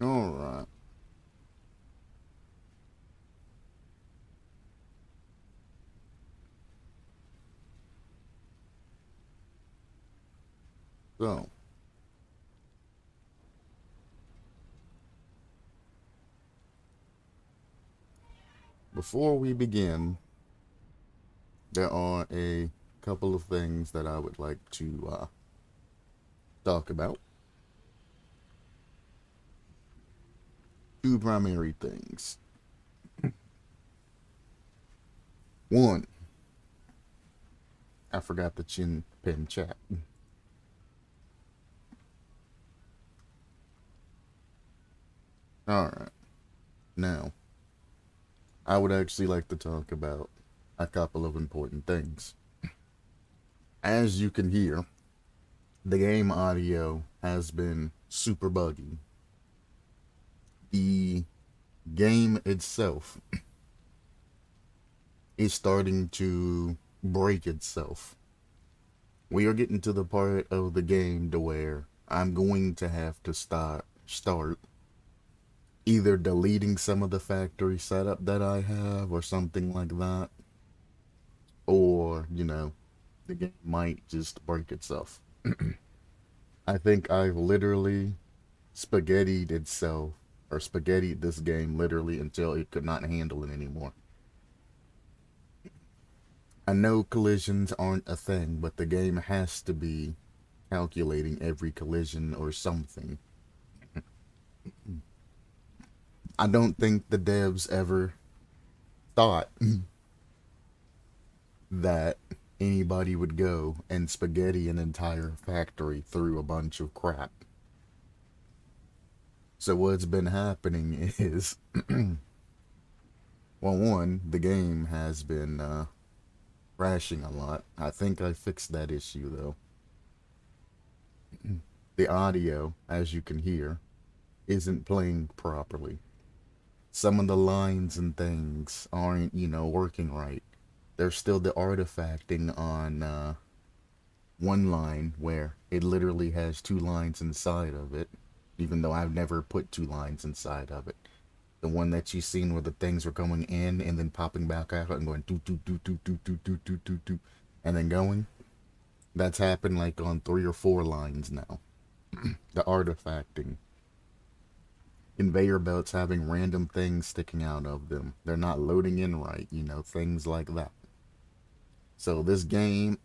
All right. So, before we begin, there are a couple of things that I would like to talk about. Two primary things. One, I forgot the chin pin chat. All right. Now, I would actually like to talk about a couple of important things. As you can hear, the game audio has been super buggy. The game itself is starting to break itself. We are getting to the part of the game to where I'm going to have to start either deleting some of the factory setup that I have or something like that, or the game might just break itself. I think I've literally spaghettied itself, or spaghettied this game literally until it could not handle it anymore. I know collisions aren't a thing, but the game has to be calculating every collision or something. I don't think the devs ever thought that anybody would go and spaghetti an entire factory through a bunch of crap. So what's been happening is, well, one, the game has been crashing a lot. I think I fixed that issue though. The audio, as you can hear, isn't playing properly. Some of the lines and things aren't, working right. There's still the artifacting on one line where it literally has two lines inside of it, even though I've never put two lines inside of it. The one that you seen where the things were going in and then popping back out and going doo doo doo doo doo doo doo doo doo doo, and then going. That's happened like on 3 or 4 lines now. The artifacting. Conveyor belts having random things sticking out of them. They're not loading in right, things like that. So this game,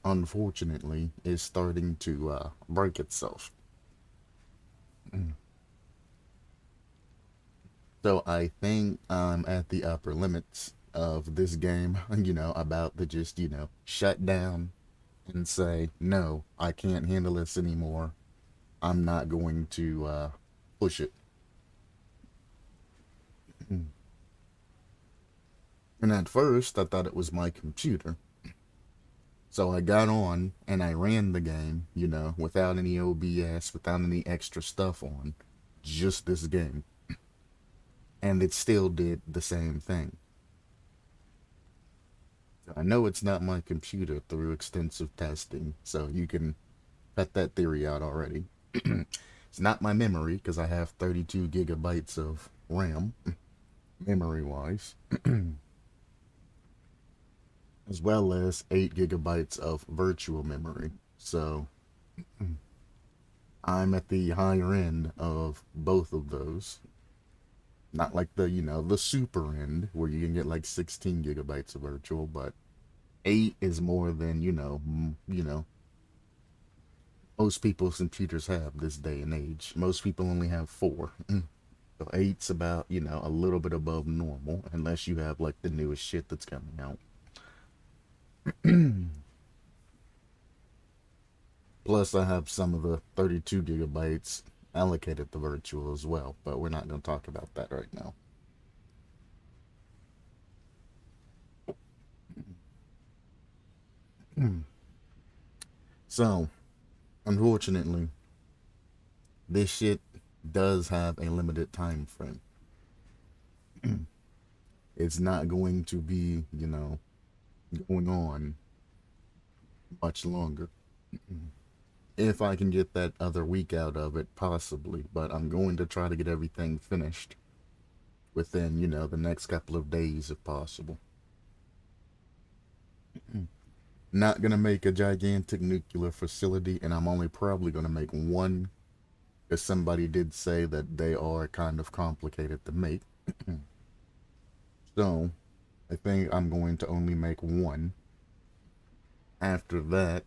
unfortunately, is starting to break itself. So I think I'm at the upper limits of this game, about to just, shut down and say, no, I can't handle this anymore. I'm not going to push it. And at first, I thought it was my computer. So I got on and I ran the game, without any OBS, without any extra stuff on, just this game. And it still did the same thing. I know it's not my computer through extensive testing, so you can cut that theory out already. It's not my memory, because I have 32 gigabytes of RAM, memory-wise, as well as 8 gigabytes of virtual memory. So I'm at the higher end of both of those. Not like the super end where you can get like 16 gigabytes of virtual, but 8 is more than, most people's computers have this day and age. Most people only have 4. So 8's about, a little bit above normal, unless you have like the newest shit that's coming out. Plus, I have some of the 32 gigabytes allocated to virtual as well, but we're not going to talk about that right now. So, unfortunately, this shit does have a limited time frame. It's not going to be, going on much longer. If I can get that other week out of it, possibly, but I'm going to try to get everything finished within, the next couple of days if possible. Not gonna make a gigantic nuclear facility, and I'm only probably gonna make one, because somebody did say that they are kind of complicated to make. So, I think I'm going to only make one. After that,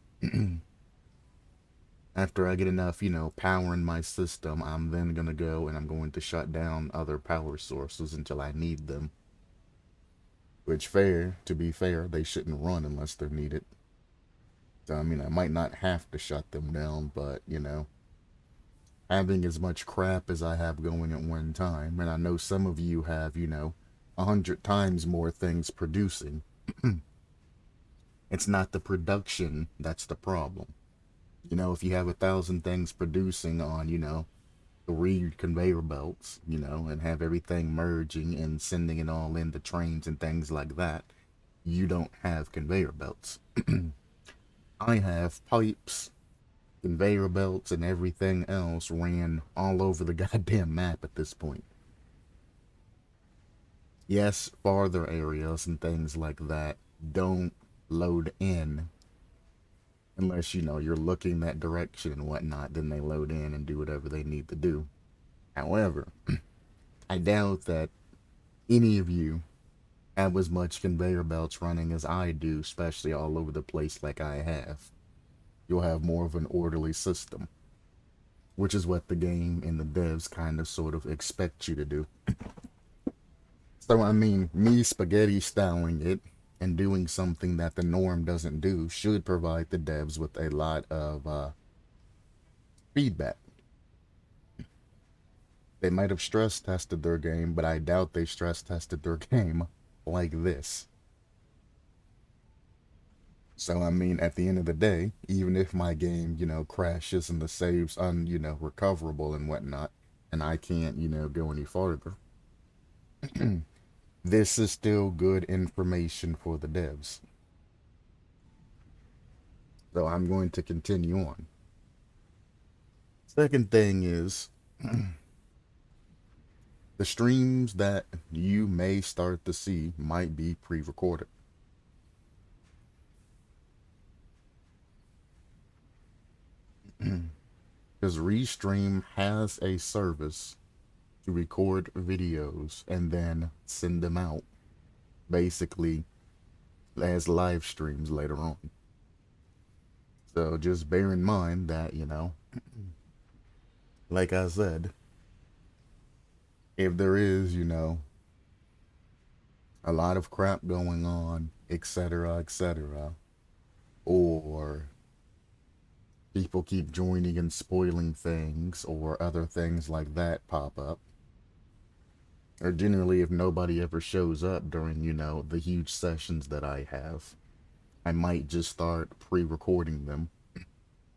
after I get enough, power in my system, I'm then gonna go and I'm going to shut down other power sources until I need them. Which, to be fair, they shouldn't run unless they're needed. So, I mean, I might not have to shut them down, but, having as much crap as I have going at one time, and I know some of you have, 100 times more things producing. It's not the production that's the problem. If you have 1,000 things producing on, three conveyor belts, and have everything merging and sending it all into trains and things like that, you don't have conveyor belts. I have pipes, conveyor belts, and everything else ran all over the goddamn map at this point. Yes, farther areas and things like that don't load in unless, you're looking that direction and whatnot, then they load in and do whatever they need to do. However, I doubt that any of you have as much conveyor belts running as I do, especially all over the place like I have. You'll have more of an orderly system, which is what the game and the devs kind of sort of expect you to do. So, I mean, me spaghetti styling it and doing something that the norm doesn't do should provide the devs with a lot of feedback. They might have stress tested their game, but I doubt they stress tested their game like this. So, I mean, at the end of the day, even if my game, crashes and the saves recoverable and whatnot, and I can't, go any farther, this is still good information for the devs. So I'm going to continue on. Second thing is, the streams that you may start to see might be pre-recorded. Because Restream has a service to record videos and then send them out, basically as live streams later on. So just bear in mind that, like I said, if there is, a lot of crap going on, etc., or people keep joining and spoiling things, or other things like that pop up, or generally if nobody ever shows up during, the huge sessions that I have, I might just start pre-recording them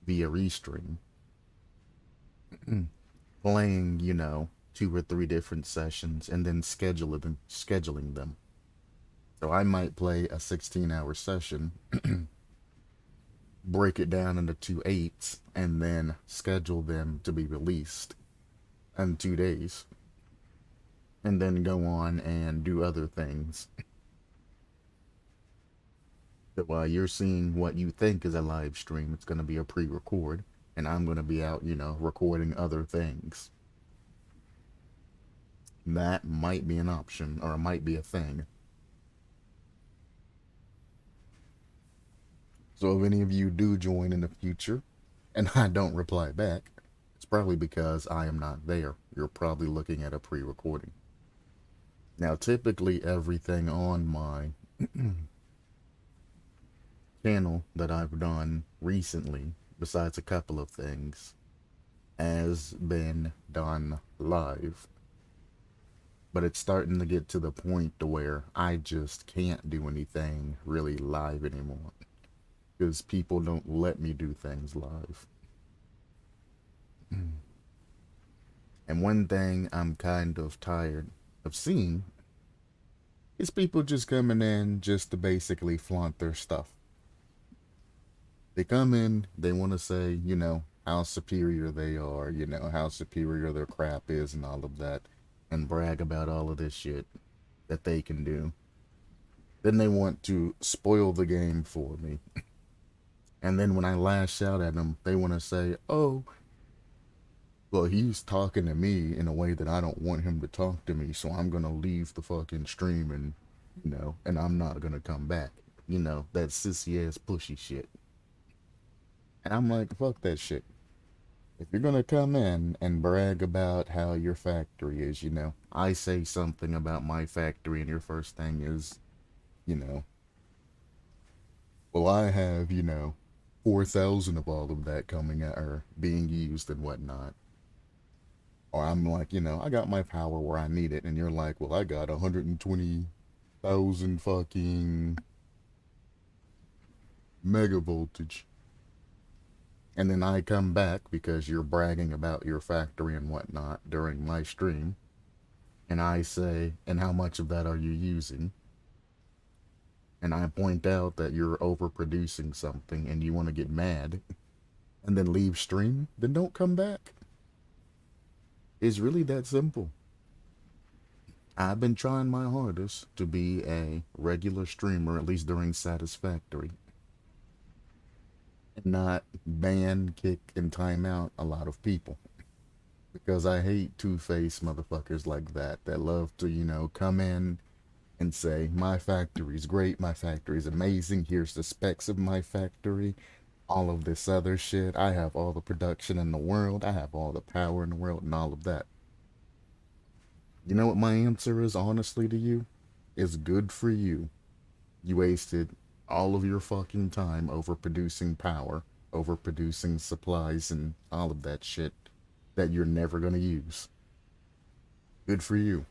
via Restream, playing, 2 or 3 different sessions and then scheduling them. So I might play a 16-hour session, break it down into 2 8s, and then schedule them to be released in 2 days. And then go on and do other things. So while you're seeing what you think is a live stream, it's going to be a pre-record, and I'm going to be out, recording other things. That might be an option, or it might be a thing. So if any of you do join in the future, and I don't reply back, it's probably because I am not there. You're probably looking at a pre-recording. Now, typically everything on my channel that I've done recently, besides a couple of things, has been done live. But it's starting to get to the point to where I just can't do anything really live anymore, because people don't let me do things live. And one thing I'm kind of tired of seeing is people just coming in just to basically flaunt their stuff. They come in, they want to say, how superior they are, how superior their crap is and all of that, and brag about all of this shit that they can do. Then they want to spoil the game for me. And then when I lash out at them, they want to say, oh, well, he's talking to me in a way that I don't want him to talk to me, so I'm going to leave the fucking stream and I'm not going to come back. That sissy ass pushy shit. And I'm like, fuck that shit. If you're gonna come in and brag about how your factory is, I say something about my factory, and your first thing is, you know, well, I have, 4,000 of all of that coming out or being used and whatnot. Or I'm like, I got my power where I need it, and you're like, well, I got 120,000 fucking mega voltage. And then I come back because you're bragging about your factory and whatnot during my stream. And I say, and how much of that are you using? And I point out that you're overproducing something and you want to get mad and then leave stream, then don't come back. It's really that simple. I've been trying my hardest to be a regular streamer, at least during Satisfactory, and not ban, kick, and time out a lot of people. Because I hate two-faced motherfuckers like that love to, come in and say, my factory's great, my factory's amazing, here's the specs of my factory, all of this other shit, I have all the production in the world, I have all the power in the world, and all of that. You know what my answer is, honestly, to you? It's good for you. You wasted all of your fucking time overproducing power, overproducing supplies, and all of that shit that you're never gonna use. Good for you.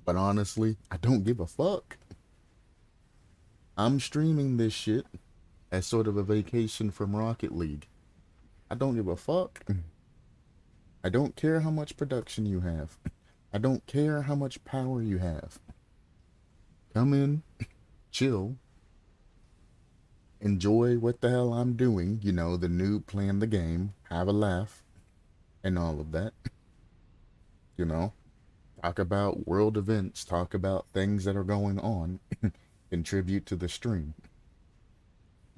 But honestly, I don't give a fuck. I'm streaming this shit as sort of a vacation from Rocket League. I don't give a fuck. I don't care how much production you have. I don't care how much power you have. Come in, chill, enjoy what the hell I'm doing, the noob playing the game, have a laugh, and all of that. You know, talk about world events, talk about things that are going on, contribute to the stream.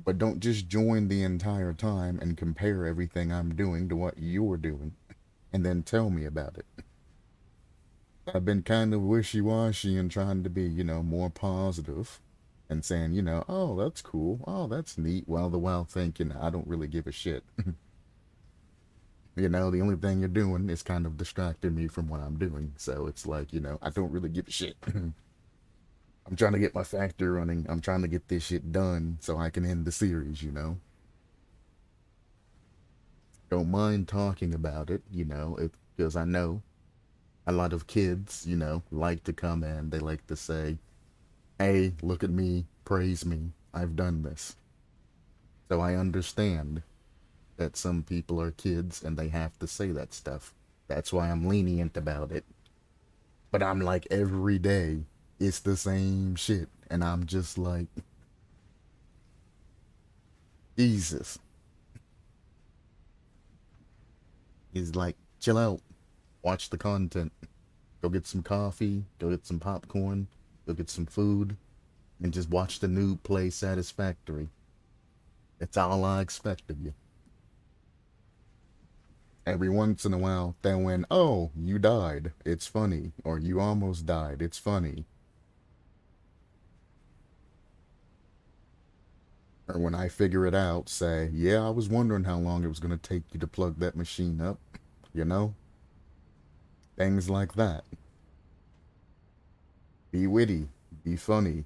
But don't just join the entire time and compare everything I'm doing to what you're doing, and then tell me about it. I've been kind of wishy-washy and trying to be, more positive and saying, oh, that's cool. Oh, that's neat. Well, the while thinking, I don't really give a shit. The only thing you're doing is kind of distracting me from what I'm doing. So it's like, I don't really give a shit. I'm trying to get my factory running. I'm trying to get this shit done so I can end the series. Don't mind talking about it, because I know a lot of kids, like to come in. They like to say, hey, look at me, praise me. I've done this. So I understand that some people are kids and they have to say that stuff. That's why I'm lenient about it. But I'm like, every day, it's the same shit. And I'm just like, Jesus. He's like, chill out. Watch the content. Go get some coffee. Go get some popcorn. Go get some food. And just watch the noob play Satisfactory. That's all I expect of you. Every once in a while, they'll win, oh, you died. It's funny. Or you almost died. It's funny. Or when I figure it out, say, yeah, I was wondering how long it was going to take you to plug that machine up. You know? Things like that. Be witty. Be funny.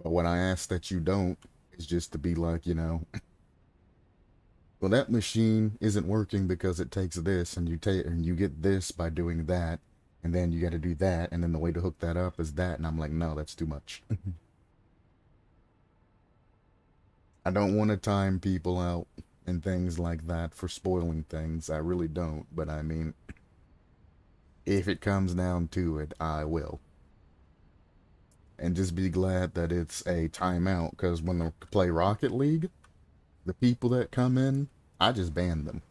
But when I ask that you don't, it's just to be like, well, that machine isn't working because it takes this, and you get this by doing that, and then you got to do that, and then the way to hook that up is that, and I'm like, no, that's too much. I don't want to time people out and things like that for spoiling things. I really don't, but I mean, if it comes down to it, I will. and just be glad that it's a timeout, because when they play Rocket League, the people that come in, I just ban them.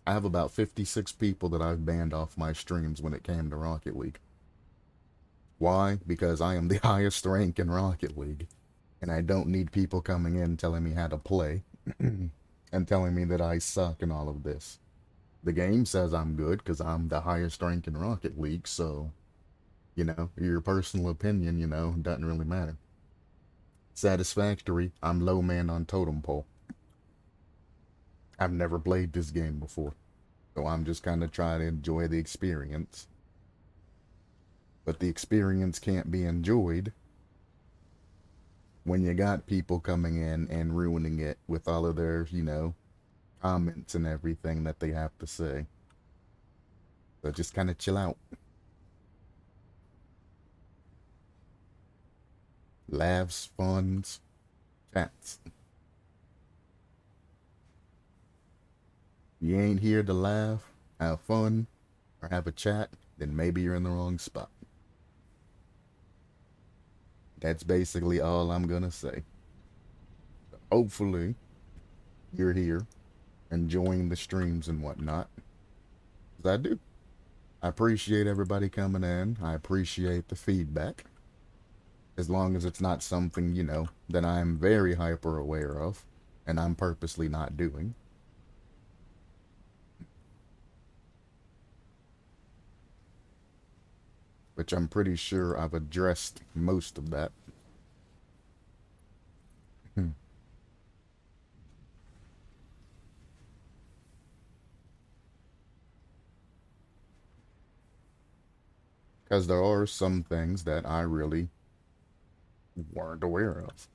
I have about 56 people that I've banned off my streams when it came to Rocket League. Why? Because I am the highest rank in Rocket League, and I don't need people coming in telling me how to play and telling me that I suck and all of this. The game says I'm good because I'm the highest rank in Rocket League, so, your personal opinion, doesn't really matter. Satisfactory, I'm low man on totem pole. I've never played this game before, so I'm just kind of trying to enjoy the experience. But the experience can't be enjoyed when you got people coming in and ruining it with all of their, comments and everything that they have to say. So just kind of chill out. Laughs, funs, chats. If you ain't here to laugh, have fun, or have a chat, then maybe you're in the wrong spot. That's basically all I'm gonna say. Hopefully, you're here, enjoying the streams and whatnot. 'Cause I do. I appreciate everybody coming in. I appreciate the feedback. As long as it's not something, that I'm very hyper aware of, and I'm purposely not doing. Which I'm pretty sure I've addressed most of that. Because there are some things that I really weren't aware of.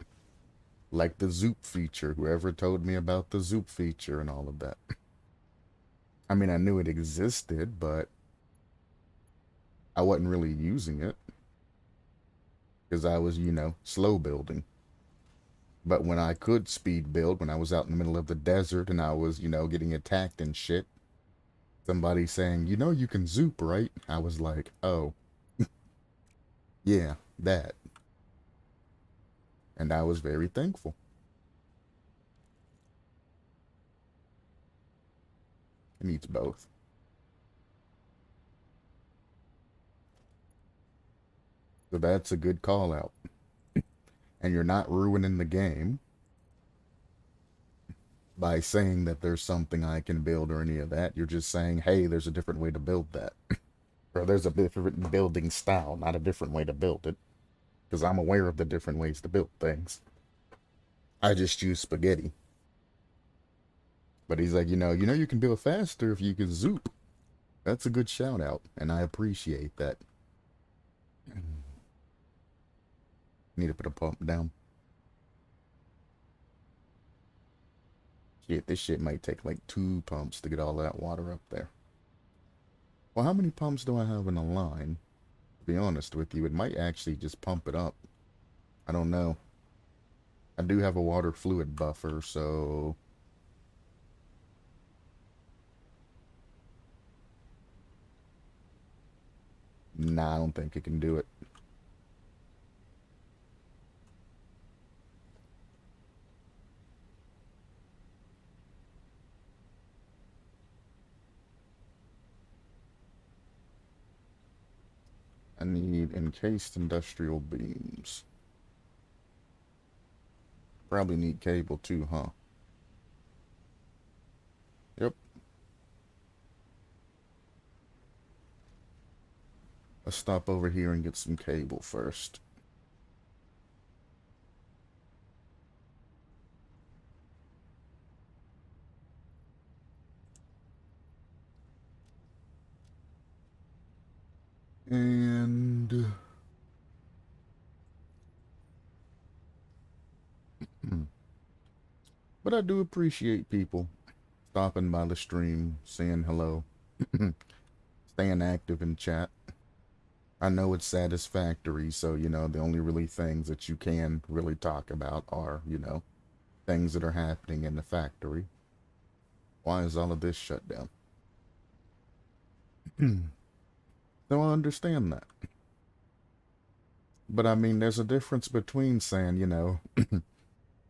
Like the Zoop feature. Whoever told me about the Zoop feature and all of that. I mean, I knew it existed, but I wasn't really using it. Because I was, slow building. But when I could speed build, when I was out in the middle of the desert and I was, getting attacked and shit, somebody saying, you can Zoop, right? I was like, oh. Yeah, that. And I was very thankful. It needs both. So that's a good call out. And you're not ruining the game by saying that there's something I can build or any of that. You're just saying, hey, there's a different way to build that. Or there's a different building style, not a different way to build it. Because I'm aware of the different ways to build things. I just use spaghetti. But he's like, you can build faster if you can Zoop. That's a good shout out, and I appreciate that. Need to put a pump down. Shit, this shit might take like 2 pumps to get all that water up there. Well, how many pumps do I have in a line? To be honest with you, it might actually just pump it up. I don't know. I do have a water fluid buffer, so... Nah, I don't think it can do it. I need encased industrial beams. Probably need cable too, huh? Yep. Let's stop over here and get some cable first. And... But I do appreciate people stopping by the stream, saying hello, staying active in chat. I know it's satisfactory, so, the only really things that you can really talk about are, things that are happening in the factory. Why is all of this shut down? So I understand that. But I mean, there's a difference between saying,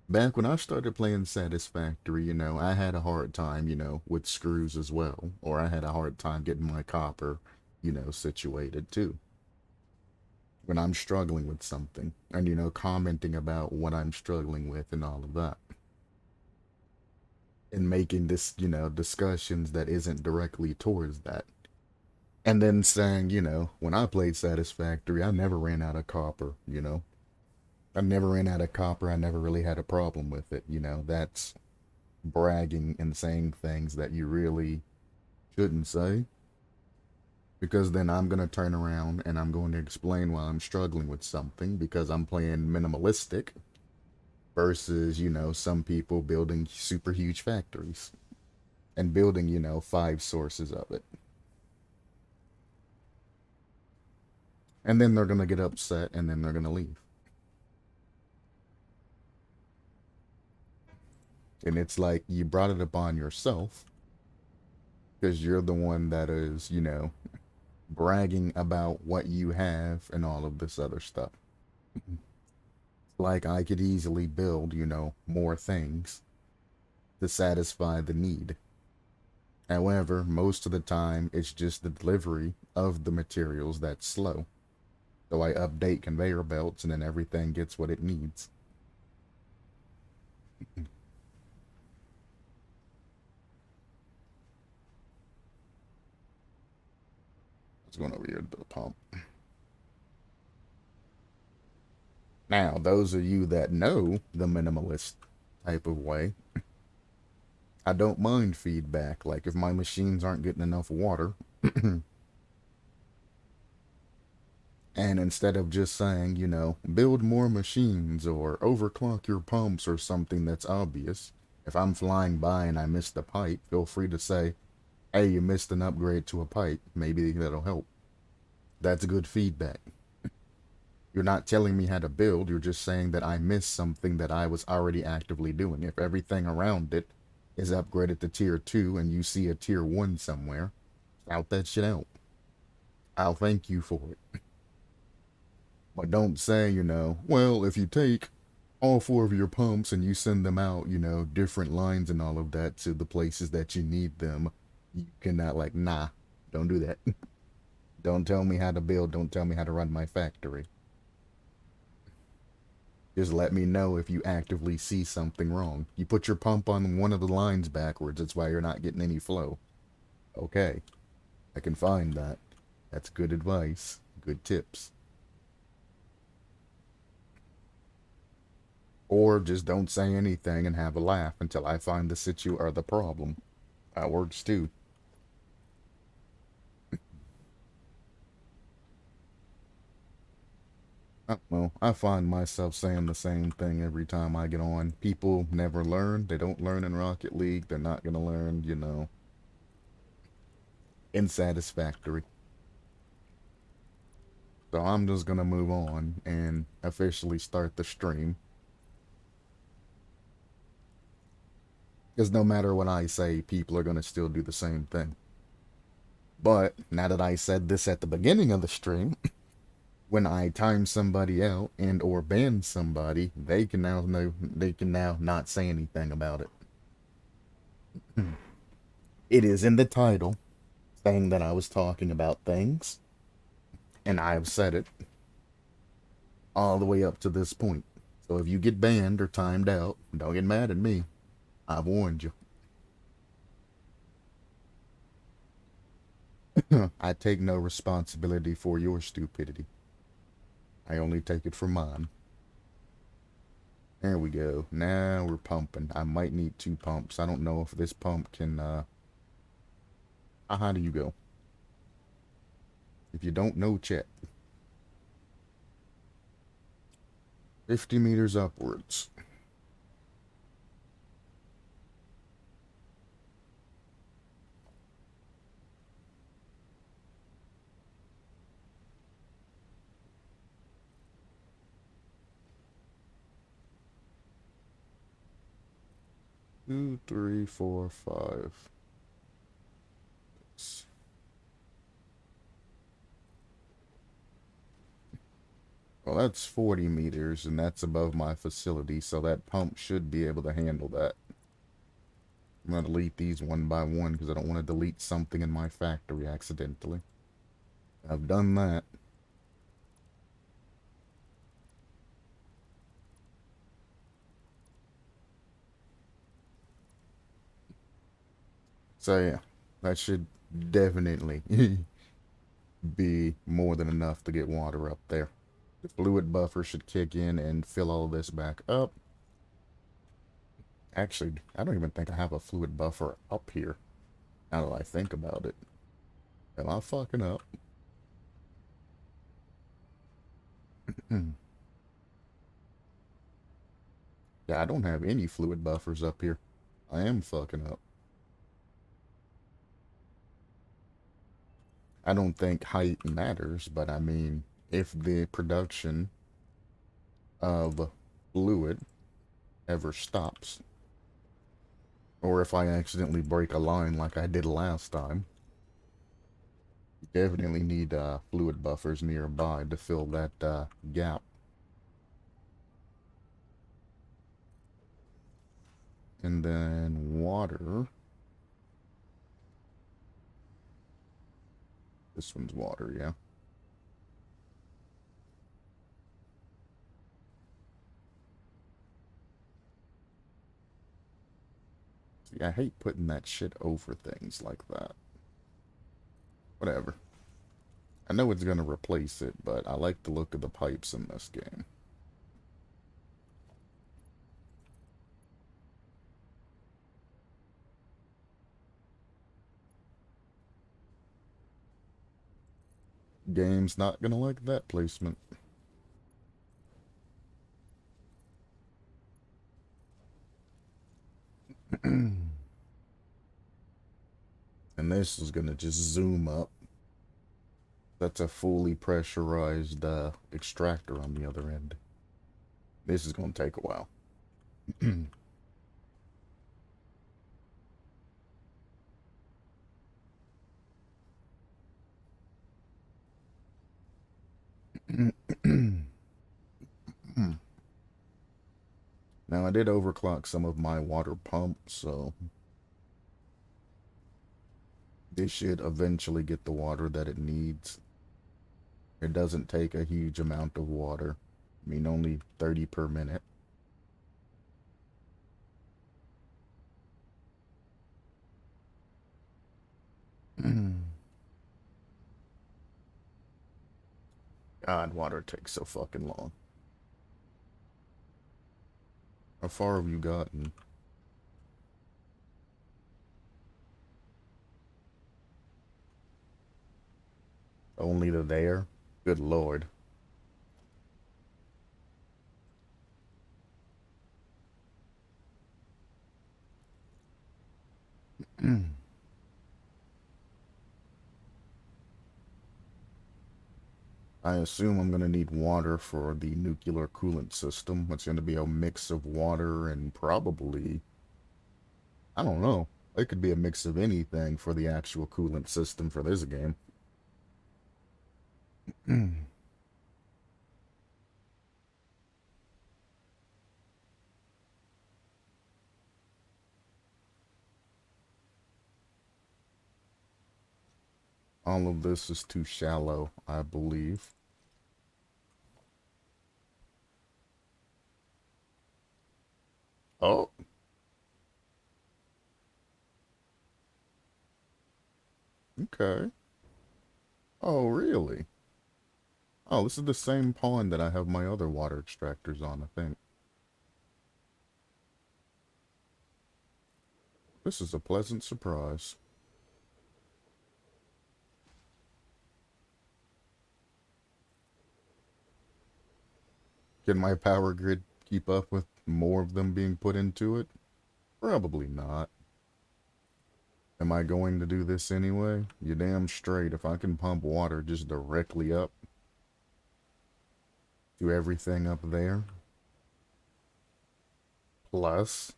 back when I started playing Satisfactory, I had a hard time, with screws as well. Or I had a hard time getting my copper, situated too. When I'm struggling with something and, commenting about what I'm struggling with and all of that. And making this, discussions that isn't directly towards that. And then saying, when I played Satisfactory, I never ran out of copper. I never ran out of copper. I never really had a problem with it. That's bragging and saying things that you really shouldn't say. Because then I'm going to turn around and I'm going to explain why I'm struggling with something because I'm playing minimalistic versus, some people building super huge factories and building, 5 sources of it. And then they're going to get upset and then they're going to leave. And it's like you brought it upon yourself because you're the one that is, bragging about what you have and all of this other stuff. Like I could easily build, more things to satisfy the need. However, most of the time it's just the delivery of the materials that's slow. So I update conveyor belts and then everything gets what it needs. What's going over here to the pump? Now, those of you that know the minimalist type of way, I don't mind feedback. Like if my machines aren't getting enough water, and instead of just saying, build more machines or overclock your pumps or something that's obvious, if I'm flying by and I missed a pipe, feel free to say, hey, you missed an upgrade to a pipe. Maybe that'll help. That's good feedback. You're not telling me how to build, you're just saying that I missed something that I was already actively doing. If everything around it is upgraded to tier 2 and you see a tier 1 somewhere, shout that shit out. I'll thank you for it. But don't say, well, if you take all 4 of your pumps and you send them out, different lines and all of that to the places that you need them, you cannot, like, nah, don't do that. Don't tell me how to build, don't tell me how to run my factory. Just let me know if you actively see something wrong. You put your pump on one of the lines backwards, that's why you're not getting any flow. Okay, I can find that. That's good advice, good tips. Or just don't say anything and have a laugh until I find the or the problem. That works too. Well, I find myself saying the same thing every time I get on. People never learn. They don't learn in Rocket League. They're not gonna learn, in Satisfactory. So I'm just gonna move on and officially start the stream. Because no matter what I say, people are gonna still do the same thing. But now that I said this at the beginning of the stream, when I time somebody out and or ban somebody, they can now not say anything about it. It is in the title saying that I was talking about things, and I've said it all the way up to this point. So if you get banned or timed out, don't get mad at me. I've warned you. I take no responsibility for your stupidity. I only take it for mine. There we go. Now we're pumping. I might need 2 pumps. I don't know if this pump can, how high do you go? If you don't know, chat. 50 meters upwards. Two, three, four, five. Six. Well, that's 40 meters, and that's above my facility, so that pump should be able to handle that. I'm gonna delete these one by one because I don't want to delete something in my factory accidentally. I've done that. So yeah, that should definitely be more than enough to get water up there. The fluid buffer should kick in and fill all this back up. Actually, I don't even think I have a fluid buffer up here. Now that I think about it. Am I fucking up? Yeah, I don't have any fluid buffers up here. I am fucking up. I don't think height matters, but I mean, if the production of fluid ever stops, or if I accidentally break a line like I did last time, you definitely need fluid buffers nearby to fill that gap. And then water. This one's water, yeah. See, I hate putting that shit over things like that. Whatever. I know it's gonna replace it, but I like the look of the pipes in this game. Game's not gonna like that placement. And this is gonna just zoom up. That's a fully pressurized extractor on the other end. This is gonna take a while. Now, I did overclock some of my water pumps, so this should eventually get the water that it needs. It doesn't take a huge amount of water. I mean, only 30 per minute. God, water takes so fucking long. How far have you gotten? Only to there? Good lord. I assume I'm gonna need water for the nuclear coolant system. It's gonna be a mix of water and probably, I don't know. It could be a mix of anything for the actual coolant system for this game. All of this is too shallow, I believe. Oh, okay. Oh, really? Oh, this is the same pond that I have my other water extractors on, I think. This is a pleasant surprise. Can my power grid keep up with more of them being put into it? Probably not. Am I going to do this anyway? You damn straight. If I can pump water just directly up to everything up there. Plus,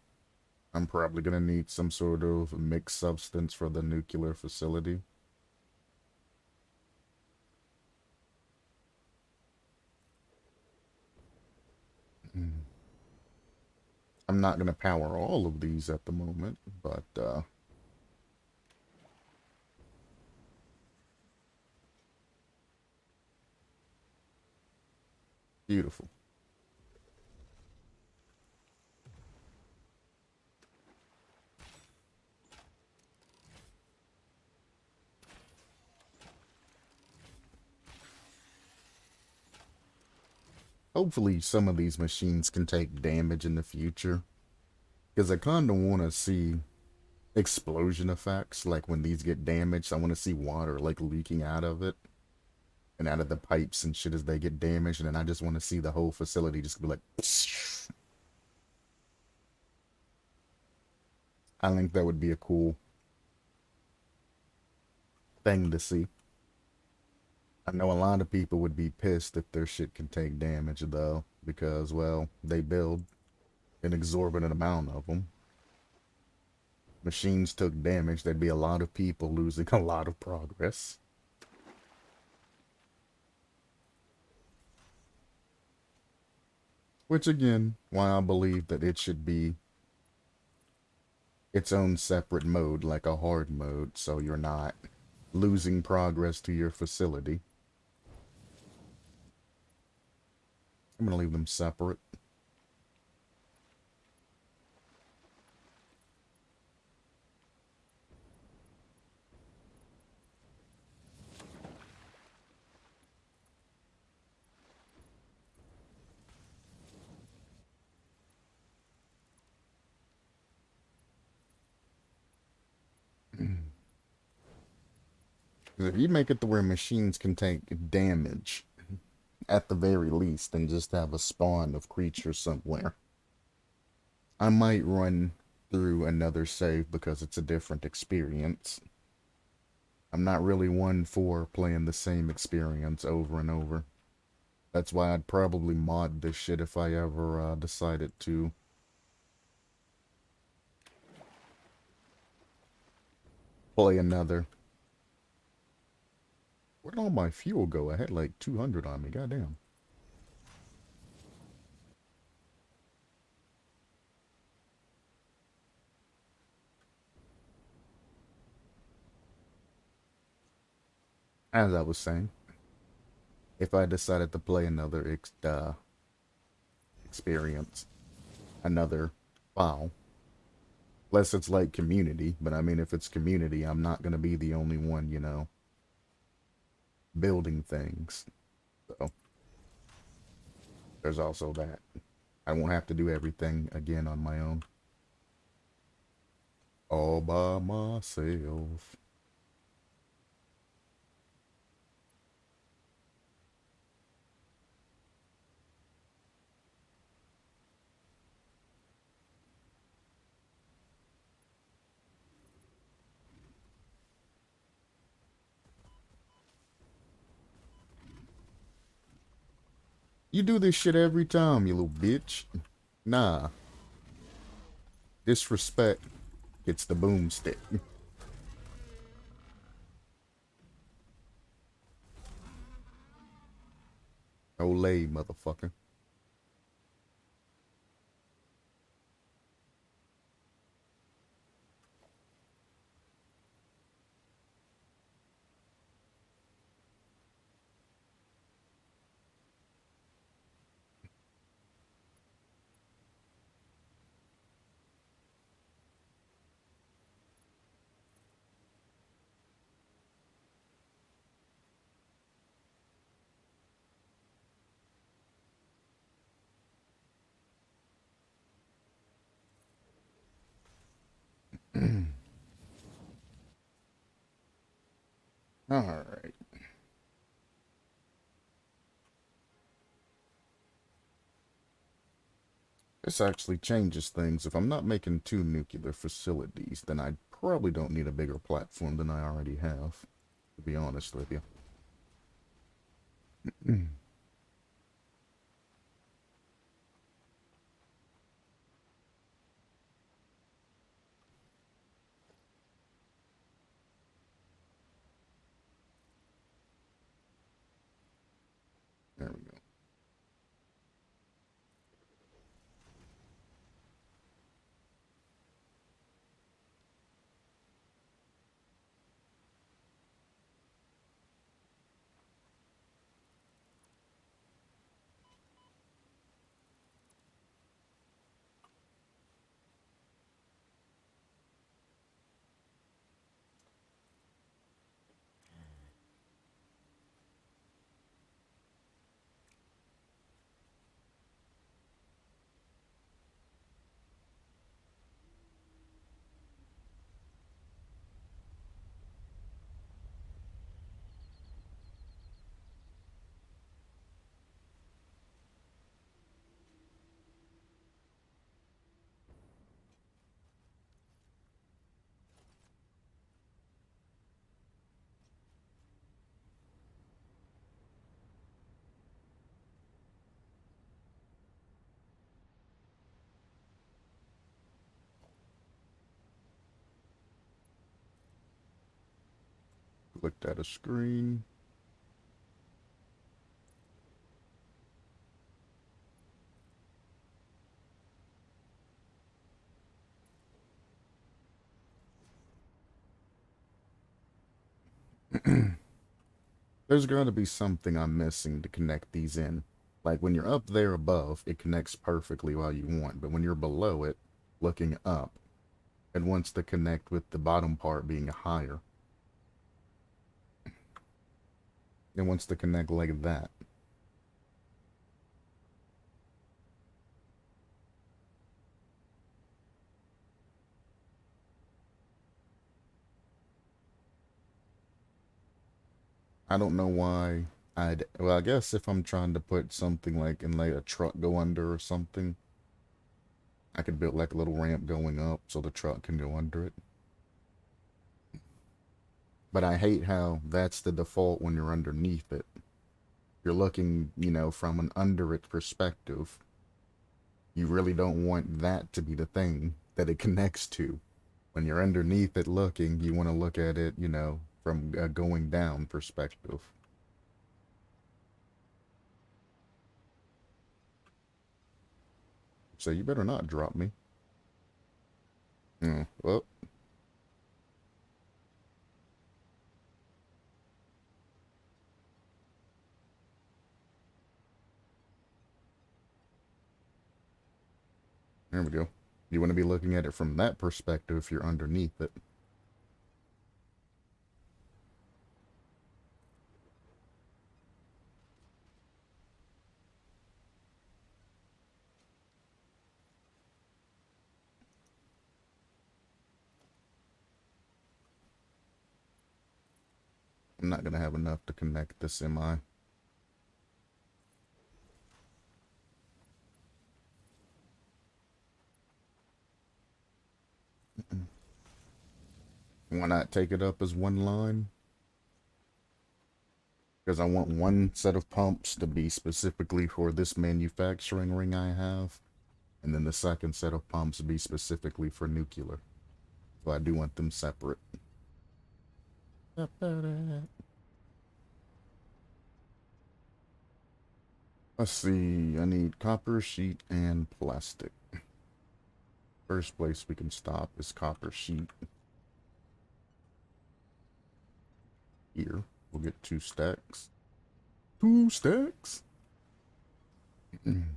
I'm probably going to need some sort of mixed substance for the nuclear facility. I'm not going to power all of these at the moment, but beautiful. Hopefully some of these machines can take damage in the future, because I kind of want to see explosion effects, like when these get damaged. I want to see water like leaking out of it and out of the pipes and shit as they get damaged, and then I just want to see the whole facility just be like I think that would be a cool thing to see. I know a lot of people would be pissed if their shit can take damage though, because well, they build an exorbitant amount of them. Machines took damage, there'd be a lot of people losing a lot of progress. Which again, why I believe that it should be its own separate mode, like a hard mode, so you're not losing progress to your facility. I'm gonna leave them separate. If you make it to where machines can take damage, at the very least, and just have a spawn of creatures somewhere, I might run through another save because it's a different experience. I'm not really one for playing the same experience over and over. That's why I'd probably mod this shit if I ever decided to play another. Where'd all my fuel go? I had like 200 on me, goddamn. As I was saying, if I decided to play another experience, another WoW, unless it's like community, but I mean, if it's community, I'm not going to be the only one, you know, building things. So there's also that. I won't have to do everything again on my own. All by myself. You do this shit every time, you little bitch. Nah. Disrespect gets the boomstick. Olay, motherfucker. Alright. This actually changes things. If I'm not making two nuclear facilities, then I probably don't need a bigger platform than I already have, to be honest with you. There we go. Clicked at a screen. There's got to be something I'm missing to connect these in. Like when you're up there above, it connects perfectly while you want, but when you're below it, looking up, it wants to connect with the bottom part being higher. It wants to connect like that. I don't know why well, I guess if I'm trying to put something like and let a truck go under or something, I could build like a little ramp going up so the truck can go under it. But I hate how that's the default when you're underneath it. You're looking, you know, from an under it perspective. You really don't want that to be the thing that it connects to. When you're underneath it looking, you want to look at it, you know, from a going down perspective. So you better not drop me. Well, there we go. You want to be looking at it from that perspective if you're underneath it. I'm not going to have enough to connect the semi. Why not take it up as one line? Because I want one set of pumps to be specifically for this manufacturing ring I have, and then the second set of pumps be specifically for nuclear. So I do want them separate. Let's see, I need copper, sheet, and plastic. First place we can stop is copper sheet. Here, we'll get 2 stacks. 2 stacks? And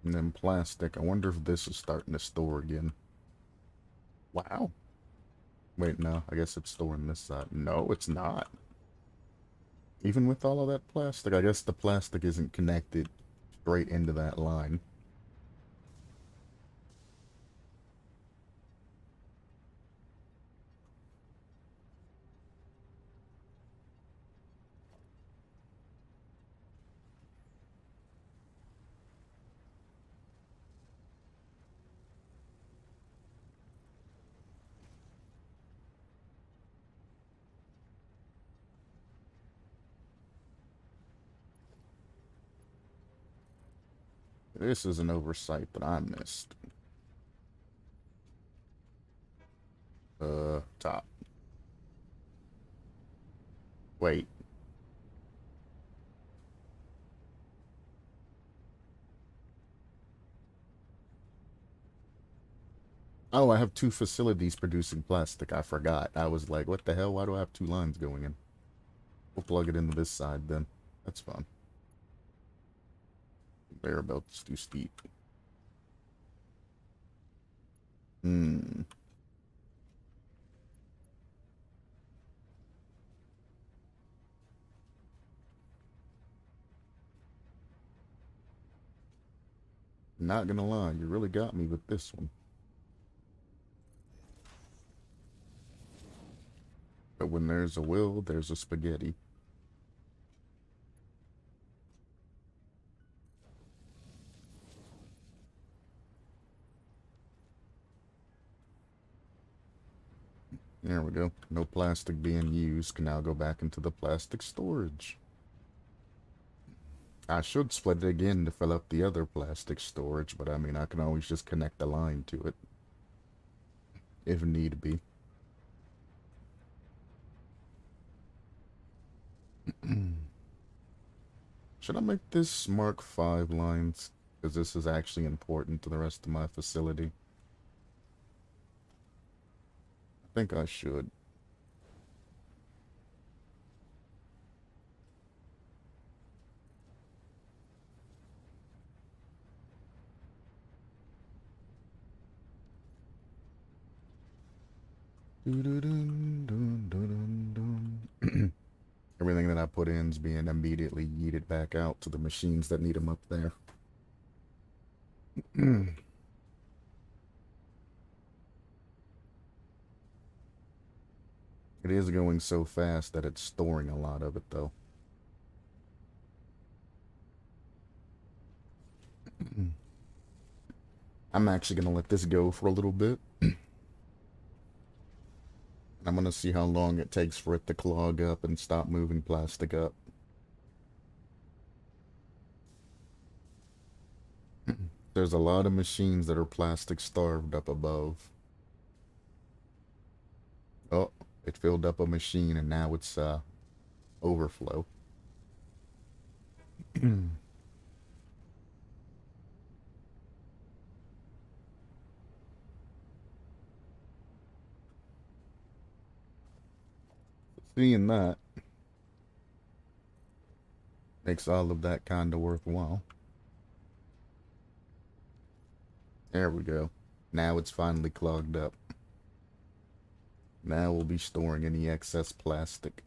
then plastic, I wonder if this is starting to store again. Wow. Wait, no, I guess it's storing this side. No, it's not. Even with all of that plastic, I guess the plastic isn't connected straight into that line. This is an oversight that I missed. Top. Wait. Oh, I have 2 facilities producing plastic. I forgot. I was like, what the hell? Why do I have 2 lines going in? We'll plug it into this side then. That's fine. Conveyor belt's too steep. Hmm. Not gonna lie, you really got me with this one. But when there's a will, there's a spaghetti. There we go. No plastic being used. Can now go back into the plastic storage. I should split it again to fill up the other plastic storage, but I mean, I can always just connect the line to it if need be. Should I make this Mark 5 lines? Because this is actually important to the rest of my facility. I think I should. Everything that I put in is being immediately yeeted back out to the machines that need them up there. It is going so fast that it's storing a lot of it, though. I'm actually going to let this go for a little bit. I'm going to see how long it takes for it to clog up and stop moving plastic up. There's a lot of machines that are plastic starved up above. Oh, it filled up a machine and now it's overflow. Seeing that makes all of that kind of worthwhile. There we go. Now it's finally clogged up. Now we'll be storing any excess plastic.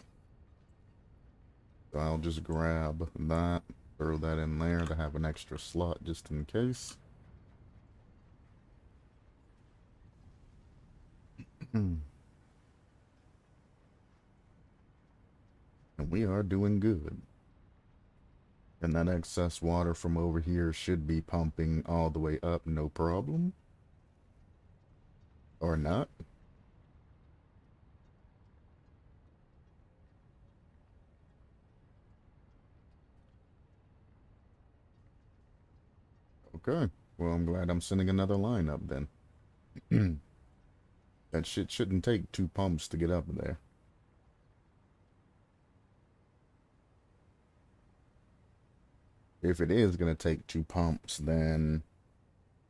So I'll just grab that, throw that in there to have an extra slot just in case. And we are doing good. And that excess water from over here should be pumping all the way up, no problem. Or not. Okay. Well, I'm glad I'm sending another line up then. That shit shouldn't take 2 pumps to get up there. If it is gonna take 2 pumps, then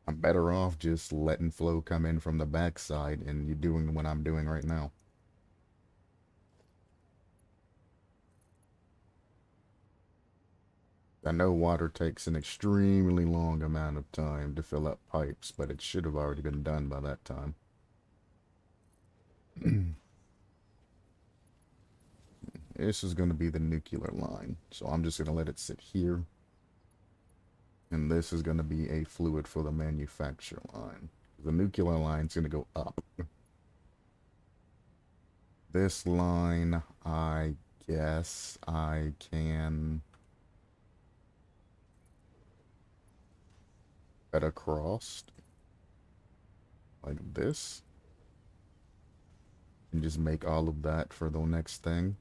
I'm better off just letting flow come in from the backside and you doing what I'm doing right now. I know water takes an extremely long amount of time to fill up pipes, but it should have already been done by that time. This is going to be the nuclear line, so I'm just going to let it sit here. And this is going to be a fluid for the manufacture line. The nuclear line is going to go up. This line, I guess I can cut across like this. And just make all of that for the next thing.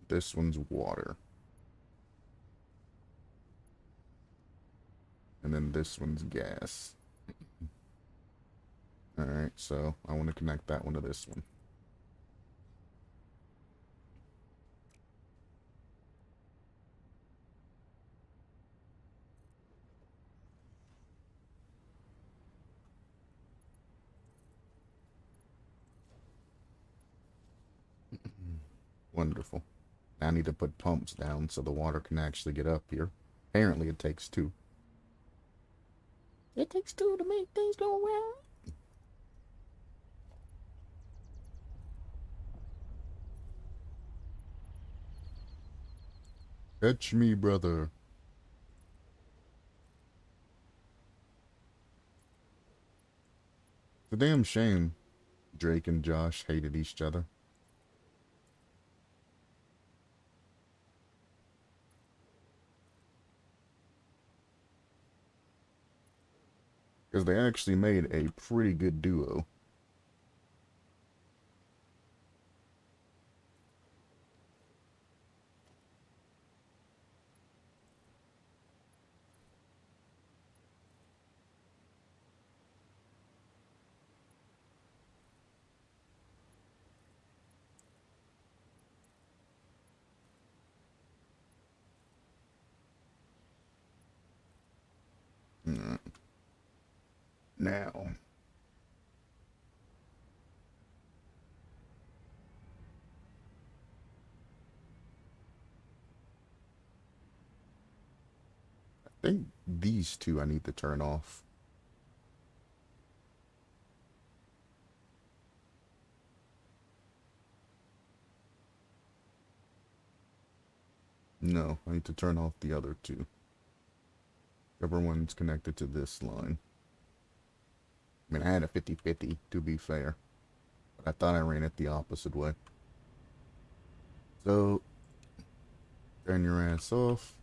This one's water. And then this one's gas. Alright, so I want to connect that one to this one. Wonderful. Now I need to put pumps down so the water can actually get up here. Apparently it takes 2. It takes 2 to make things go well. Catch me, brother. It's a damn shame Drake and Josh hated each other. Because they actually made a pretty good duo. Now, I think these two I need to turn off. No, I need to turn off the other two. Everyone's connected to this line. I mean, I had a 50-50, to be fair. But I thought I ran it the opposite way. So, turn your ass off.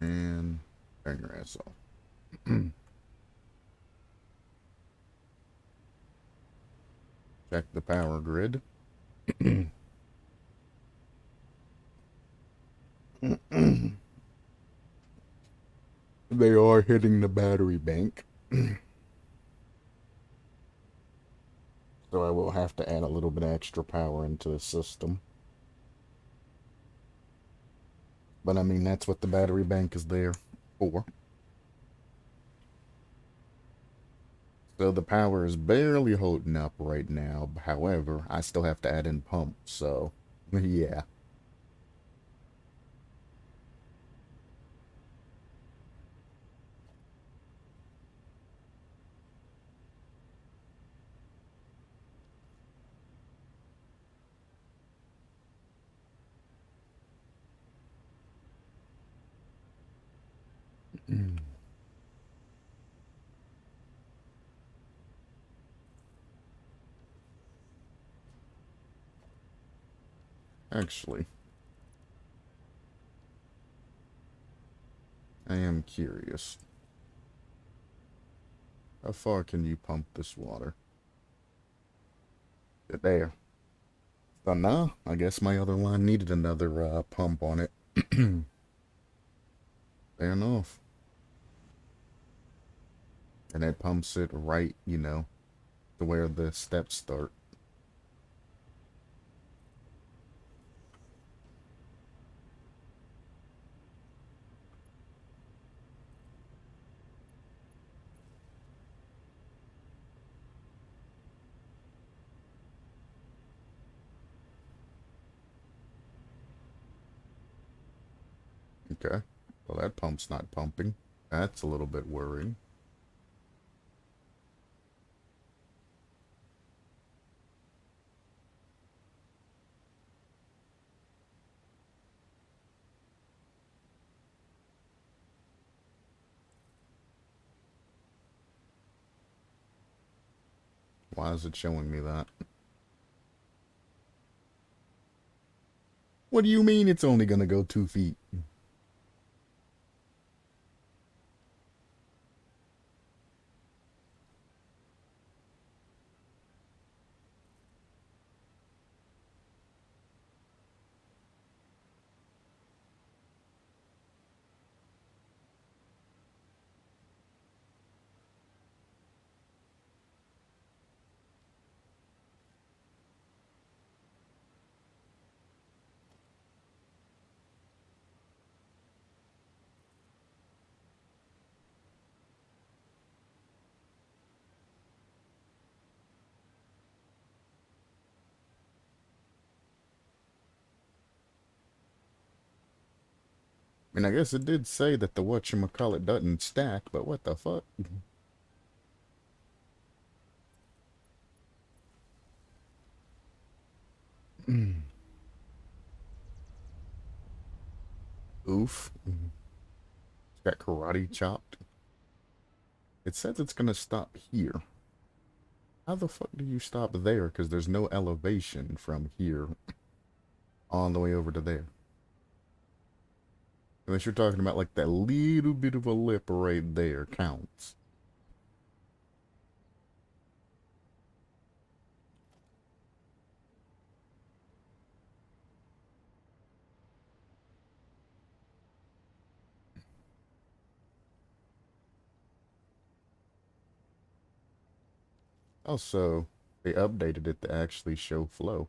And turn your ass off. Check the power grid. They are hitting the battery bank. So I will have to add a little bit of extra power into the system. But I mean, that's what the battery bank is there for. So the power is barely holding up right now. However, I still have to add in pumps, so yeah. Actually, I am curious. How far can you pump this water? There. So now, I guess my other line needed another pump on it. Fair enough. And it pumps it right, to where the steps start. Okay. Well, that pump's not pumping. That's a little bit worrying. Why is it showing me that? What do you mean it's only gonna go 2 feet? I mean, I guess it did say that the whatchamacallit doesn't stack, but what the fuck? Oof. It's got karate chopped. It says it's gonna stop here. How the fuck do you stop there? Because there's no elevation from here all the way over to there. Unless you're talking about like that little bit of a lip right there counts. Also, they updated it to actually show flow.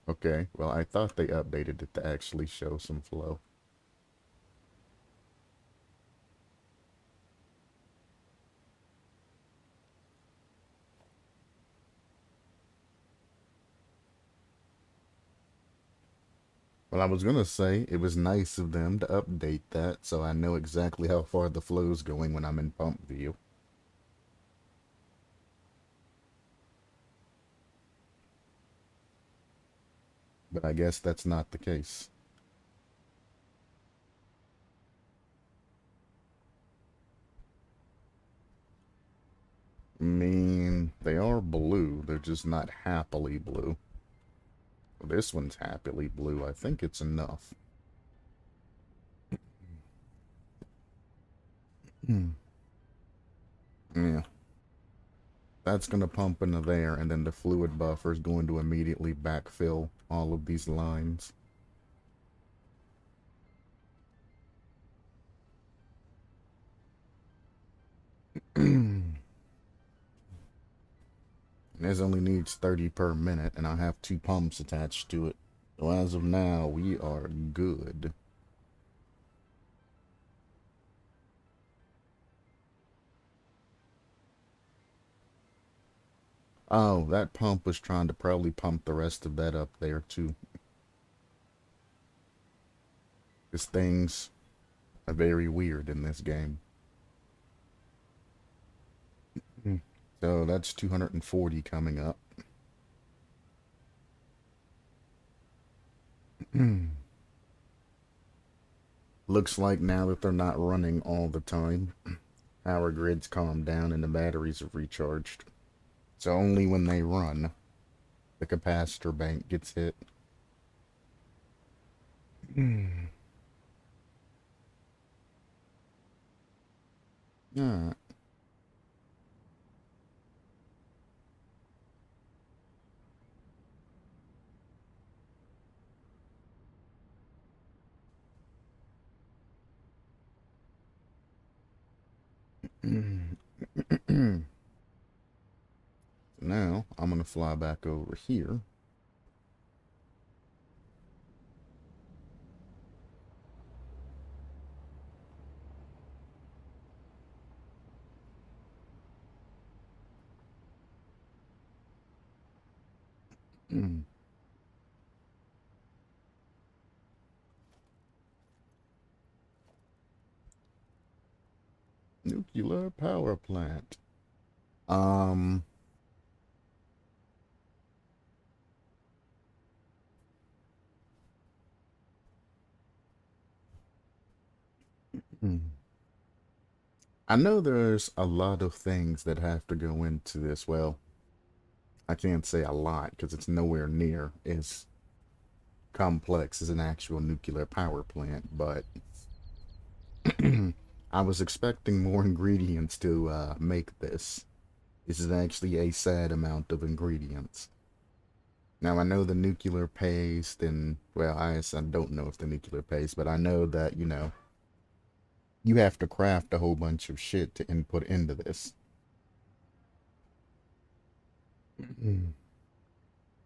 Okay, well, I thought they updated it to actually show some flow. Well, I was gonna say it was nice of them to update that so I know exactly how far the flow's going when I'm in pump view. But I guess that's not the case. I mean, they are blue. They're just not happily blue. Well, this one's happily blue. I think it's enough. Hmm. Yeah. That's going to pump into there, and then the fluid buffer is going to immediately backfill all of these lines. This only needs 30 per minute, and I have 2 pumps attached to it. So as of now, we are good. Oh, that pump was trying to probably pump the rest of that up there, too. This thing's very weird in this game. So that's 240 coming up. Looks like now that they're not running all the time, power grids calm down and the batteries are recharged. So only when they run, the capacitor bank gets hit. Alright. Now, I'm going to fly back over here. Nuclear power plant. Um, I know there's a lot of things that have to go into this. Well, I can't say a lot because it's nowhere near as complex as an actual nuclear power plant, but I was expecting more ingredients to make this. This is actually a sad amount of ingredients. Now, I know the nuclear paste, and, well, I don't know if the nuclear paste, but I know that, you have to craft a whole bunch of shit to input into this.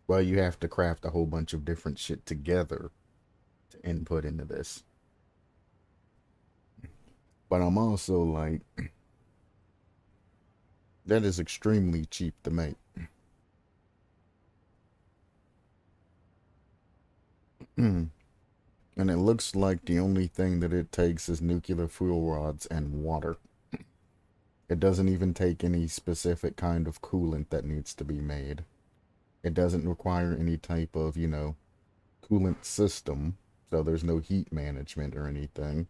Well, you have to craft a whole bunch of different shit together to input into this. But I'm also like, that is extremely cheap to make. And it looks like the only thing that it takes is nuclear fuel rods and water. It doesn't even take any specific kind of coolant that needs to be made. It doesn't require any type of, coolant system. So there's no heat management or anything.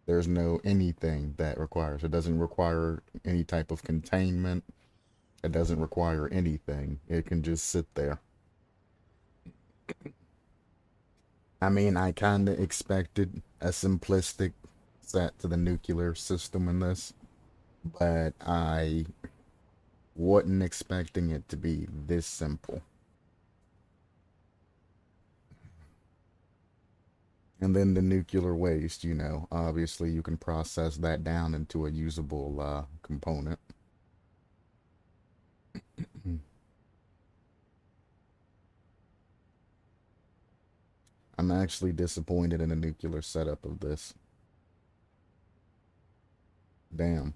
There's no anything that requires. It doesn't require any type of containment. It doesn't require anything. It can just sit there. I mean, I kind of expected a simplistic set to the nuclear system in this, but I wasn't expecting it to be this simple. And then the nuclear waste, obviously you can process that down into a usable component. I'm actually disappointed in the nuclear setup of this. Damn.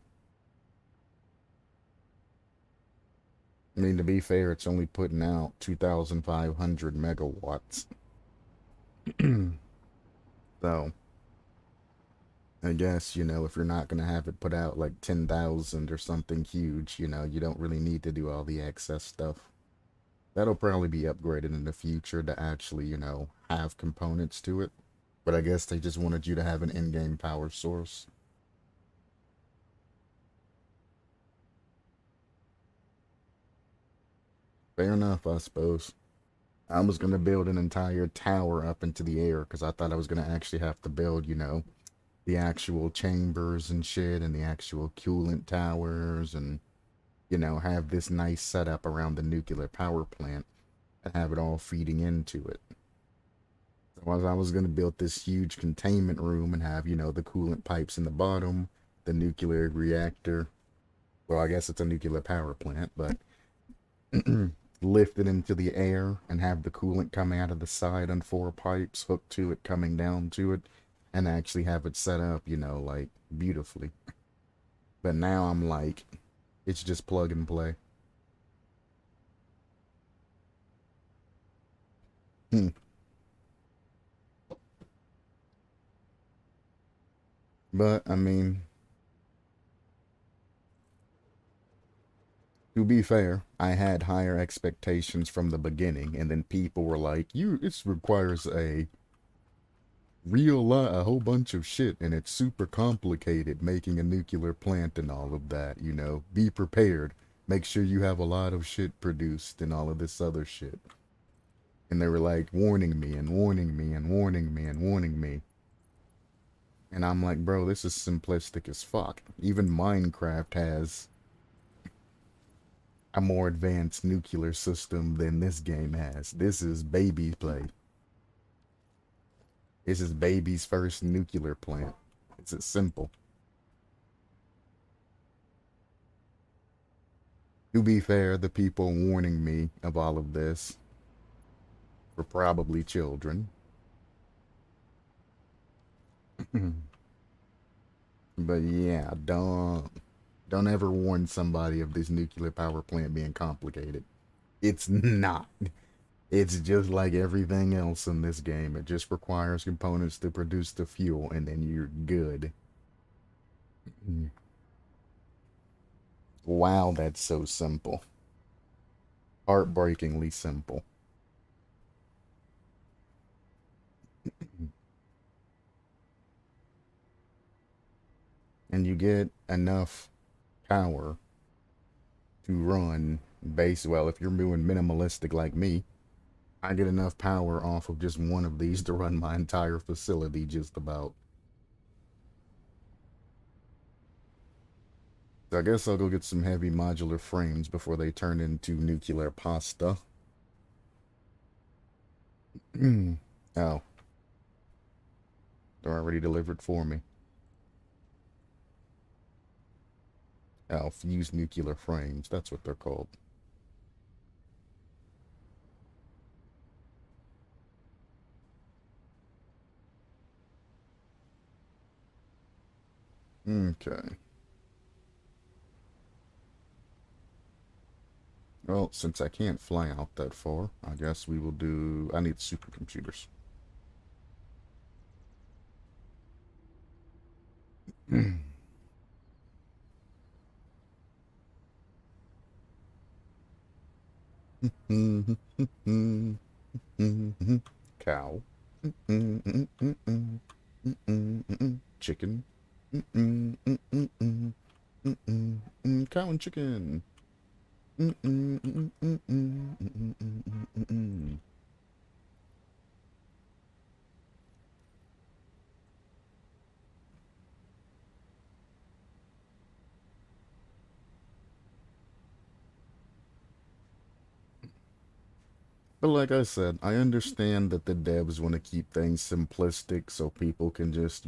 I mean, to be fair, it's only putting out 2,500 megawatts. So, I guess, if you're not going to have it put out like 10,000 or something huge, you don't really need to do all the excess stuff. That'll probably be upgraded in the future to actually, have components to it. But I guess they just wanted you to have an in-game power source. Fair enough, I suppose. I was going to build an entire tower up into the air because I thought I was going to actually have to build, the actual chambers and shit and the actual coolant towers and, have this nice setup around the nuclear power plant and have it all feeding into it. So I was going to build this huge containment room and have, the coolant pipes in the bottom, the nuclear reactor. Well, I guess it's a nuclear power plant, but lift it into the air and have the coolant coming out of the side on 4 pipes hooked to it, coming down to it, and actually have it set up, like beautifully. But now I'm like, it's just plug and play. Hmm. But I mean, to be fair, I had higher expectations from the beginning, and then people were like, it requires a real lot, a whole bunch of shit, and it's super complicated making a nuclear plant and all of that, Be prepared. Make sure you have a lot of shit produced and all of this other shit. And they were like warning me and warning me and warning me and warning me. And I'm like, bro, this is simplistic as fuck. Even Minecraft has a more advanced nuclear system than this game has. This is baby play. This is baby's first nuclear plant. It's simple. To be fair, the people warning me of all of this were probably children. But yeah, don't ever warn somebody of this nuclear power plant being complicated. It's not. It's just like everything else in this game. It just requires components to produce the fuel, and then you're good. Wow, that's so simple. Heartbreakingly simple. And you get enough power to run well, if you're doing minimalistic like me, I get enough power off of just one of these to run my entire facility just about. So I guess I'll go get some heavy modular frames before they turn into nuclear pasta. Oh, they're already delivered for me. Oh, fused nuclear frames. That's what they're called. Okay. Well, since I can't fly out that far, I guess we will do... I need supercomputers. Cow. Chicken. Cow and chicken. But like I said, I understand that the devs want to keep things simplistic so people can just,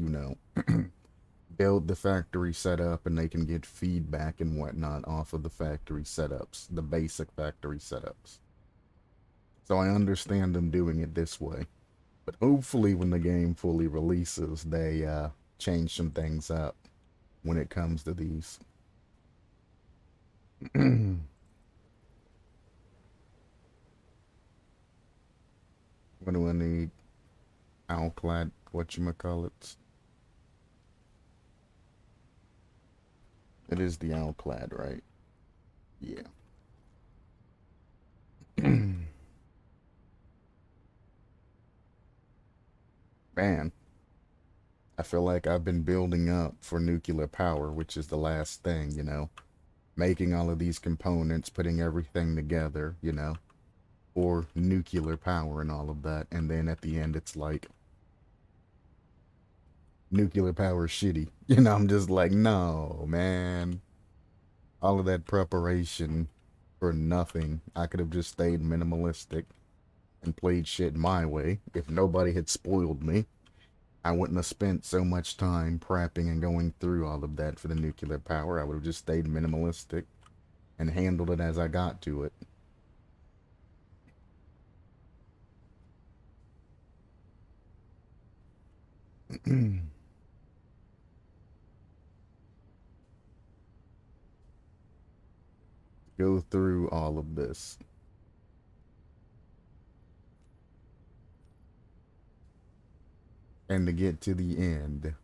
build the factory setup and they can get feedback and whatnot off of the factory setups, the basic factory setups. So I understand them doing it this way. But hopefully when the game fully releases, they change some things up when it comes to these. What do I need? Alclad, whatchamacallits. It is the Alclad, right? Yeah. Man, I feel like I've been building up for nuclear power, which is the last thing, you know? Making all of these components, putting everything together, you know? For nuclear power and all of that. And then at the end, it's like, nuclear power is shitty. You know, I'm just like, no, man. All of that preparation for nothing. I could have just stayed minimalistic and played shit my way. If nobody had spoiled me, I wouldn't have spent so much time prepping and going through all of that for the nuclear power. I would have just stayed minimalistic and handled it as I got to it. Go through all of this. And to get to the end.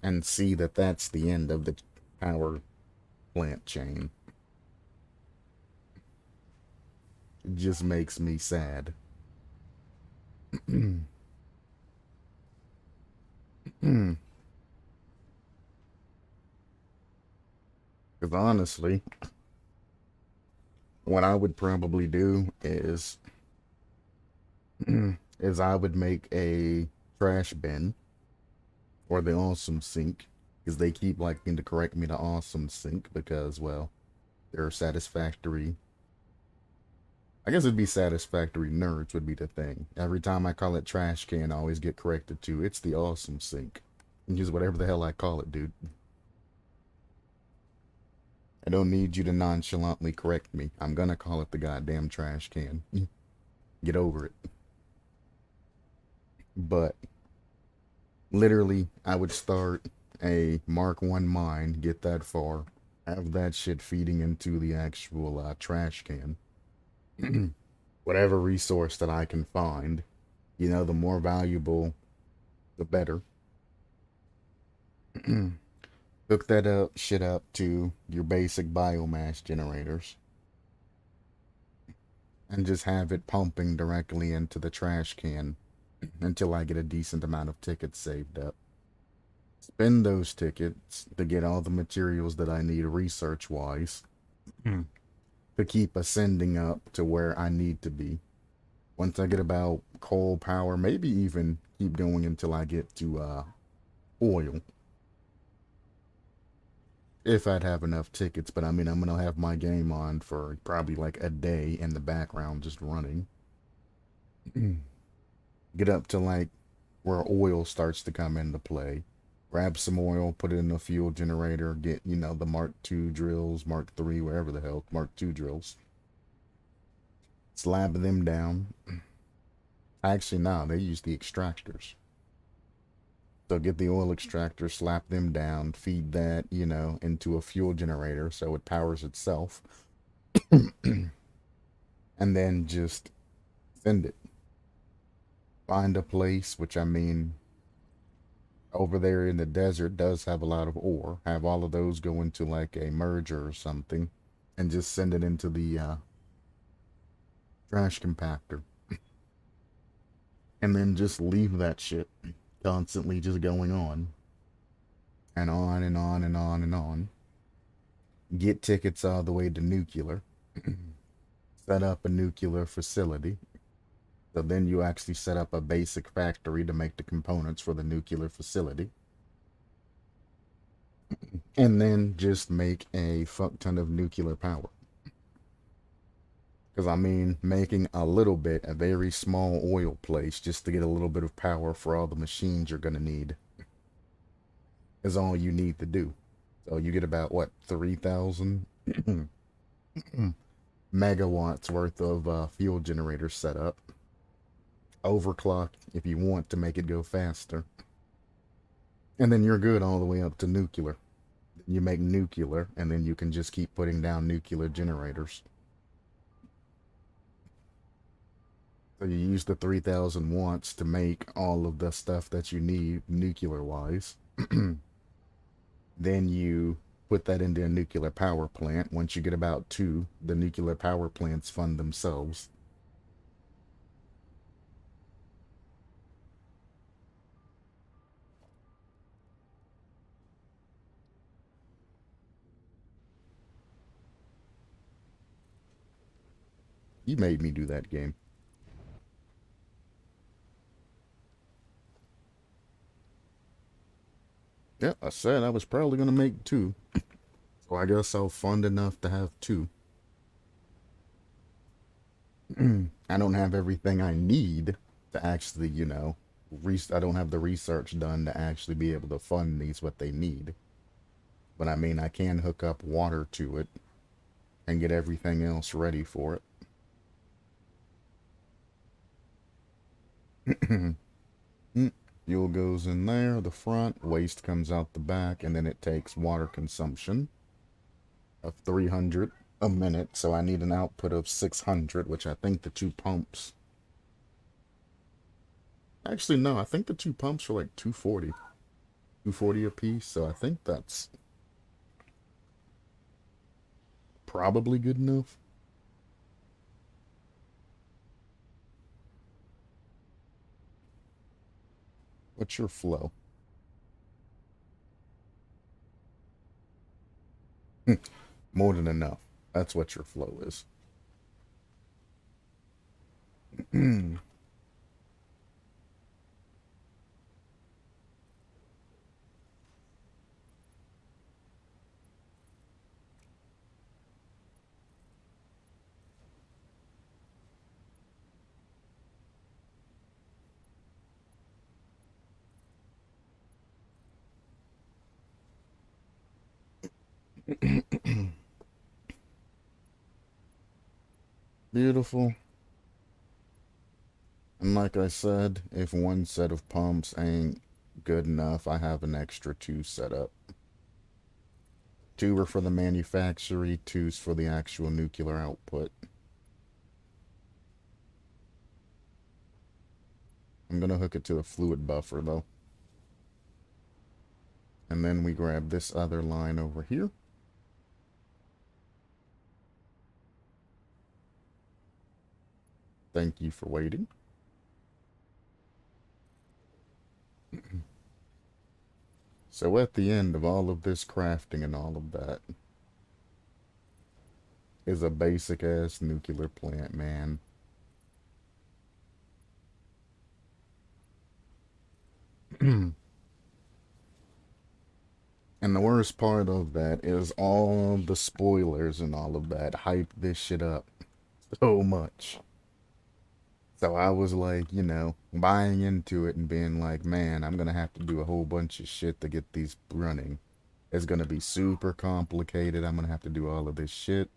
And see that that's the end of the power plant chain. It just makes me sad. Because honestly, what I would probably do is I would make a trash bin or the awesome sink, because they keep liking to correct me to awesome sink because, well, they're satisfactory. I guess it'd be satisfactory nerds would be the thing. Every time I call it trash can, I always get corrected to it's the awesome sink. And just whatever the hell I call it, dude. I don't need you to nonchalantly correct me. I'm gonna call it the goddamn trash can. Get over it. But literally, I would start a Mark 1 mine, get that far, have that shit feeding into the actual trash can. Whatever resource that I can find, you know, the more valuable, the better. Hook that up, shit up to your basic biomass generators, and just have it pumping directly into the trash can until I get a decent amount of tickets saved up. Spend those tickets to get all the materials that I need research wise to keep ascending up to where I need to be. Once I get about coal power, maybe even keep going until I get to oil. If I'd have enough tickets, but I mean, I'm gonna have my game on for probably like a day in the background just running. Get up to like where oil starts to come into play. Grab some oil, put it in a fuel generator, get, you know, the Mark II drills, Mark III, wherever the hell, Mark II drills. Slab them down. Actually, no, they use the extractors. So get the oil extractor, slap them down, feed that, you know, into a fuel generator so it powers itself. And then just send it. Find a place, which I mean, over there in the desert does have a lot of ore. Have all of those go into like a merger or something and just send it into the trash compactor. And then just leave that shit constantly just going on. And on and on and on and on. Get tickets all the way to nuclear. Set up a nuclear facility. So then you actually set up a basic factory to make the components for the nuclear facility. And then just make a fuck ton of nuclear power. Because I mean, making a little bit, a very small oil place just to get a little bit of power for all the machines you're going to need is all you need to do. So you get about, what, 3,000 megawatts worth of fuel generators set up. Overclock if you want to make it go faster. And then you're good all the way up to nuclear. You make nuclear, and then you can just keep putting down nuclear generators. So you use the 3000 watts to make all of the stuff that you need nuclear wise. Then you put that into a nuclear power plant. Once you get about two, the nuclear power plants fund themselves. You made me do that game. Yeah, I said I was probably gonna make two. So I guess I'll fund enough to have two. I don't have everything I need to actually, I don't have the research done to actually be able to fund these what they need. But I mean, I can hook up water to it and get everything else ready for it. Fuel goes in there, the front, waste comes out the back, and then it takes water consumption of 300 a minute, so I need an output of 600, which I think the two pumps... Actually, no, I think the two pumps are like 240. 240 a piece, so I think that's probably good enough. What's your flow? More than enough. That's what your flow is. Beautiful. And like I said, if one set of pumps ain't good enough, I have an extra two set up. Two are for the manufactory, two's for the actual nuclear output. I'm gonna hook it to a fluid buffer though. And then we grab this other line over here. Thank you for waiting. So at the end of all of this crafting and all of that is a basic ass nuclear plant, man. And the worst part of that is all the spoilers and all of that hype this shit up so much. So I was like, buying into it and being like, man, I'm gonna have to do a whole bunch of shit to get these running. It's gonna be super complicated. I'm gonna have to do all of this shit.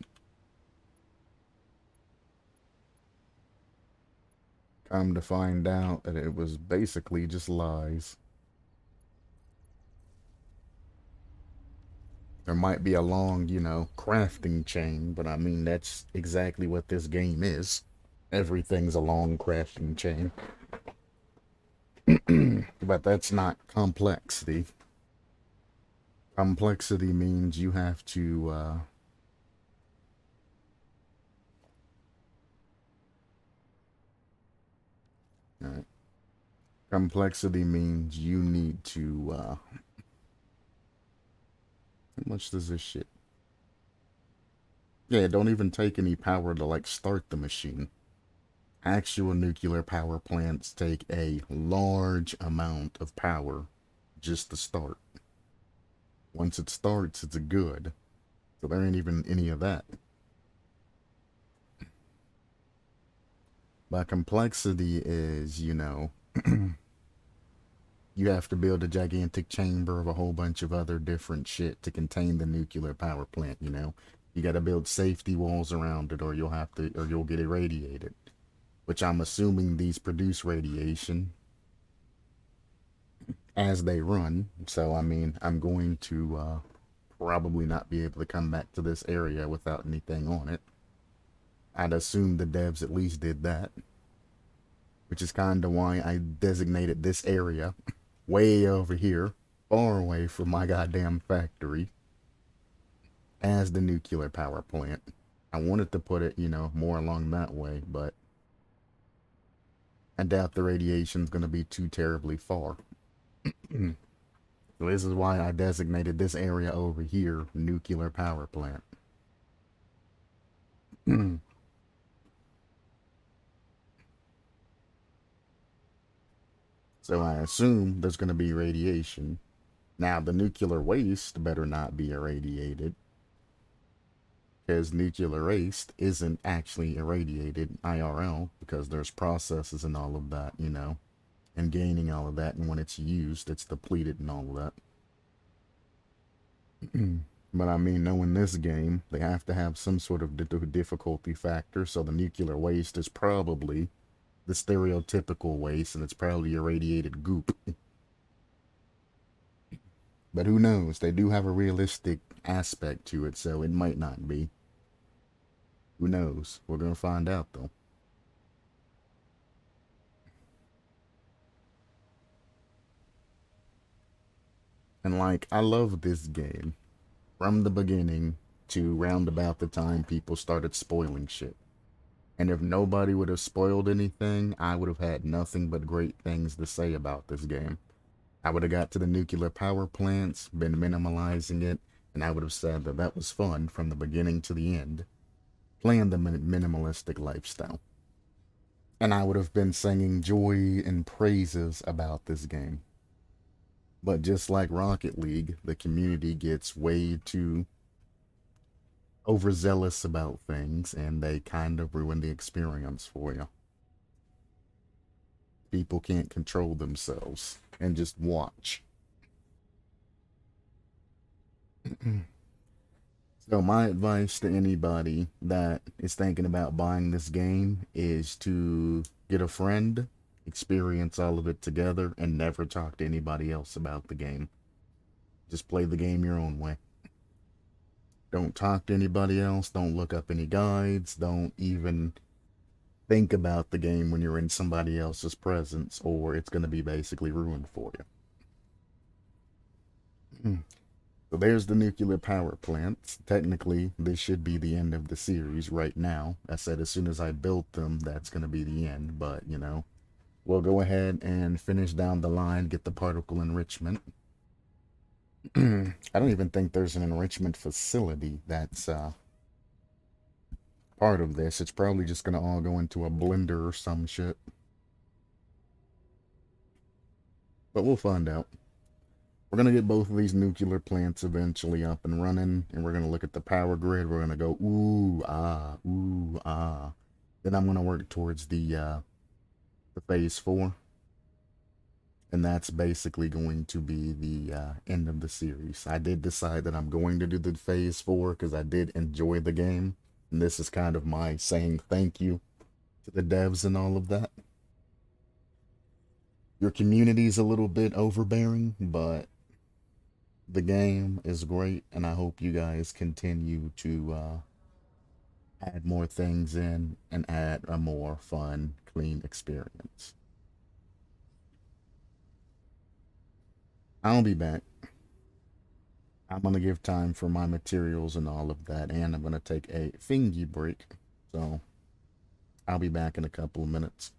Come to find out that it was basically just lies. There might be a long, crafting chain, but I mean, that's exactly what this game is. Everything's a long crafting chain. But that's not complexity. Complexity means you have to, Alright. Complexity means you need to, how much does this shit? Yeah, don't even take any power to, like, start the machine. Actual nuclear power plants take a large amount of power just to start. Once it starts, it's a good. So there ain't even any of that. But complexity is, you have to build a gigantic chamber of a whole bunch of other different shit to contain the nuclear power plant, You gotta build safety walls around it or you'll get irradiated. Which I'm assuming these produce radiation as they run. So, I mean, I'm going to probably not be able to come back to this area without anything on it. I'd assume the devs at least did that. which is kind of why I designated this area way over here, far away from my goddamn factory, as the nuclear power plant. I wanted to put it, more along that way, but I doubt the radiation's going to be too terribly far. So this is why I designated this area over here nuclear power plant. So I assume there's going to be radiation. Now, the nuclear waste better not be irradiated, because nuclear waste isn't actually irradiated IRL, because there's processes and all of that, and gaining all of that, and when it's used, it's depleted and all of that. But I mean, knowing this game, they have to have some sort of difficulty factor, so the nuclear waste is probably the stereotypical waste, and it's probably irradiated goop. But who knows? They do have a realistic aspect to it, so it might not be. Who knows? We're gonna find out, though. And like, I love this game from the beginning to round about the time people started spoiling shit. And if nobody would have spoiled anything, I would have had nothing but great things to say about this game. I would have got to the nuclear power plants, been minimalizing it, and I would have said that that was fun from the beginning to the end, playing the minimalistic lifestyle. And I would have been singing joy and praises about this game. But just like Rocket League, the community gets way too overzealous about things, and they kind of ruin the experience for you. People can't control themselves and just watch. So my advice to anybody that is thinking about buying this game is to get a friend, experience all of it together, and never talk to anybody else about the game. Just play the game your own way. Don't talk to anybody else. Don't look up any guides. Don't even think about the game when you're in somebody else's presence, or it's going to be basically ruined for you. So there's the nuclear power plants. Technically, this should be the end of the series right now. I said as soon as I built them, that's going to be the end. But, we'll go ahead and finish down the line, get the particle enrichment. I don't even think there's an enrichment facility that's part of this. It's probably just going to all go into a blender or some shit. But we'll find out. We're going to get both of these nuclear plants eventually up and running, and we're going to look at the power grid. We're going to go, ooh, ah, ooh, ah. Then I'm going to work towards the phase 4. And that's basically going to be the end of the series. I did decide that I'm going to do the phase 4 because I did enjoy the game. And this is kind of my saying thank you to the devs and all of that. Your community's a little bit overbearing, but the game is great, and I hope you guys continue to add more things in and add a more fun, clean experience. I'll be back. I'm going to give time for my materials and all of that, and I'm going to take a thingy break. So I'll be back in a couple of minutes.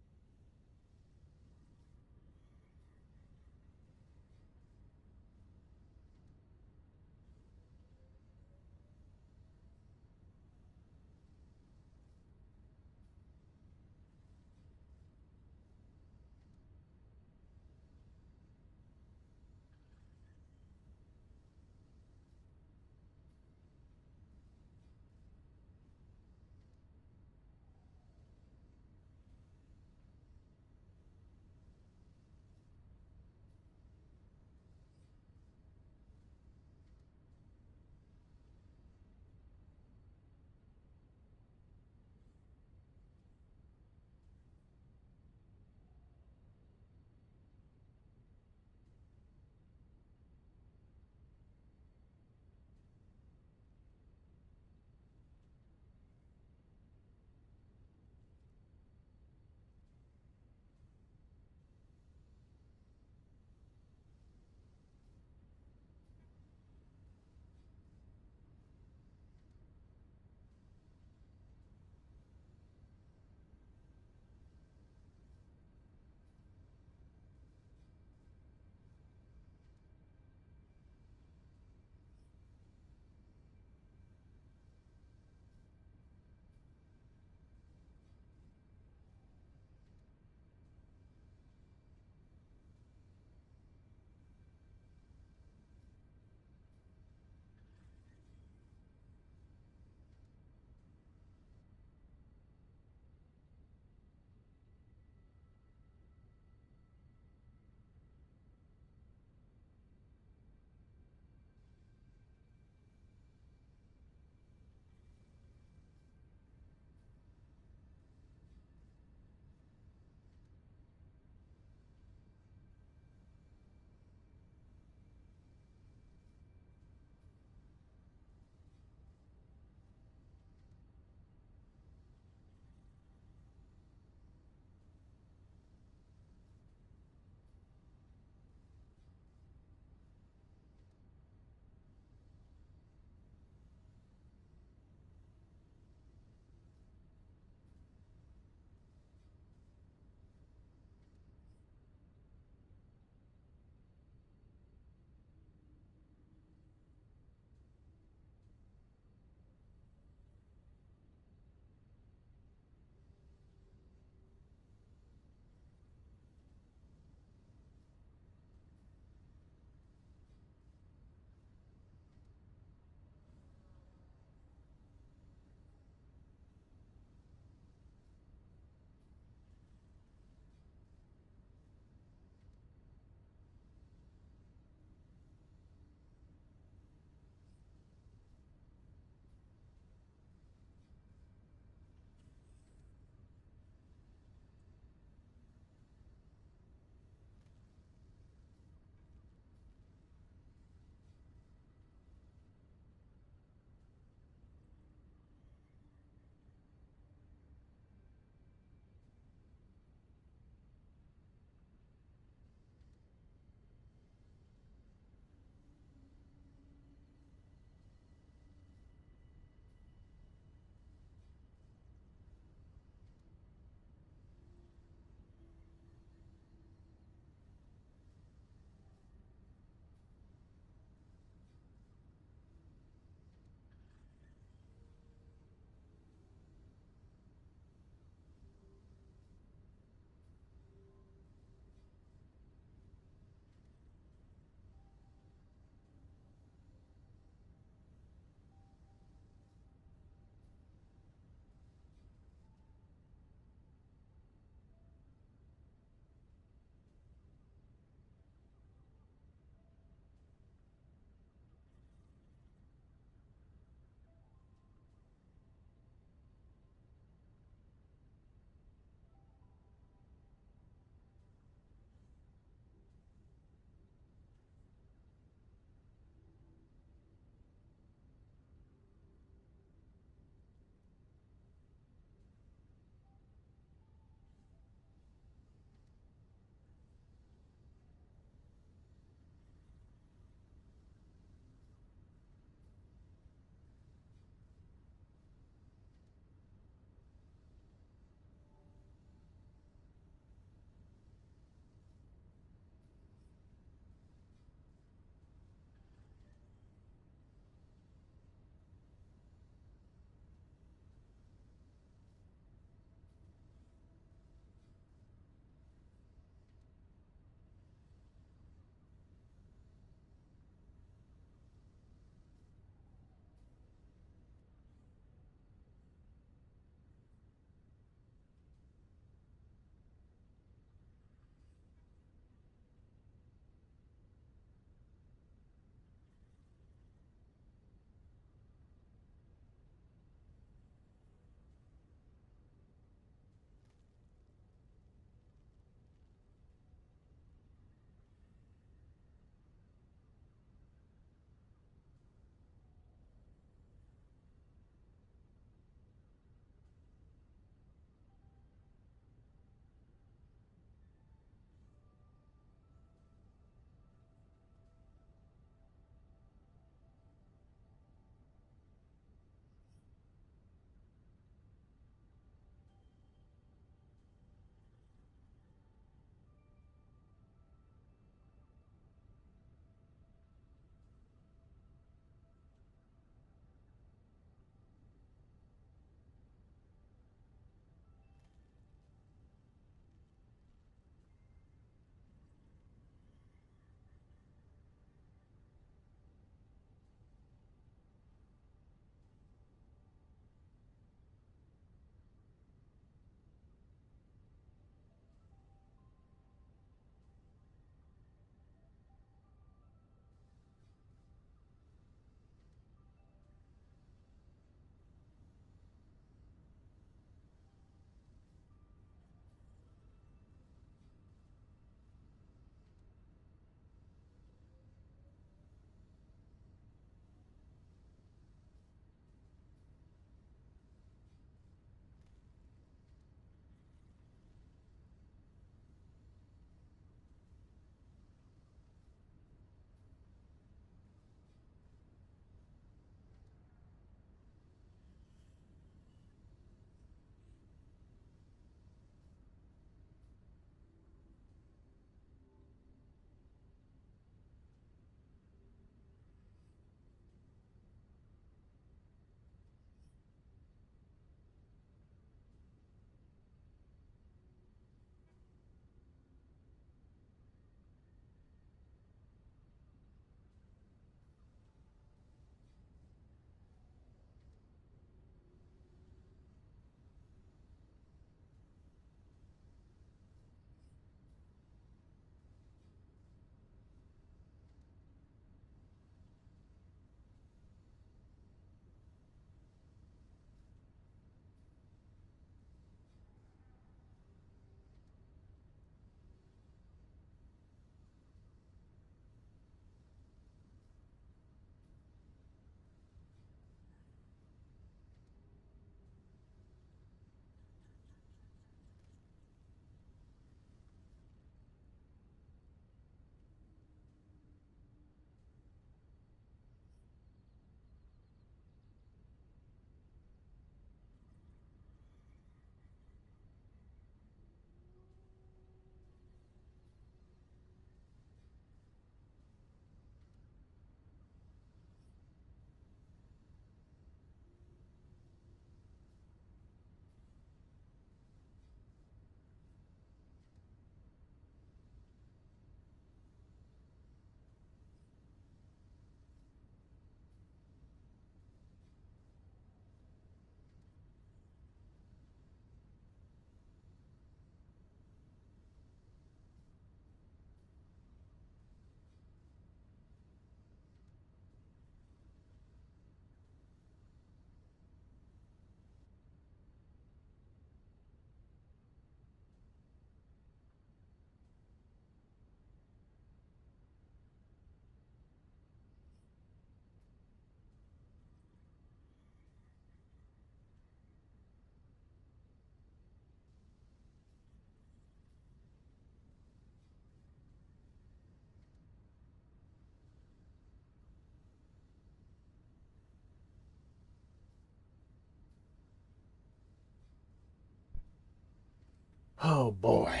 Oh boy.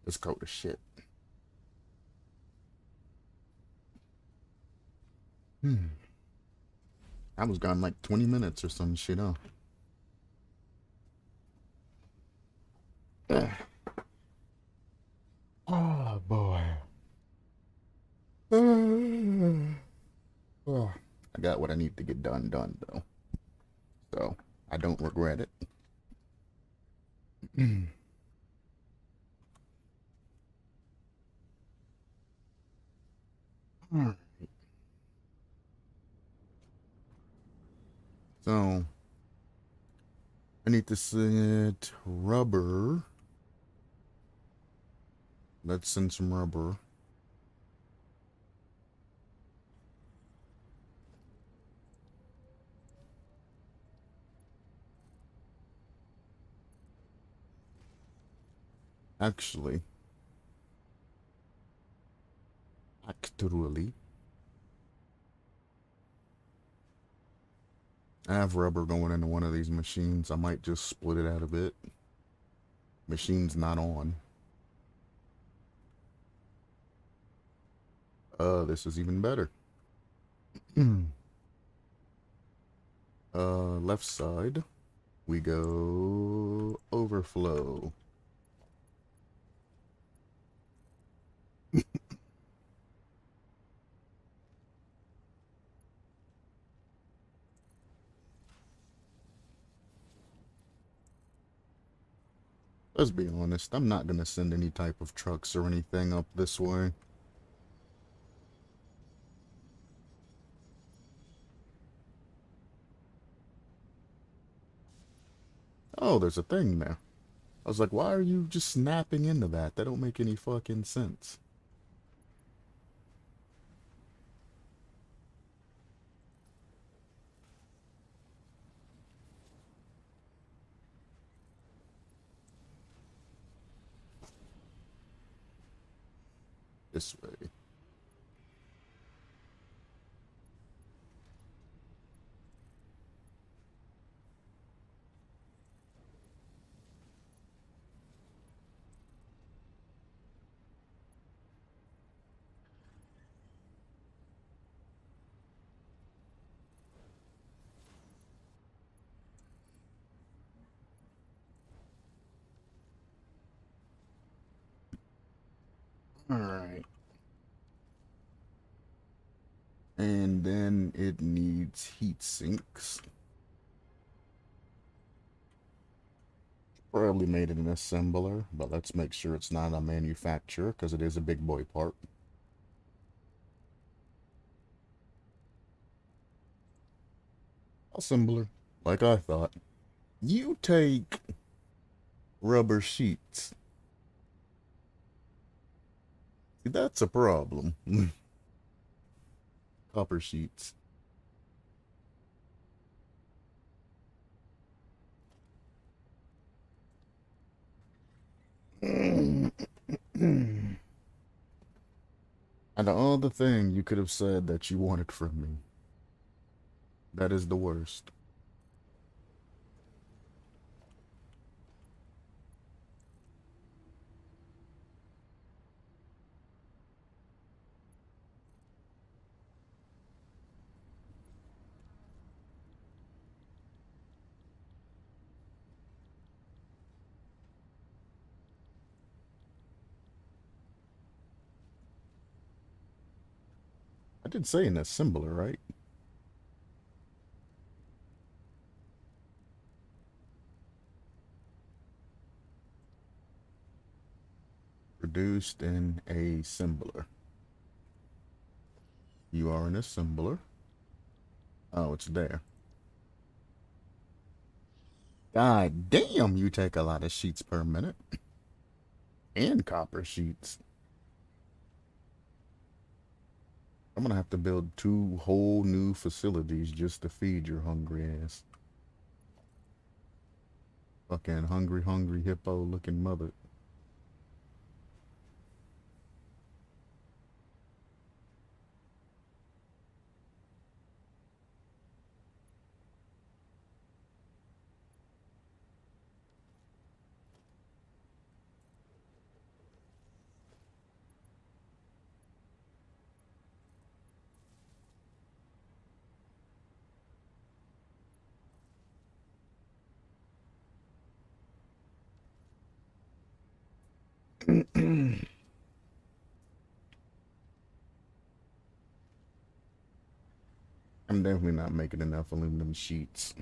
It's cold as shit. I was gone like 20 minutes or some shit, huh? Oh boy. Oh, I got what I need to get done though. So I don't regret it. So I need to set rubber. Let's send some rubber. Actually, I have rubber going into one of these machines. I might just split it out a bit. Machine's not on. This is even better. Left side. We go overflow. Let's be honest, I'm not gonna send any type of trucks or anything up this way. Oh, there's a thing there. I was like, why are you just snapping into that? That don't make any fucking sense. This way. Alright. And then it needs heat sinks. Probably made it an assembler, but let's make sure it's not a manufacturer because it is a big boy part. Assembler, like I thought. You take rubber sheets. See, that's a problem. Copper sheets. And all the thing you could have said that you wanted from me. That is the worst. I did say an assembler, right? Produced in a assembler. You are an assembler. Oh, it's there. God damn, you take a lot of sheets per minute. And copper sheets. I'm gonna have to build 2 whole new facilities just to feed your hungry ass. Fucking hungry, hungry hippo looking mother. I'm definitely not making enough aluminum sheets.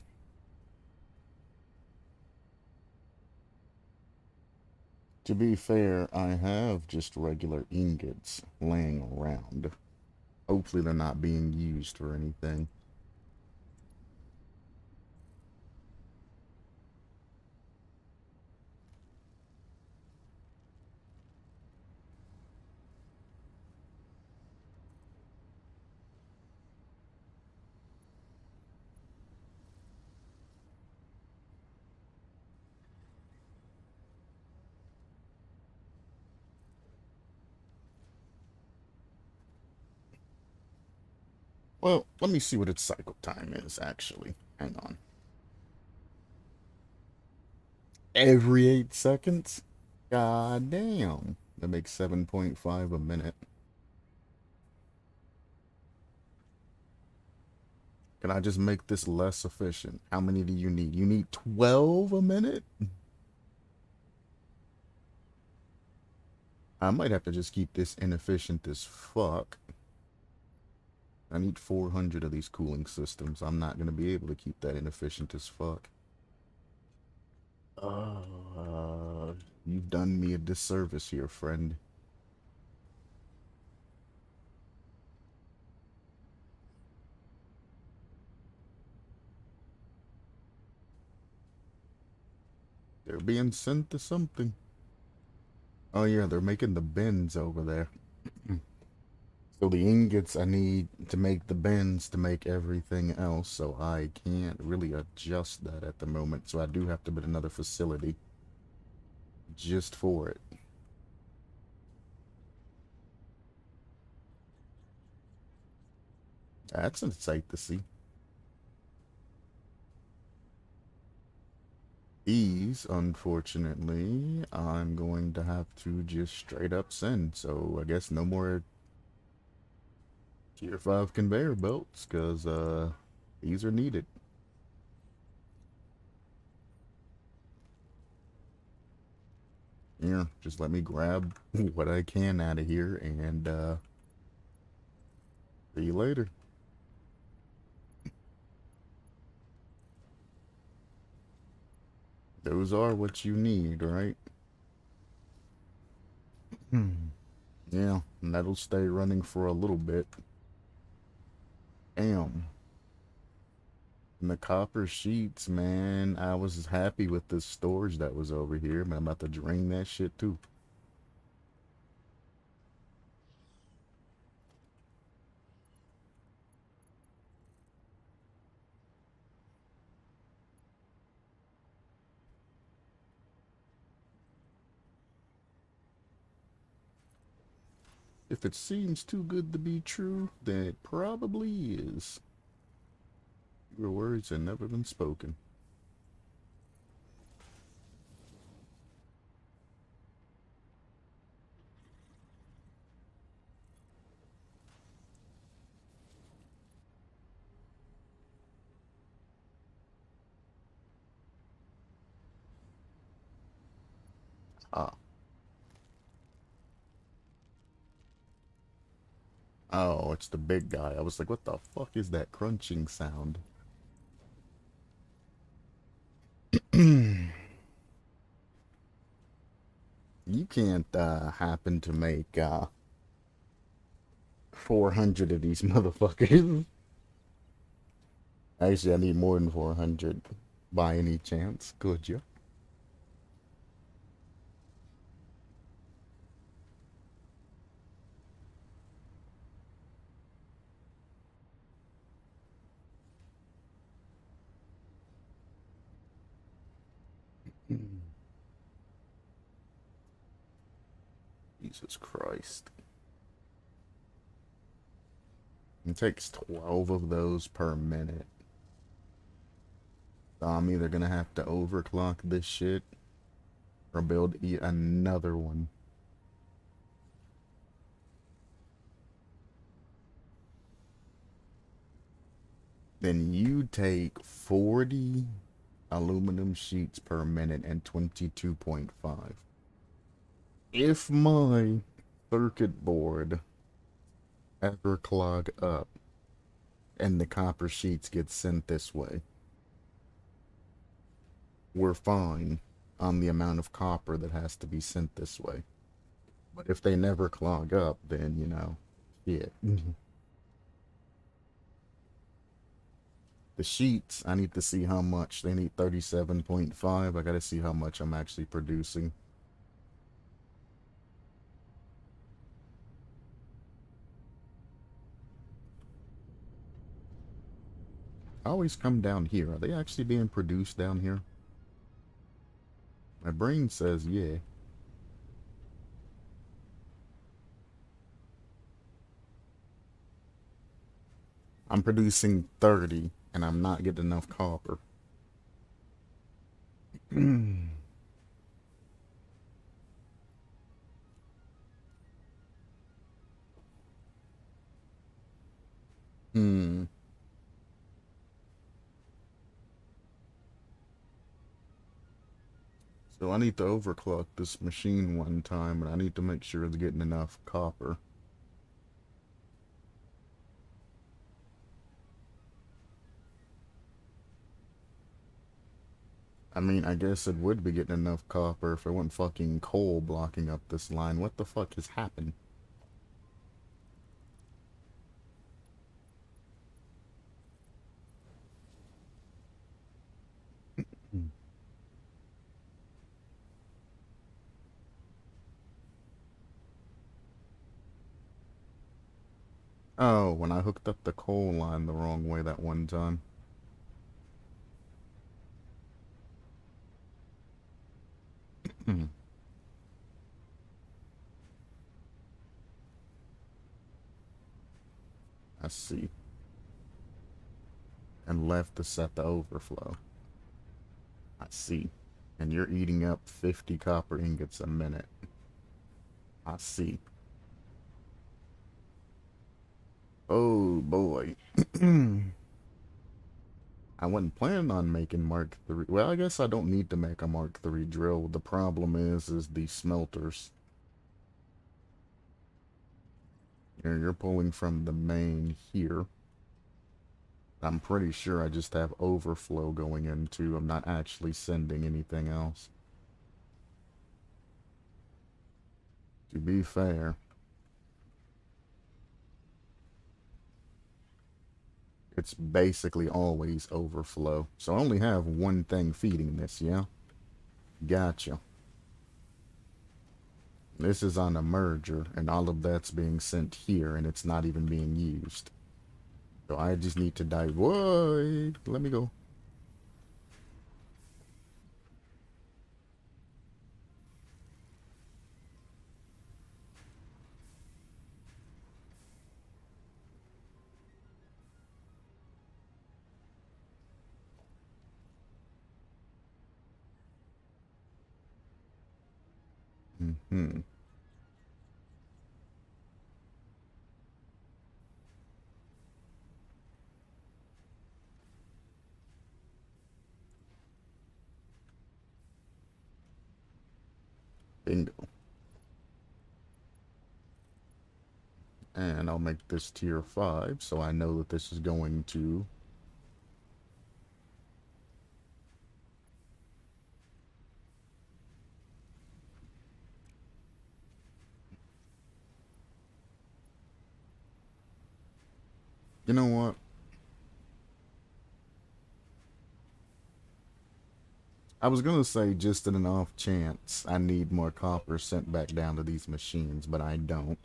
To be fair, I have just regular ingots laying around. Hopefully they're not being used for anything. Well, let me see what its cycle time is, actually. Hang on. Every 8 seconds? God damn. That makes 7.5 a minute. Can I just make this less efficient? How many do you need? You need 12 a minute? I might have to just keep this inefficient as fuck. I need 400 of these cooling systems. I'm not going to be able to keep that inefficient as fuck. You've done me a disservice here, friend. They're being sent to something. Oh yeah, they're making the bins over there. So the ingots I need to make the bins to make everything else, so I can't really adjust that at the moment. So I do have to build another facility just for it. That's a sight to see. These, unfortunately, I'm going to have to just straight up send. So I guess no more tier 5 conveyor belts, because these are needed. Yeah, just let me grab what I can out of here and see you later. Those are what you need, right? Yeah, and that'll stay running for a little bit. Damn. And the copper sheets, man, I was happy with the storage that was over here, but I'm about to drain that shit too. If it seems too good to be true, then it probably is. Your words have never been spoken. Ah. Oh, it's the big guy. I was like, what the fuck is that crunching sound? You can't happen to make 400 of these motherfuckers. Actually, I need more than 400 by any chance. Could you? Jesus Christ. It takes 12 of those per minute. So I'm either gonna have to overclock this shit or build another one. Then you take 40 aluminum sheets per minute and 22.5. If my circuit board ever clog up and the copper sheets get sent this way, we're fine on the amount of copper that has to be sent this way. But if they never clog up, then, shit. The sheets, I need to see how much. They need 37.5. I gotta see how much I'm actually producing. I always come down here. Are they actually being produced down here? My brain says yeah. I'm producing 30, and I'm not getting enough copper. Hmm. So I need to overclock this machine one time, and I need to make sure it's getting enough copper. I mean, I guess it would be getting enough copper if it wasn't fucking coal blocking up this line. What the fuck has happened? Oh, when I hooked up the coal line the wrong way that one time. I see. And left to set the overflow. I see. And you're eating up 50 copper ingots a minute. I see. Oh boy. I wasn't planning on making Mark 3. Well, I guess I don't need to make a Mark 3 drill. The problem is the smelters. You're pulling from the main here. I'm pretty sure I just have overflow going into. I'm not actually sending anything else. To be fair, it's basically always overflow. So I only have one thing feeding this, yeah? Gotcha. This is on a merger, and all of that's being sent here, and it's not even being used. So I just need to die. Whoa! Let me go. Mm-hmm. Bingo. And I'll make this tier 5, so I know that this is going to... You know what? I was gonna say just in an off chance I need more copper sent back down to these machines, but I don't.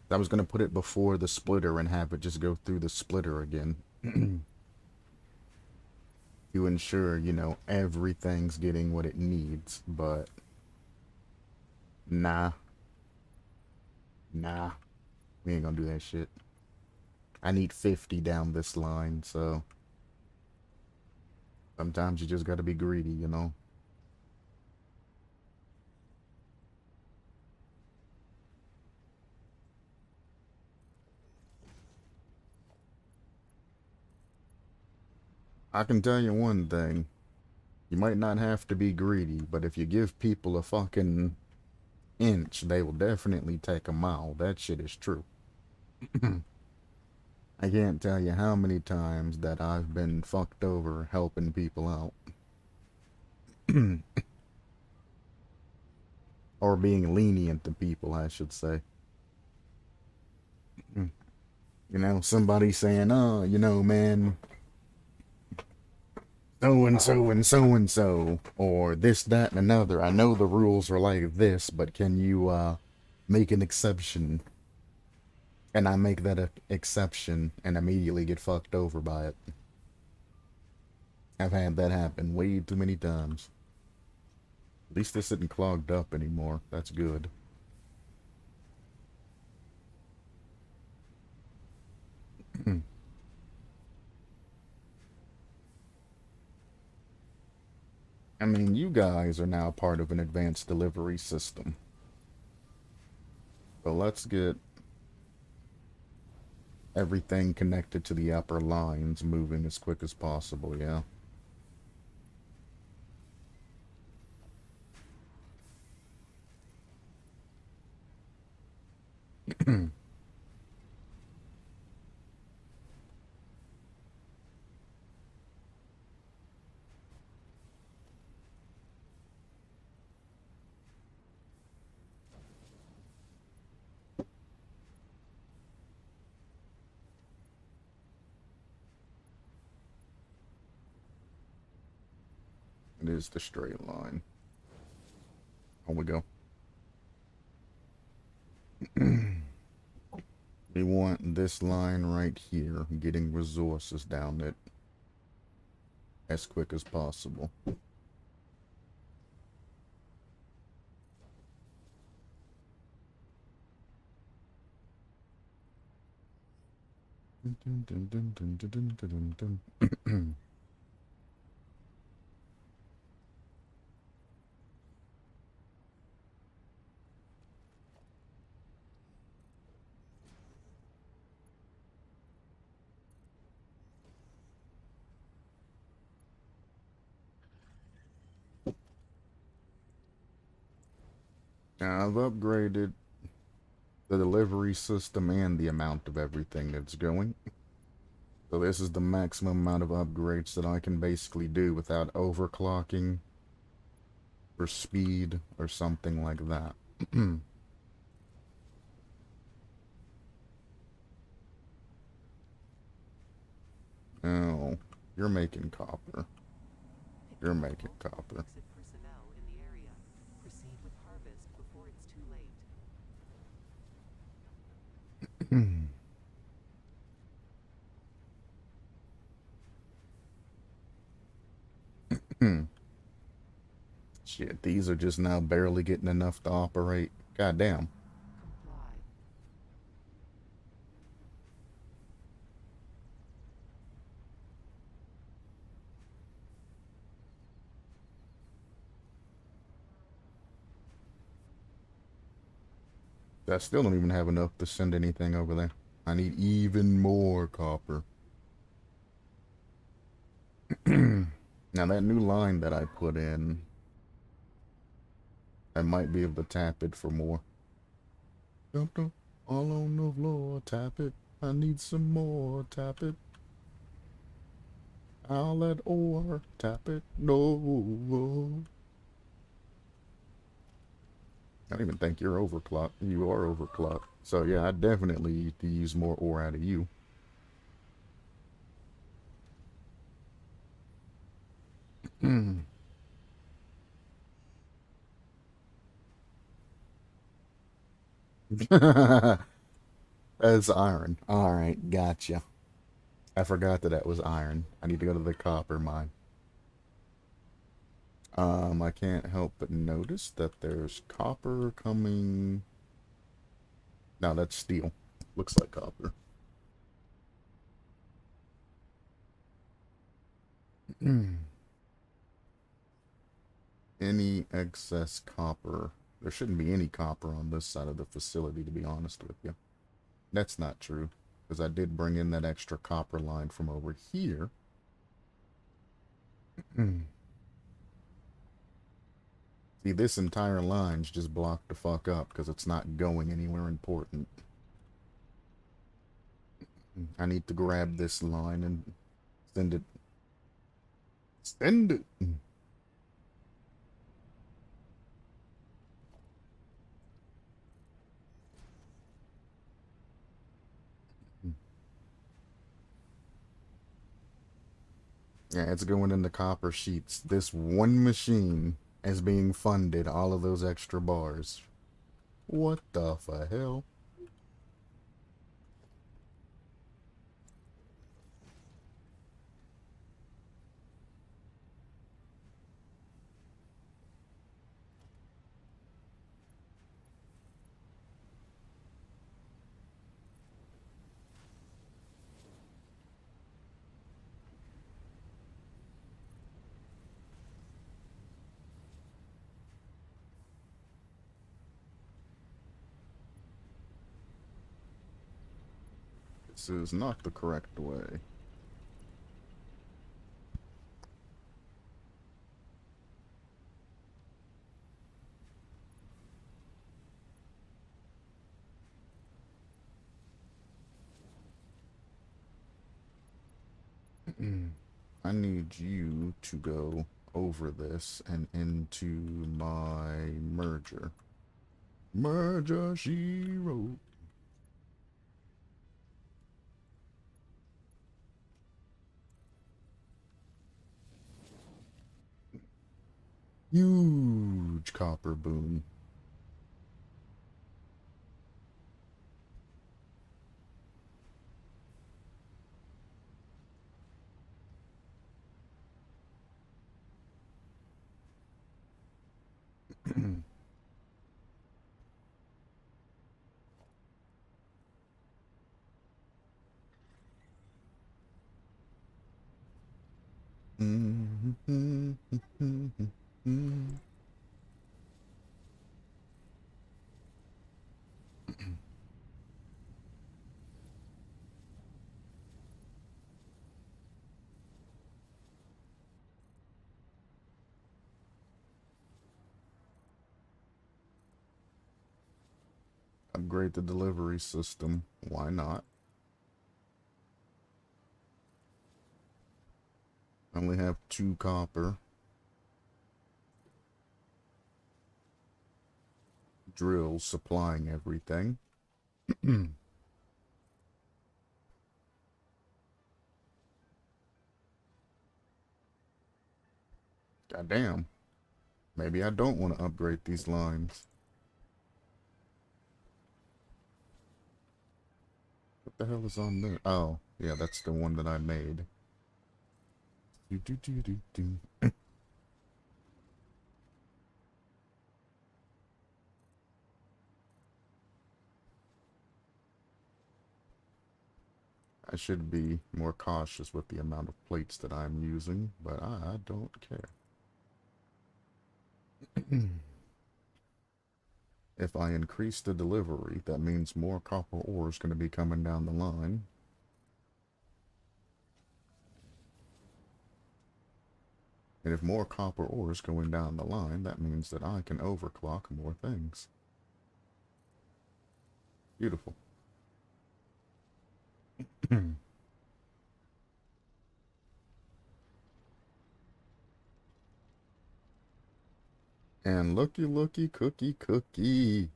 I was gonna put it before the splitter and have it just go through the splitter again. To ensure, everything's getting what it needs, but nah, nah, we ain't gonna do that shit. I need 50 down this line, so sometimes you just gotta be greedy. I can tell you one thing. You might not have to be greedy, but if you give people a fucking inch, they will definitely take a mile. That shit is true. I can't tell you how many times that I've been fucked over helping people out. Or being lenient to people, I should say. You know, somebody saying, oh, you know, man, so and so and so and so, or this, that, and another. I know the rules are like this, but can you make an exception? And I make that exception and immediately get fucked over by it. I've had that happen way too many times. At least this isn't clogged up anymore. That's good. I mean, you guys are now part of an advanced delivery system. So let's get everything connected to the upper lines moving as quick as possible, yeah? It is the straight line. On we go. We want this line right here, getting resources down it as quick as possible. Now, I've upgraded the delivery system and the amount of everything that's going. So this is the maximum amount of upgrades that I can basically do without overclocking or speed or something like that. Oh, you're making copper. You're making copper. Shit, these are just now barely getting enough to operate. God damn. I still don't even have enough to send anything over there. I need even more copper. Now that new line that I put in, I might be able to tap it for more. Dump, dump, all on the floor, tap it. I need some more, tap it. I'll let ore, tap it. No. I don't even think you're overclocked. You are overclocked. So yeah, I definitely need to use more ore out of you. That's iron. Alright, gotcha. I forgot that that was iron. I need to go to the copper mine. I can't help but notice that there's copper coming. No, that's steel. Looks like copper. Any excess copper. There shouldn't be any copper on this side of the facility, to be honest with you. That's not true, because I did bring in that extra copper line from over here. See, this entire line's just blocked the fuck up because it's not going anywhere important. I need to grab this line and send it. Send it! Yeah, it's going in the copper sheets. This one machine is being funded all of those extra bars. What the hell? This is not the correct way. I need you to go over this and into my merger. Merger, she wrote. Huge copper boom. Upgrade the delivery system. Why not? I only have 2 copper. Drills supplying everything. Goddamn. Maybe I don't want to upgrade these lines. What the hell is on there? Oh, yeah, that's the one that I made. Do, do, do, do, do. I should be more cautious with the amount of plates that I'm using, but I don't care. If I increase the delivery, that means more copper ore is going to be coming down the line. And if more copper ore is going down the line, that means that I can overclock more things. Beautiful. And looky, looky, cookie, cookie.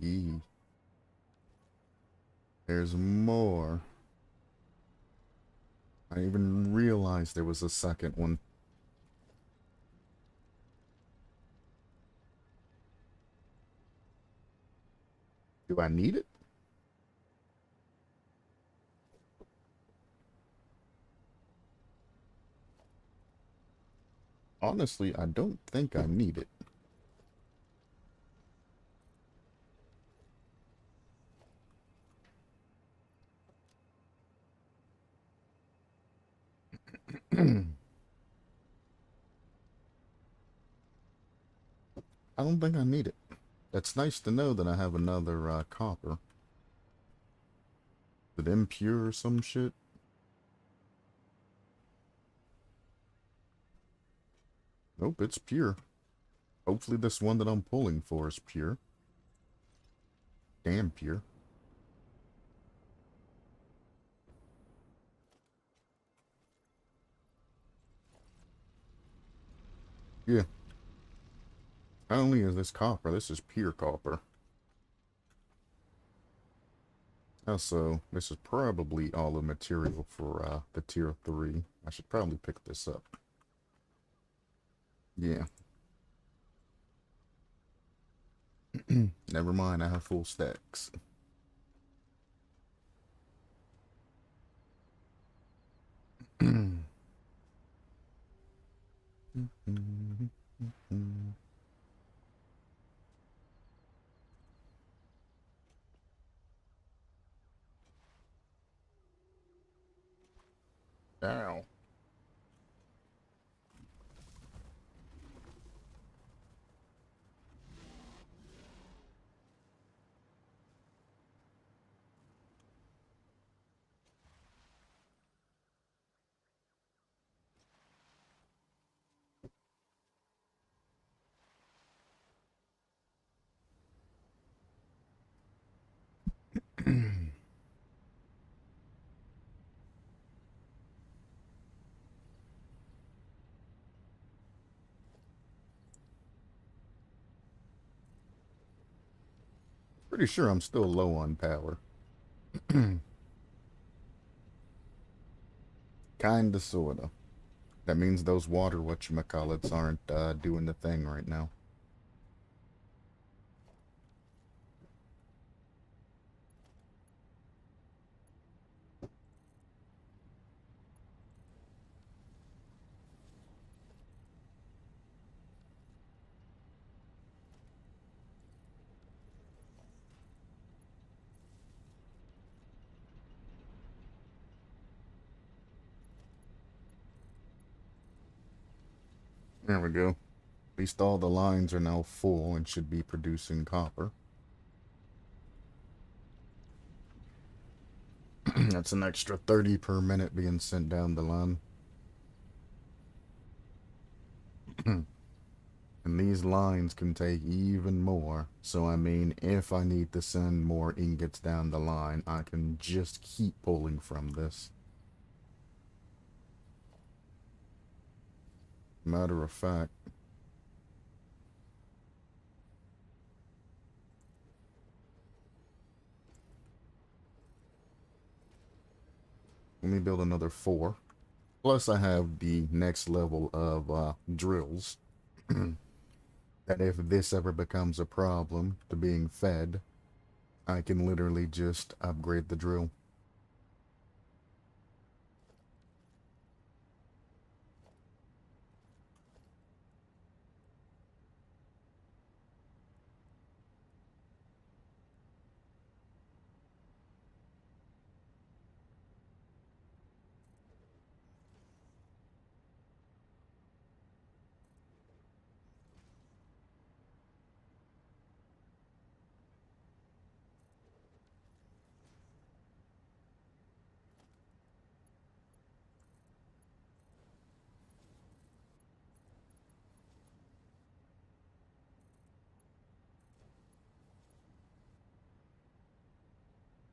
There's more. I didn't even realize there was a second one. Do I need it? Honestly, I don't think I need it. I don't think I need it. It's nice to know that I have another copper. Is it impure or some shit? Nope, it's pure. Hopefully this one that I'm pulling for is pure. Damn pure. Yeah. Not only is this copper, this is pure copper. Also, this is probably all the material for the tier 3. I should probably pick this up. Yeah. Never mind, I have full stacks. Ow. Pretty sure I'm still low on power. Kinda, sorta. That means those water whatchamacallits aren't doing the thing right now. There we go. At least all the lines are now full and should be producing copper. That's an extra 30 per minute being sent down the line. And these lines can take even more. So, I mean, if I need to send more ingots down the line, I can just keep pulling from this. Matter of fact, let me build another 4. Plus, I have the next level of drills. That if this ever becomes a problem to being fed, I can literally just upgrade the drill.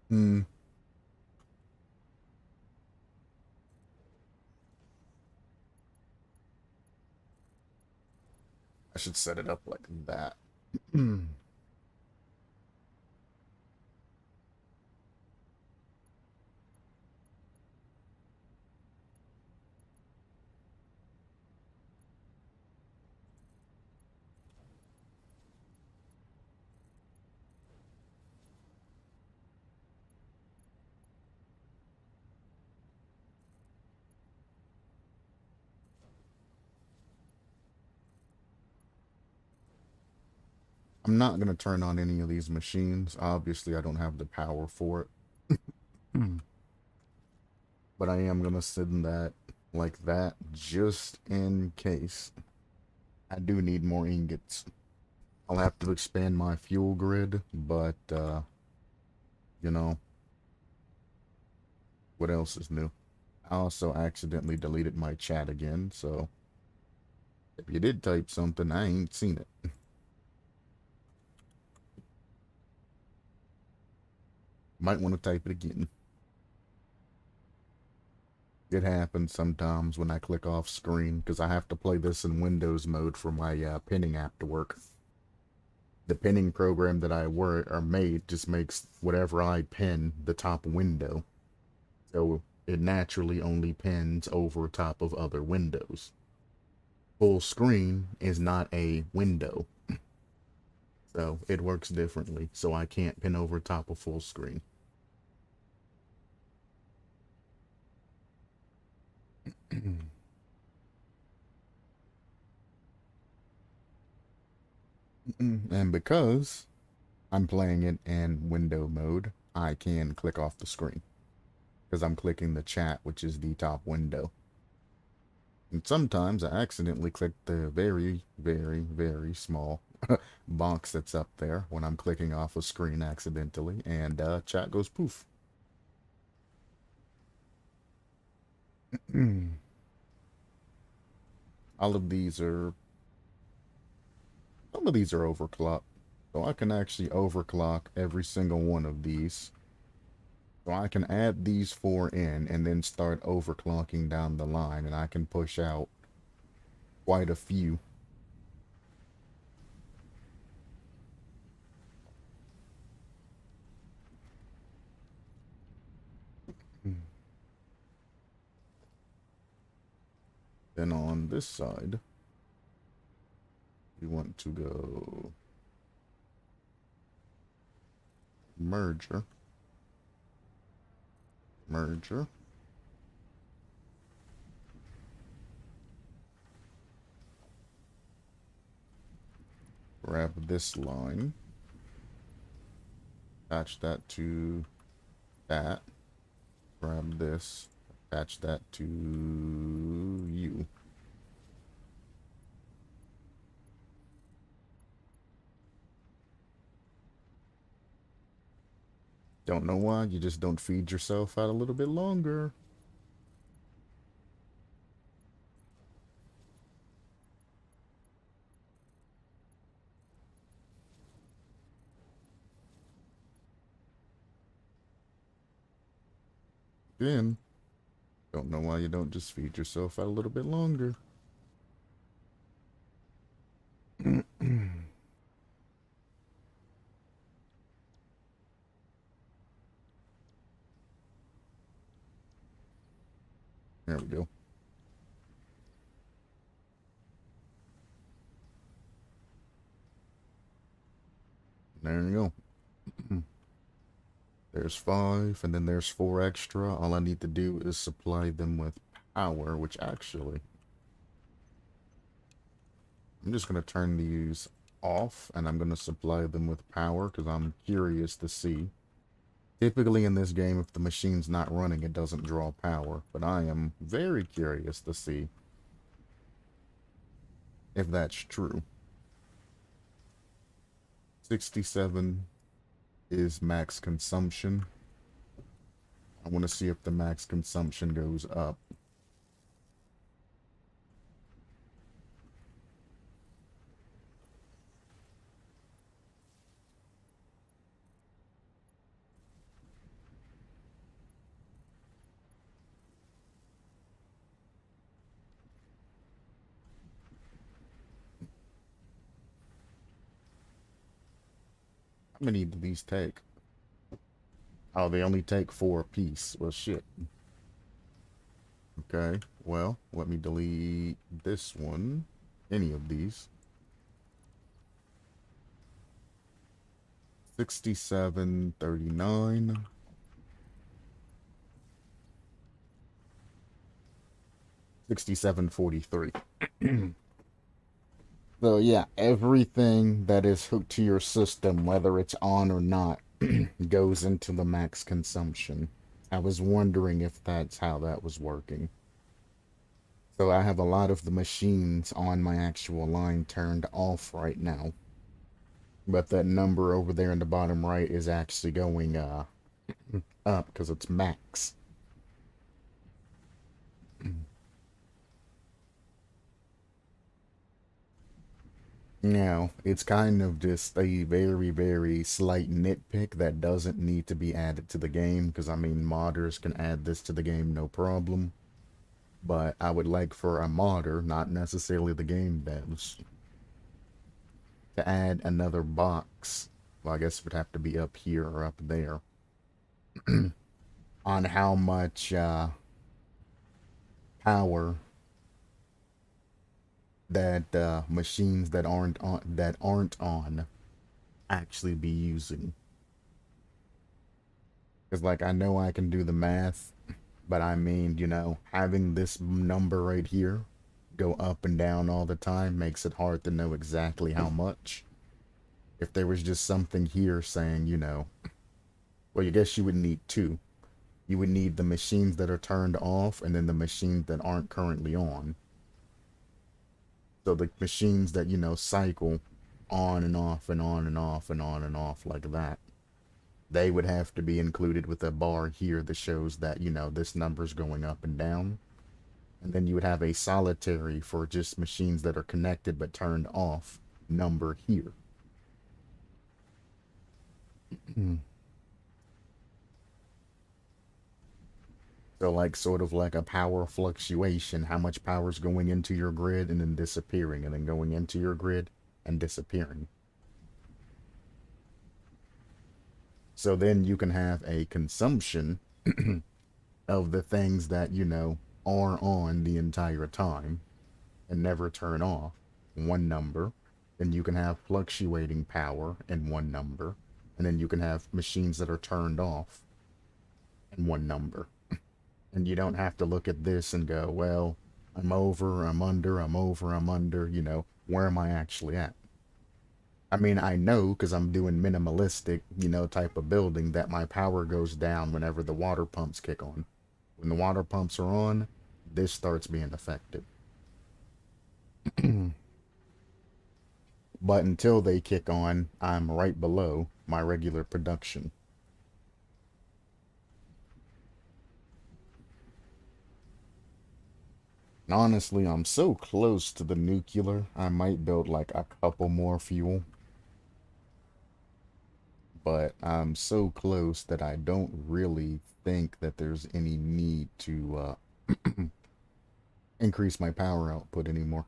Hmm. I should set it up like that. I'm not going to turn on any of these machines. Obviously, I don't have the power for it. But I am going to send that like that just in case I do need more ingots. I'll have to expand my fuel grid, but, you know, what else is new? I also accidentally deleted my chat again, so If you did type something, I ain't seen it. Might want to type it again. It happens sometimes when I click off screen because I have to play this in Windows mode for my pinning app to work. The pinning program that I work or made just makes whatever I pin the top window. So it naturally only pins over top of other windows. Full screen is not a window. So it works differently. So I can't pin over top of full screen. And because I'm playing it in window mode, I can click off the screen. Because I'm clicking the chat, which is the top window. And sometimes I accidentally click the very, very, very small box that's up there when I'm clicking off a screen accidentally, and chat goes poof. All of these are, some of these are overclocked. So I can actually overclock every single one of these. So I can add these 4 in and then start overclocking down the line, and I can push out quite a few. Then on this side, we want to go merger, merger, grab this line, attach that to that, grab this, attach that to you. Don't know why, you just don't feed yourself out a little bit longer. Again, don't know why you don't just feed yourself out a little bit longer. There we go. There you go. There's 5, and then there's 4 extra. All I need to do is supply them with power, which actually, I'm just going to turn these off, and I'm going to supply them with power, because I'm curious to see. Typically in this game, if the machine's not running, it doesn't draw power, but I am very curious to see if that's true. 67 is max consumption. I want to see if the max consumption goes up. How many do these take? Oh, they only take 4 apiece. Well, shit. Okay, well, let me delete this one. Any of these. 67, 39. 6743. So yeah, everything that is hooked to your system, whether it's on or not, goes into the max consumption. I was wondering if that's how that was working. So I have a lot of the machines on my actual line turned off right now. But that number over there in the bottom right is actually going up because it's max. Now, it's kind of just a very, very slight nitpick that doesn't need to be added to the game, because I mean, modders can add this to the game no problem. But I would like for a modder, not necessarily the game devs, to add another box. Well, I guess it would have to be up here or up there on how much power that machines that aren't on actually be using. Because, like, I know I can do the math, but I mean, having this number right here go up and down all the time makes it hard to know exactly how much. If there was just something here saying, well, I guess you would need two. You would need the machines that are turned off and then the machines that aren't currently on. So the machines that, cycle on and off and on and off and on and off like that, they would have to be included with a bar here that shows that, this number's going up and down. And then you would have a solitary for just machines that are connected but turned off number here. So, like, sort of like a power fluctuation, how much power is going into your grid and then disappearing, and then going into your grid and disappearing. So then you can have a consumption of the things that, are on the entire time and never turn off, one number. Then you can have fluctuating power in one number. And then you can have machines that are turned off in one number. And you don't have to look at this and go, well, I'm over, I'm under, I'm over, I'm under, where am I actually at? I mean, I know because I'm doing minimalistic, type of building that my power goes down whenever the water pumps kick on. When the water pumps are on, this starts being affected. But until they kick on, I'm right below my regular production. And honestly, I'm so close to the nuclear, I might build like a couple more fuel. But I'm so close that I don't really think that there's any need to increase my power output anymore.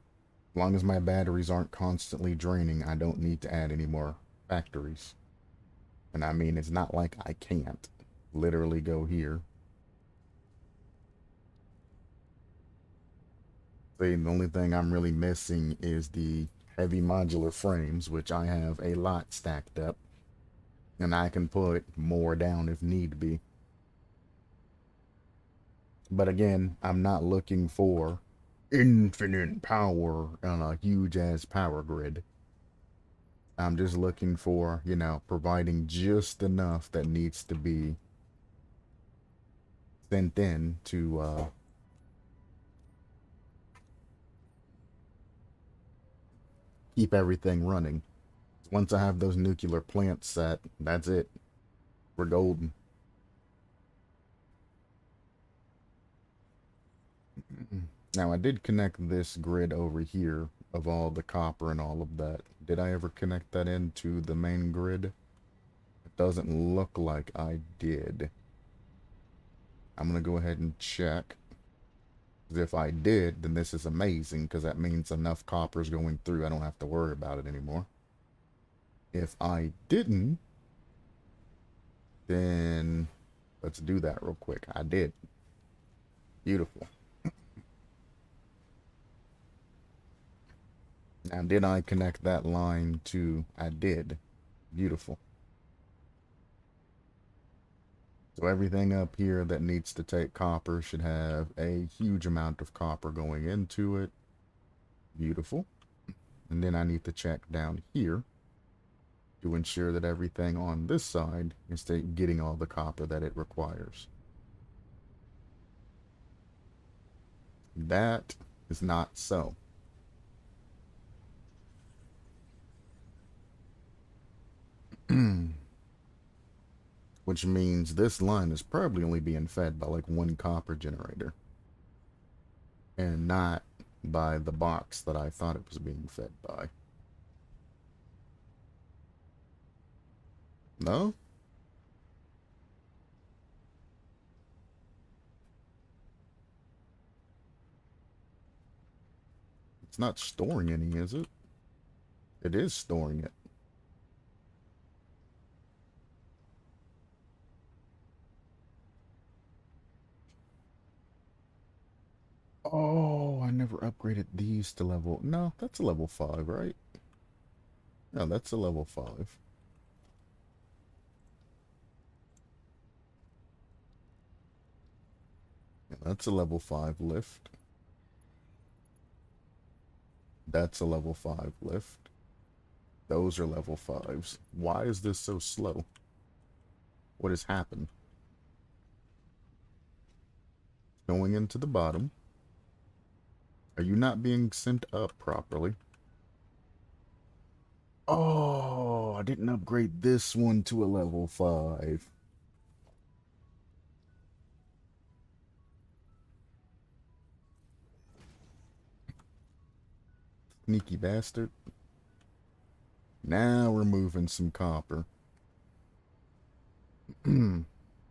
As long as my batteries aren't constantly draining, I don't need to add any more factories. And I mean, it's not like I can't literally go here. See, the only thing I'm really missing is the heavy modular frames, which I have a lot stacked up. And I can put more down if need be. But again, I'm not looking for infinite power on a huge ass power grid. I'm just looking for, providing just enough that needs to be sent in to keep everything running. Once I have those nuclear plants set, that's it. We're golden. Now, I did connect this grid over here of all the copper and all of that. Did I ever connect that into the main grid? It doesn't look like I did. I'm going to go ahead and check. If I did, then this is amazing, because that means enough copper is going through. I don't have to worry about it anymore. If I didn't, then let's do that real quick. I did. Beautiful. Now, did I connect that line to... I did. Beautiful. So everything up here that needs to take copper should have a huge amount of copper going into it. Beautiful. And then I need to check down here to ensure that everything on this side is getting all the copper that it requires. That is not so. Which means this line is probably only being fed by like one copper generator. And not by the box that I thought it was being fed by. No? It's not storing any, is it? It is storing it. Oh, I never upgraded these to level... No, that's a level 5, right? No, that's a level 5. Yeah, that's a level 5 lift. That's a level 5 lift. Those are level 5s. Why is this so slow? What has happened? Going into the bottom. Are you not being sent up properly? Oh, I didn't upgrade this one to a level 5. Sneaky bastard. Now we're moving some copper.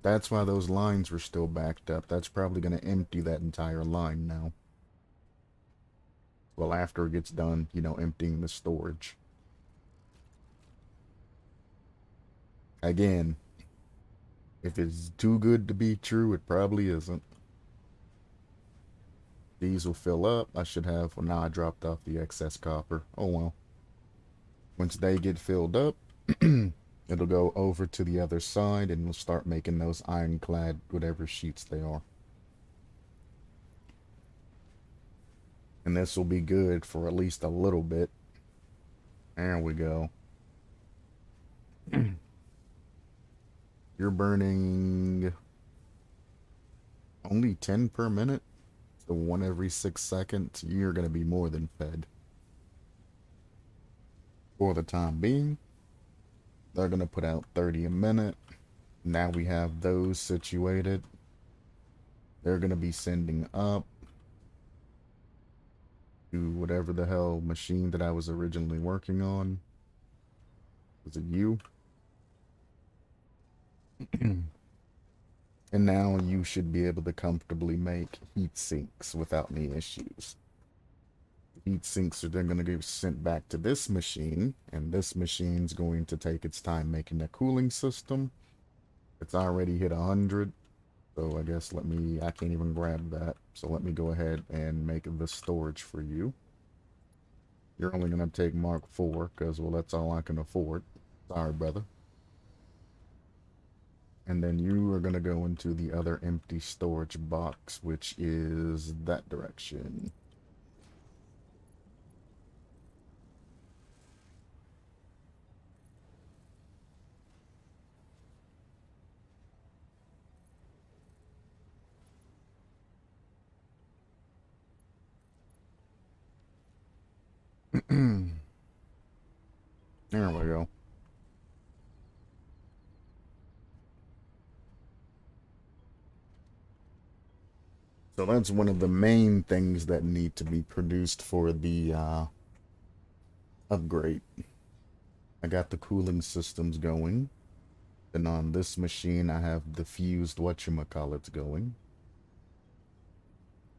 That's why those lines were still backed up. That's probably going to empty that entire line now. Well, after it gets done, you know, emptying the storage. Again, if it's too good to be true, it probably isn't. These will fill up. I should have... Well, now I dropped off the excess copper. Oh, well. Once they get filled up, it'll go over to the other side and we'll start making those ironclad whatever sheets they are. And this will be good for at least a little bit. There we go. You're burning only 10 per minute, so 1 every 6 seconds. You're going to be more than fed. For the time being, they're going to put out 30 a minute. Now we have those situated. They're going to be sending up to whatever the hell machine that I was originally working on. Was it you? And now you should be able to comfortably make heat sinks without any issues. Heat sinks are then going to get sent back to this machine, and this machine's going to take its time making the cooling system. It's already hit 100, so I guess I can't even grab that. So let me go ahead and make the storage for you. You're only going to take Mark 4, because, well, that's all I can afford. Sorry, brother. And then you are going to go into the other empty storage box, which is that direction. There we go. So that's one of the main things that need to be produced for the upgrade. I got the cooling systems going. And on this machine, I have the fused whatchamacallits going.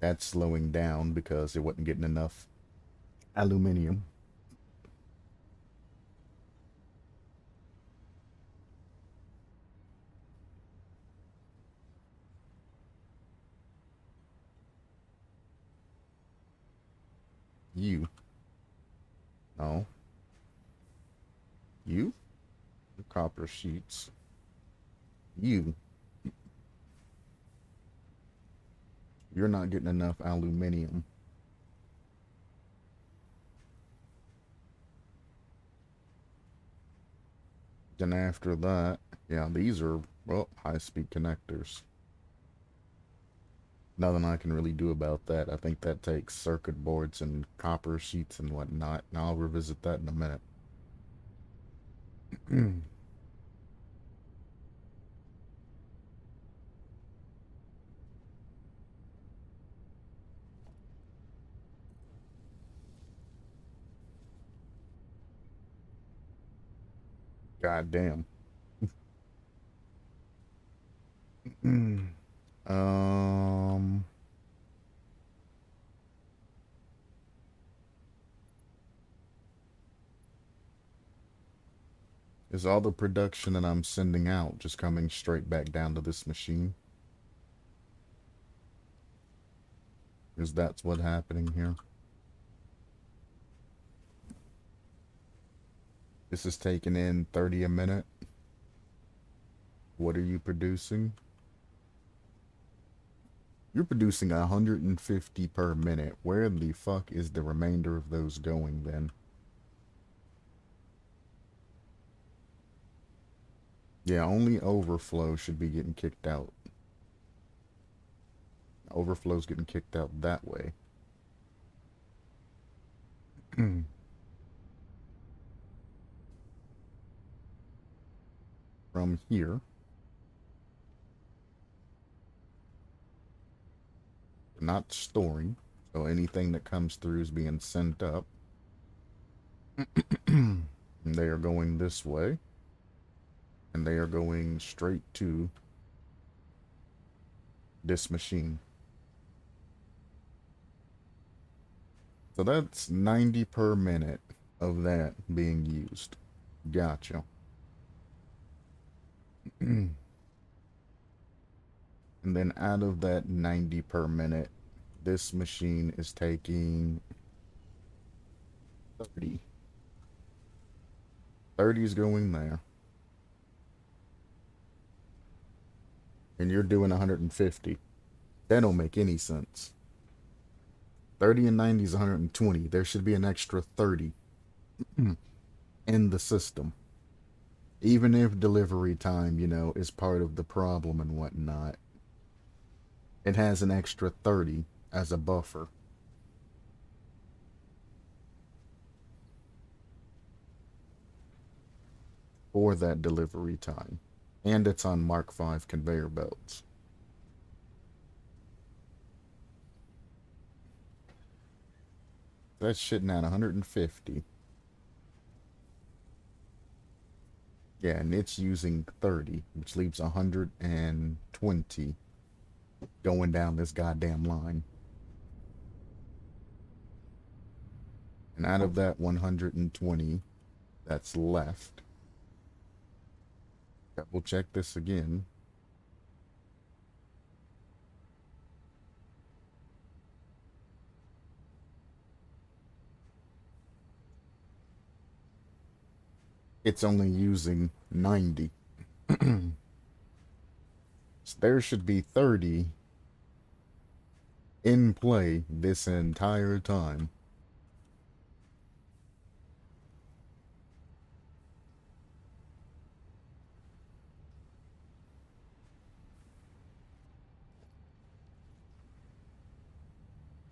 That's slowing down because it wasn't getting enough aluminum. You. No. You? The copper sheets. You. You're not getting enough aluminum. Then after that, yeah, these are, well, high-speed connectors. Nothing I can really do about that. I think that takes circuit boards and copper sheets and whatnot. Now I'll revisit that in a minute. God damn. Um, is all the production that I'm sending out just coming straight back down to this machine? Is that's what's happening here? This is taking in 30 a minute. What are you producing? You're producing 150 per minute. Where the fuck is the remainder of those going then? Yeah, only overflow should be getting kicked out. Overflow's getting kicked out that way. From here. Not storing. So anything that comes through is being sent up. And they are going this way. And they are going straight to this machine. So that's 90 per minute of that being used. Gotcha. And then out of that 90 per minute, this machine is taking 30. 30 is going there. And you're doing 150. That don't make any sense. 30 and 90 is 120. There should be an extra 30 in the system. Even if delivery time, you know, is part of the problem and whatnot, it has an extra 30 as a buffer. For that delivery time. And it's on Mark V conveyor belts. That's shitting at 150. Yeah, and it's using 30, which leaves 120 going down this goddamn line. And out of that 120 that's left, double check this again. It's only using 90. So there should be 30 in play this entire time.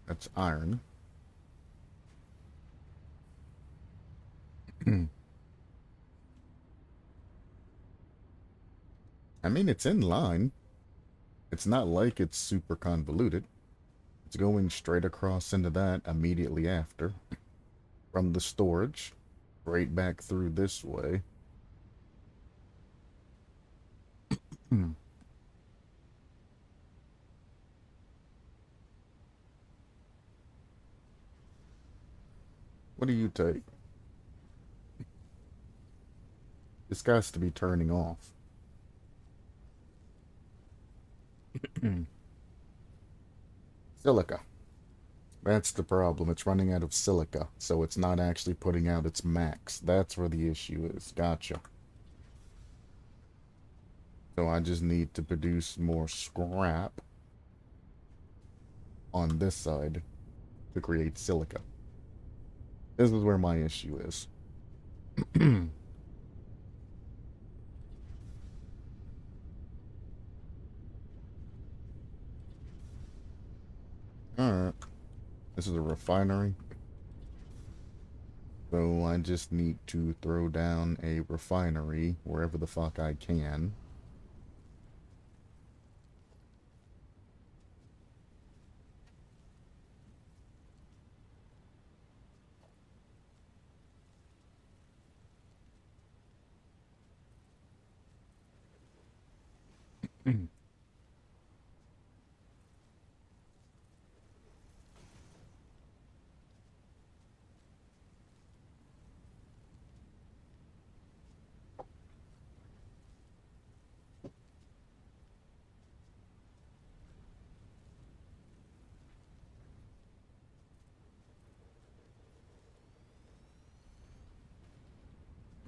That's iron. I mean, it's in line. It's not like it's super convoluted. It's going straight across into that immediately after. From the storage, right back through this way. What do you take? This guy's to be turning off. Silica. That's the problem. It's running out of silica, so it's not actually putting out its max. That's where the issue is. Gotcha. So I just need to produce more scrap on this side to create silica. This is where my issue is. Alright. This is a refinery. So I just need to throw down a refinery wherever the fuck I can.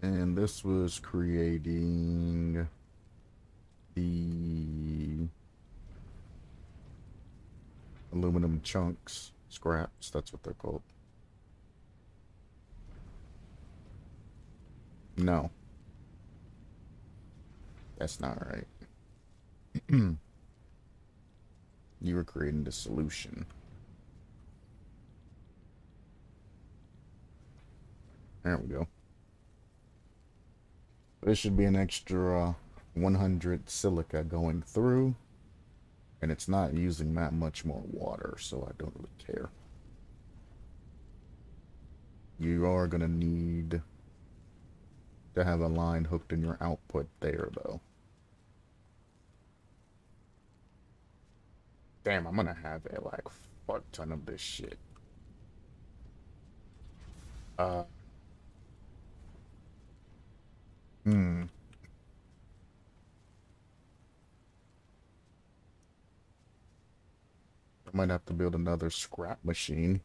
And this was creating the aluminum chunks, scraps, that's what they're called. No, that's not right. You were creating the solution. There we go. This should be an extra 100 silica going through, and it's not using that much more water, so I don't really care. You are going to need to have a line hooked in your output there, though. Damn, I'm gonna have a, like, fuck ton of this shit. Uh, hmm. I might have to build another scrap machine.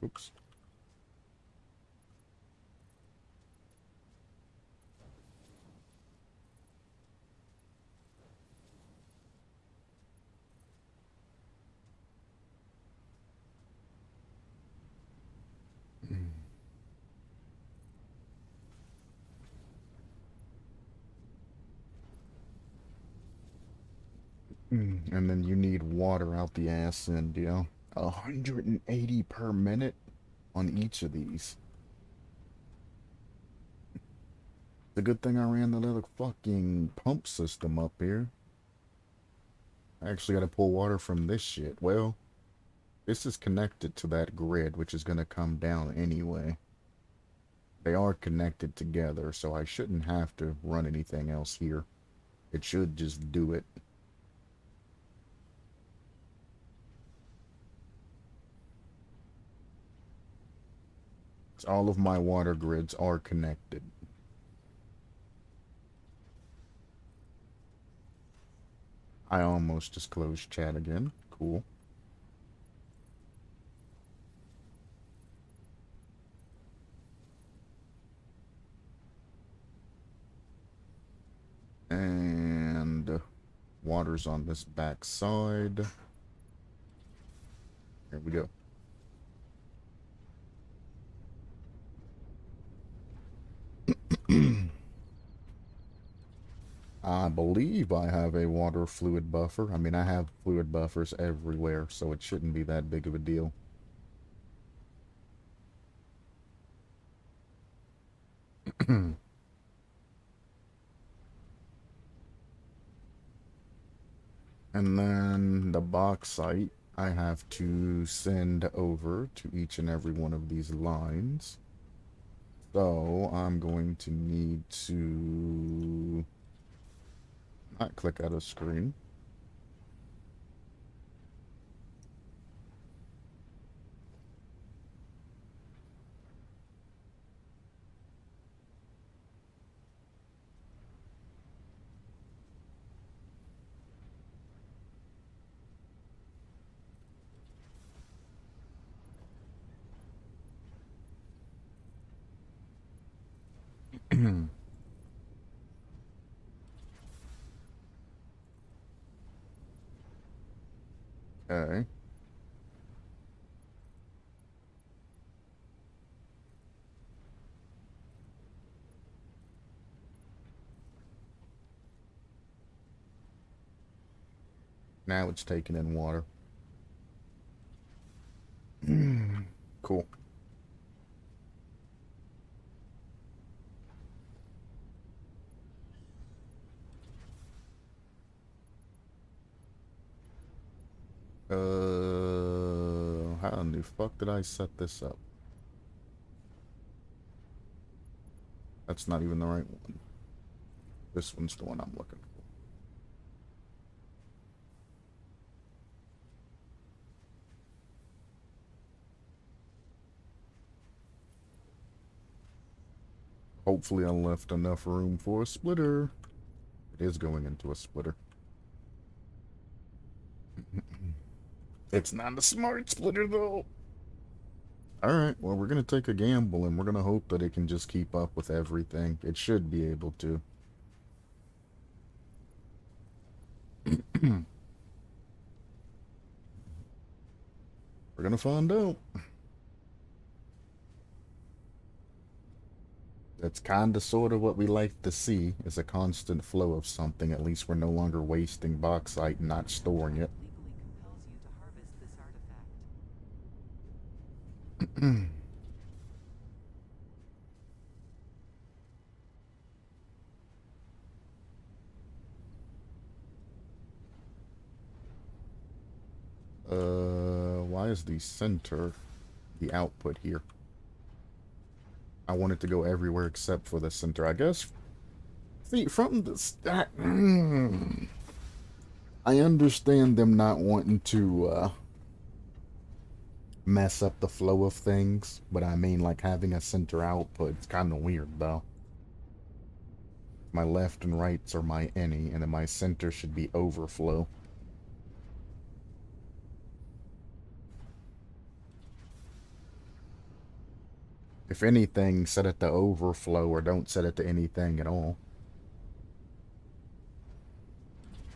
Oops. And then you need water out the ass end, yeah. 180 per minute on each of these. It's a good thing I ran the little fucking pump system up here. I actually gotta pull water from this shit. Well, this is connected to that grid, which is gonna come down anyway. They are connected together, so I shouldn't have to run anything else here. It should just do it. All of my water grids are connected. I almost just closed chat again. Cool. And water's on this back side. Here we go. I believe I have a water fluid buffer. I mean, I have fluid buffers everywhere, so it shouldn't be that big of a deal. And then the bauxite I have to send over to each and every one of these lines. So I'm going to need to not click out of screen. Okay. Now it's taking in water. Cool. How in the fuck did I set this up? That's not even the right one. This one's the one I'm looking for. Hopefully I left enough room for a splitter. It is going into a splitter. It's not a smart splitter though. Alright, well, we're gonna take a gamble and we're gonna hope that it can just keep up with everything. It should be able to. We're gonna find out. That's kinda sorta what we like to see, is a constant flow of something. At least we're no longer wasting bauxite and not storing it. Why is the center the output here? I want it to go everywhere except for the center. I guess, see, from the start, I understand them not wanting to, mess up the flow of things, but I mean, like, having a center output, it's kind of weird, though. My left and rights are my any, and then my center should be overflow. If anything, set it to overflow or don't set it to anything at all.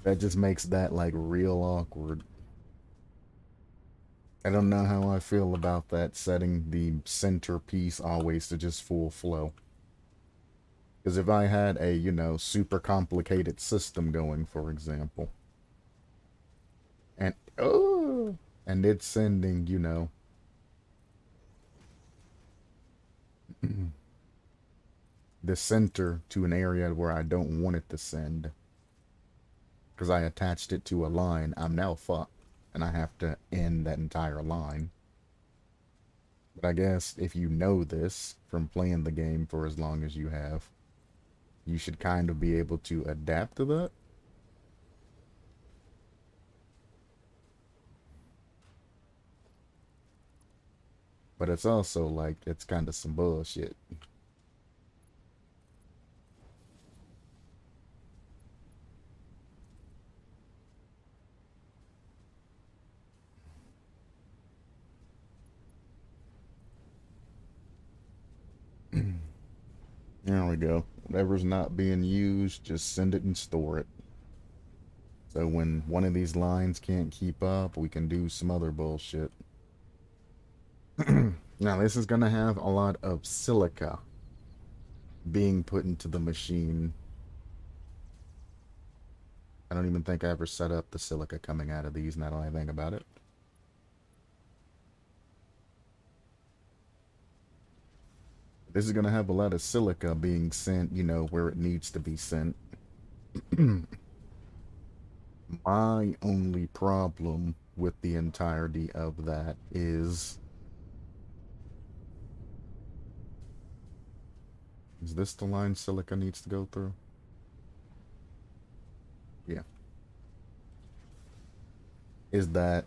That just makes that, like, real awkward. I don't know how I feel about that, setting the center piece always to just full flow. Because if I had a, you know, super complicated system going, for example, and, oh, and it's sending, you know, the center to an area where I don't want it to send, because I attached it to a line, I'm now fucked, and I have to end that entire line. But I guess if you know this from playing the game for as long as you have, you should kind of be able to adapt to that. But it's also like, it's kind of some bullshit. There we go. Whatever's not being used, just send it and store it. So when one of these lines can't keep up, we can do some other bullshit. Now, this is going to have a lot of silica being put into the machine. I don't even think I ever set up the silica coming out of these, now that I think about it. This is going to have a lot of silica being sent, you know, where it needs to be sent. My only problem with the entirety of that is this the line silica needs to go through? Yeah. Is that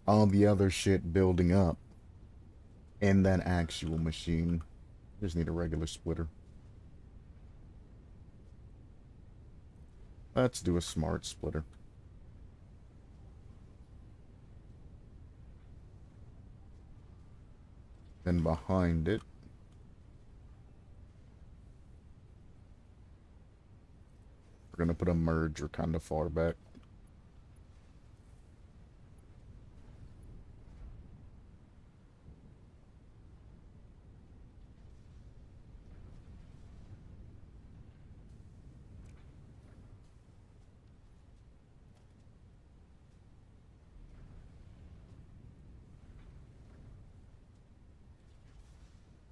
all the other shit building up in that actual machine. Just need a regular splitter. Let's do a smart splitter. Then behind it, we're gonna put a merger kind of far back.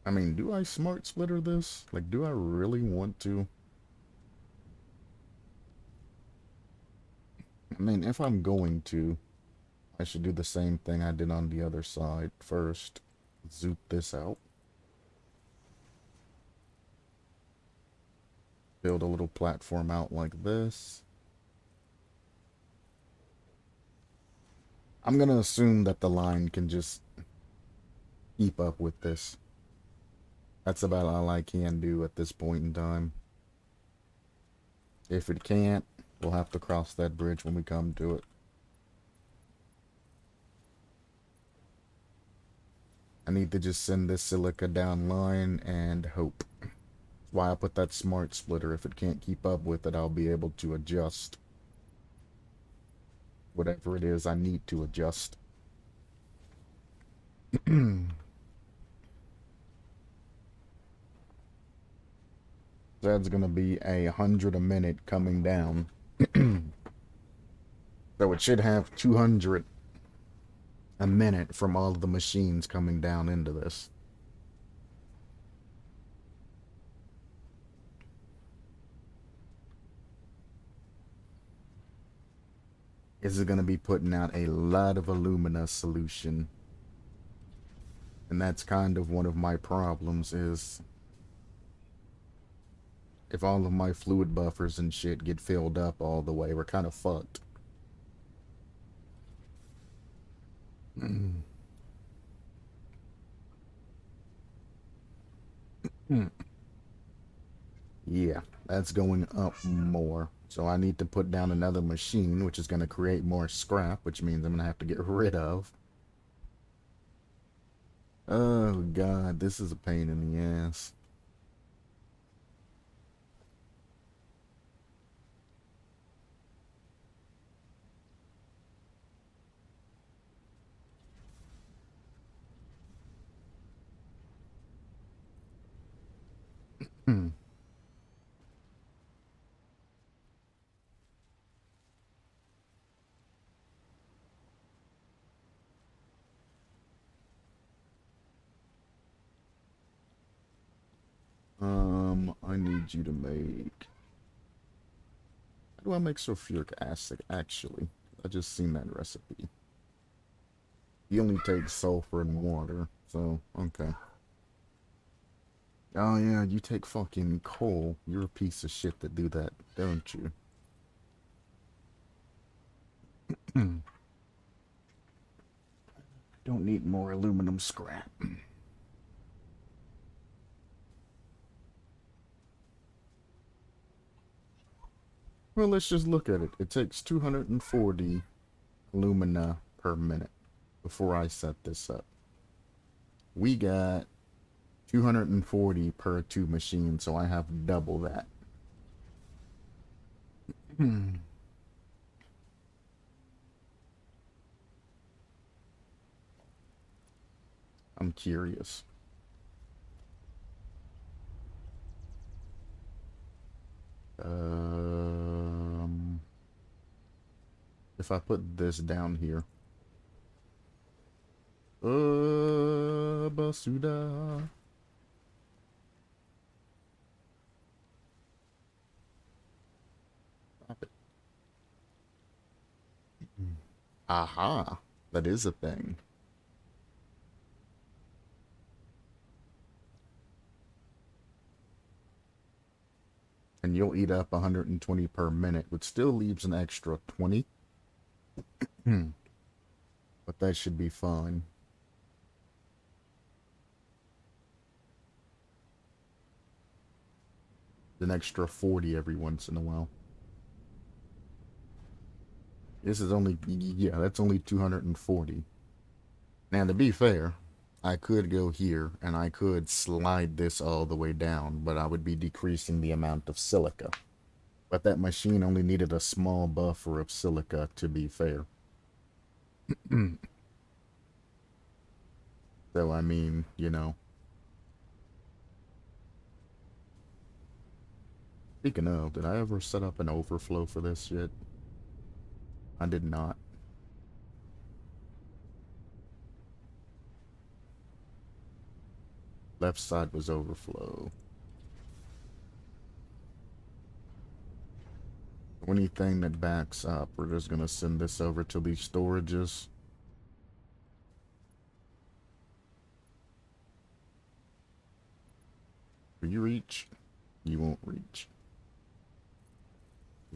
I mean, do I smart splitter this? Like, do I really want to? I mean, if I'm going to, I should do the same thing I did on the other side. First, zoop this out. Build a little platform out like this. I'm gonna assume that the line can just keep up with this. That's about all I can do at this point in time. If it can't, we'll have to cross that bridge when we come to it. I need to just send this silica down line and hope. That's why I put that smart splitter. If it can't keep up with it, I'll be able to adjust whatever it is I need to adjust. That's gonna be 100 a minute coming down. So it should have 200 a minute from all of the machines coming down into this. This is going to be putting out a lot of alumina solution. And that's kind of one of my problems is if all of my fluid buffers and shit get filled up all the way, we're kind of fucked. Yeah, that's going up more. So I need to put down another machine, which is going to create more scrap, which means I'm going to have to get rid of. Oh, God, this is a pain in the ass. I need you to make... How do I make sulfuric acid, actually? I just seen that recipe. You only take sulfur and water, so, okay. Oh yeah, you take fucking coal. You're a piece of shit that do that, don't you? Don't need more aluminum scrap. Well, let's just look at it. It takes 240 alumina per minute before I set this up. We got 240 per 2 machines, so I have double that. I'm curious. If I put this down here. Basuda. Stop it. Aha. That is a thing. And you'll eat up 120 per minute, which still leaves an extra 20. But that should be fine. An extra 40 every once in a while. This is only, yeah, that's only 240. Now, to be fair, I could go here and I could slide this all the way down, but I would be decreasing the amount of silica. But that machine only needed a small buffer of silica, to be fair. So, I mean, you know. Speaking of, did I ever set up an overflow for this yet? I did not. Left side was overflow. Anything that backs up, we're just gonna send this over to these storages. Will you reach? You won't reach.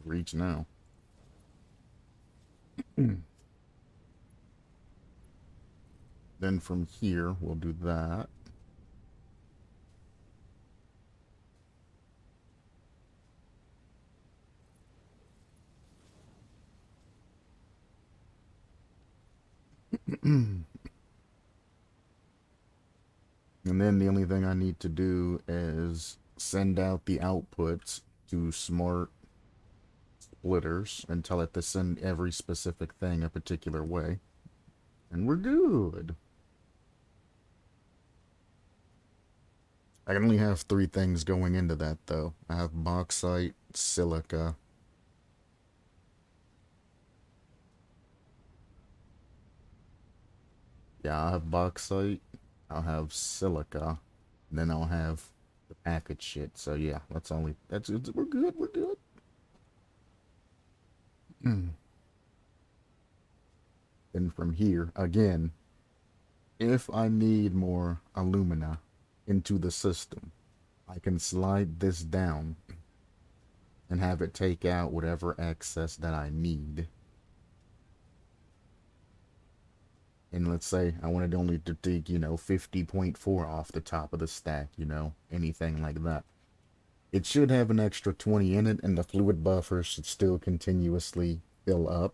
Reach now. Then from here, we'll do that. And then the only thing I need to do is send out the outputs to smart splitters and tell it to send every specific thing a particular way. And we're good. I can only have 3 things going into that, though. I have bauxite, silica. Yeah, I'll have bauxite, I'll have silica, and then I'll have the package shit. So yeah, we're good, we're good. Then from here, again, if I need more alumina into the system, I can slide this down and have it take out whatever excess that I need. And let's say I wanted only to take, 50.4 off the top of the stack, anything like that. It should have an extra 20 in it, and the fluid buffer should still continuously fill up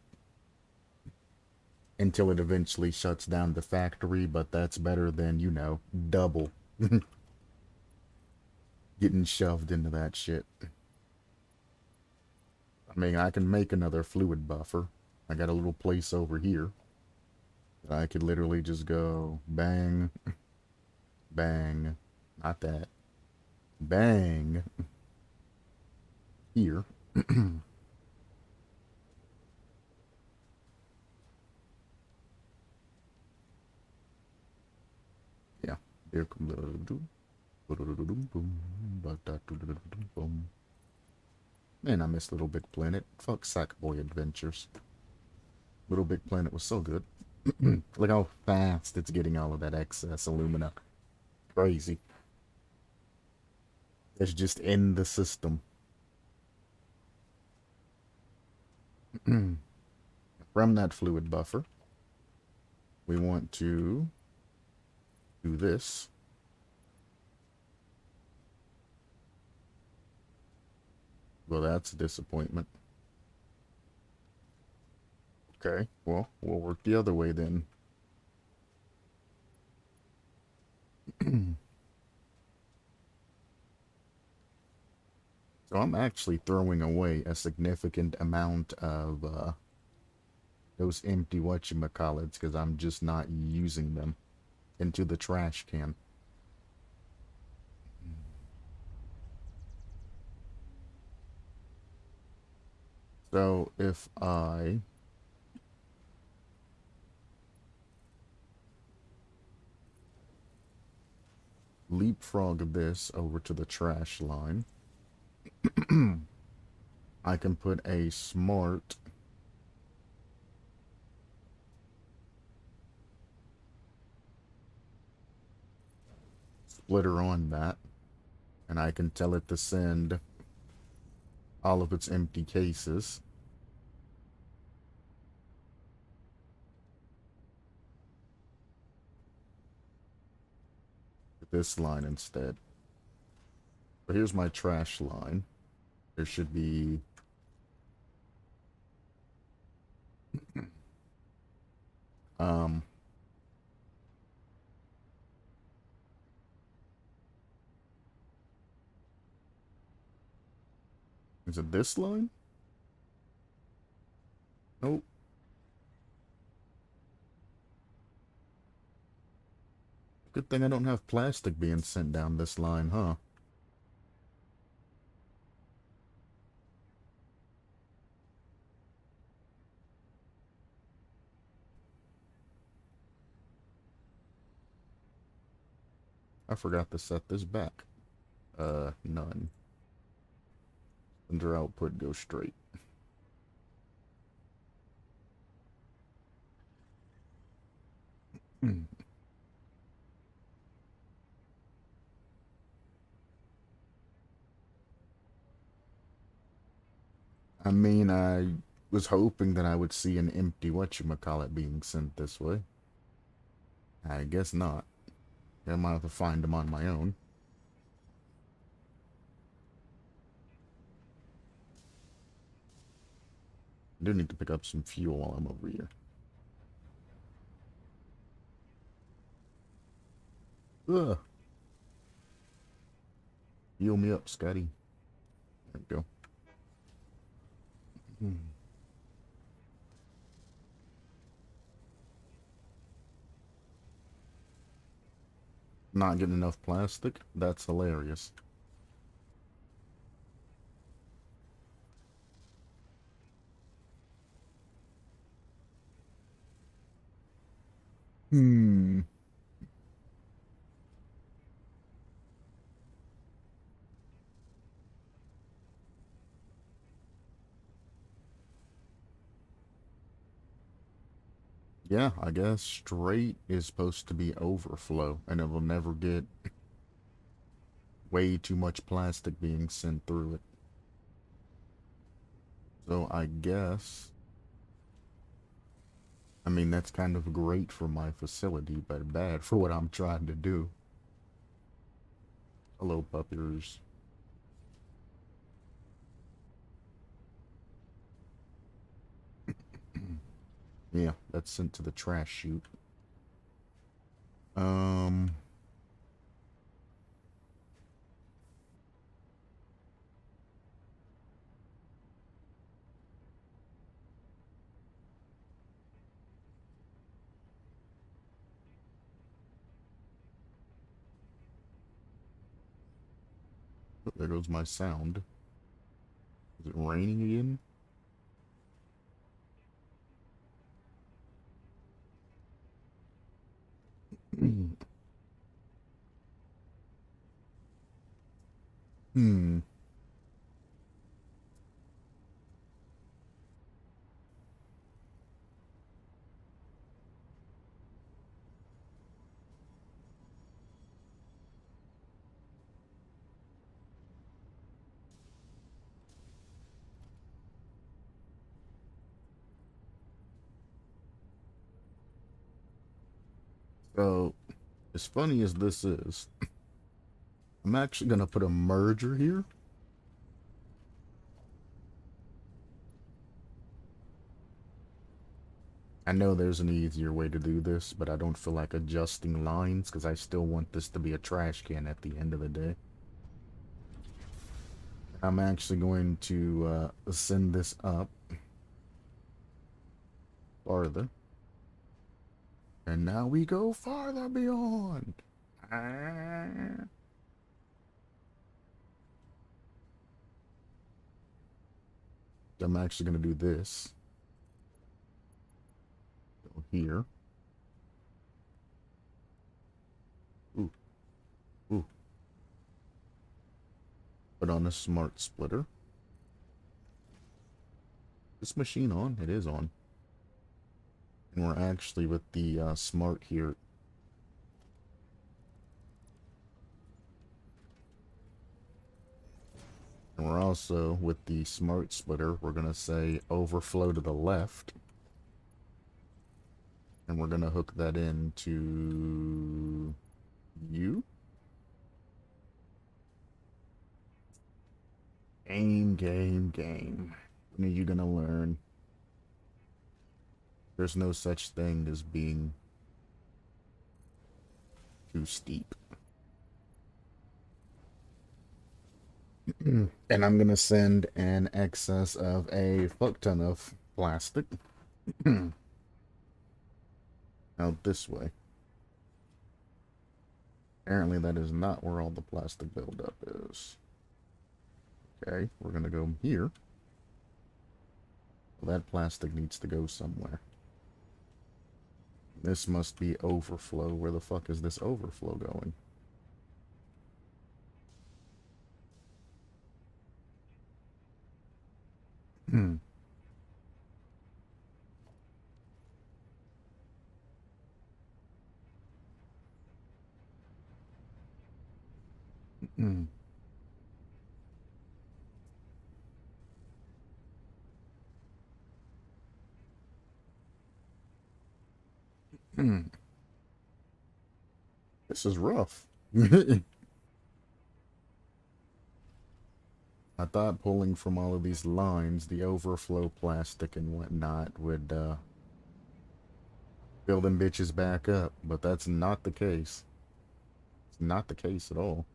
until it eventually shuts down the factory, but that's better than, double getting shoved into that shit. I mean, I can make another fluid buffer. I got a little place over here. I could literally just go bang, bang, not that, bang, here. Yeah, there comes the man, I miss Little Big Planet. Fuck Sackboy Adventures. Little Big Planet was so good. Look how fast it's getting all of that excess alumina. Crazy. It's just in the system. From that fluid buffer, we want to do this. Well, that's a disappointment. Okay, well, we'll work the other way then. So I'm actually throwing away a significant amount of those empty whatchamacallits because I'm just not using them into the trash can. So if I leapfrog this over to the trash line, I can put a smart splitter on that, and I can tell it to send all of its empty cases to this line instead. So here's my trash line. There should be um is it this line? Nope. Good thing I don't have plastic being sent down this line, huh? I forgot to set this back. None. Under output, go straight. I mean, I was hoping that I would see an empty whatchamacallit being sent this way. I guess not. I might have to find them on my own. I do need to pick up some fuel while I'm over here. Ugh. Heal me up, Scotty. There we go. Not getting enough plastic? That's hilarious. Hmm. Yeah, I guess straight is supposed to be overflow, and it will never get way too much plastic being sent through it. So I guess, I mean, that's kind of great for my facility, but bad for what I'm trying to do. Hello, puppies. Yeah, that's sent to the trash chute. Um, oh, there goes my sound. Is it raining again? Hmm. So, as funny as this is, I'm actually gonna put a merger here. I know there's an easier way to do this, but I don't feel like adjusting lines because I still want this to be a trash can at the end of the day. I'm actually going to send this up farther. And now we go farther beyond. Ah. I'm actually going to do this. Go here. Ooh, ooh. Put on a smart splitter. Is this machine on? It is on. And we're actually with the smart here. And we're also with the smart splitter. We're going to say overflow to the left. And we're going to hook that into you. Game. When are you going to learn? There's no such thing as being too steep. And I'm going to send an excess of a fuck ton of plastic out this way. Apparently that is not where all the plastic buildup is. Okay, we're going to go here. Well, that plastic needs to go somewhere. This must be overflow. Where the fuck is this overflow going? This is rough. I thought pulling from all of these lines, the overflow plastic and whatnot would fill them bitches back up, but that's not the case. It's not the case at all.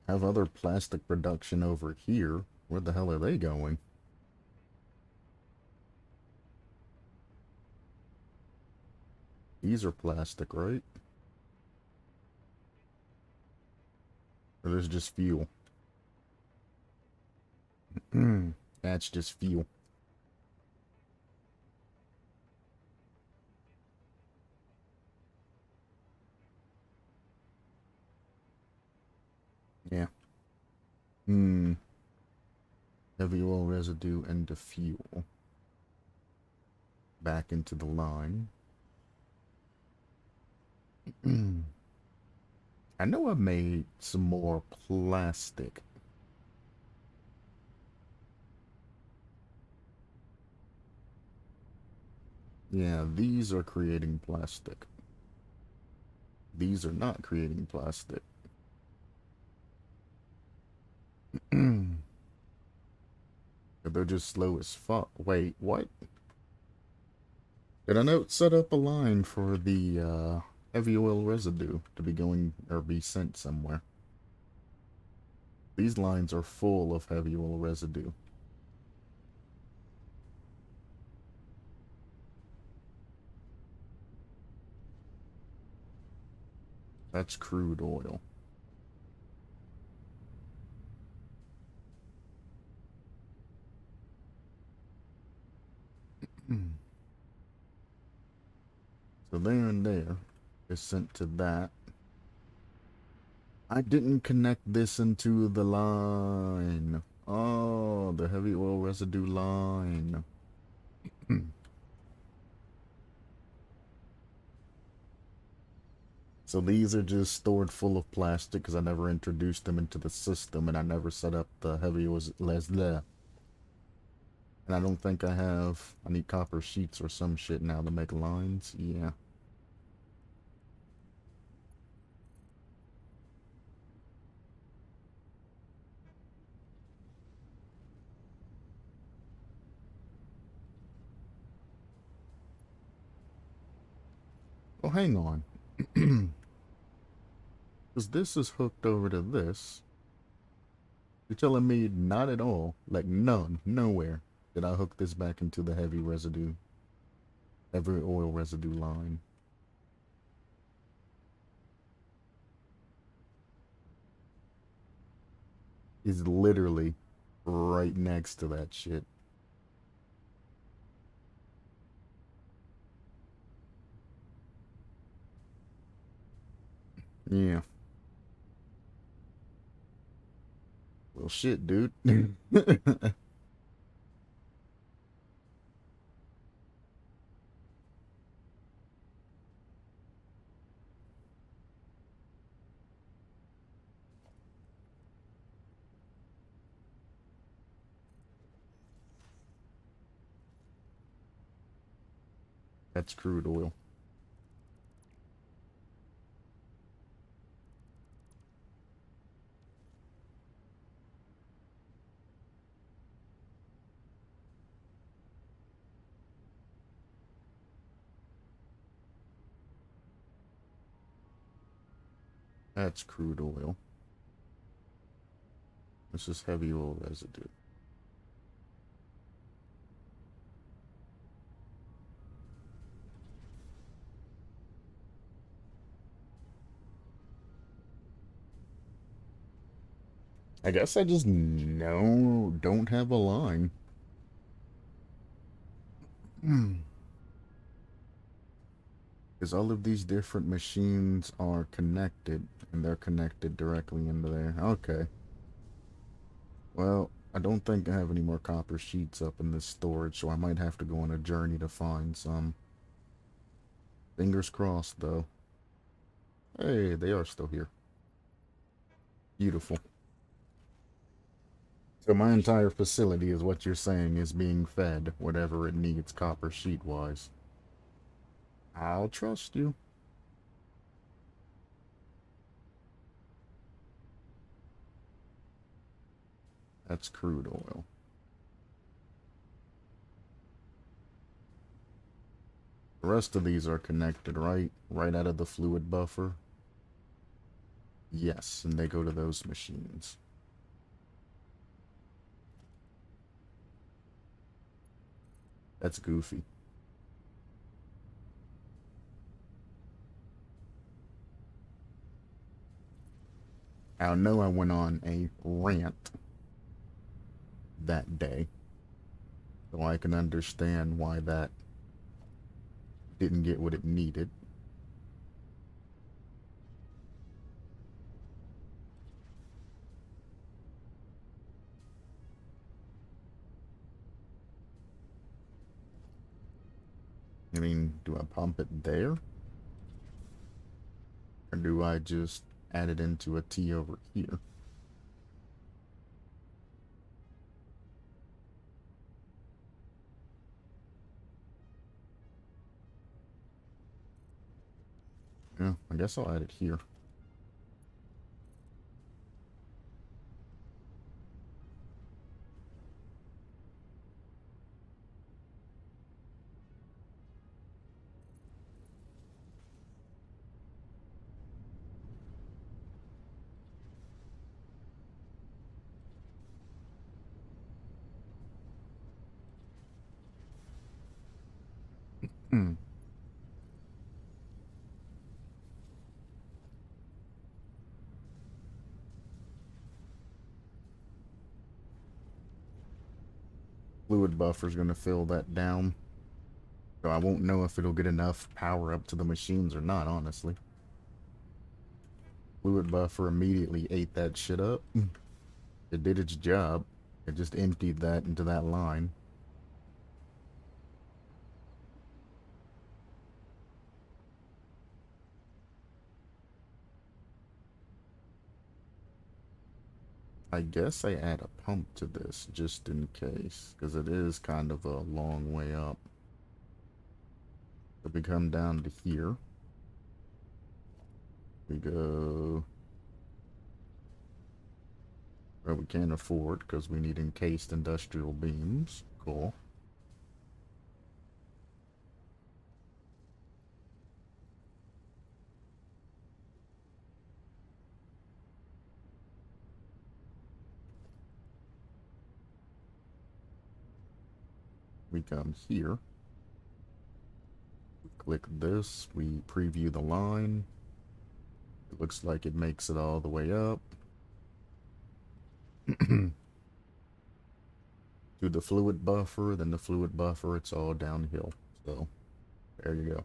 Have other plastic production over here. Where the hell are they going? These are plastic, right? Or there's just fuel? That's just fuel. Yeah. Hmm. Heavy oil residue and the fuel. Back into the line. I know I made some more plastic. Yeah, these are creating plastic. These are not creating plastic. They're just slow as fuck. Wait, what? Did I not set up a line for the heavy oil residue to be going or be sent somewhere? These lines are full of heavy oil residue. That's crude oil. So there and there is sent to that. I didn't connect this into the line. Oh, the heavy oil residue line. So these are just stored full of plastic because I never introduced them into the system and I never set up the heavy oil there. And I don't think I have. I need copper sheets or some shit now to make lines. Yeah. Oh, hang on. Because this is hooked over to this. You're telling me not at all, like none, nowhere, did I hook this back into the heavy oil residue line. Is literally right next to that shit. Yeah. Well, shit, dude. That's crude oil. That's crude oil. This is heavy oil residue. I guess I just don't have a line. Because all of these different machines are connected, and they're connected directly into there. Okay. Well, I don't think I have any more copper sheets up in this storage, so I might have to go on a journey to find some. Fingers crossed, though. Hey, they are still here. Beautiful. So my entire facility is what you're saying is being fed whatever it needs copper sheet-wise. I'll trust you. That's crude oil. The rest of these are connected, right? Right out of the fluid buffer. Yes, and they go to those machines. That's goofy. I know I went on a rant that day, so I can understand why that didn't get what it needed. I mean, do I pump it there? Or do I just add it into a T over here? Yeah, I guess I'll add it here. Hmm. Fluid buffer's gonna fill that down. So I won't know if it'll get enough power up to the machines or not, honestly. Fluid buffer immediately ate that shit up. It did its job. It just emptied that into that line. I guess I add a pump to this just in case, because it is kind of a long way up. If we come down to here, we go where we can't afford because we need encased industrial beams. Cool. We come here, click this, we preview the line. It looks like it makes it all the way up. To the fluid buffer, then the fluid buffer, it's all downhill. So, there you go.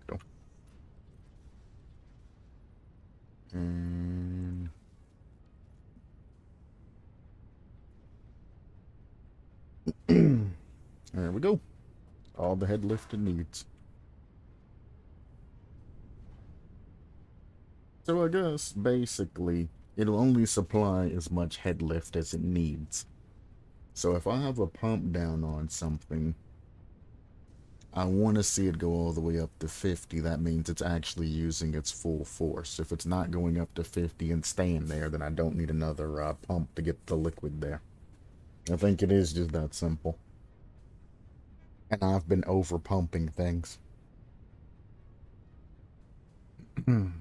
Go. And there we go. All the head lift it needs. So I guess, basically, it'll only supply as much head lift as it needs. So if I have a pump down on something, I want to see it go all the way up to 50. That means it's actually using its full force. If it's not going up to 50 and staying there, then I don't need another pump to get the liquid there. I think it is just that simple. And I've been over pumping things. Now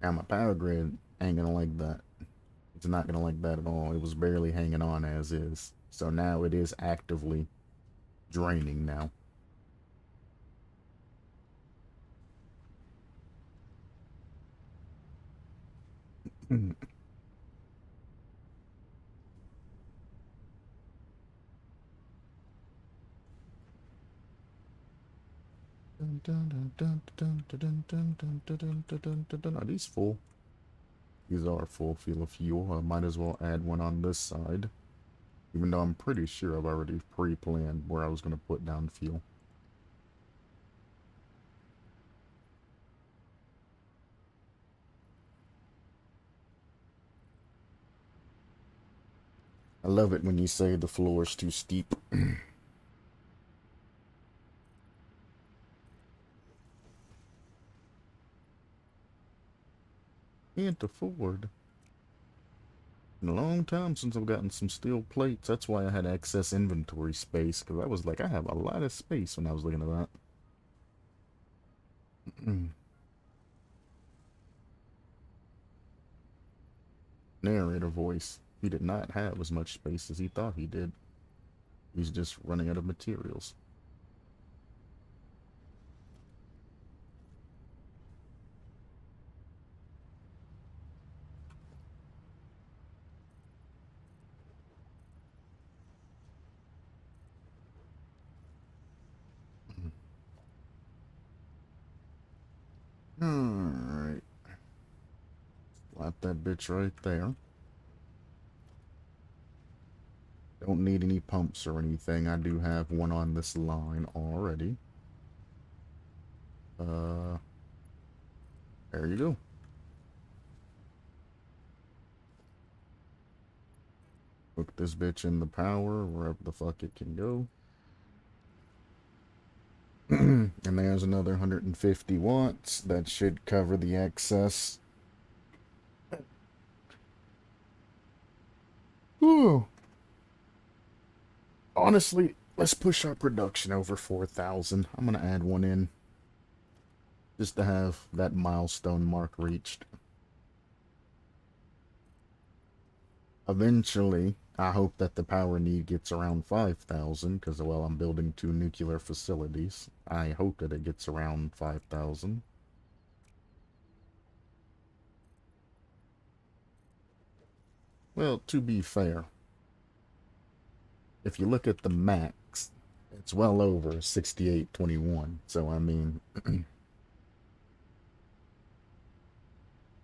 my power grid ain't gonna like that. It's not gonna like that at all. It was barely hanging on as is. So now it is actively draining now. Are these full? These are full fuel. I might as well add one on this side. Even though I'm pretty sure I've already pre-planned where I was going to put down fuel. I love it when you say the floor is too steep. Can't afford. In a long time since I've gotten some steel plates. That's why I had excess inventory space, because I was like, I have a lot of space when I was looking at that. Narrator voice. He did not have as much space as he thought he did. He's just running out of materials. Alright. Slap that bitch right there. Don't need any pumps or anything. I do have one on this line already. There you go. Hook this bitch in the power wherever the fuck it can go. And there's another 150 watts. That should cover the excess. Ooh. Honestly, let's push our production over 4,000. I'm gonna add one in. Just to have that milestone mark reached. Eventually, I hope that the power need gets around 5,000, because, well, I'm building 2 nuclear facilities. I hope that it gets around 5,000. Well, to be fair, if you look at the max, it's well over 6821. So, I mean...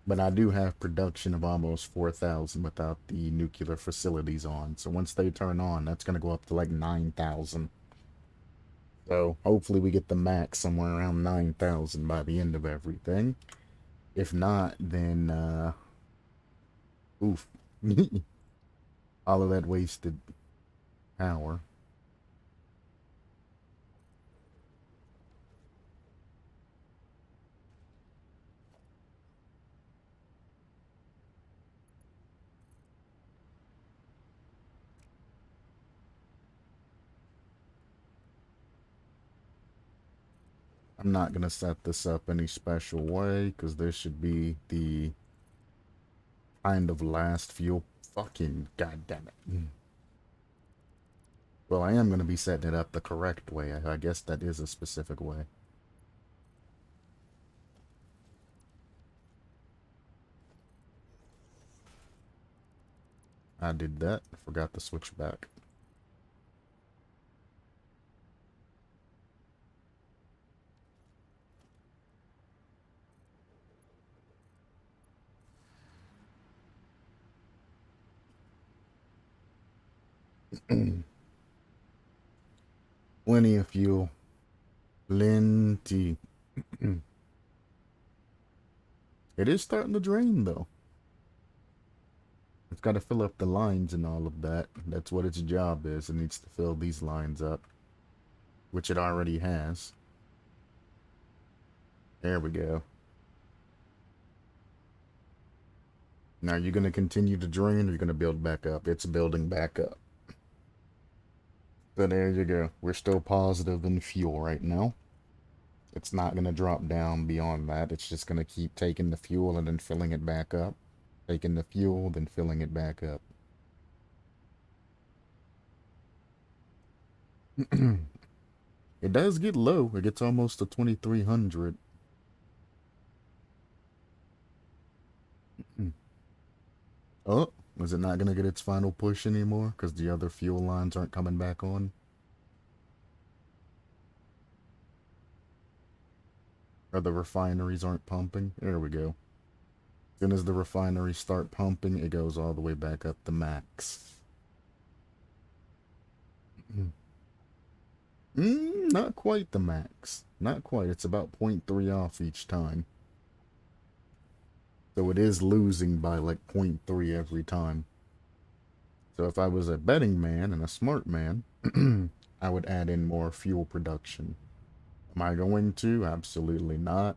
But I do have production of almost 4,000 without the nuclear facilities on. So once they turn on, that's going to go up to like 9,000. So hopefully we get the max somewhere around 9,000 by the end of everything. If not, then, oof. All of that wasted power. I'm not going to set this up any special way, because this should be the kind of last fuel. Fucking goddamn it. Well, I am going to be setting it up the correct way. I guess that is a specific way. I did that. I forgot to switch back. Plenty of fuel. Plenty. It is starting to drain, though. It's got to fill up the lines and all of that. That's what its job is. It needs to fill these lines up, which it already has. There we go. Now, you're going to continue to drain, or you're going to build back up? It's building back up. So there you go. We're still positive in fuel right now. It's not going to drop down beyond that. It's just going to keep taking the fuel and then filling it back up. Taking the fuel, then filling it back up. It does get low. It gets almost to 2,300. Oh, is it not going to get its final push anymore? Because the other fuel lines aren't coming back on? Or the refineries aren't pumping? There we go. As soon as the refineries start pumping, it goes all the way back up to max. Not quite the max. Not quite. It's about 0.3 off each time. So it is losing by like 0.3 every time. So if I was a betting man and a smart man, I would add in more fuel production. Am I going to? Absolutely not.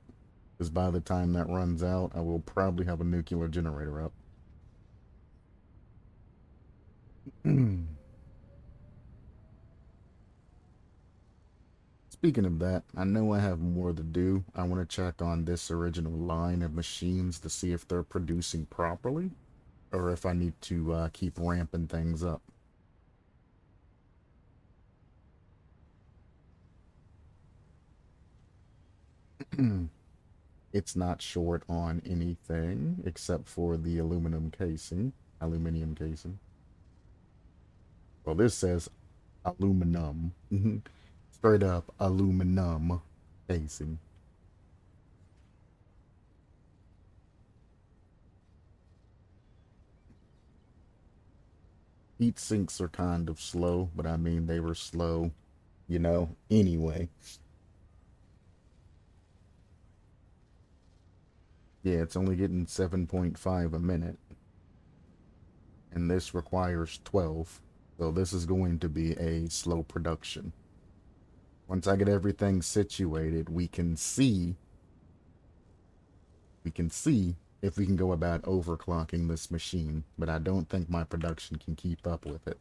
Because by the time that runs out, I will probably have a nuclear generator up. Speaking of that, I know I have more to do. I want to check on this original line of machines to see if they're producing properly, or if I need to keep ramping things up. It's not short on anything except for the aluminum casing. Well, this says aluminum. Straight up aluminum casing. Heat sinks are kind of slow, but I mean, they were slow, anyway. Yeah, it's only getting 7.5 a minute, and this requires 12. So this is going to be a slow production. Once I get everything situated, we can see if we can go about overclocking this machine, but I don't think my production can keep up with it.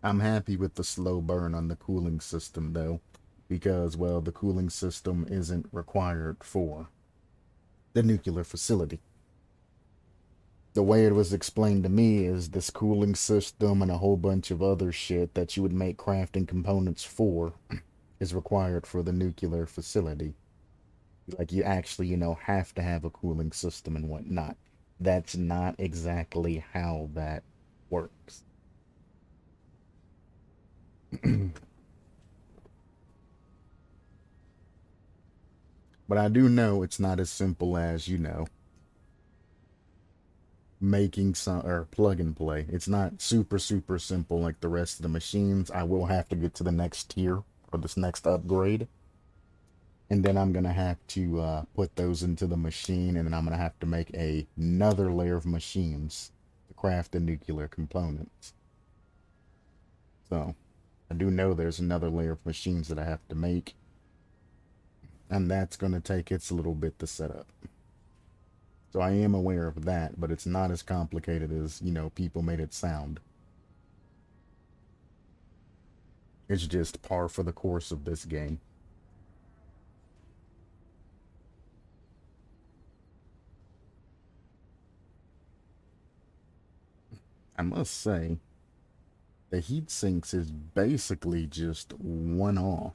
I'm happy with the slow burn on the cooling system though, because, well, the cooling system isn't required for the nuclear facility. The way it was explained to me is this cooling system and a whole bunch of other shit that you would make crafting components for is required for the nuclear facility. Like, you actually, have to have a cooling system and whatnot. That's not exactly how that works. But I do know it's not as simple as, making some or plug and play. It's not super, super simple like the rest of the machines. I will have to get to the next tier or this next upgrade. And then I'm going to have to put those into the machine, and then I'm going to have to make another layer of machines to craft the nuclear components. So I do know there's another layer of machines that I have to make, and that's going to take its little bit to set up. So I am aware of that, but it's not as complicated as, people made it sound. It's just par for the course of this game. I must say, the heat sinks is basically just one off.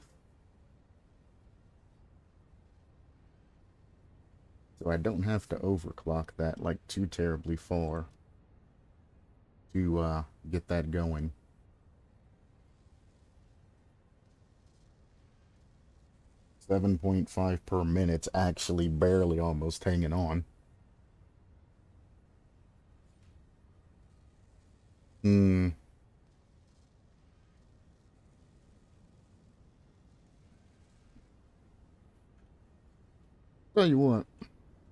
So I don't have to overclock that like too terribly far to get that going. 7.5 per minute's actually barely almost hanging on. Hmm. Tell you what,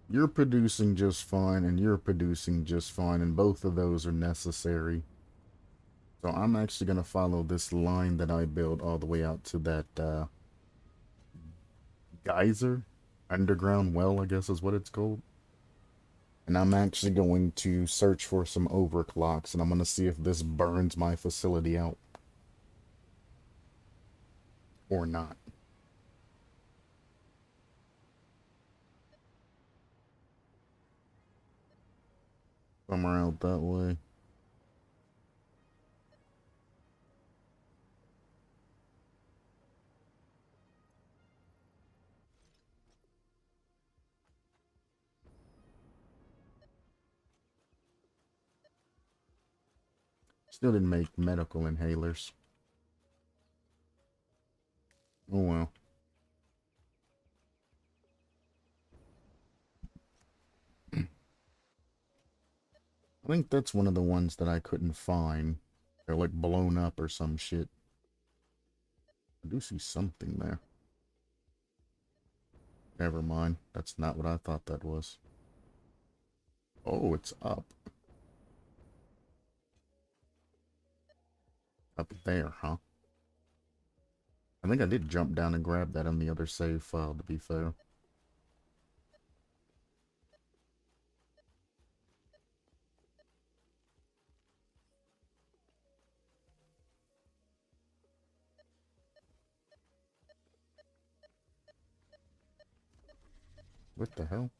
you're producing just fine and you're producing just fine, and both of those are necessary. So I'm actually going to follow this line that I built all the way out to that geyser, underground well, I guess is what it's called. And I'm actually going to search for some overclocks, and I'm going to see if this burns my facility out or not. Somewhere out that way. Still didn't make medical inhalers. Oh well. I think that's one of the ones that I couldn't find. They're like blown up or some shit. I do see something there. Never mind. That's not what I thought that was. Oh, it's up. Up there, huh? I think I did jump down and grab that on the other save file, to be fair. What the hell?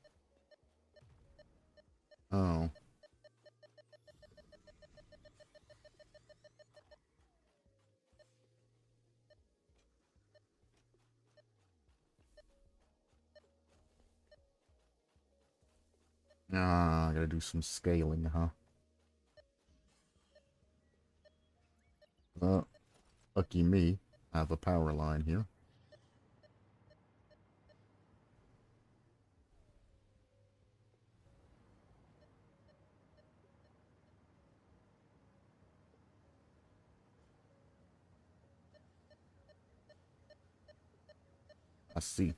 Oh. Ah, I gotta do some scaling, huh? Lucky me. I have a power line here. I see.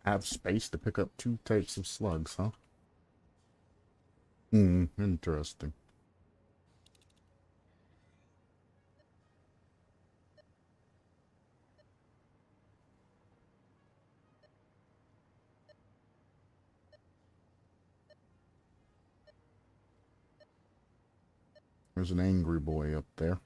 I have space to pick up 2 types of slugs, huh? Hmm, interesting. There's an angry boy up there.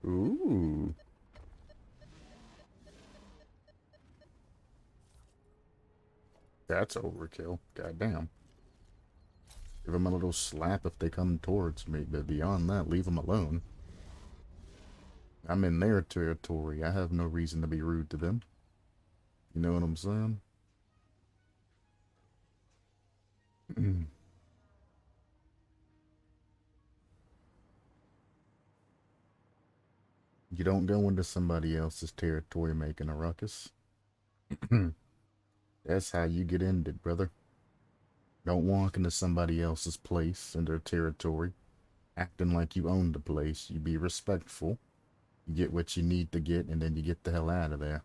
Ooh. That's overkill. Goddamn. Give them a little slap if they come towards me, but beyond that, leave them alone. I'm in their territory. I have no reason to be rude to them. You know what I'm saying? You don't go into somebody else's territory making a ruckus. That's how you get ended, brother. Don't walk into somebody else's place in their territory, acting like you own the place. You be respectful. You get what you need to get, and then you get the hell out of there.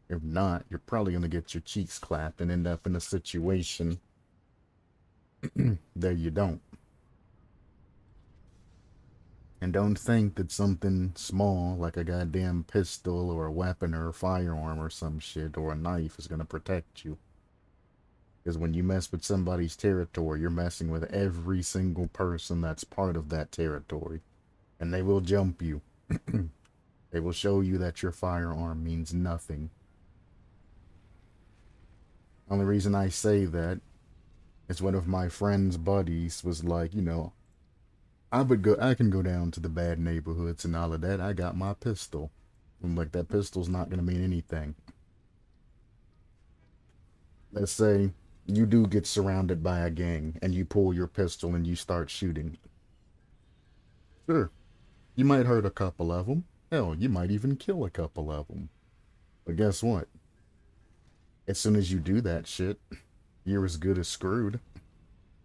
If not, you're probably gonna get your cheeks clapped and end up in a situation that you don't. And don't think that something small like a goddamn pistol or a weapon or a firearm or some shit or a knife is gonna protect you. Because when you mess with somebody's territory, you're messing with every single person that's part of that territory. And they will jump you. They will show you that your firearm means nothing. Only reason I say that is one of my friend's buddies was like, I can go down to the bad neighborhoods and all of that. I got my pistol. I'm like, that pistol's not gonna mean anything. Let's say you do get surrounded by a gang and you pull your pistol and you start shooting. Sure, you might hurt a couple of them. Hell, you might even kill a couple of them. But guess what? As soon as you do that shit, you're as good as screwed.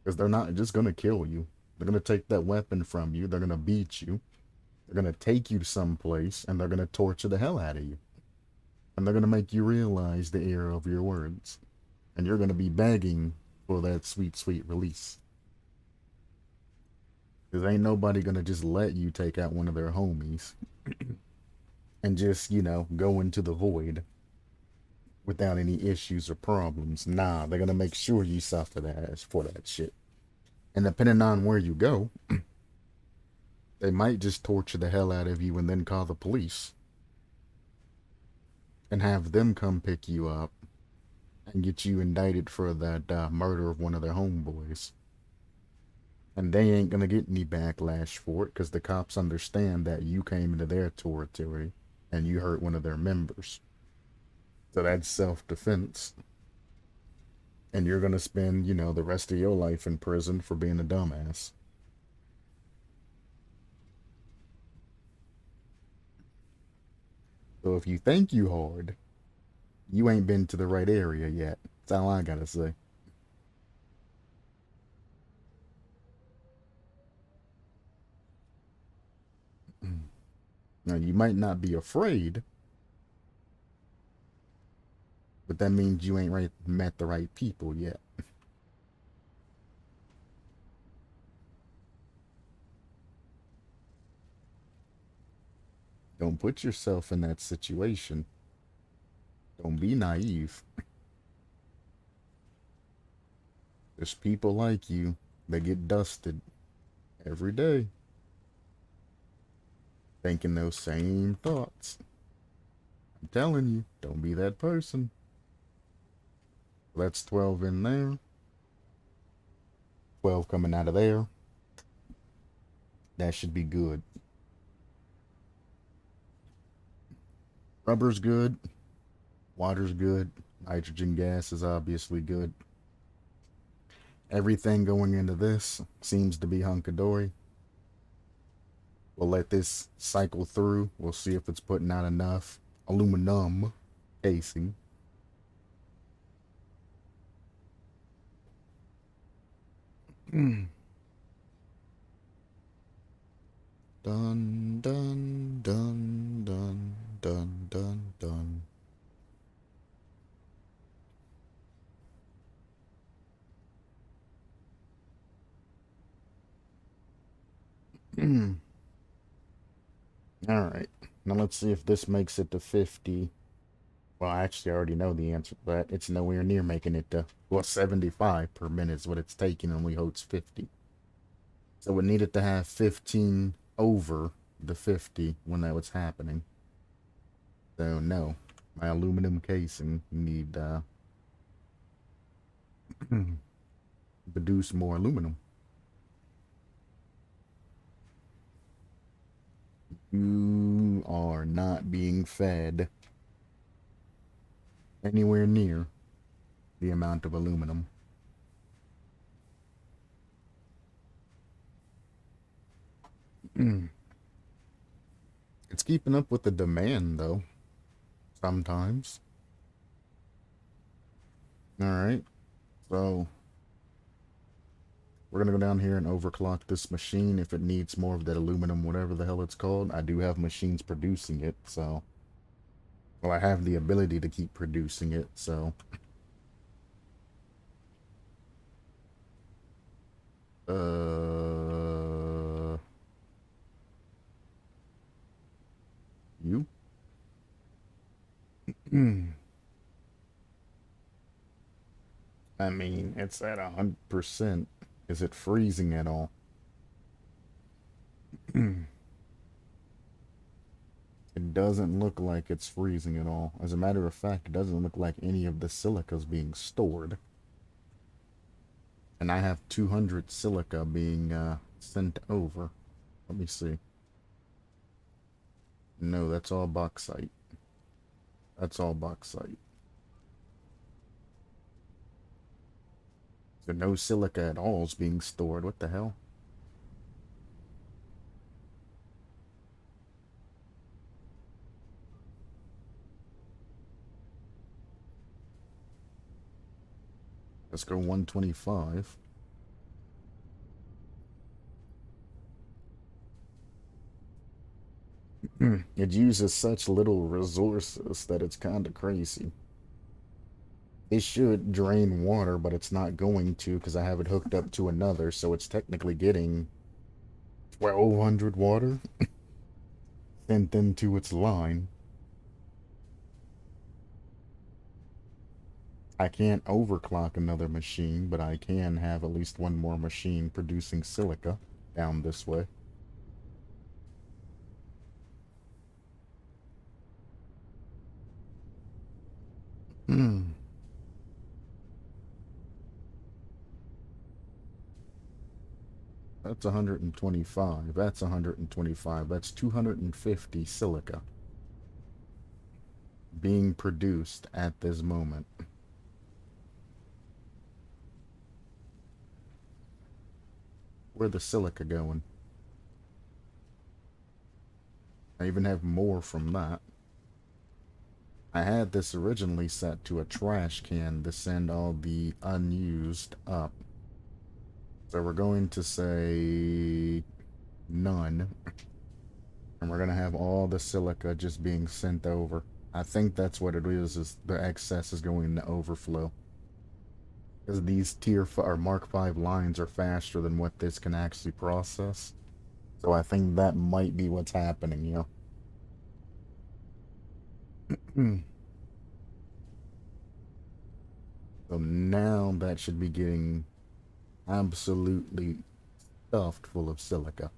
Because they're not just gonna kill you. They're gonna take that weapon from you. They're gonna beat you. They're gonna take you someplace and they're gonna torture the hell out of you. And they're gonna make you realize the error of your words. And you're gonna be begging for that sweet, sweet release. Because ain't nobody gonna just let you take out one of their homies and just, go into the void without any issues or problems. Nah, they're gonna make sure you suffer that for that shit. And depending on where you go, they might just torture the hell out of you and then call the police and have them come pick you up and get you indicted for that murder of one of their homeboys. And they ain't gonna get any backlash for it because the cops understand that you came into their territory and you hurt one of their members. So that's self-defense. And you're gonna spend, you know, the rest of your life in prison for being a dumbass. So if you think you hard, you ain't been to the right area yet. That's all I gotta say. Now you might not be afraid, but that means you ain't met the right people yet. Don't put yourself in that situation. Don't be naive. There's people like you that get dusted every day thinking those same thoughts. I'm telling you, don't be that person. That's 12 in there, 12 coming out of there. That should be good. Rubber's good. Water's good. Nitrogen gas is obviously good. Everything going into this seems to be hunky-dory. We'll let this cycle through. We'll see if it's putting out enough aluminum casing. Dun, dun, dun, dun, dun, dun, dun. All right. Now let's see if this makes it to 50. Well, actually, I already know the answer to that. It's nowhere near making it to, well, 75 per minute is what it's taking, and we hope it's 50. So it needed to have 15 over the 50 when that was happening. So, no. My aluminum casing need, produce more aluminum. You are not being fed anywhere near the amount of aluminum. It's keeping up with the demand, though. Sometimes. Alright. So, we're going to go down here and overclock this machine if it needs more of that aluminum, whatever the hell it's called. I do have machines producing it, so... Well, I have the ability to keep producing it, so... You? I mean, it's at 100%. Is it freezing at all? It doesn't look like it's freezing at all. As a matter of fact, it doesn't look like any of the silica's being stored. And I have 200 silica being sent over. Let me see. No, that's all bauxite. That's all bauxite. So no silica at all is being stored. What the hell? Let's go 125. It uses such little resources that it's kind of crazy. It should drain water, but it's not going to because I have it hooked up to another, so it's technically getting 1200 water sent into its line. I can't overclock another machine, but I can have at least one more machine producing silica down this way. That's 125. That's 125. That's 250 silica being produced at this moment. Where the silica going? I even have more from that. I had this originally set to a trash can to send all the unused up. So we're going to say none. And we're going to have all the silica just being sent over. I think that's what it is the excess is going to overflow. Because these tier 5 or Mark 5 lines are faster than what this can actually process. So I think that might be what's happening, you know. So now that should be getting absolutely stuffed full of silica.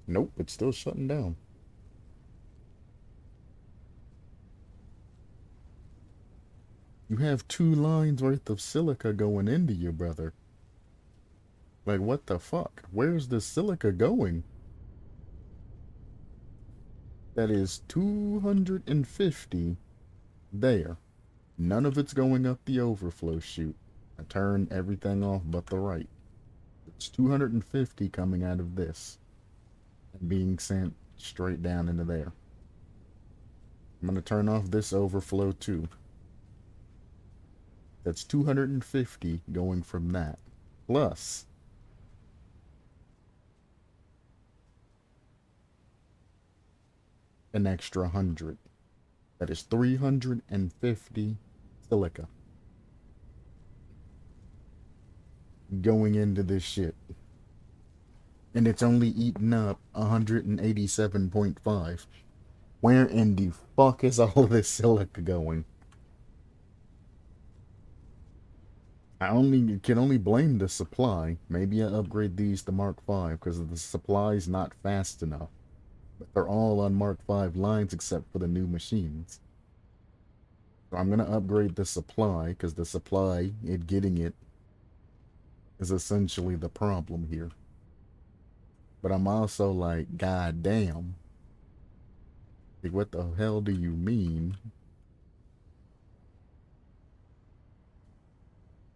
Nope, it's still shutting down. You have 2 lines worth of silica going into you, brother. Like, what the fuck? Where's the silica going? That is 250 there. None of it's going up the overflow chute. I turned everything off but the right. It's 250 coming out of this and being sent straight down into there. I'm going to turn off this overflow too. That's 250 going from that. Plus an extra 100. That is 350 silica going into this shit. And it's only eaten up 187.5. Where in the fuck is all this silica going? I can only blame the supply. Maybe I upgrade these to Mark 5 because the supply's not fast enough. But they're all on Mark 5 lines except for the new machines. So I'm going to upgrade the supply because the supply, getting it, is essentially the problem here. But I'm also like, god damn. Like, what the hell do you mean?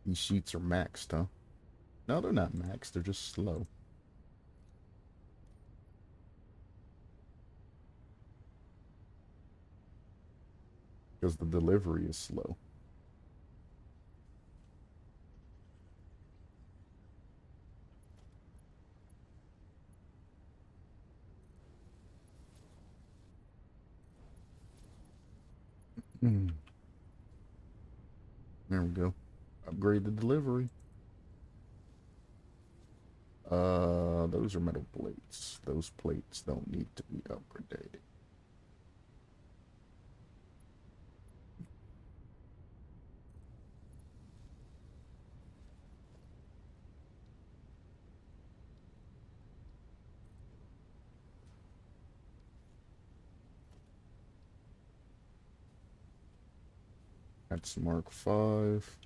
These sheets are maxed, huh? No, they're not maxed. They're just slow. Because the delivery is slow. There we go. Upgrade the delivery. Those are metal plates. Those plates don't need to be upgraded. That's Mark 5.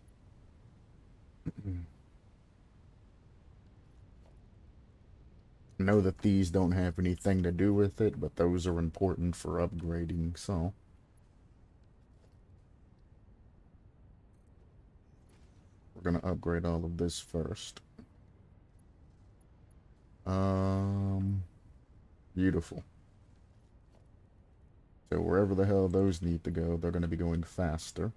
Know that these don't have anything to do with it, but those are important for upgrading, so. We're gonna upgrade all of this first. Beautiful. So wherever the hell those need to go, they're gonna be going faster.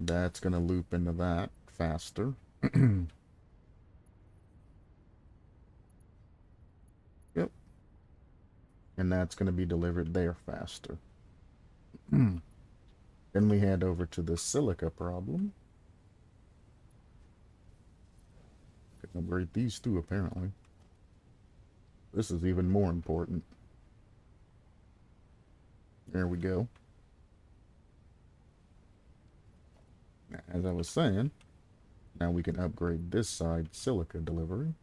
That's gonna loop into that faster. Yep. And that's gonna be delivered there faster. Then we head over to the silica problem. Can upgrade these two, apparently. This is even more important. There we go. As I was saying, now we can upgrade this side silica delivery.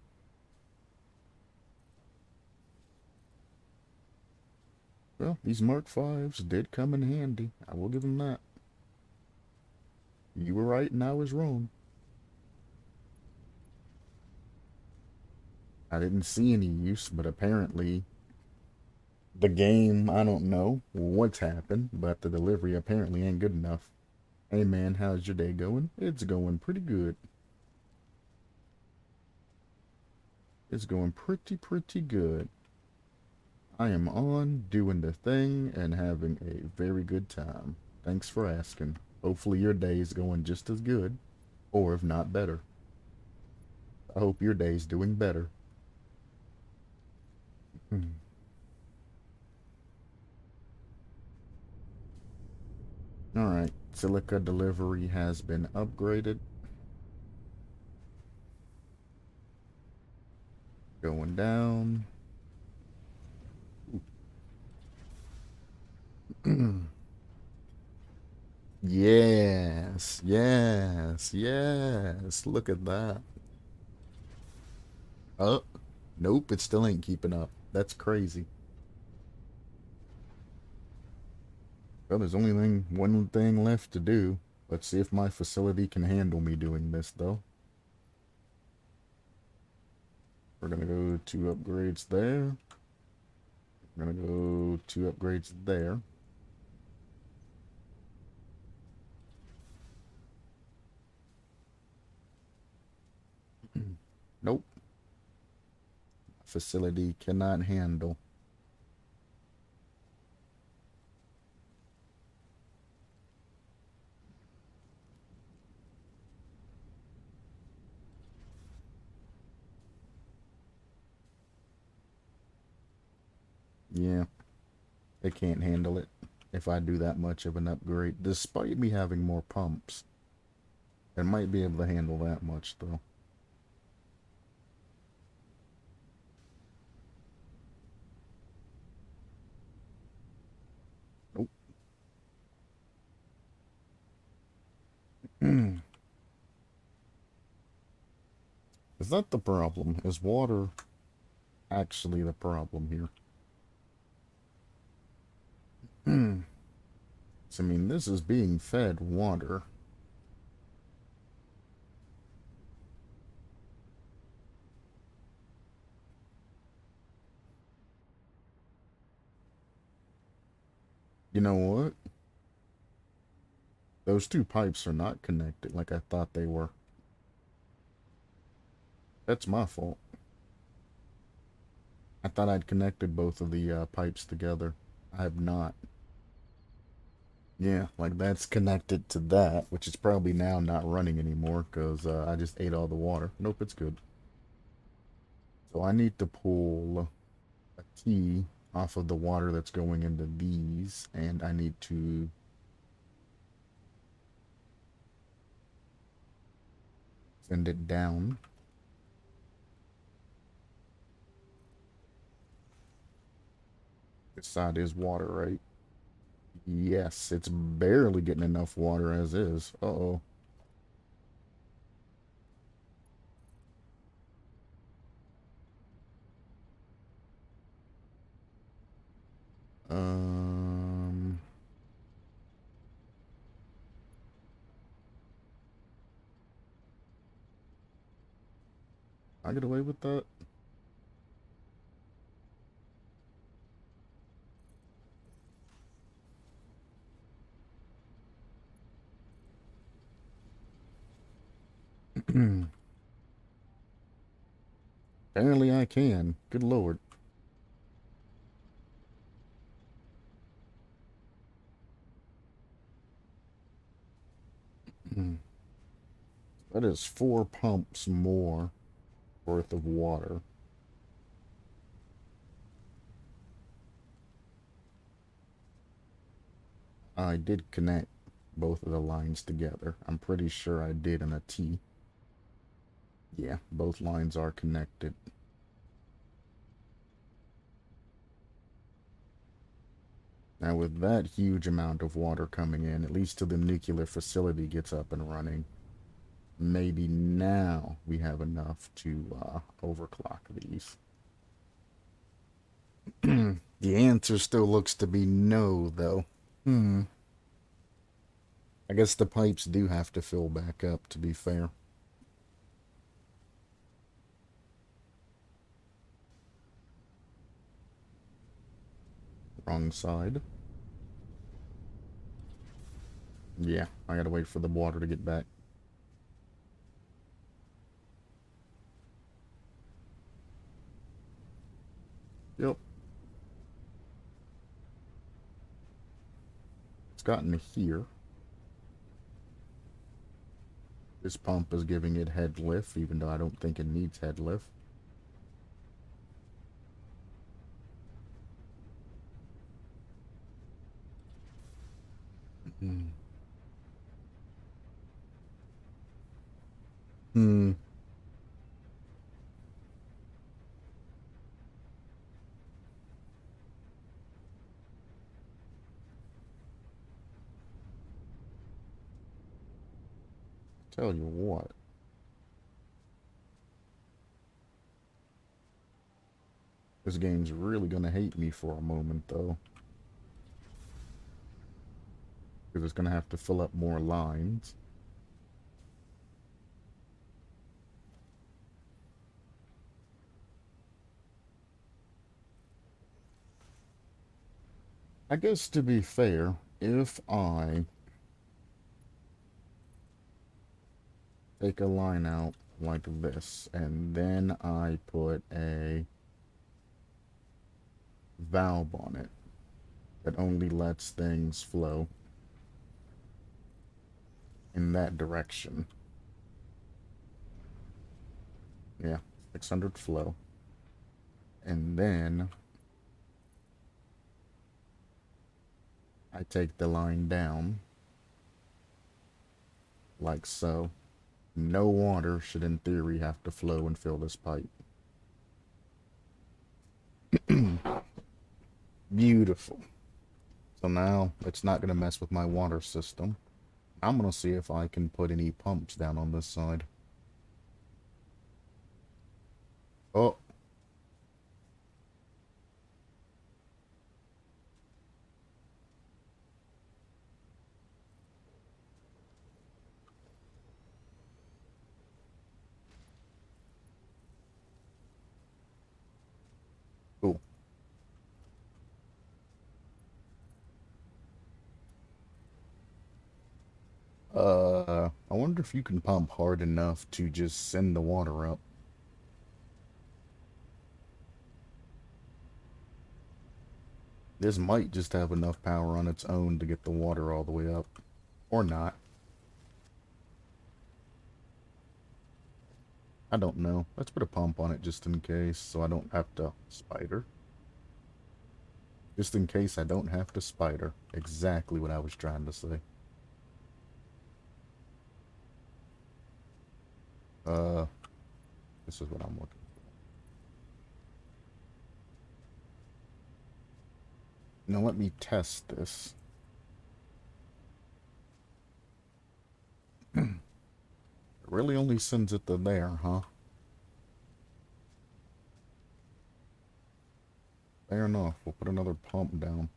Well, these Mark 5s did come in handy. I will give them that. You were right and I was wrong. I didn't see any use, but apparently the game, I don't know what's happened, but the delivery apparently ain't good enough. Hey man, how's your day going? It's going pretty good. It's going pretty good. I am on doing the thing and having a very good time. Thanks for asking. Hopefully your day is going just as good, or if not better. I hope your day's doing better. Hmm. Alright, silica delivery has been upgraded. Going down. Yes, yes, yes. Look at that. Oh, nope, it still ain't keeping up. That's crazy. Well, there's only one thing left to do. Let's see if my facility can handle me doing this, though. We're gonna go 2 upgrades there. We're gonna go 2 upgrades there. Nope. Facility cannot handle. Yeah, they can't handle it if I do that much of an upgrade, despite me having more pumps. It might be able to handle that much, though. Nope. Is that the problem? Is water actually the problem here? So, I mean, this is being fed water. You know what? Those two pipes are not connected like I thought they were. That's my fault. I thought I'd connected both of the pipes together. I have not. Yeah, like that's connected to that, which is probably now not running anymore because I just ate all the water. Nope, it's good. So I need to pull a T off of the water that's going into these, and I need to send it down. This side is water, right? Yes, it's barely getting enough water as is. Uh-oh. Um, I get away with that? Apparently I can. Good lord. That is 4 pumps more worth of water. I did connect both of the lines together. I'm pretty sure I did in a T. Yeah, both lines are connected. Now with that huge amount of water coming in, at least till the nuclear facility gets up and running, maybe now we have enough to overclock these. The answer still looks to be no, though. Hmm. I guess the pipes do have to fill back up, to be fair. Wrong side. Yeah, I gotta wait for the water to get back. Yep. It's gotten to here. This pump is giving it head lift, even though I don't think it needs head lift. Hmm. Hmm. Tell you what. This game's really gonna hate me for a moment, though. Because it's gonna have to fill up more lines. I guess to be fair, if I take a line out like this, and then I put a valve on it that only lets things flow in that direction. Yeah, 600 flow. And then I take the line down like so. No water should in theory have to flow and fill this pipe. Beautiful. So now it's not going to mess with my water system. I'm going to see if I can put any pumps down on this side. Oh. Cool. I wonder if you can pump hard enough to just send the water up. This might just have enough power on its own to get the water all the way up. Or not. I don't know. Let's put a pump on it just in case, so I don't have to spider. Just in case I don't have to spider. Exactly what I was trying to say. Uh, this is what I'm looking for. Now let me test this. It really only sends it to there, huh? Fair enough. We'll put another pump down.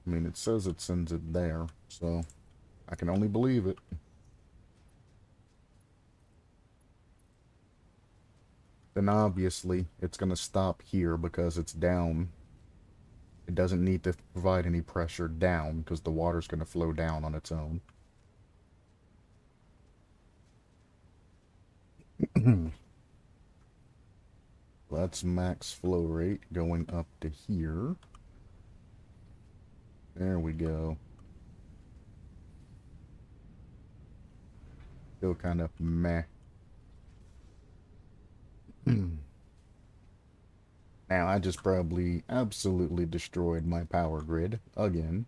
I mean, it says it sends it there, so I can only believe it. Then obviously it's going to stop here because it's down. It doesn't need to provide any pressure down because the water's going to flow down on its own. That's max flow rate going up to here. There we go. Still kind of meh. Now, I just probably absolutely destroyed my power grid again.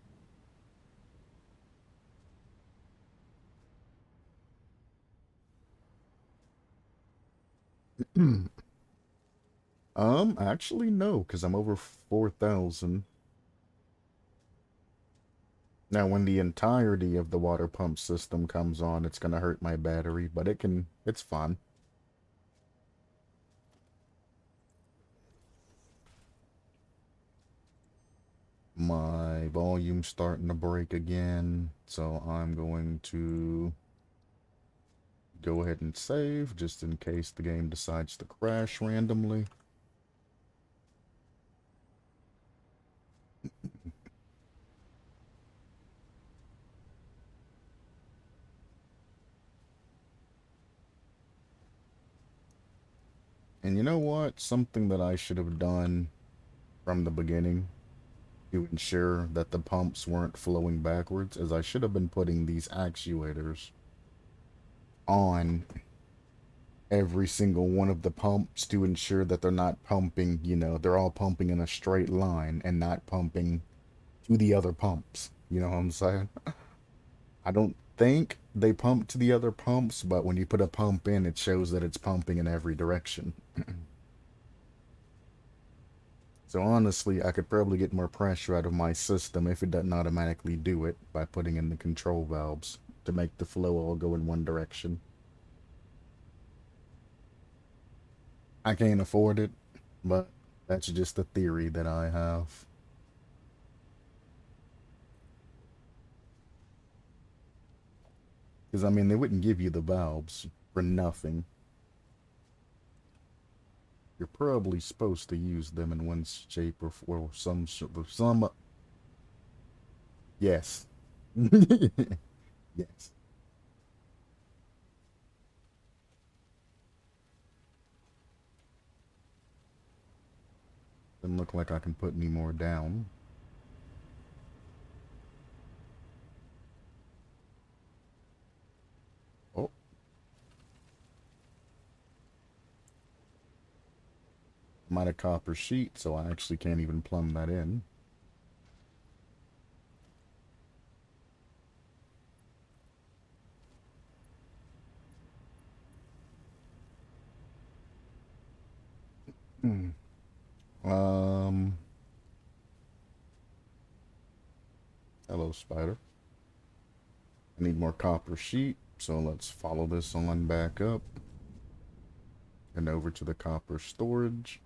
Actually, no, because I'm over 4,000. Now, when the entirety of the water pump system comes on, it's gonna hurt my battery, but it's fun. My volume's starting to break again, so I'm going to go ahead and save just in case the game decides to crash randomly. And you know what? Something that I should have done from the beginning to ensure that the pumps weren't flowing backwards is I should have been putting these actuators on every single one of the pumps to ensure that they're not pumping, you know, they're all pumping in a straight line and not pumping to the other pumps. You know what I'm saying? I don't think they pump to the other pumps, but when you put a pump in, it shows that it's pumping in every direction. So honestly, I could probably get more pressure out of my system if it doesn't automatically do it by putting in the control valves to make the flow all go in one direction. I can't afford it, but that's just a theory that I have. Because, I mean, they wouldn't give you the valves for nothing. You're probably supposed to use them in one shape or some. Yes. Yes. Doesn't look like I can put any more down. Oh. I'm out of copper sheet, so I actually can't even plumb that in. Hmm. Um. Hello, spider. I need more copper sheet, so let's follow this on back up and over to the copper storage.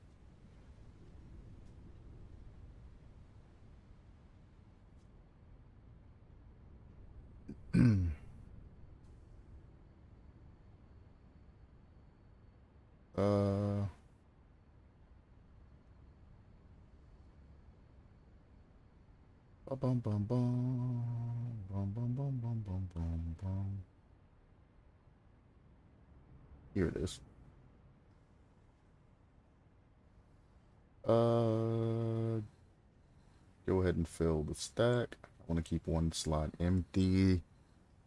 uh, bum bum bum bum bum bum bum bum bum bum. Here it is. Uh, go ahead and fill the stack. I want to keep one slot empty,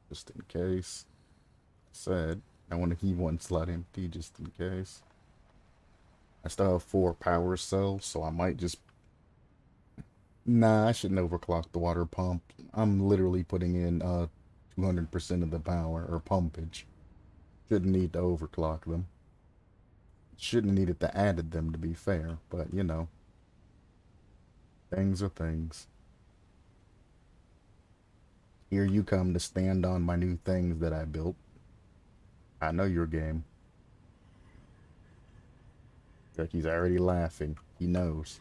just in case. I said I want to keep one slot empty just in case. I still have 4 power cells, so I might just... Nah, I shouldn't overclock the water pump. I'm literally putting in 200% of the power, or pumpage. Shouldn't need to overclock them. Shouldn't have needed to added them, to be fair, but you know, things are things. Here you come to stand on my new things that I built. I know your game. Like he's already laughing. He knows.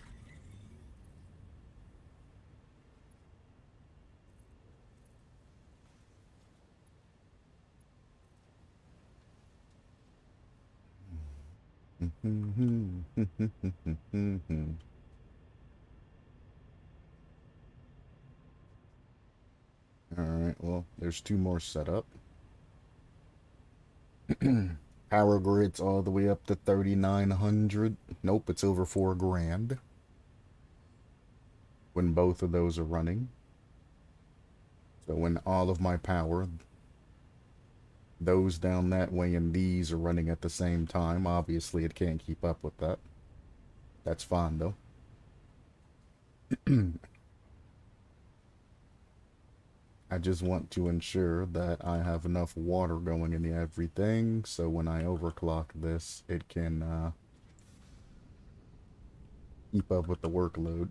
Alright, well, there's 2 more set up. Power grid's all the way up to 3,900. Nope, it's over 4 grand when both of those are running. So when all of my power, those down that way and these are running at the same time, obviously it can't keep up with that. That's fine though. I just want to ensure that I have enough water going in everything, so when I overclock this, it can keep up with the workload.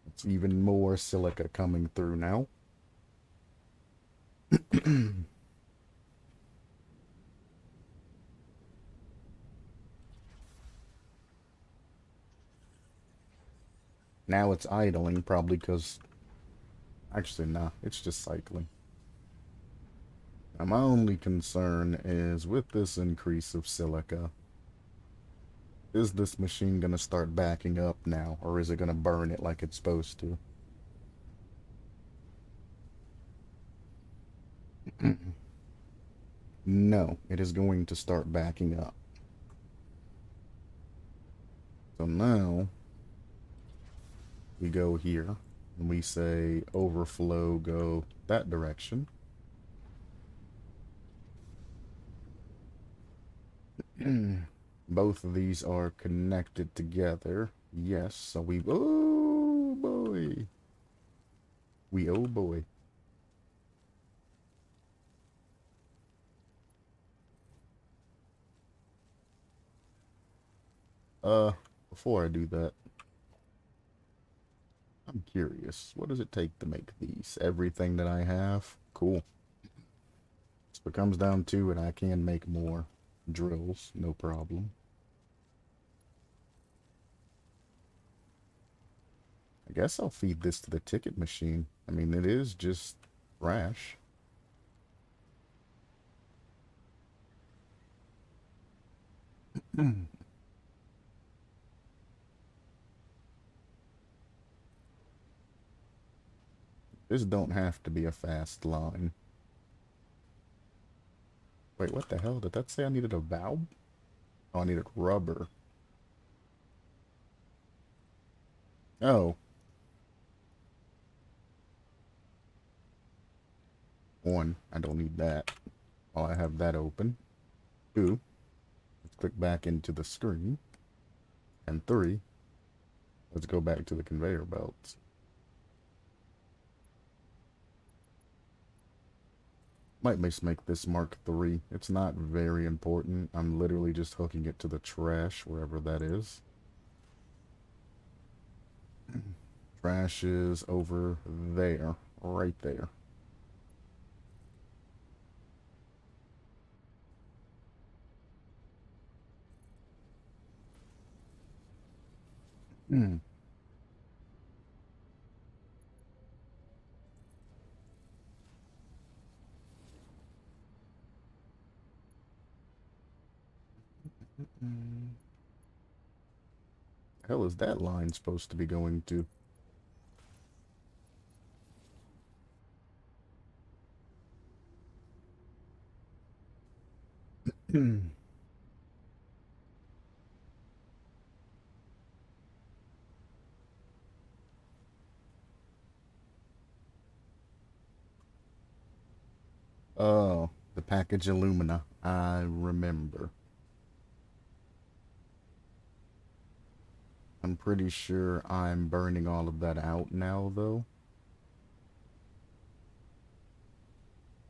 It's even more silica coming through now. Now it's idling, probably because... Actually, nah, it's just cycling. Now, my only concern is with this increase of silica, is this machine going to start backing up now, or is it going to burn it like it's supposed to? No, it is going to start backing up. So now, we go here, and we say overflow, go that direction. Both of these are connected together. Yes, so we... Oh, boy. Oh, boy. Before I do that, I'm curious. What does it take to make these? Everything that I have? Cool. So if it comes down to it, I can make more drills. No problem. I guess I'll feed this to the ticket machine. I mean, it is just trash. This don't have to be a fast line. Wait, what the hell? Did that say I needed a valve? Oh, I needed rubber. Oh. One, I don't need that. While I have that open. Two, let's click back into the screen. And three, let's go back to the conveyor belts. Might just make this Mark 3. It's not very important. I'm literally just hooking it to the trash, wherever that is. Trash is over there. Right there. Hmm. The hell is that line supposed to be going to? Oh, the package alumina. I remember. I'm pretty sure I'm burning all of that out now, though.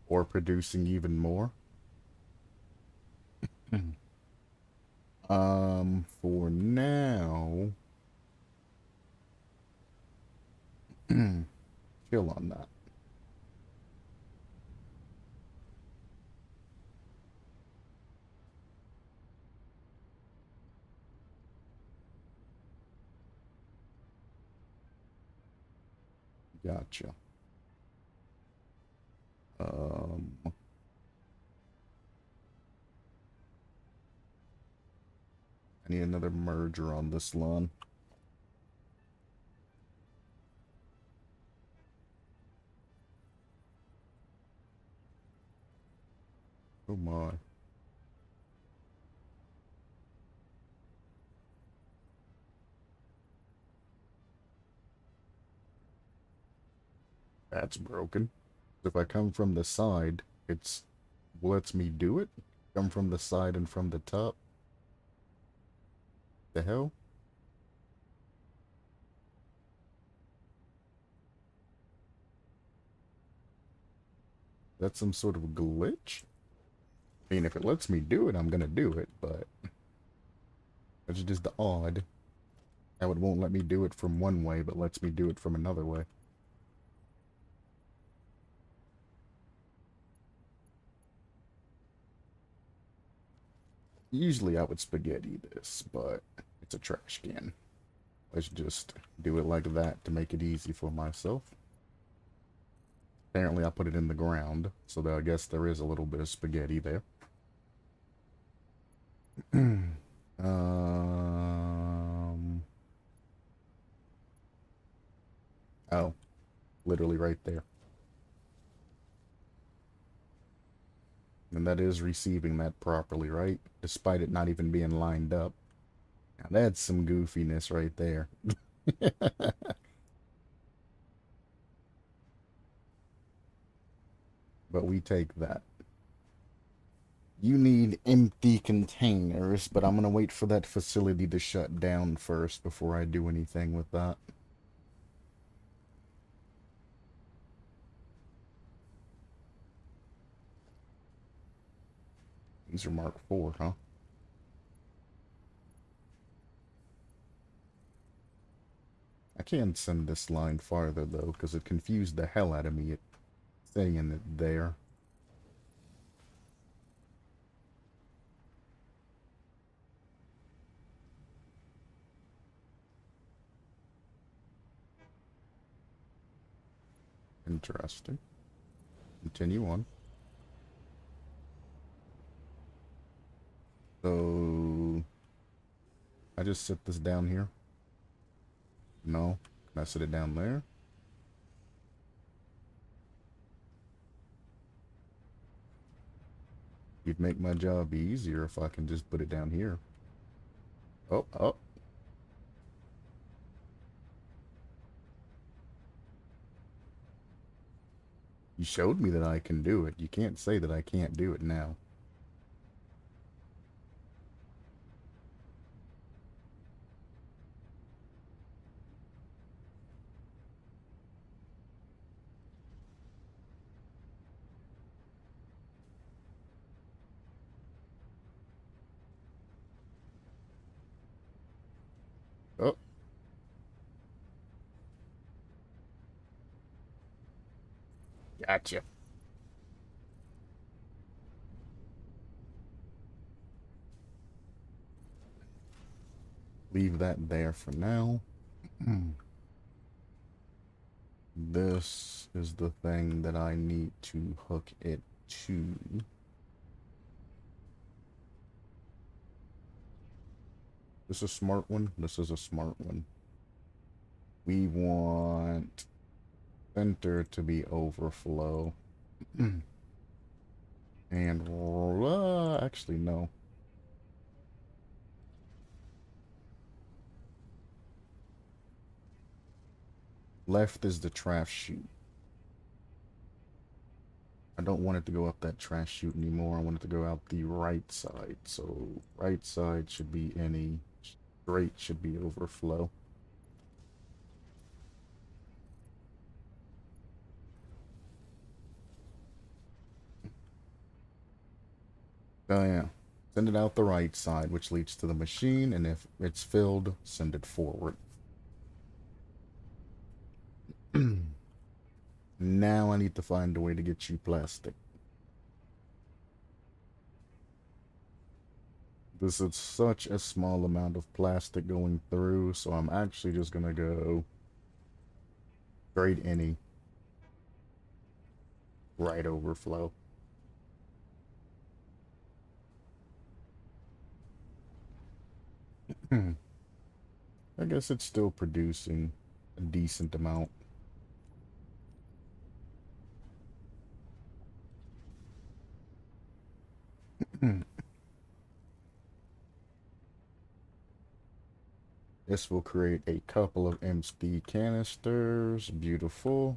Or producing even more. For now... chill on that. Gotcha. Um, I need another merger on this one. Oh my. That's broken. If I come from the side, it's lets me do it. Come from the side and from the top. The hell? That's some sort of glitch? I mean, if it lets me do it, I'm gonna do it, but it's just odd how it won't let me do it from one way, but lets me do it from another way. Usually I would spaghetti this, but it's a trash can. Let's just do it like that to make it easy for myself. Apparently I put it in the ground, so I guess there is a little bit of spaghetti there. um, oh, literally right there. And that is receiving that properly, right? Despite it not even being lined up. Now that's some goofiness right there. But we take that. You need empty containers, but I'm gonna wait for that facility to shut down first before I do anything with that. These are Mark IV, huh? I can't send this line farther, though, because it confused the hell out of me, saying it there. Interesting. Continue on. So, I just sit this down here? No. Can I sit it down there? You'd make my job easier if I can just put it down here. Oh, oh. You showed me that I can do it. You can't say that I can't do it now. Oh, gotcha. Leave that there for now. This is the thing that I need to hook it to. This is a smart one. This is a smart one. We want center to be overflow. And actually, no. Left is the trash chute. I don't want it to go up that trash chute anymore. I want it to go out the right side. So right side should be any. Straight should be overflow. Oh yeah. Send it out the right side, which leads to the machine, and if it's filled, send it forward. Now I need to find a way to get you plastic. This is such a small amount of plastic going through, so I'm actually just gonna go straight any right overflow. I guess it's still producing a decent amount. This will create a couple of empty canisters. Beautiful.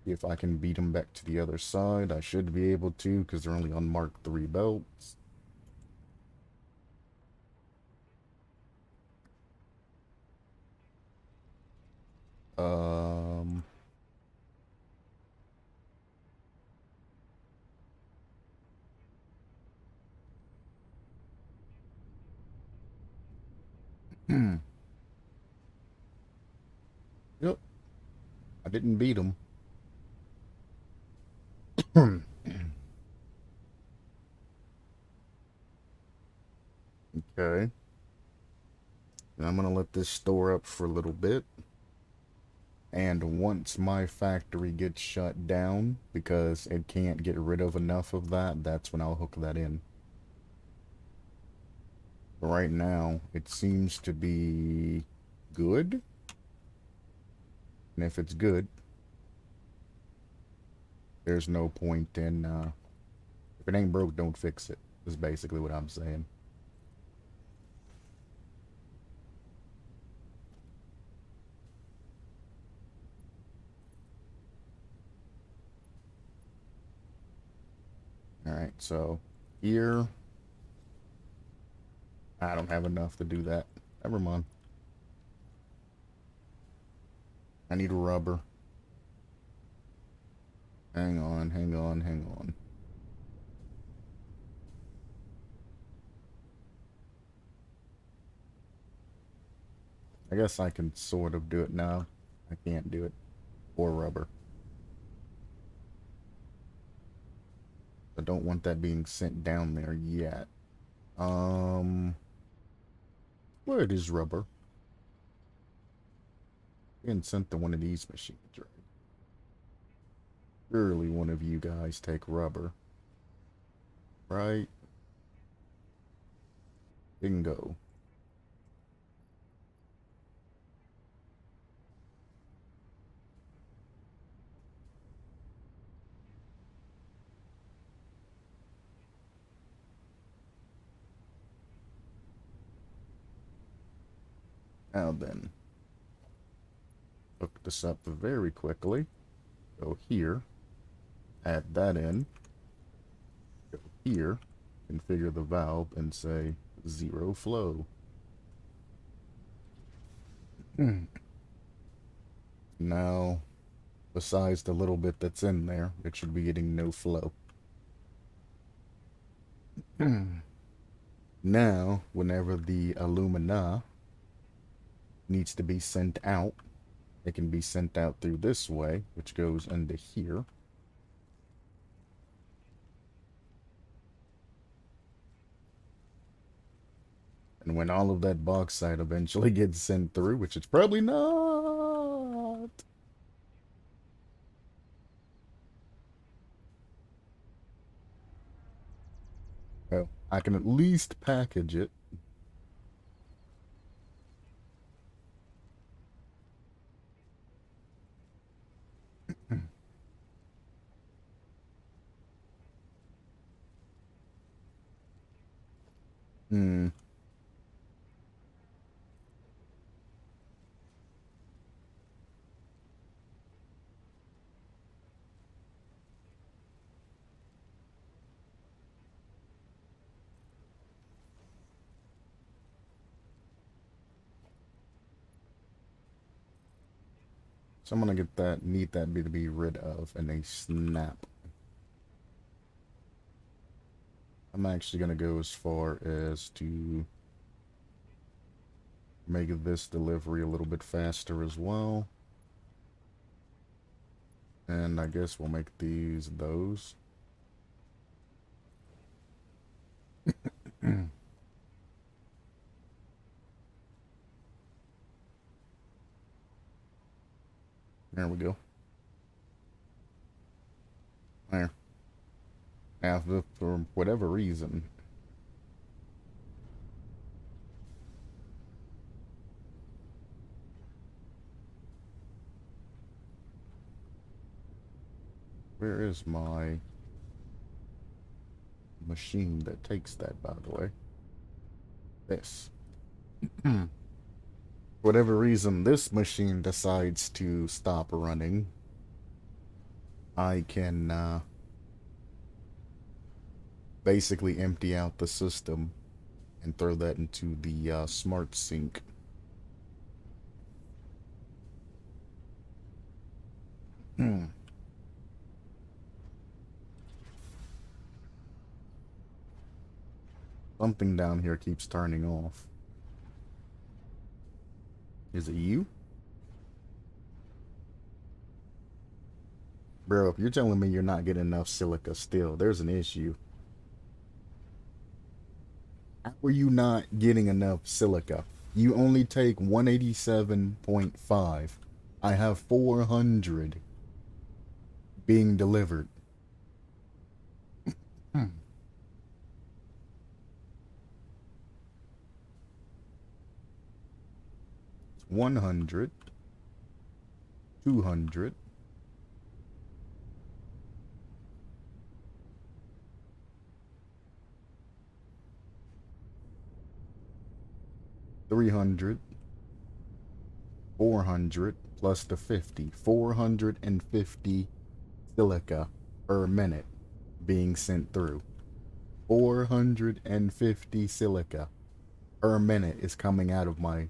If I can beat them back to the other side, I should be able to, because they're only on Mark III belts. Um... Yep. I didn't beat him. Okay. And I'm gonna let this store up for a little bit. And once my factory gets shut down, because it can't get rid of enough of that, that's when I'll hook that in. But right now, it seems to be good. And if it's good, there's no point in, if it ain't broke, don't fix it, is basically what I'm saying. Alright, so here, I don't have enough to do that. Never mind. I need rubber. Hang on, hang on, hang on. I guess I can sort of do it now. I can't do it. Or rubber. I don't want that being sent down there yet. Where it is rubber? Being sent to one of these machines, right? Surely one of you guys take rubber. Right? Bingo. Now then. Hook this up very quickly. Go here. Add that in. Go here. Configure the valve and say zero flow. Now, besides the little bit that's in there, it should be getting no flow. Now, whenever the alumina needs to be sent out, it can be sent out through this way, which goes into here. And when all of that bauxite eventually gets sent through, which it's probably not. Well, I can at least package it. Hmm. So I'm gonna get that, need that to be rid of in a snap. I'm actually gonna go as far as to make this delivery a little bit faster as well. And I guess we'll make these those. There we go. There. Now, for whatever reason, where is my machine that takes that, by the way? This. Whatever reason this machine decides to stop running, I can basically empty out the system and throw that into the smart sink. Something down here keeps turning off. Is it you? Bro, if you're telling me you're not getting enough silica still, there's an issue. How are you not getting enough silica? You only take 187.5. I have 400 being delivered. Hmm. 100, 200, 300, 400 plus the 50. 450 silica per minute being sent through. 450 silica per minute is coming out of my.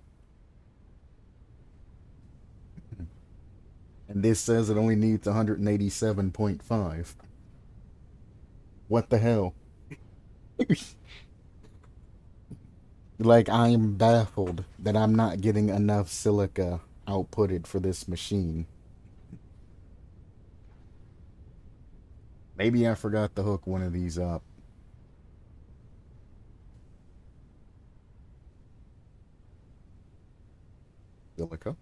And this says it only needs 187.5. What the hell? Like, I'm baffled that I'm not getting enough silica outputted for this machine. Maybe I forgot to hook one of these up. Silica.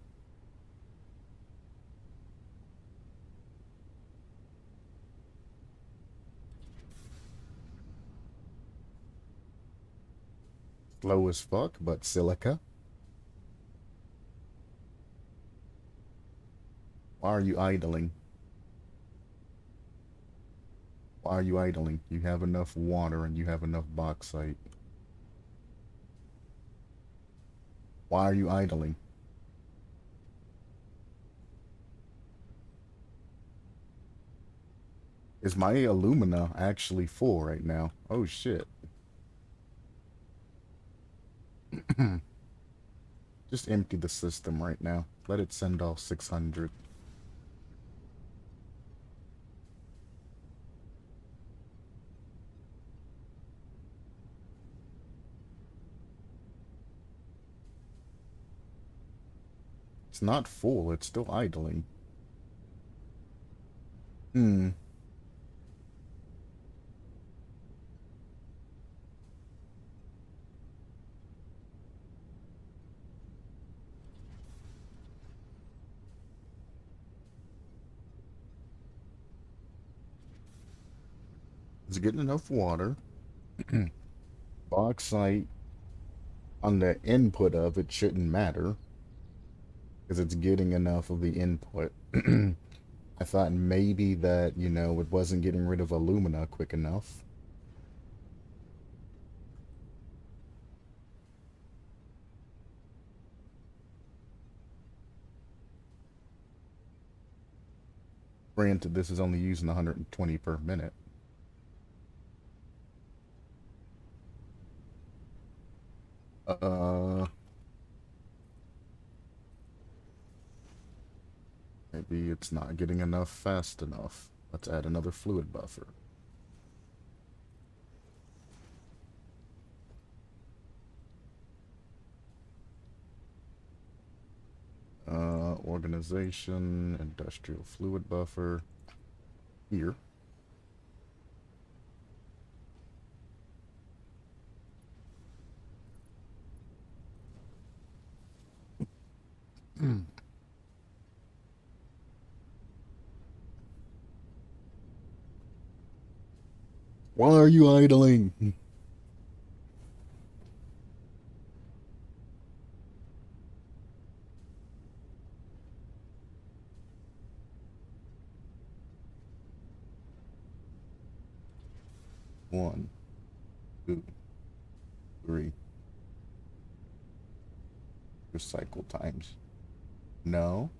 Slow as fuck, but silica. Why are you idling? Why are you idling? You have enough water and you have enough bauxite. Why are you idling? Is my alumina actually full right now? Oh shit. Just empty the system right now. Let it send off 600. It's not full, it's still idling. Hmm. It's getting enough water. Bauxite on the input of it shouldn't matter because it's getting enough of the input. I thought maybe that, it wasn't getting rid of alumina quick enough. Granted, this is only using 120 per minute. Uh, Maybe it's not getting enough fast enough. Let's add another fluid buffer. Organization, industrial fluid buffer. Here. Why are you idling? One, two, three. Recycle times. No.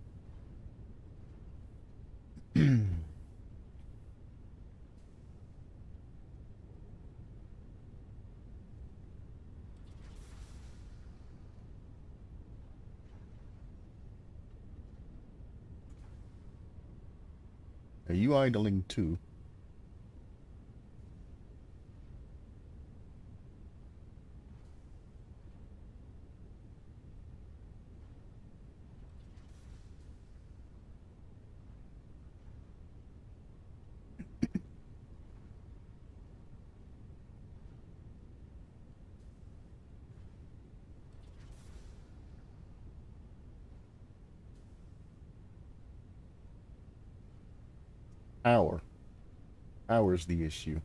Are you idling too? Power. Power's the issue.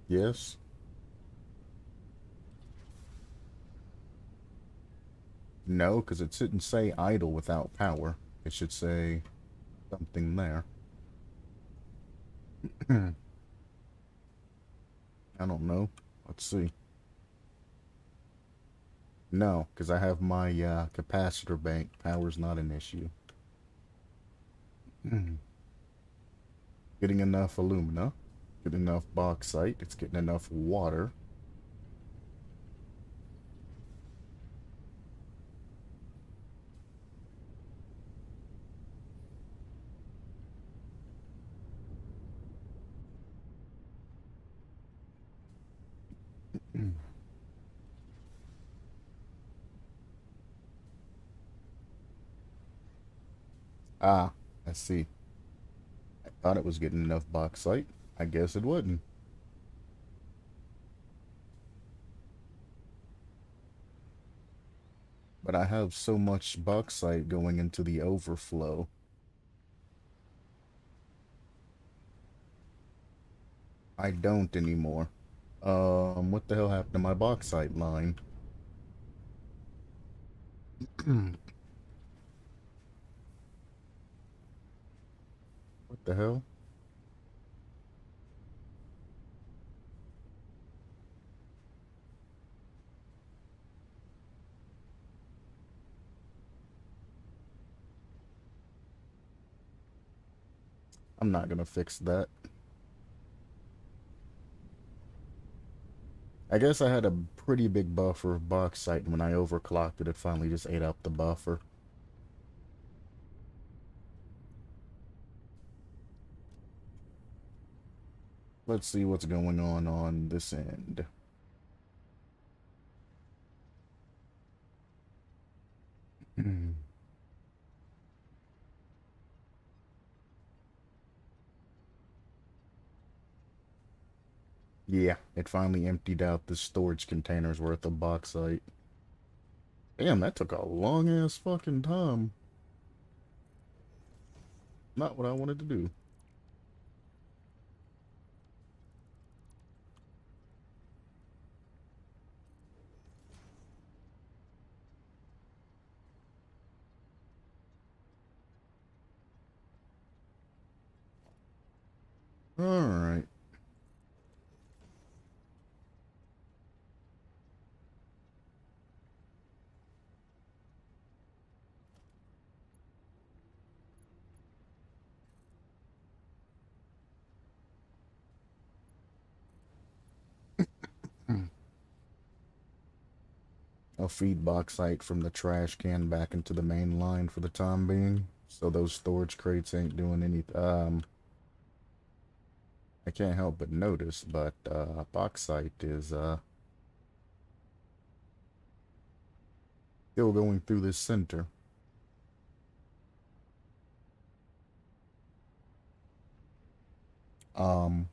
Yes? No, because it shouldn't say idle without power. It should say something there. I don't know. Let's see. No, because I have my capacitor bank. Power's not an issue. Getting enough alumina. Getting enough bauxite. It's getting enough water. Ah, I see. I thought it was getting enough bauxite. I guess it wouldn't. But I have so much bauxite going into the overflow. I don't anymore. What the hell happened to my bauxite line? What the hell? I'm not gonna fix that. I guess I had a pretty big buffer of bauxite, and when I overclocked it, it finally just ate up the buffer. Let's see what's going on this end. Yeah, it finally emptied out the storage containers worth of bauxite. Damn, that took a long ass fucking time. Not what I wanted to do. Alright. I'll feed bauxite from the trash can back into the main line for the time being. So those storage crates ain't doing anything. I can't help but notice, but bauxite is still going through this center. Um,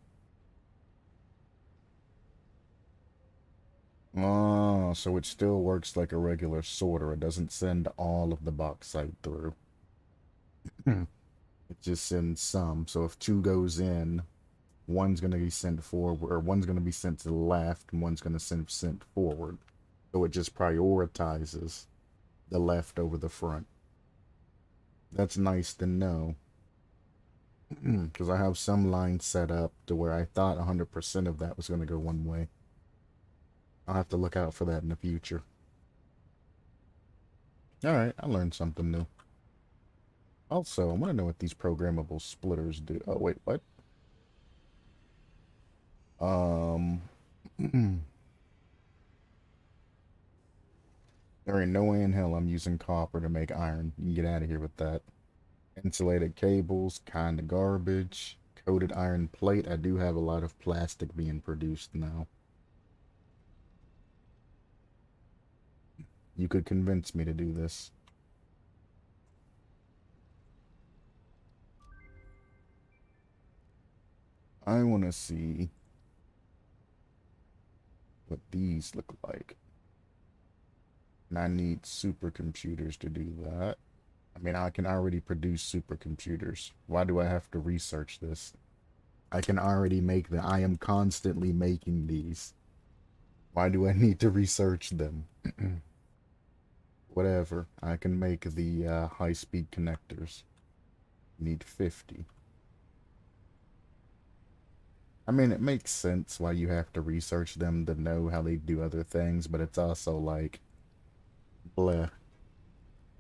oh, so it still works like a regular sorter. It doesn't send all of the bauxite through. It just sends some. So if two goes in, one's going to be sent forward, or one's going to be sent to the left, and one's going to sent forward. So it just prioritizes the left over the front. That's nice to know. Because I have some lines set up to where I thought 100% of that was going to go one way. I'll have to look out for that in the future. Alright, I learned something new. Also, I want to know what these programmable splitters do. Oh, wait, what? Um, there ain't no way in hell I'm using copper to make iron. You can get out of here with that. Insulated cables, kind of garbage. Coated iron plate. I do have a lot of plastic being produced now. You could convince me to do this. I want to see what these look like. And I need supercomputers to do that. I mean, I can already produce supercomputers. Why do I have to research this? I can already make them. I am constantly making these. Why do I need to research them? Whatever. I can make the high-speed connectors. Need 50. I mean, it makes sense why you have to research them to know how they do other things, but it's also like, bleh.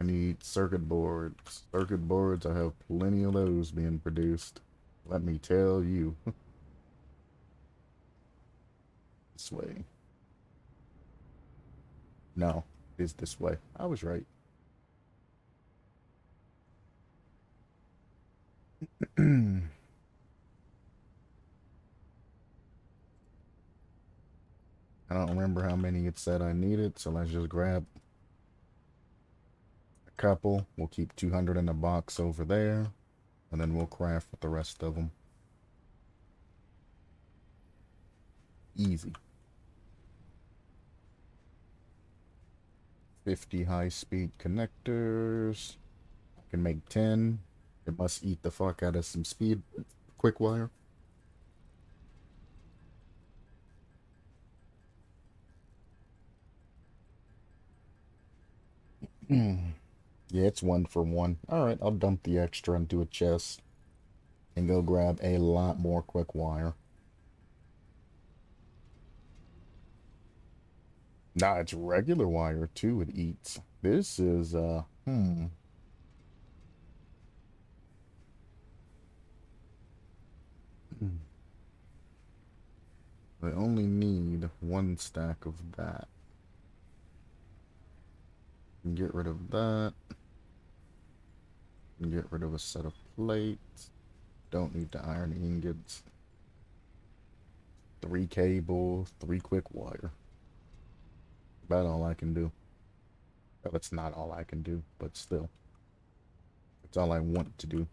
I need circuit boards. Circuit boards, I have plenty of those being produced. Let me tell you. This way. No, it is this way. I was right. I don't remember how many it said I needed, so let's just grab a couple. We'll keep 200 in the box over there, and then we'll craft with the rest of them. Easy. 50 high-speed connectors. I can make 10. It must eat the fuck out of some speed. Quick wire. Yeah, it's 1 for 1. Alright, I'll dump the extra into a chest and go grab a lot more quick wire. Nah, it's regular wire too it eats. This is, I only need 1 stack of that. Get rid of that. Get rid of a set of plates. Don't need the iron ingots. 3 cable, 3 quick wire. About all I can do. Well, it's not all I can do, but still. It's all I want to do.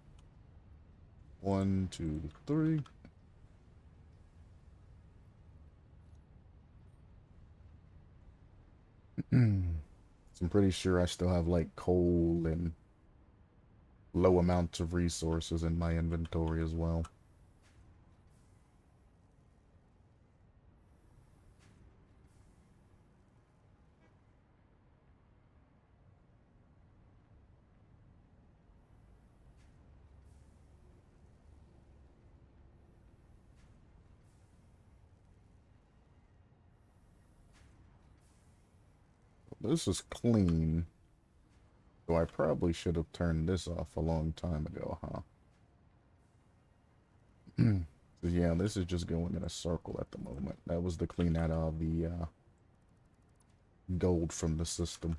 1, 2, 3. So I'm pretty sure I still have like coal and low amounts of resources in my inventory as well. This is clean. So I probably should have turned this off a long time ago, huh? So yeah, this is just going in a circle at the moment. That was to clean out all the gold from the system.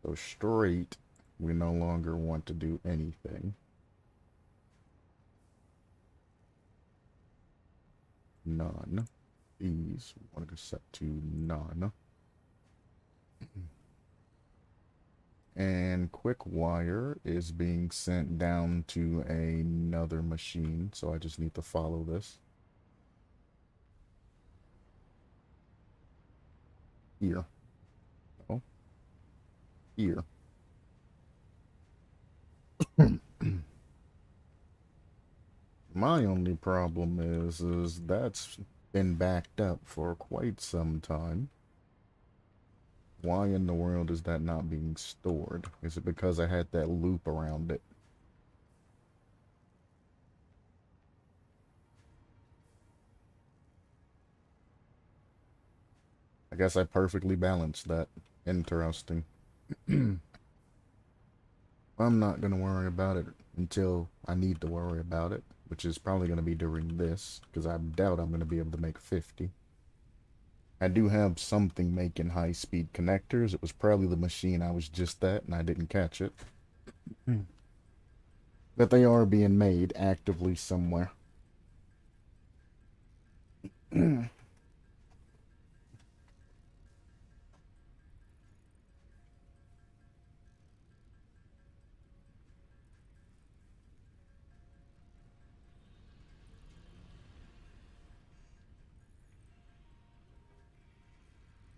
So straight, we no longer want to do anything. None. These we want to set to none. And quick wire is being sent down to another machine, so I just need to follow this. Here. Oh. Here. My only problem is that's been backed up for quite some time. Why in the world is that not being stored? Is it because I had that loop around it? I guess I perfectly balanced that. Interesting. I'm not going to worry about it until I need to worry about it, which is probably going to be during this, because I doubt I'm going to be able to make 50. I do have something making high-speed connectors. It was probably the machine I was just at, and I didn't catch it. But they are being made actively somewhere.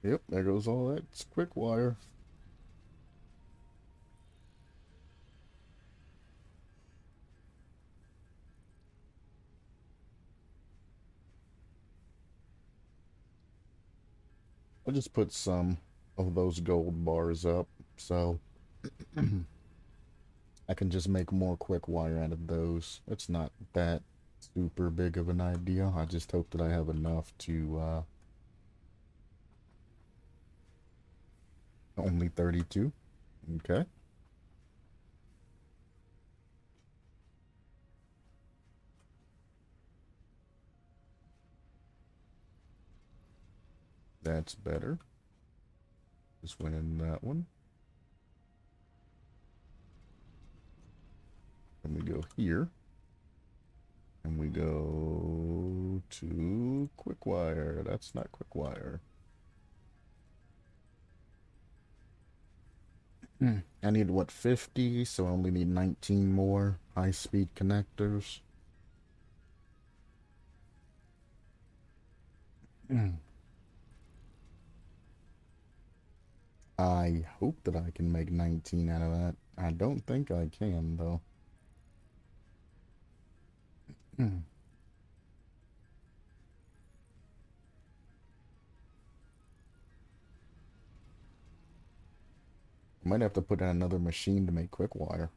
Yep, there goes all that. It's quick wire. I'll just put some of those gold bars up so I can just make more quick wire out of those. It's not that super big of an idea. I just hope that I have enough to only 32. Okay. That's better. Just went in that one. And we go here. And we go to quick wire. That's not quick wire. I need what, 50? So I only need 19 more high-speed connectors. I hope that I can make 19 out of that. I don't think I can, though. Might have to put in another machine to make quick wire.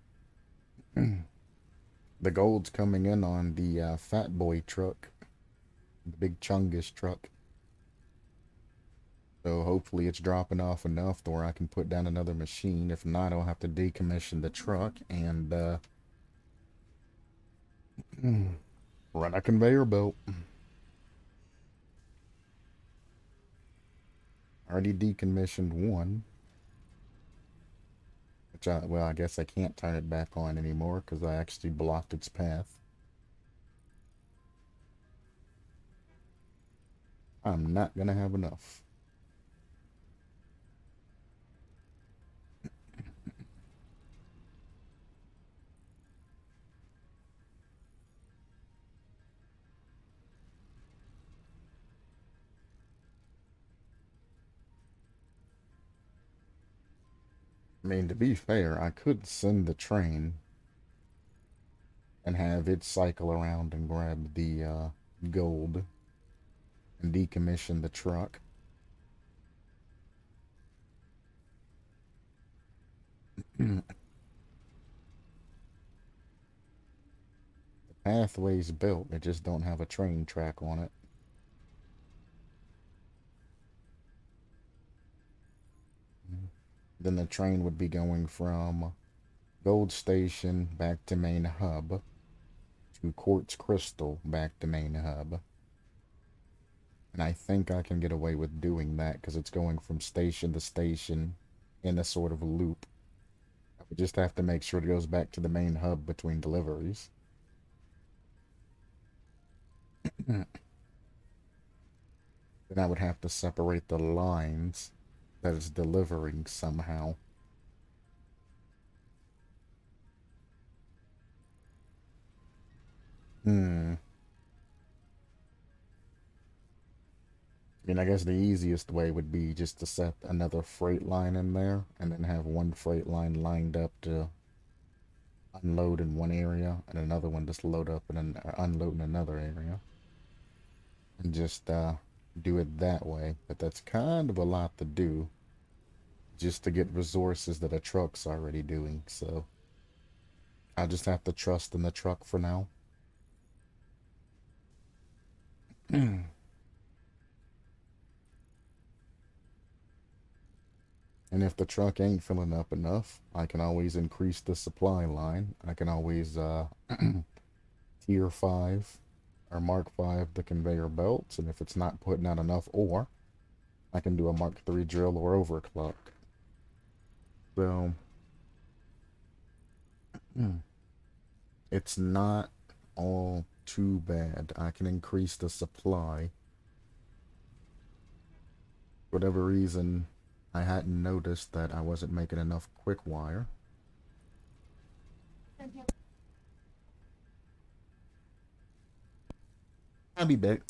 The gold's coming in on the Fat Boy truck. The big Chungus truck. So hopefully it's dropping off enough to where I can put down another machine. If not, I'll have to decommission the truck and run a conveyor belt. Already decommissioned one. Which well, I guess I can't turn it back on anymore because I actually blocked its path. I'm not gonna have enough. I mean, to be fair, I could send the train and have it cycle around and grab the gold and decommission the truck. The pathway's built, it just don't have a train track on it. Then the train would be going from Gold Station back to main hub to Quartz Crystal back to main hub. And I think I can get away with doing that because it's going from station to station in a sort of loop. I would just have to make sure it goes back to the main hub between deliveries. Then I would have to separate the lines that it's delivering somehow. I mean, I guess the easiest way would be just to set another freight line in there and then have one freight line lined up to unload in one area and another one just load up and unload in another area. And just do it that way. But that's kind of a lot to do just to get resources that a truck's already doing. So I'll just have to trust in the truck for now. And if the truck ain't filling up enough, I can always increase the supply line. I can always tier 5 or Mark 5 the conveyor belts. And if it's not putting out enough ore, I can do a Mark 3 drill or overclock. So it's not all too bad. I can increase the supply. For whatever reason, I hadn't noticed that I wasn't making enough quick wire. I'll be back.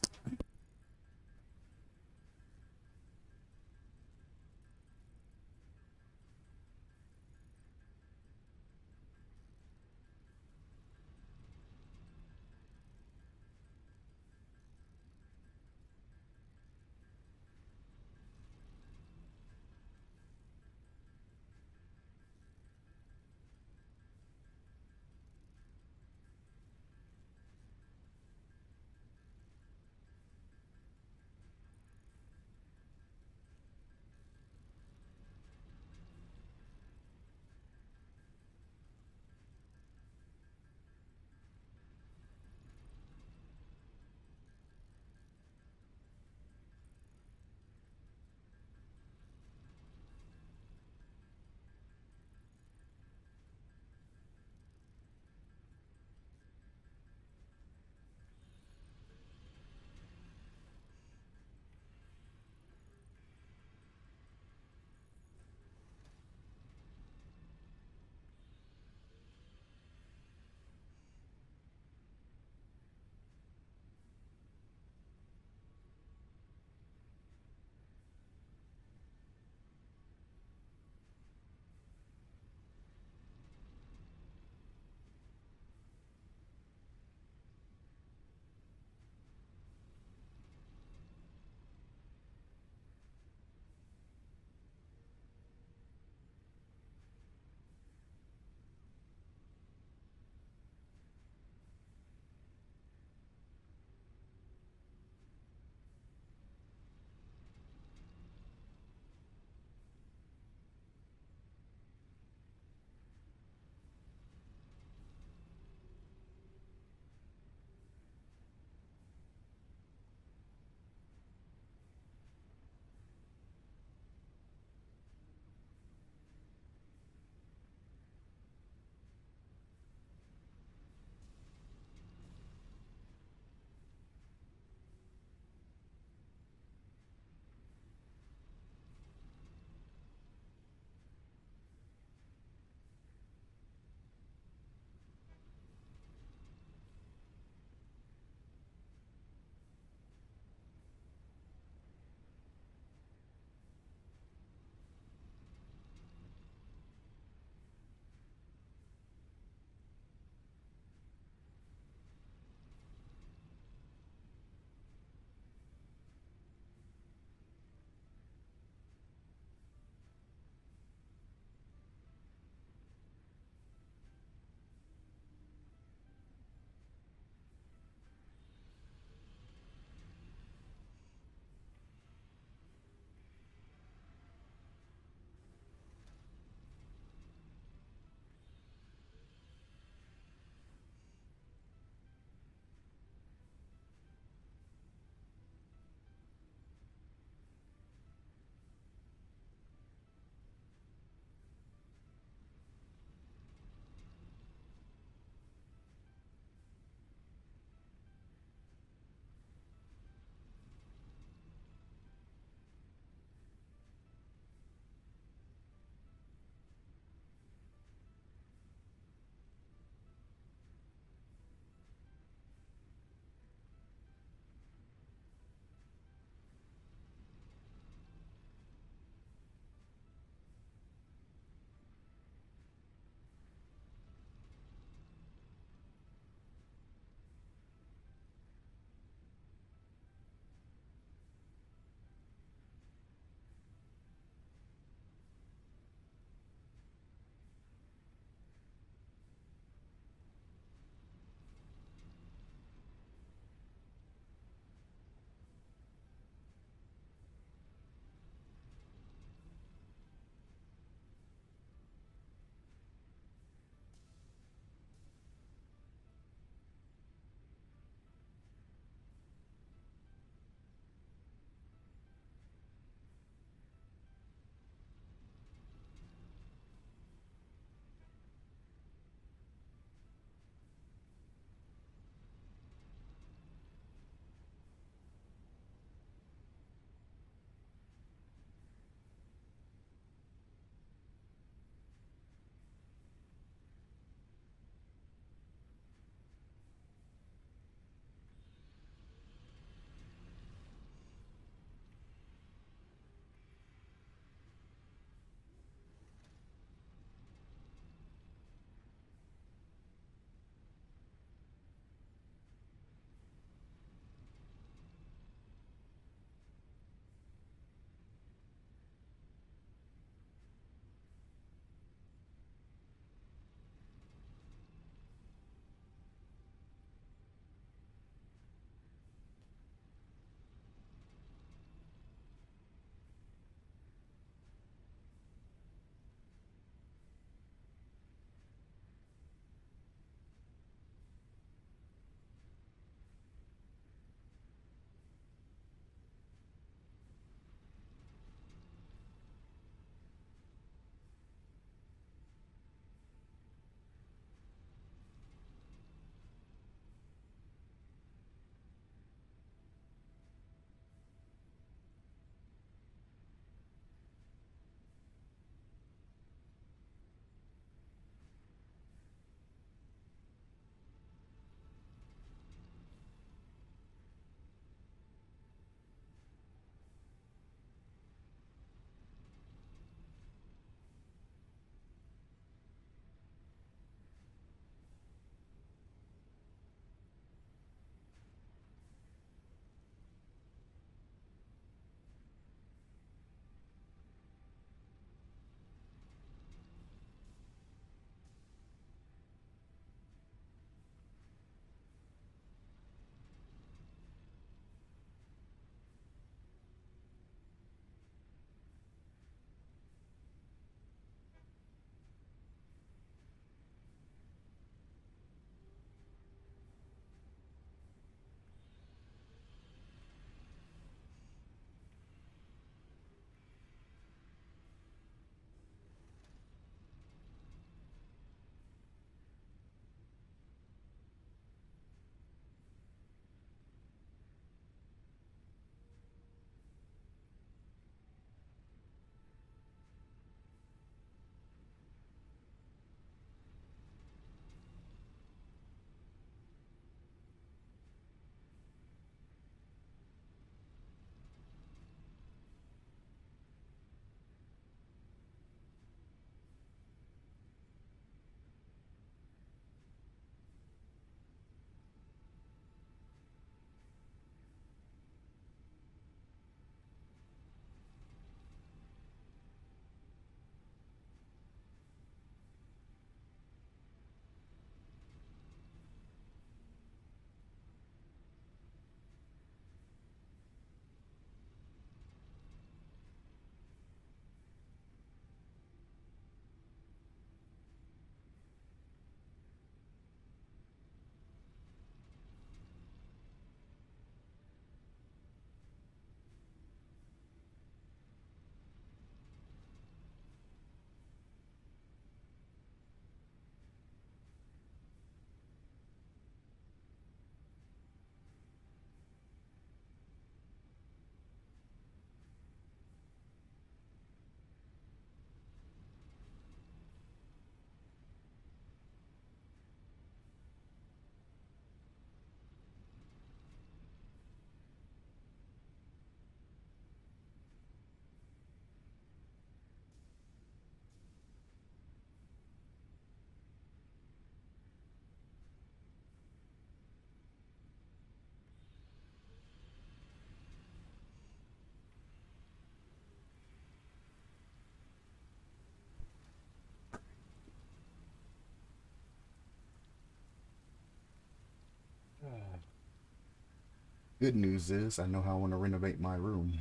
Good news is I know how I want to renovate my room.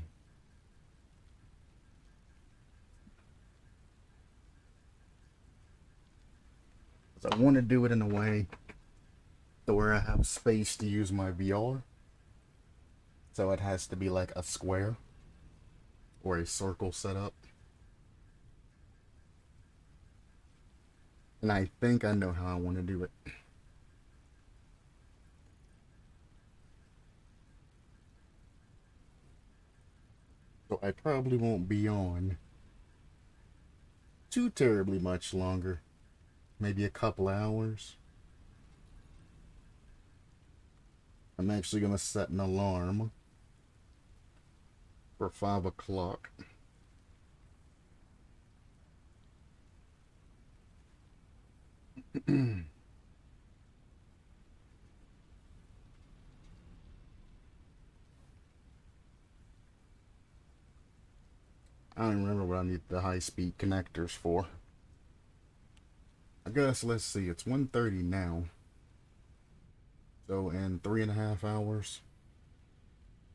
I want to do it in a way to where I have space to use my VR. So it has to be like a square or a circle setup. And I think I know how I want to do it. So I probably won't be on too terribly much longer. Maybe a couple hours. I'm actually going to set an alarm for 5 o'clock. I don't remember what I need the high-speed connectors for. I guess, let's see, it's 1:30 now. So in 3.5 hours,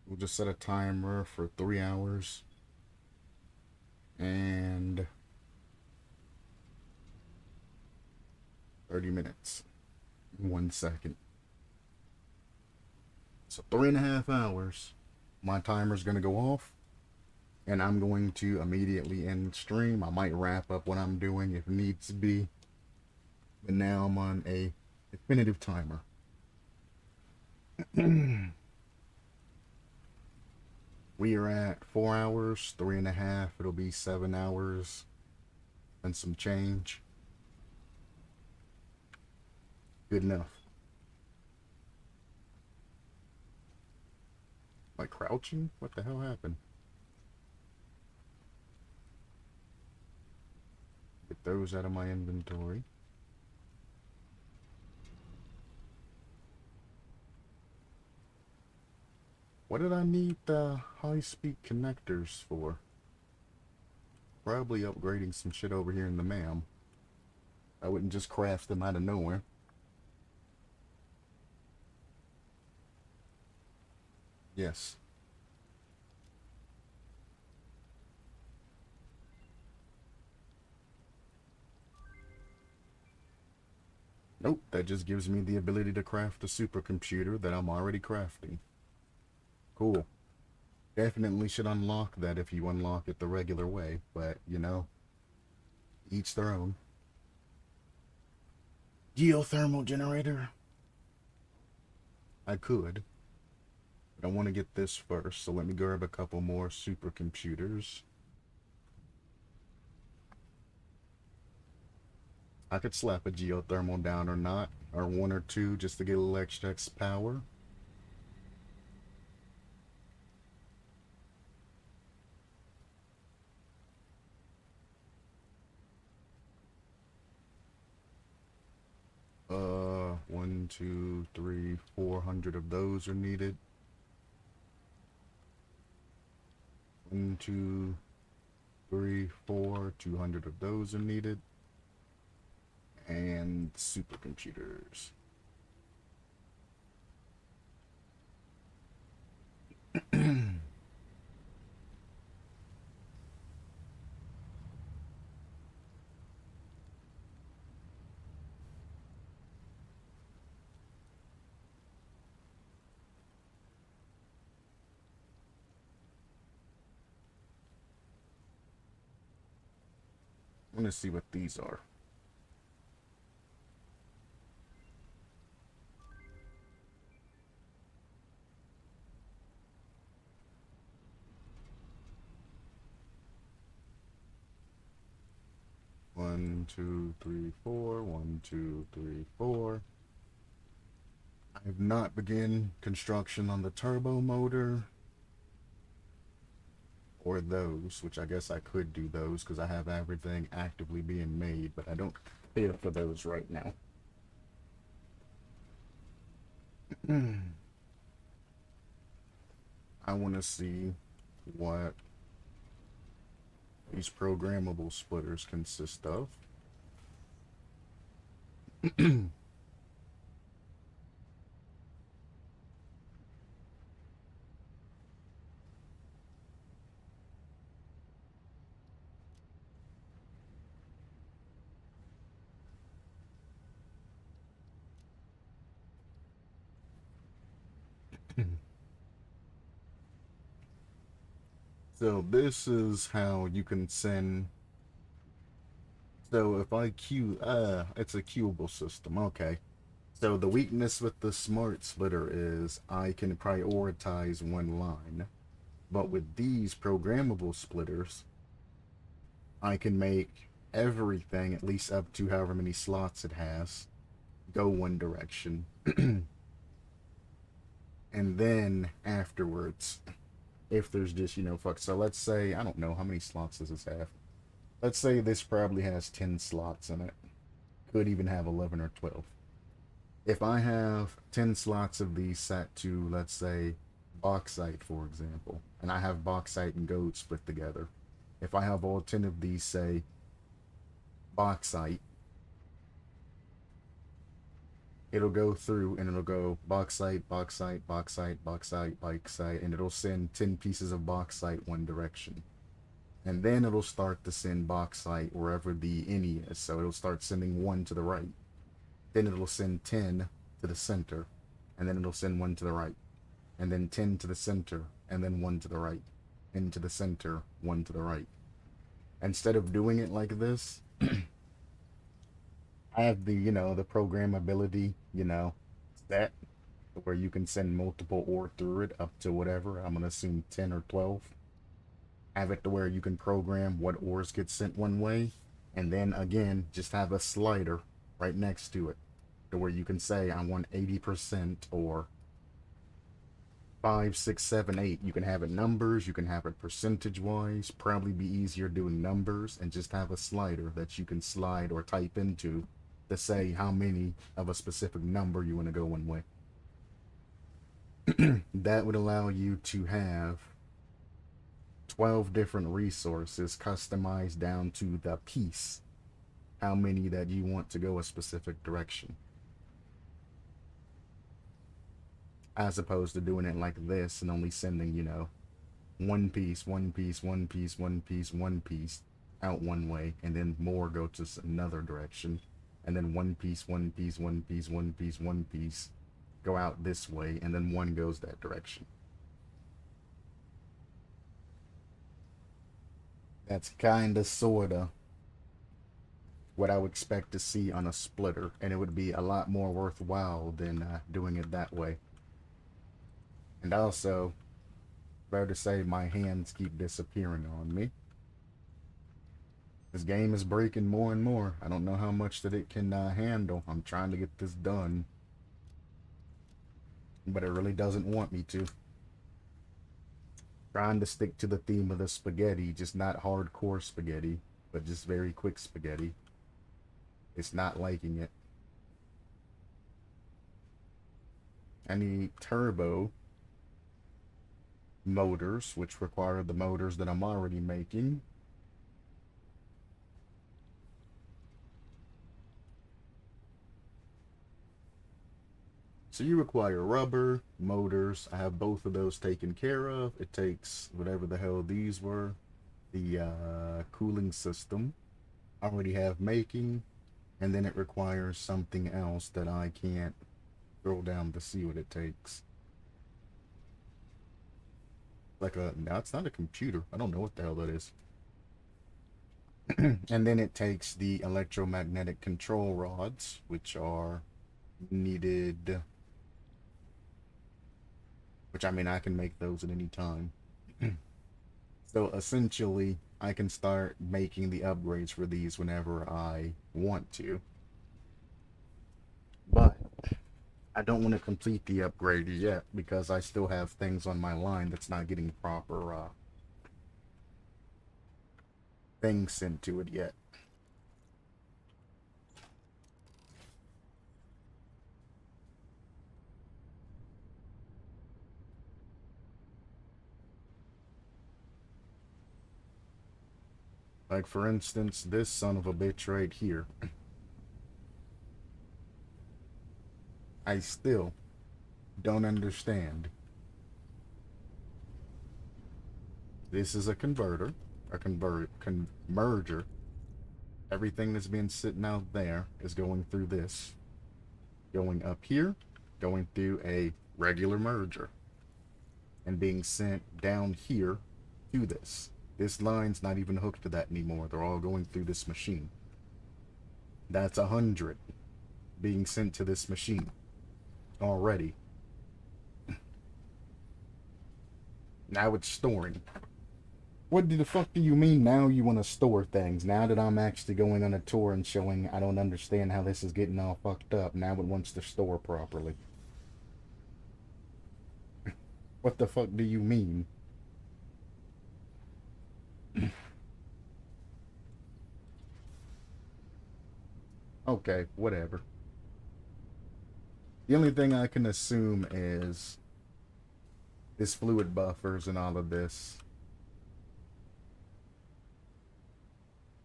we'll just set a timer for 3 hours. And 30 minutes. 1 second. So 3.5 hours, my timer's going to go off. And I'm going to immediately end stream. I might wrap up what I'm doing if needs to be. But now I'm on a definitive timer. We are at 4 hours, 3.5. It'll be 7 hours and some change. Good enough. Like crouching? What the hell happened? Get those out of my inventory. What did I need the high-speed connectors for? Probably upgrading some shit over here in the MAM. I wouldn't just craft them out of nowhere. Yes. Nope, that just gives me the ability to craft a supercomputer that I'm already crafting. Cool. Definitely should unlock that if you unlock it the regular way, but, you know, each their own. Geothermal generator. I could, but I want to get this first, so let me grab a couple more supercomputers. I could slap a geothermal down or not, or 1 or 2 just to get a little extra power. One, two, three, 400 of those are needed. 1, 2, 3, 4, 200 of those are needed. And supercomputers. I want to see what these are. One, two, three, four. 1, 2, 3, 4. I have not begun construction on the turbo motor or those, which I guess I could do those because I have everything actively being made, but I don't care for those right now. I want to see what these programmable splitters consist of. So this is how you can send. So if I queue, it's a queuable system. Okay. So the weakness with the smart splitter is I can prioritize one line. But with these programmable splitters, I can make everything, at least up to however many slots it has, go one direction. And then afterwards, if there's just, fuck. So let's say, I don't know, how many slots does this have? Let's say this probably has 10 slots in it. Could even have 11 or 12. If I have 10 slots of these set to, let's say, bauxite, for example, and I have bauxite and gold split together, if I have all 10 of these, say, bauxite, it'll go through and it'll go bauxite, bauxite, bauxite, bauxite, bauxite, and it'll send 10 pieces of bauxite one direction. And then it'll start to send bauxite wherever the any is. So it'll start sending one to the right. Then it'll send 10 to the center. And then it'll send one to the right. And then 10 to the center. And then one to the right. And to the center, one to the right. Instead of doing it like this, I have the programmability, set where you can send multiple ore through it up to whatever. I'm going to assume 10 or 12. Have it to where you can program what ores get sent one way. And then again, just have a slider right next to it to where you can say, I want 80% or 5, 6, 7, 8. You can have it numbers, you can have it percentage wise. Probably be easier doing numbers, and just have a slider that you can slide or type into to say how many of a specific number you want to go one way. That would allow you to have 12 different resources customized down to the piece, how many that you want to go a specific direction, as opposed to doing it like this and only sending one piece, one piece, one piece, one piece, one piece out one way, and then more go to another direction, and then one piece, one piece, one piece, one piece, one piece go out this way, and then one goes that direction. That's kinda sorta what I would expect to see on a splitter, and it would be a lot more worthwhile than doing it that way. And also, fair to say, my hands keep disappearing on me. This game is breaking more and more. I don't know how much that it can handle. I'm trying to get this done, but it really doesn't want me to. Trying to stick to the theme of the spaghetti, just not hardcore spaghetti, but just very quick spaghetti. It's not liking it. I need turbo motors, which require the motors that I'm already making. So you require rubber, motors. I have both of those taken care of. It takes whatever the hell these were. The cooling system I already have making. And then it requires something else that I can't scroll down to see what it takes. No, it's not a computer. I don't know what the hell that is. And then it takes the electromagnetic control rods, which are needed, which I mean, I can make those at any time. So essentially, I can start making the upgrades for these whenever I want to. But I don't want to complete the upgrade yet because I still have things on my line that's not getting proper things sent to it yet. Like, for instance, this son of a bitch right here. I still don't understand. This is a converter, merger. Everything that's been sitting out there is going through this. Going up here, going through a regular merger. and being sent down here to this. This line's not even hooked to that anymore. They're all going through this machine. That's 100 being sent to this machine already. Now it's storing. What the fuck do you mean now you want to store things? Now that I'm actually going on a tour and showing I don't understand how this is getting all fucked up, now it wants to store properly. What the fuck do you mean? Okay, whatever. The only thing I can assume is this fluid buffers and all of this.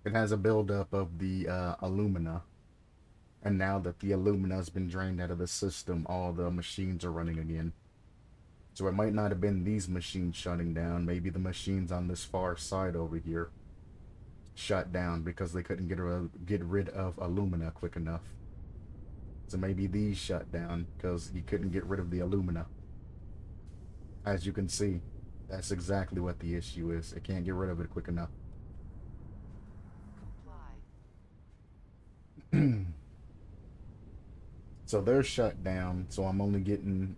It has a buildup of the alumina. And now that the alumina has been drained out of the system, all the machines are running again. So it might not have been these machines shutting down. Maybe the machines on this far side over here shut down because they couldn't get rid of alumina quick enough. So maybe these shut down because you couldn't get rid of the alumina. As you can see, that's exactly what the issue is. It can't get rid of it quick enough. So they're shut down, so I'm only getting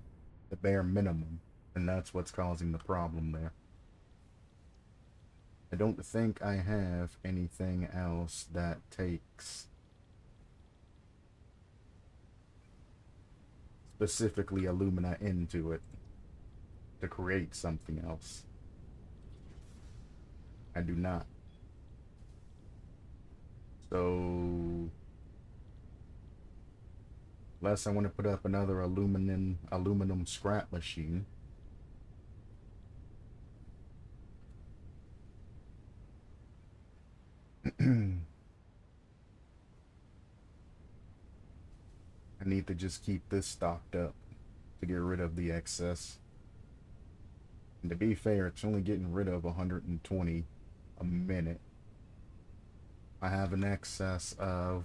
the bare minimum, and that's what's causing the problem there. I don't think I have anything else that takes specifically alumina into it to create something else. I do not. So unless I want to put up another aluminum scrap machine. I need to just keep this stocked up to get rid of the excess. And to be fair, it's only getting rid of 120 a minute. I have an excess of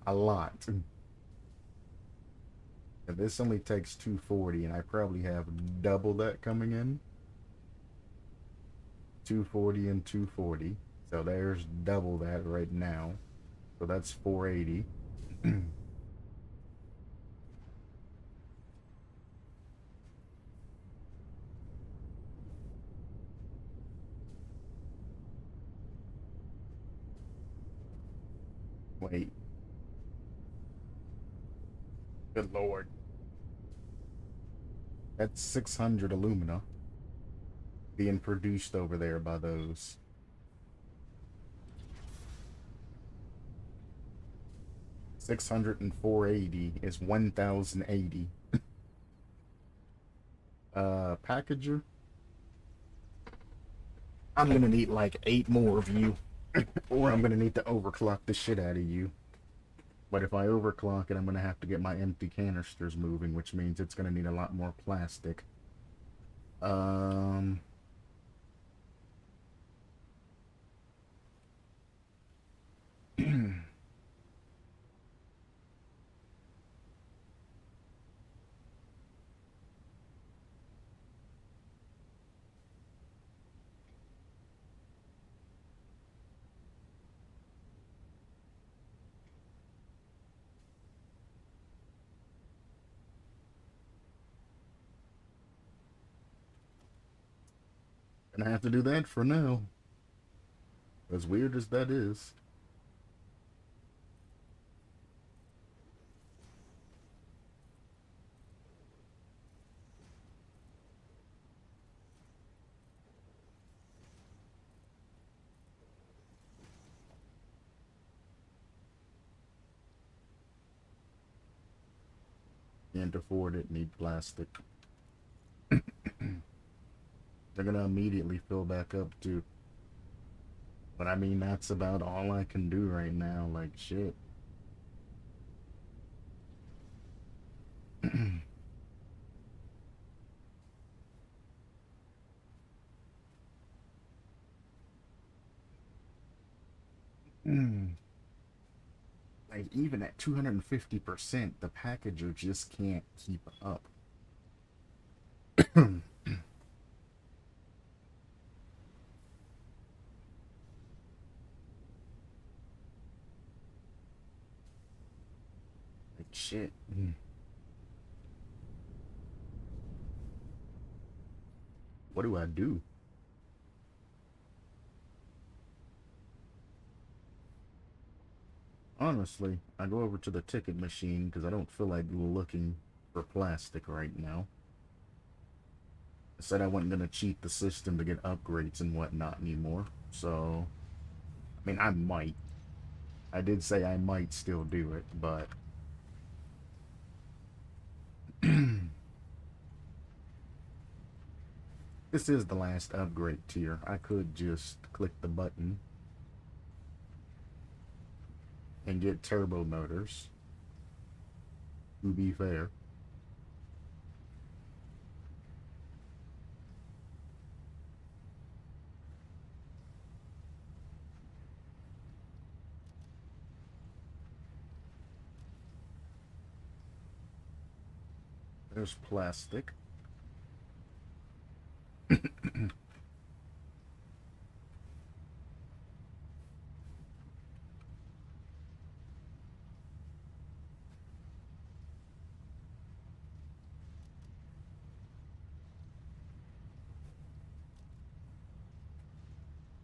a lot. And this only takes 240, and I probably have double that coming in. 240 and 240. So there's double that right now. So that's 480. Wait. Good lord. That's 600 alumina being produced over there by those. 600 and 480 is 1080. Packager. I'm gonna need like 8 more of you, or I'm gonna need to overclock the shit out of you. But if I overclock it, I'm gonna have to get my empty canisters moving, which means it's gonna need a lot more plastic. Gonna have to do that for now. As weird as that is. Can't afford it, need plastic. They're gonna immediately fill back up too. But I mean, that's about all I can do right now, like shit. Like even at 250%, the packager just can't keep up. Like shit. What do I do? Honestly, I go over to the ticket machine because I don't feel like looking for plastic right now. I said I wasn't gonna cheat the system to get upgrades and whatnot anymore. So, I mean, I might. I did say I might still do it, but this is the last upgrade tier. I could just click the button and get turbo motors, to be fair. There's plastic.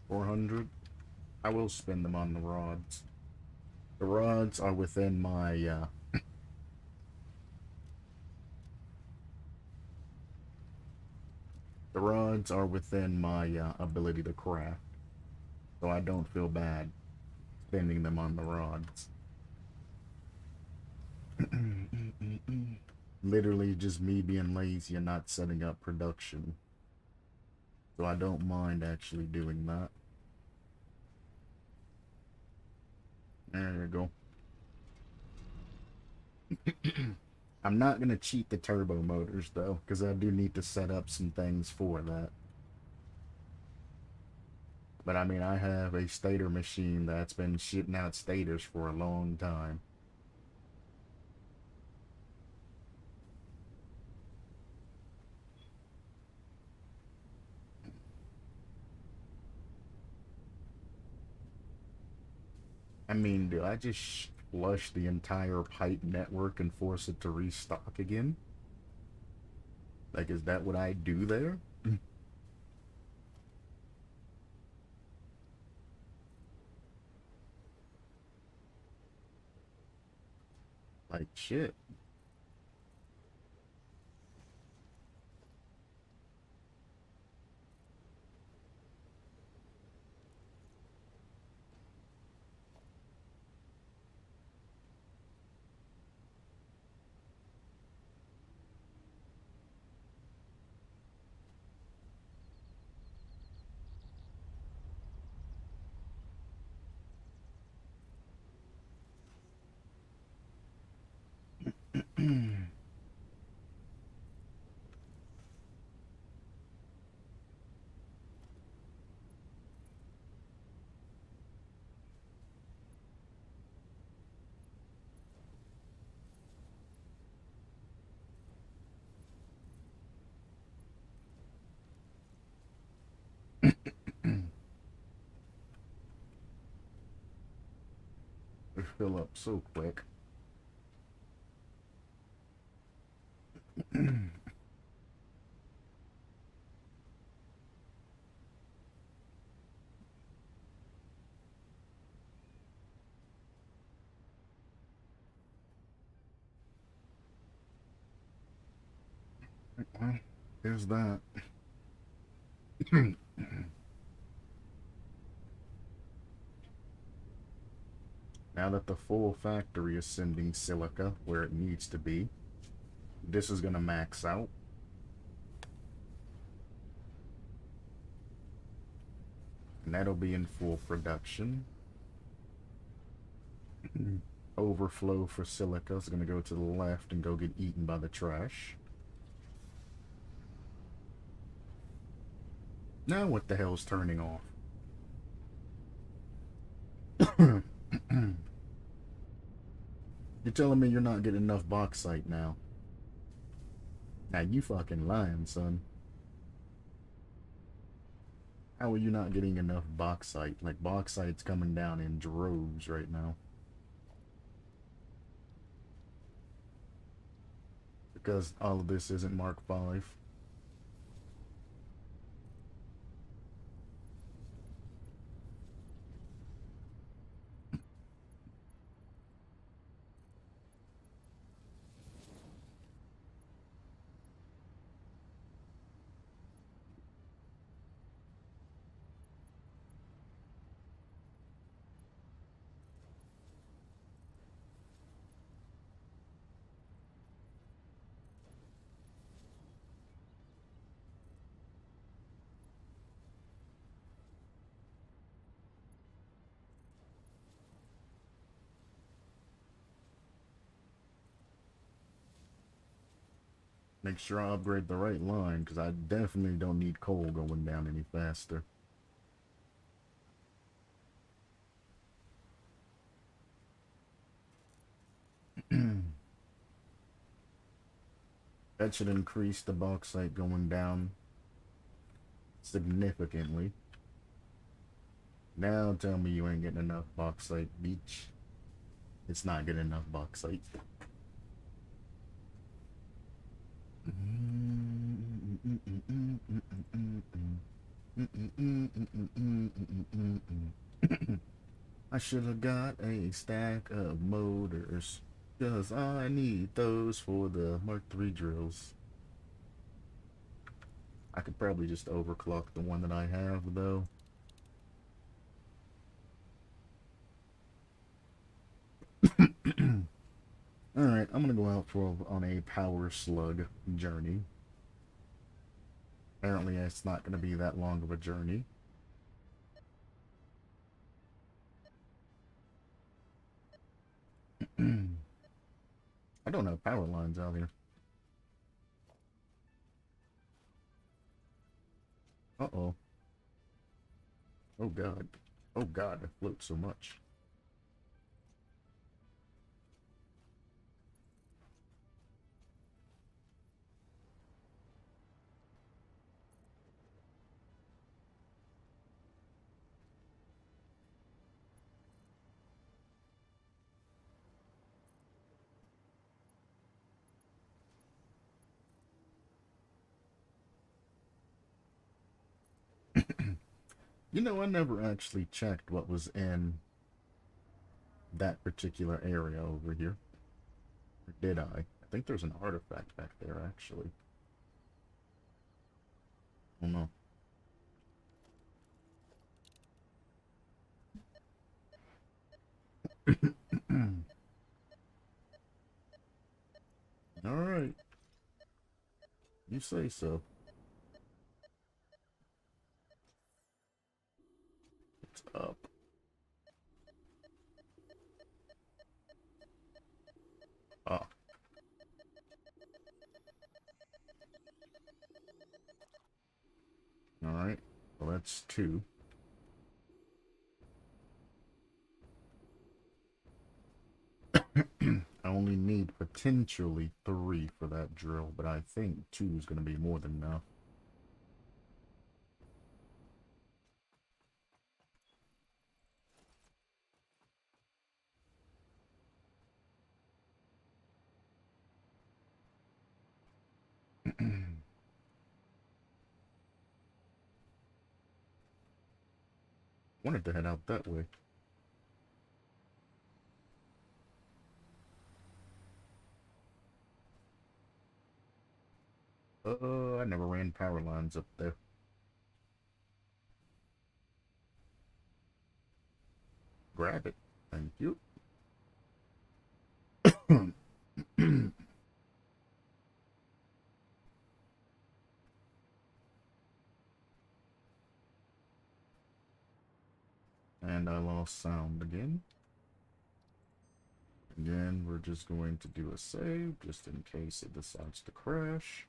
400. I will spend them on the rods. The rods are within my the rods are within my ability to craft, so I don't feel bad spending them on the rods. Literally just me being lazy and not setting up production. So I don't mind actually doing that. There you go. I'm not going to cheat the turbo motors though, because I do need to set up some things for that. But I mean, I have a stator machine that's been shitting out stators for a long time. I mean, do I just flush the entire pipe network and force it to restock again? Like, is that what I do there? Like, shit. They fill up so quick. Well, there's that. Now that the full factory is sending silica where it needs to be, this is gonna max out. And that'll be in full production. Overflow for silica is gonna go to the left and go get eaten by the trash. Now what the hell's turning off? You're telling me you're not getting enough bauxite now. Now you fucking lying, son. How are you not getting enough bauxite? Like, bauxite's coming down in droves right now. Because all of this isn't Mark 5. Make sure I upgrade the right line, because I definitely don't need coal going down any faster. That should increase the bauxite going down significantly. Now tell me you ain't getting enough bauxite, beach. It's not getting enough bauxite. I should have got a stack of motors, cause I need those for the Mark III drills. I could probably just overclock the one that I have, though. Alright, I'm gonna go out on a power slug journey. Apparently it's not gonna be that long of a journey. I don't have power lines out here. Uh-oh. Oh god. Oh god, I float so much. You know, I never actually checked what was in that particular area over here. Or did I? I think there's an artifact back there, actually. Oh no. Alright. You say so. It's up. Ah. Alright. Well, that's 2. I only need potentially 3 for that drill, but I think 2 is going to be more than enough. Wanted to head out that way. I never ran power lines up there. Grab it. Thank you. And I lost sound again. Again, we're just going to do a save, just in case it decides to crash.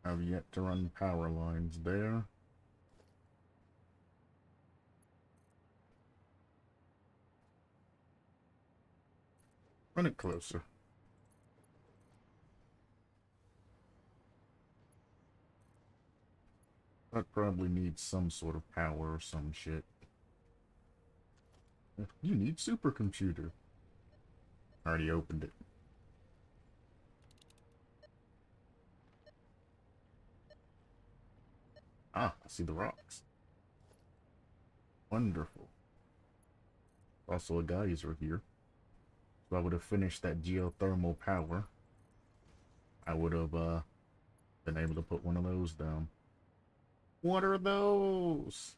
Have yet to run power lines there. Run it closer. That probably needs some sort of power or some shit. You need supercomputer. Already opened it. Ah, I see the rocks. Wonderful. Also a geyser here. If I would have finished that geothermal power, I would have been able to put one of those down. What are those?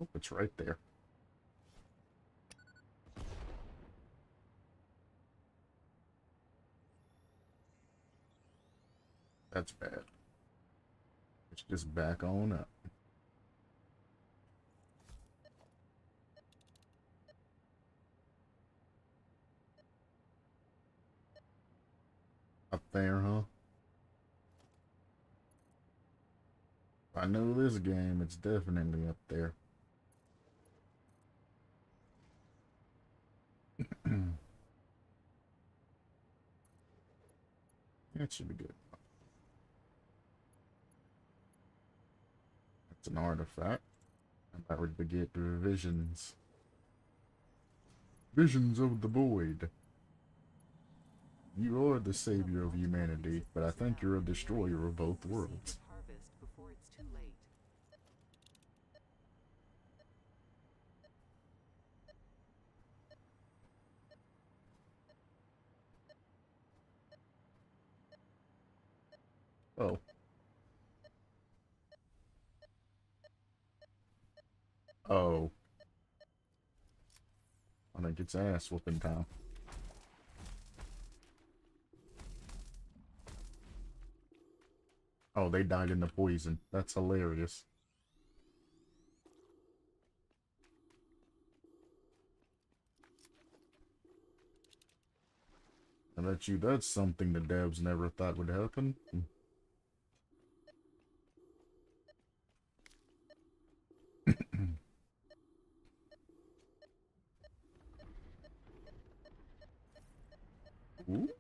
Oh, it's right there. That's bad. Let's just back on up. Up there, huh? I know this game, it's definitely up there. That should be good. It's an artifact. I'm about to get visions. Visions of the void. You are the savior of humanity, but I think you're a destroyer of both worlds. Oh. Oh. I think it's ass whooping time. Oh, they died in the poison. That's hilarious. I bet you that's something the devs never thought would happen.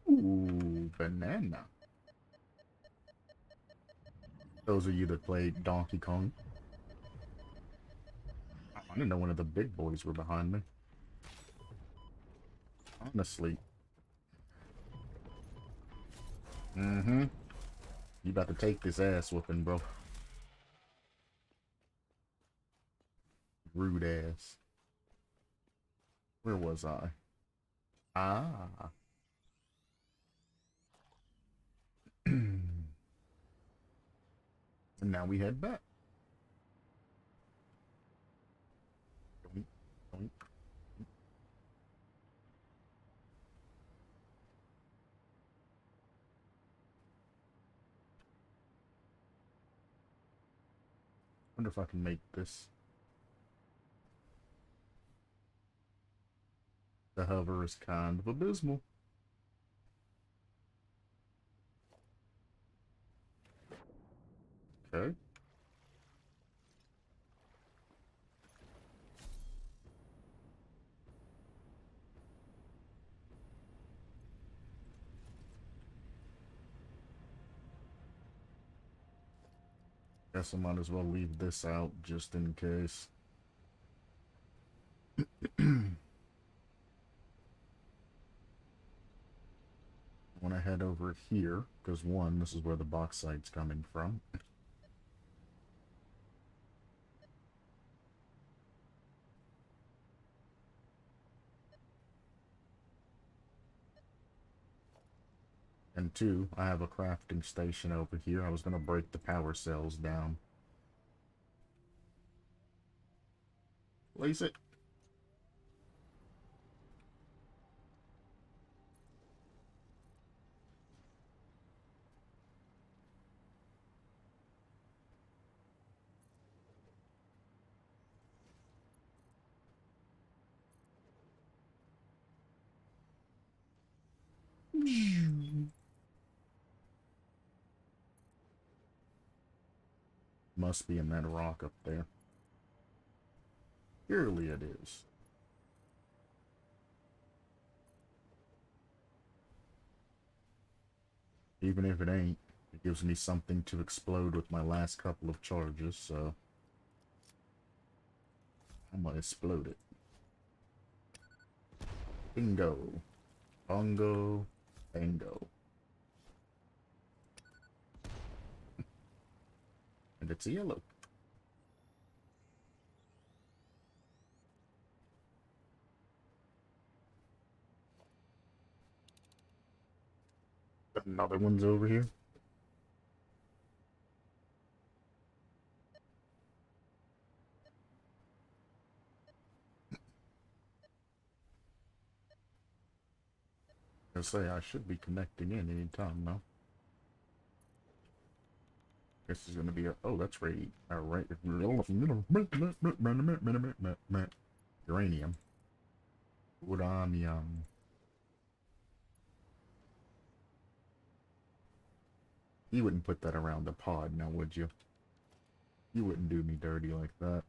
Ooh, banana. Those of you that played Donkey Kong. I didn't know one of the big boys were behind me. Honestly. Mm-hmm. You about to take this ass whooping, bro. Rude ass. Where was I? Ah. And now we head back. Doink, doink. Wonder if I can make this. The hover is kind of abysmal. Okay. Guess I might as well leave this out just in case. I want to head over here, because one, this is where the bauxite's coming from. And two, I have a crafting station over here. I was going to break the power cells down. Place it. Must be in that rock up there. Surely it is. Even if it ain't, it gives me something to explode with my last couple of charges, so I'm gonna explode it. Bingo. Bongo. Bango. And it's yellow. Another one's over here. I say I should be connecting in any time now. This is gonna be a that's right. Alright. Uranium. Uranium. You wouldn't put that around the pod now, would you? You wouldn't do me dirty like that.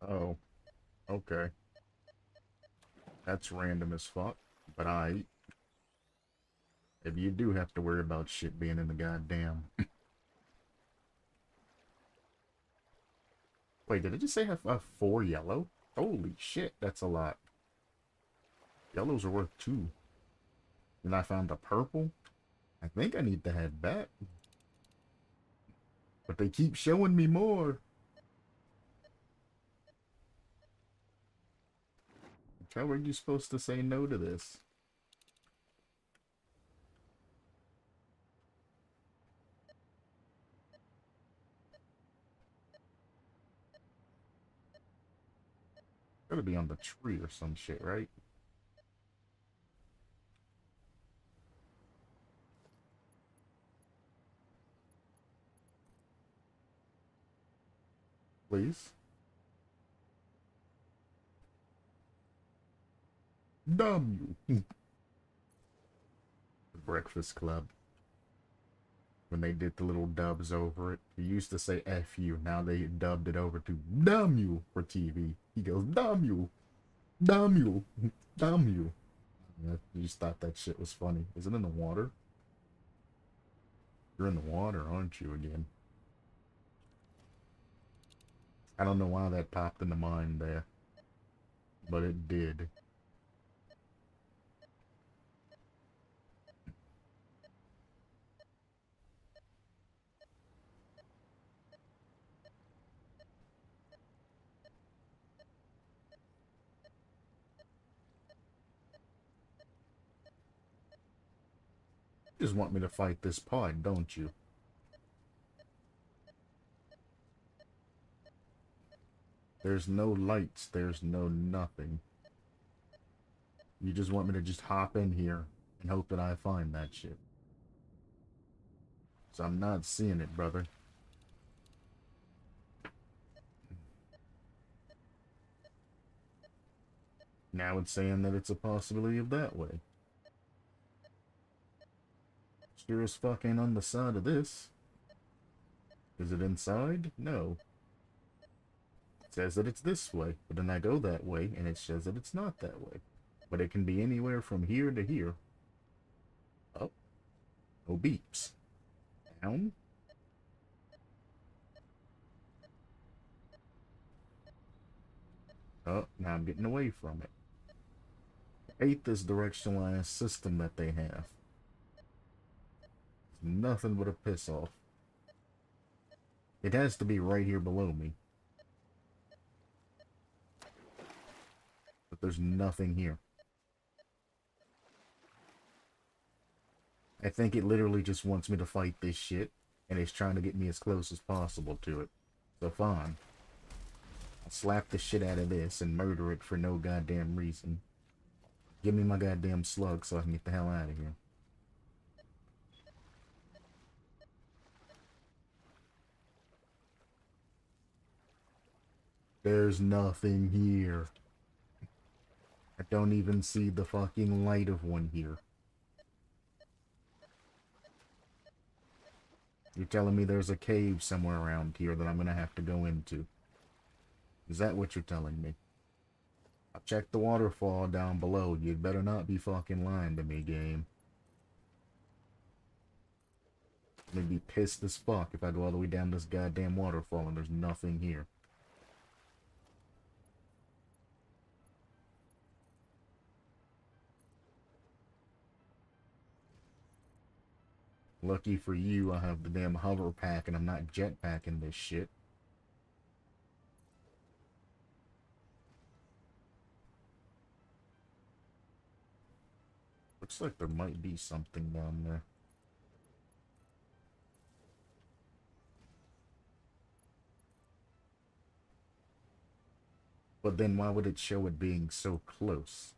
Oh, okay. That's random as fuck. But if you do have to worry about shit being in the goddamn... Wait, did it just say have 4 yellow? Holy shit, that's a lot. Yellows are worth 2. And I found a purple? I think I need to head back. But they keep showing me more. How are you supposed to say no to this? Gotta be on the tree or some shit, right? Please? Damn you. The Breakfast Club. When they did the little dubs over it. He used to say F you. Now they dubbed it over to damn you for TV. He goes, damn you. Damn you. Damn you. Yeah, you just thought that shit was funny. Is it in the water? You're in the water, aren't you, again? I don't know why that popped into mind there. But it did. You just want me to fight this pod, don't you? There's no lights, there's no nothing. You just want me to just hop in here and hope that I find that shit. So I'm not seeing it, brother. Now it's saying that it's a possibility of that way. Sure as fuck ain't on the side of this. Is it inside? No. It says that it's this way, but then I go that way, and it says that it's not that way. But it can be anywhere from here to here. Up. No beeps. Down. Oh, now I'm getting away from it. I hate this directionalized system that they have. It's nothing but a piss off. It has to be right here below me. But there's nothing here. I think it literally just wants me to fight this shit, and it's trying to get me as close as possible to it. So fine. I'll slap the shit out of this and murder it for no goddamn reason. Give me my goddamn slug so I can get the hell out of here. There's nothing here. I don't even see the fucking light of one here. You're telling me there's a cave somewhere around here that I'm gonna have to go into. Is that what you're telling me? I checked the waterfall down below. You'd better not be fucking lying to me, game. I'm gonna be pissed as fuck if I go all the way down this goddamn waterfall and there's nothing here. Lucky for you, I have the damn hover pack and I'm not jetpacking this shit. Looks like there might be something down there. But then why would it show it being so close?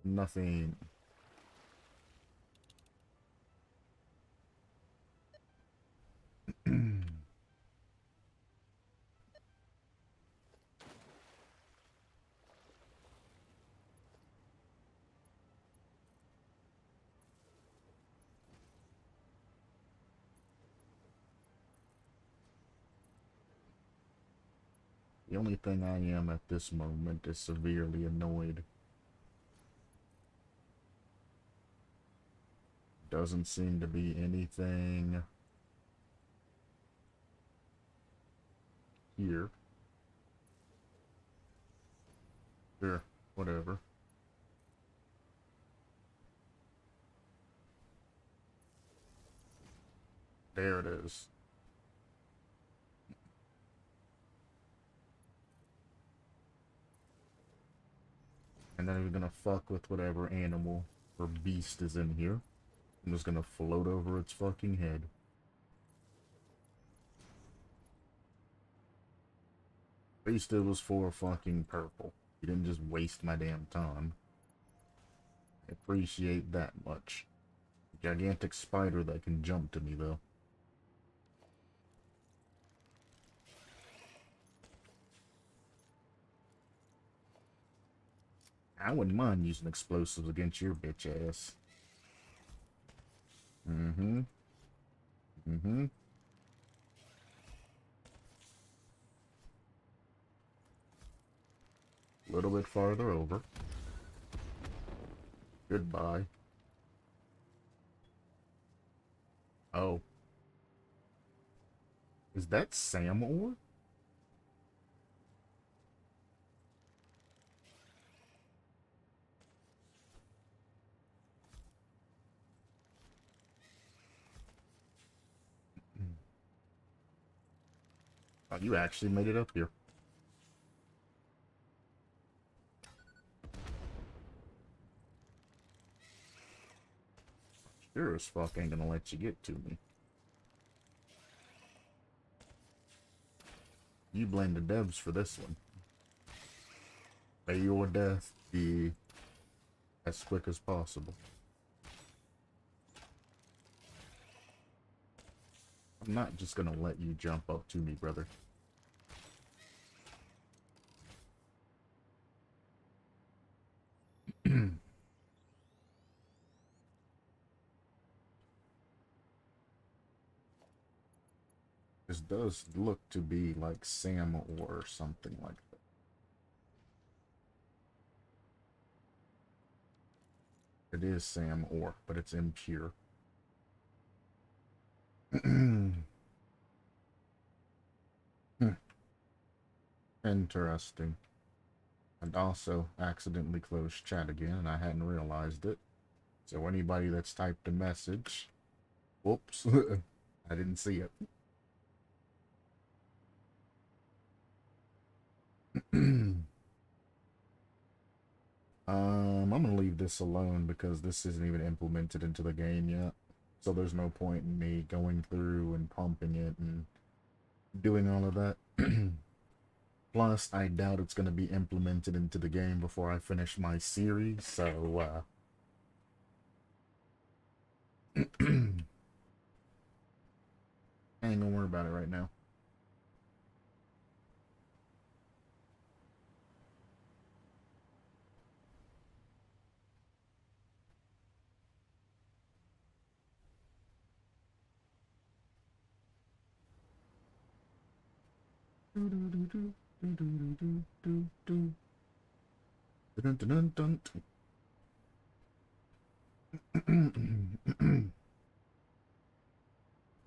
Nothing. The only thing I am at this moment is severely annoyed. Doesn't seem to be anything here. Sure, whatever. There it is. And then we're gonna fuck with whatever animal or beast is in here. I'm just gonna float over its fucking head. At least it was for fucking purple. You didn't just waste my damn time. I appreciate that much. Gigantic spider that can jump to me, though. I wouldn't mind using explosives against your bitch ass. Mm-hmm. Mm-hmm. A little bit farther over. Goodbye. Oh. Is that Sam ore? Oh, you actually made it up here. Sure as fuck ain't gonna let you get to me. You blame the devs for this one. May your death be as quick as possible. I'm not just gonna let you jump up to me, brother. This does look to be like Sam or something like that. it is Sam ore, but it's impure. Interesting. And also accidentally closed chat again, and I hadn't realized it. So anybody that's typed a message, whoops, I didn't see it. I'm gonna leave this alone because this isn't even implemented into the game yet. So there's no point in me going through and pumping it and doing all of that. Plus, I doubt it's gonna be implemented into the game before I finish my series, so, I ain't gonna worry about it right now.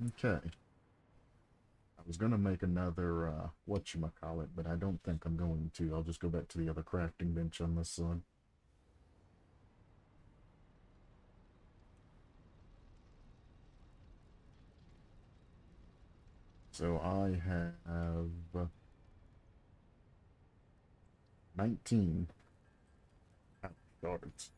Okay. I was gonna make another, whatchamacallit, but I don't think I'm going to. I'll just go back to the other crafting bench on this one. So I have 19 cards.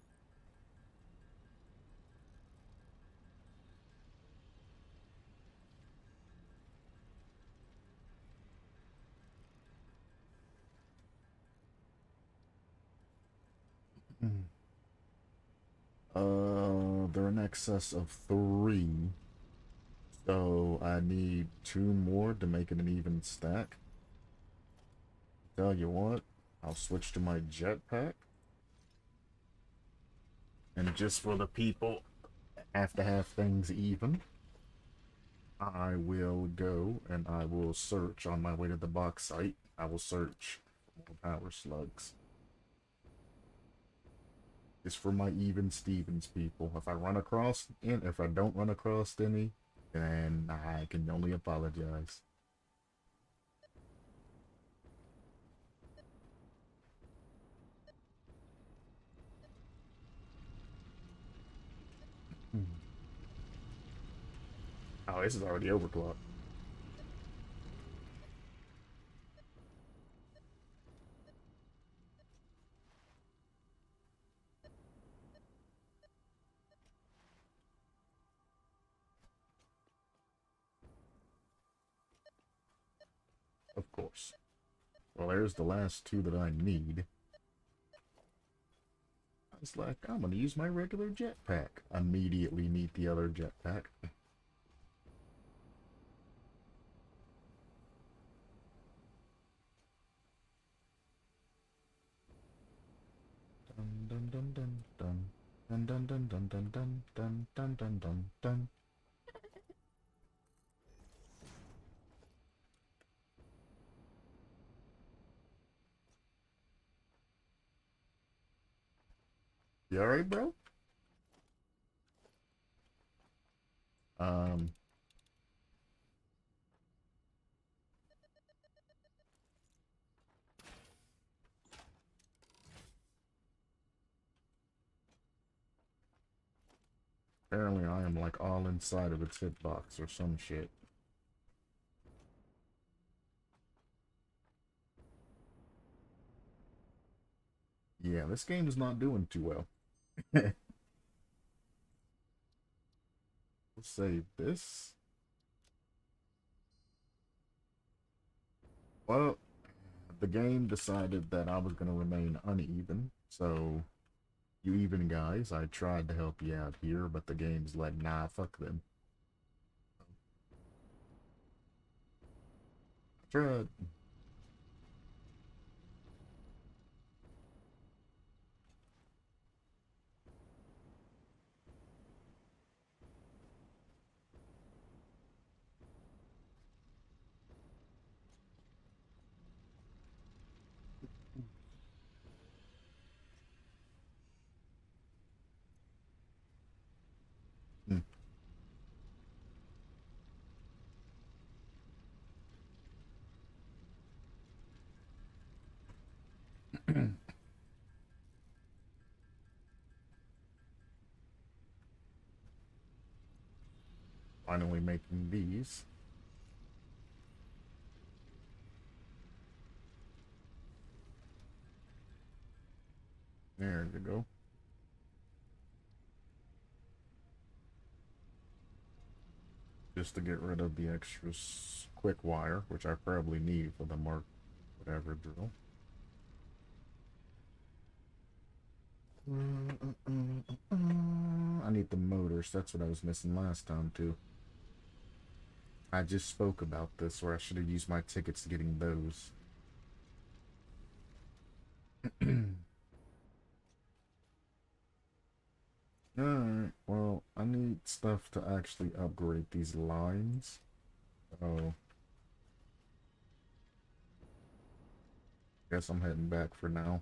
They're in excess of 3. So I need 2 more to make it an even stack. Tell you what, I'll switch to my jetpack. And just for the people that have to have things even, I will go and I will search on my way to the box site. I will search for more power slugs. It's for my even Stevens people. If I don't run across any, then I can only apologize. Oh, this is already overclocked. Of course. Well, there's the last 2 that I need. I was like, I'm gonna use my regular jetpack. Immediately need the other jetpack. Dun dun dun dun dun. Dun dun dun dun dun dun dun dun dun dun dun. You alright, bro? Um, Apparently I am like all inside of its hitbox or some shit. Yeah, this game is not doing too well. We'll save this. Well, the game decided that I was going to remain uneven, so you even guys, I tried to help you out here, but the game's like, nah, fuck them. I tried. Finally making these. There you go. Just to get rid of the extra quick wire, which I probably need for the Mark whatever drill. I need the motors. That's what I was missing last time too. I just spoke about this, or I should have used my tickets getting those. Alright, well, I need stuff to actually upgrade these lines. Oh. Guess I'm heading back for now.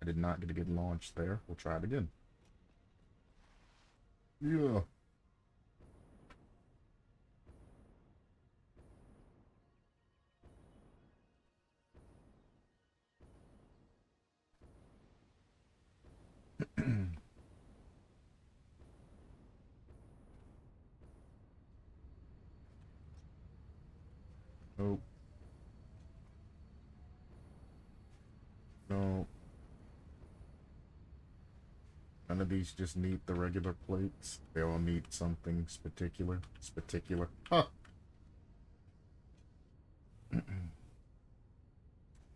I did not get to get launched there. We'll try it again. Yeah. Nope. No. None of these just need the regular plates. They all need something particular. It's particular. Huh.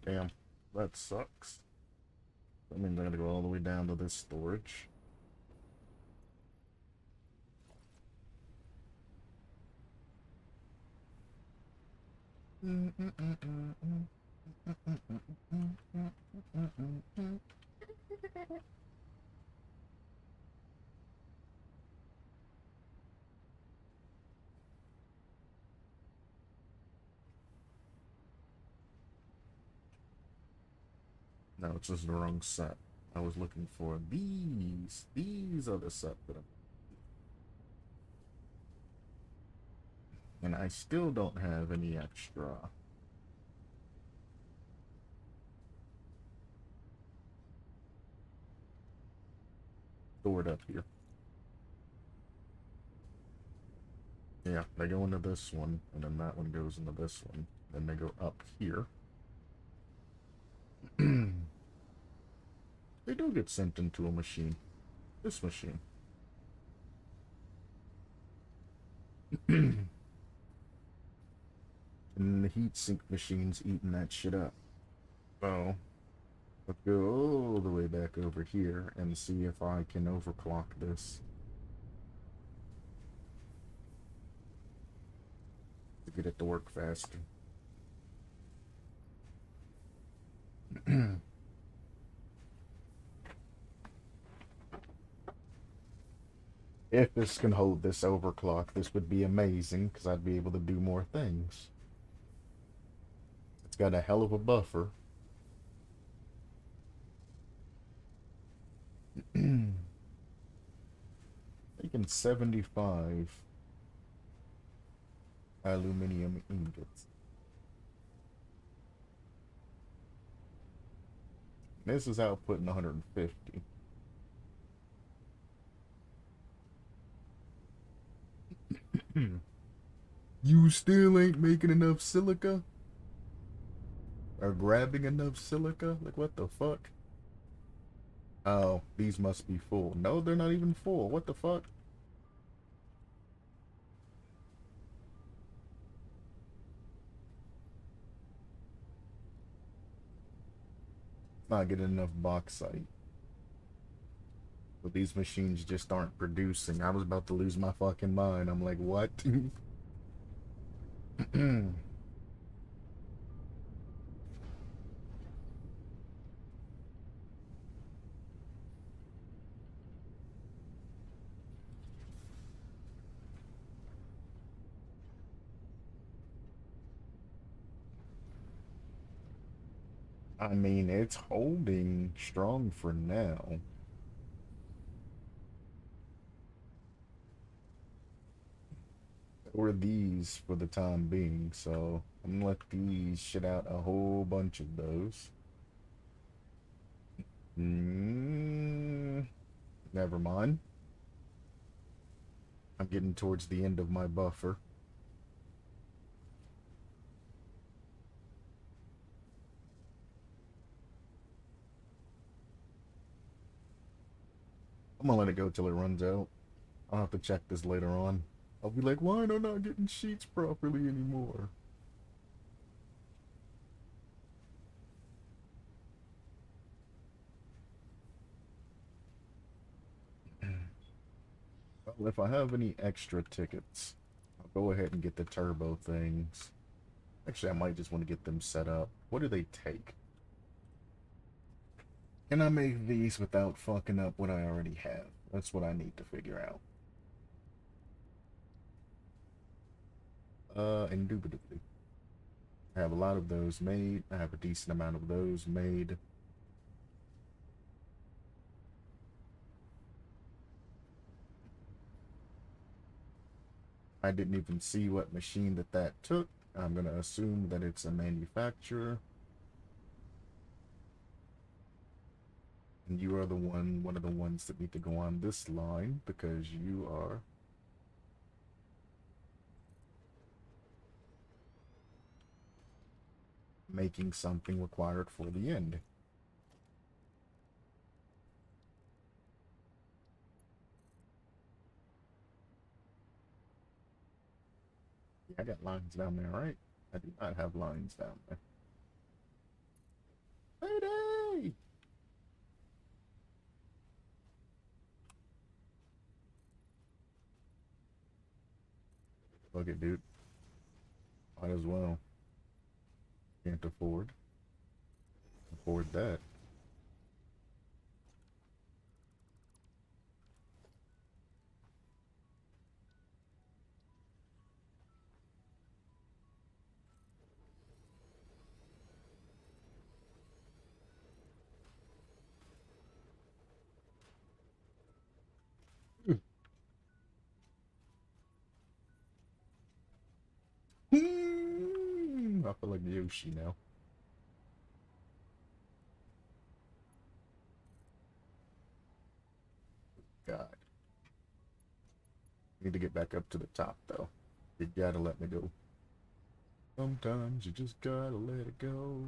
Damn. That sucks. That means I gotta go all the way down to this storage. No, it's just the wrong set. I was looking for these. These are the set that I'm... And I still don't have any extra. Stored up here. Yeah, they go into this one, and then that one goes into this one. Then they go up here. They do get sent into a machine. This machine. And the heatsink machine's eating that shit up. So, let's go all the way back over here and see if I can overclock this. To get it to work faster. If this can hold this overclock, this would be amazing, because I'd be able to do more things. It's got a hell of a buffer. Making 75 aluminum ingots. This is outputting 150. You still ain't making enough silica? Or grabbing enough silica? Like, what the fuck? Oh, these must be full. No, they're not even full. What the fuck? Not getting enough bauxite. But these machines just aren't producing. I was about to lose my fucking mind. I'm like, what? I mean, it's holding strong for now. Or these for the time being, so I'm gonna let these shit out a whole bunch of those. Never mind. I'm getting towards the end of my buffer. I'm gonna let it go till it runs out. I'll have to check this later on. I'll be like, why am I not getting sheets properly anymore? Well, if I have any extra tickets, I'll go ahead and get the turbo things. Actually, I might just want to get them set up. What do they take? Can I make these without fucking up what I already have? That's what I need to figure out. Indubitably. I have a lot of those made. I have a decent amount of those made. I didn't even see what machine that took. I'm going to assume that it's a manufacturer. And you are one of the ones that need to go on this line because you are making something required for the end. Yeah, I got lines down there, right? I do not have lines down there. Payday! Fuck it, dude. Might as well. Can't afford that. I feel like Yoshi now. God. Need to get back up to the top, though. You gotta let me go. Sometimes you just gotta let it go.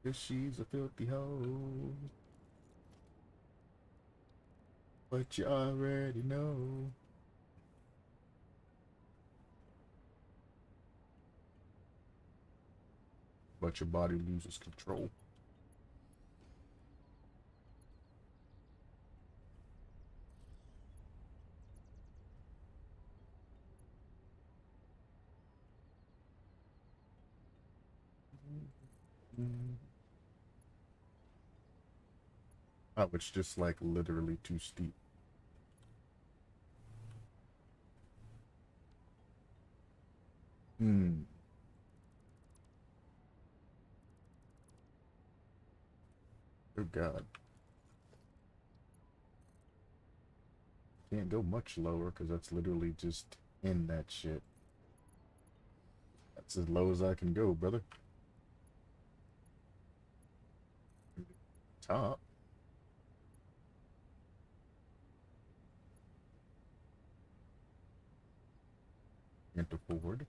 'Cause she's a filthy hoe. But you already know. But your body loses control. Oh, it's just like literally too steep. Hmm. Oh God. Can't go much lower because that's literally just in that shit. That's as low as I can go, brother. Top. Can't afford.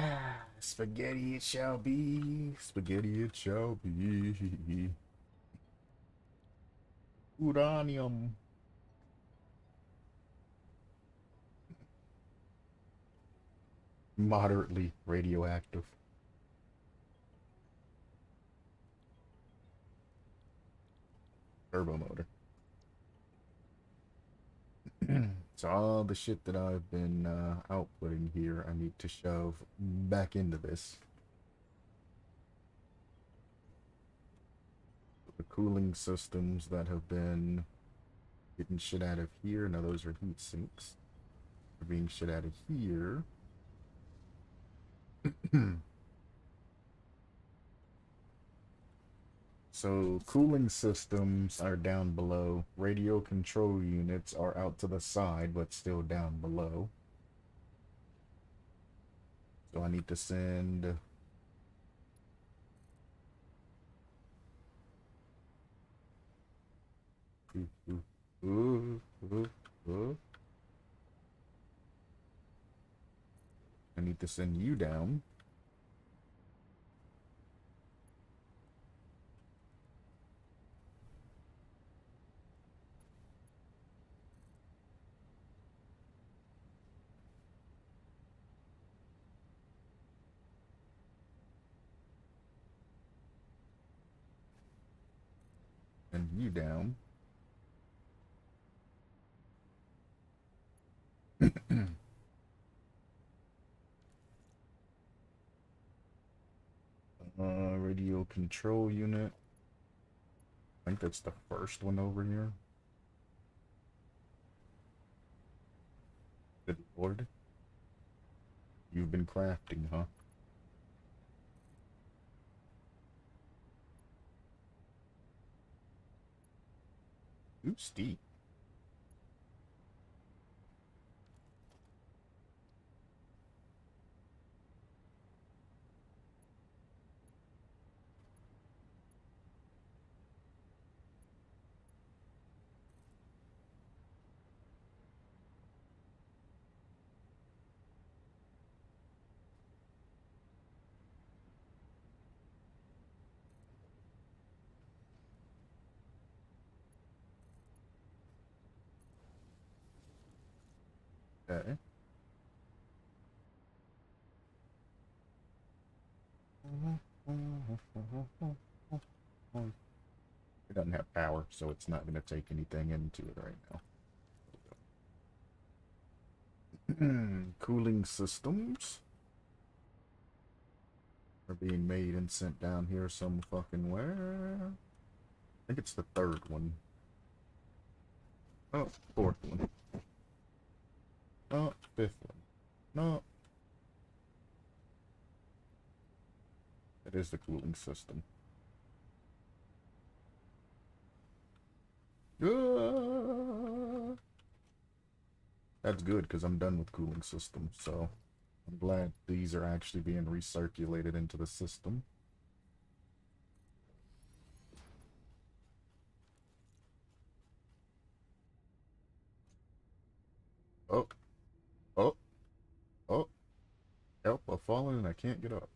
Ah, spaghetti it shall be. Spaghetti it shall be. Uranium. Moderately radioactive. Turbo motor. So all the shit that I've been outputting here, I need to shove back into this. The cooling systems that have been getting shit out of here, now those are heat sinks. They're being shit out of here. So cooling systems are down below. Radio control units are out to the side, but still down below. So I need to send... I need to send you down. And you down. Radio control unit. I think that's the first one over here. Good lord. You've been crafting, huh? Ooh, steep. Okay. It doesn't have power, so it's not going to take anything into it right now. Cooling systems are being made and sent down here some fucking where. I think it's the third one. Oh, fourth one. Oh, fifth one. No. It is the cooling system. That's good, because I'm done with cooling systems, so I'm glad these are actually being recirculated into the system. Oh, oh, oh. Help, I've fallen and I can't get up.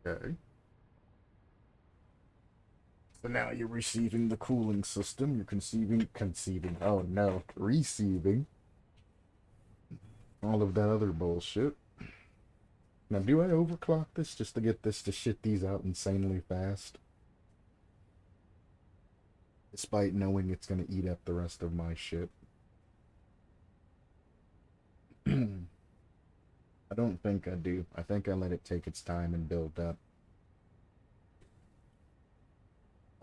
Okay. So now you're receiving the cooling system. You're conceiving. Oh no, receiving all of that other bullshit. Now, do I overclock this just to get this to shit these out insanely fast? Despite knowing it's gonna eat up the rest of my shit. I don't think I do. I think I let it take its time and build up.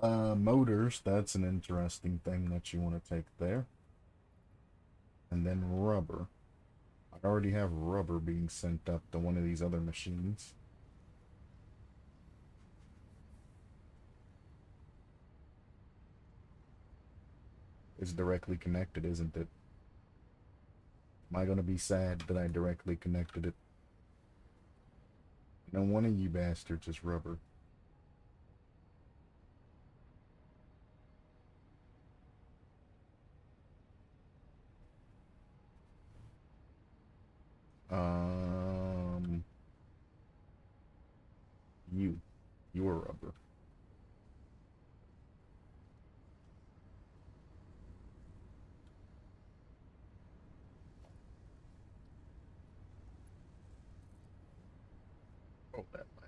Motors, that's an interesting thing that you want to take there. And then rubber. I already have rubber being sent up to one of these other machines. It's directly connected, isn't it? Am I gonna be sad that I directly connected it? No, one of you bastards is rubber. Um, you are rubber. Oh, that way.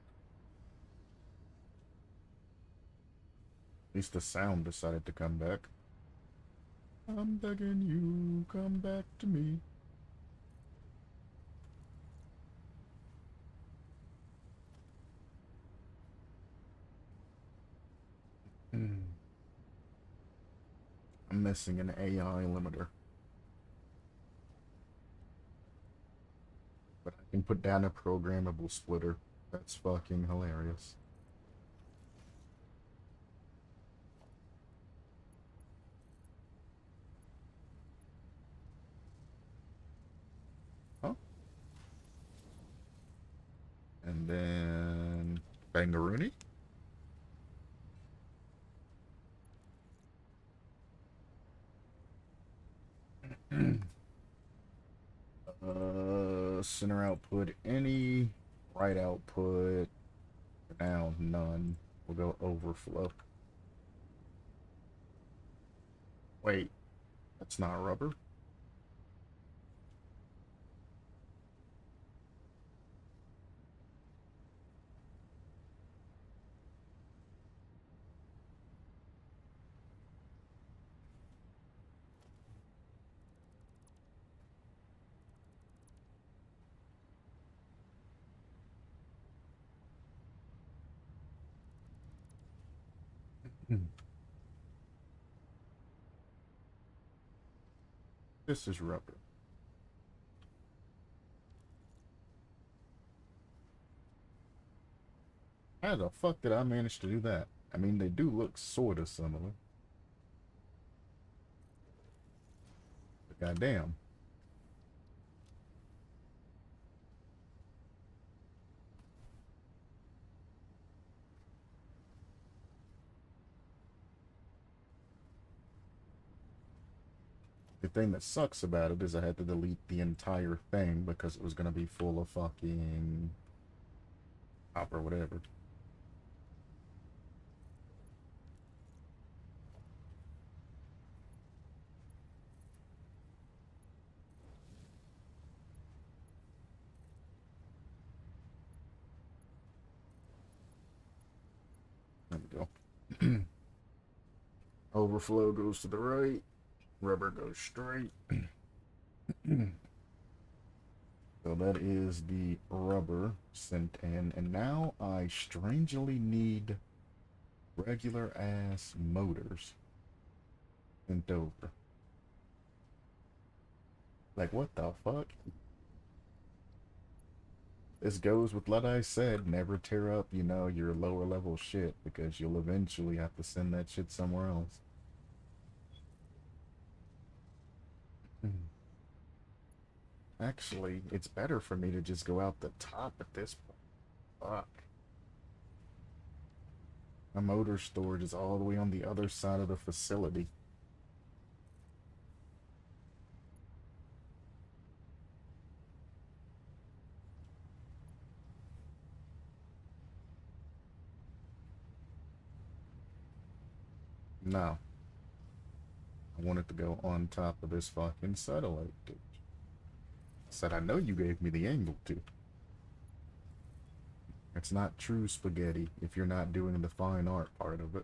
At least the sound decided to come back. I'm begging you, come back to me. I'm missing an AI limiter. But I can put down a programmable splitter. That's fucking hilarious. Huh? And then Bangaroony? Center output any, right output, for now none. We'll go overflow. Wait, that's not rubber. This is rubber. How the fuck did I manage to do that? I mean, they do look sorta similar. But goddamn. The thing that sucks about it is I had to delete the entire thing because it was gonna be full of fucking copper, whatever. There we go. Overflow goes to the right. Rubber goes straight. So that is the rubber sent in. And now I strangely need regular ass motors sent over. Like, what the fuck? This goes with what I said, never tear up, you know, your lower level shit, because you'll eventually have to send that shit somewhere else. Actually, it's better for me to just go out the top at this point. Fuck. My motor storage is all the way on the other side of the facility. No. I wanted to go on top of this fucking satellite, dude. Said, I know you gave me the angle to. It's not true spaghetti if you're not doing the fine art part of it.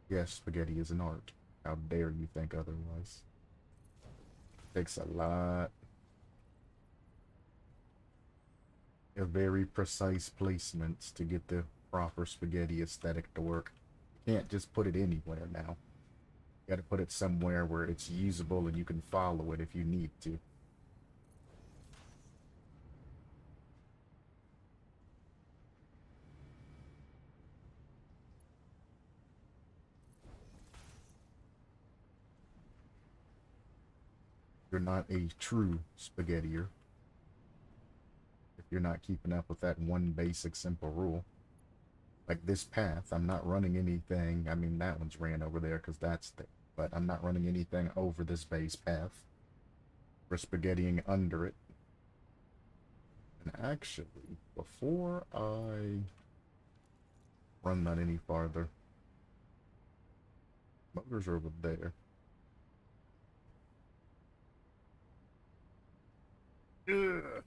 Yes, spaghetti is an art. How dare you think otherwise? Takes a lot of very precise placements to get the proper spaghetti aesthetic to work. You can't just put it anywhere now. You gotta put it somewhere where it's usable and you can follow it if you need to. You're not a true spaghettier if you're not keeping up with that one basic simple rule. Like this path, I'm not running anything. I mean, that one's ran over there because that's the. But I'm not running anything over this base path. We're spaghettiing under it. And actually, before I run that any farther, motors are over there. Ugh.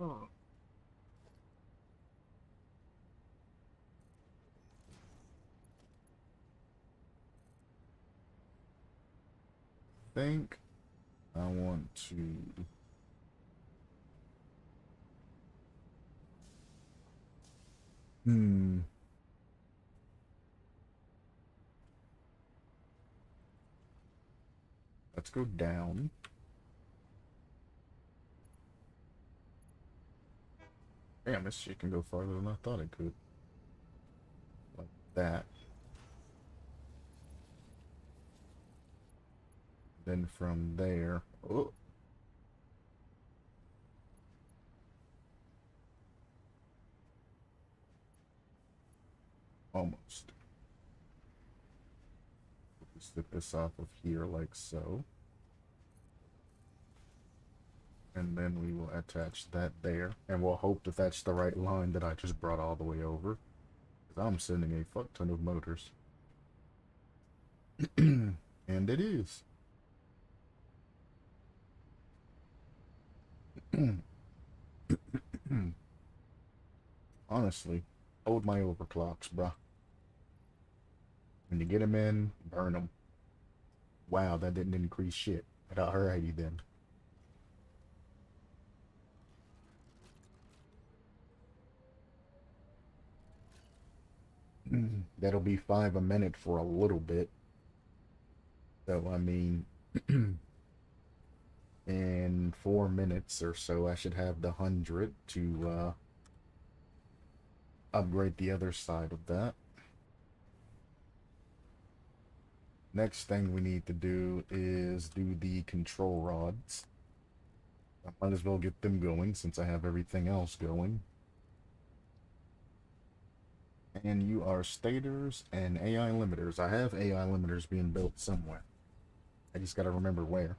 Oh. think I want to... Let's go down. Damn, this shit can go farther than I thought it could. Like that. Then from there... Oh! Almost. Slip this off of here like so. And then we will attach that there. And we'll hope that that's the right line that I just brought all the way over. Because I'm sending a fuck ton of motors. And it is. Honestly, hold my overclocks, bruh. When you get them in, burn them. Wow, that didn't increase shit. But alrighty then. That'll be 5 a minute for a little bit. So, I mean, in 4 minutes or so, I should have the 100 to upgrade the other side of that. Next thing we need to do is do the control rods. I might as well get them going since I have everything else going. And you are stators and AI limiters. I have AI limiters being built somewhere. I just gotta remember where.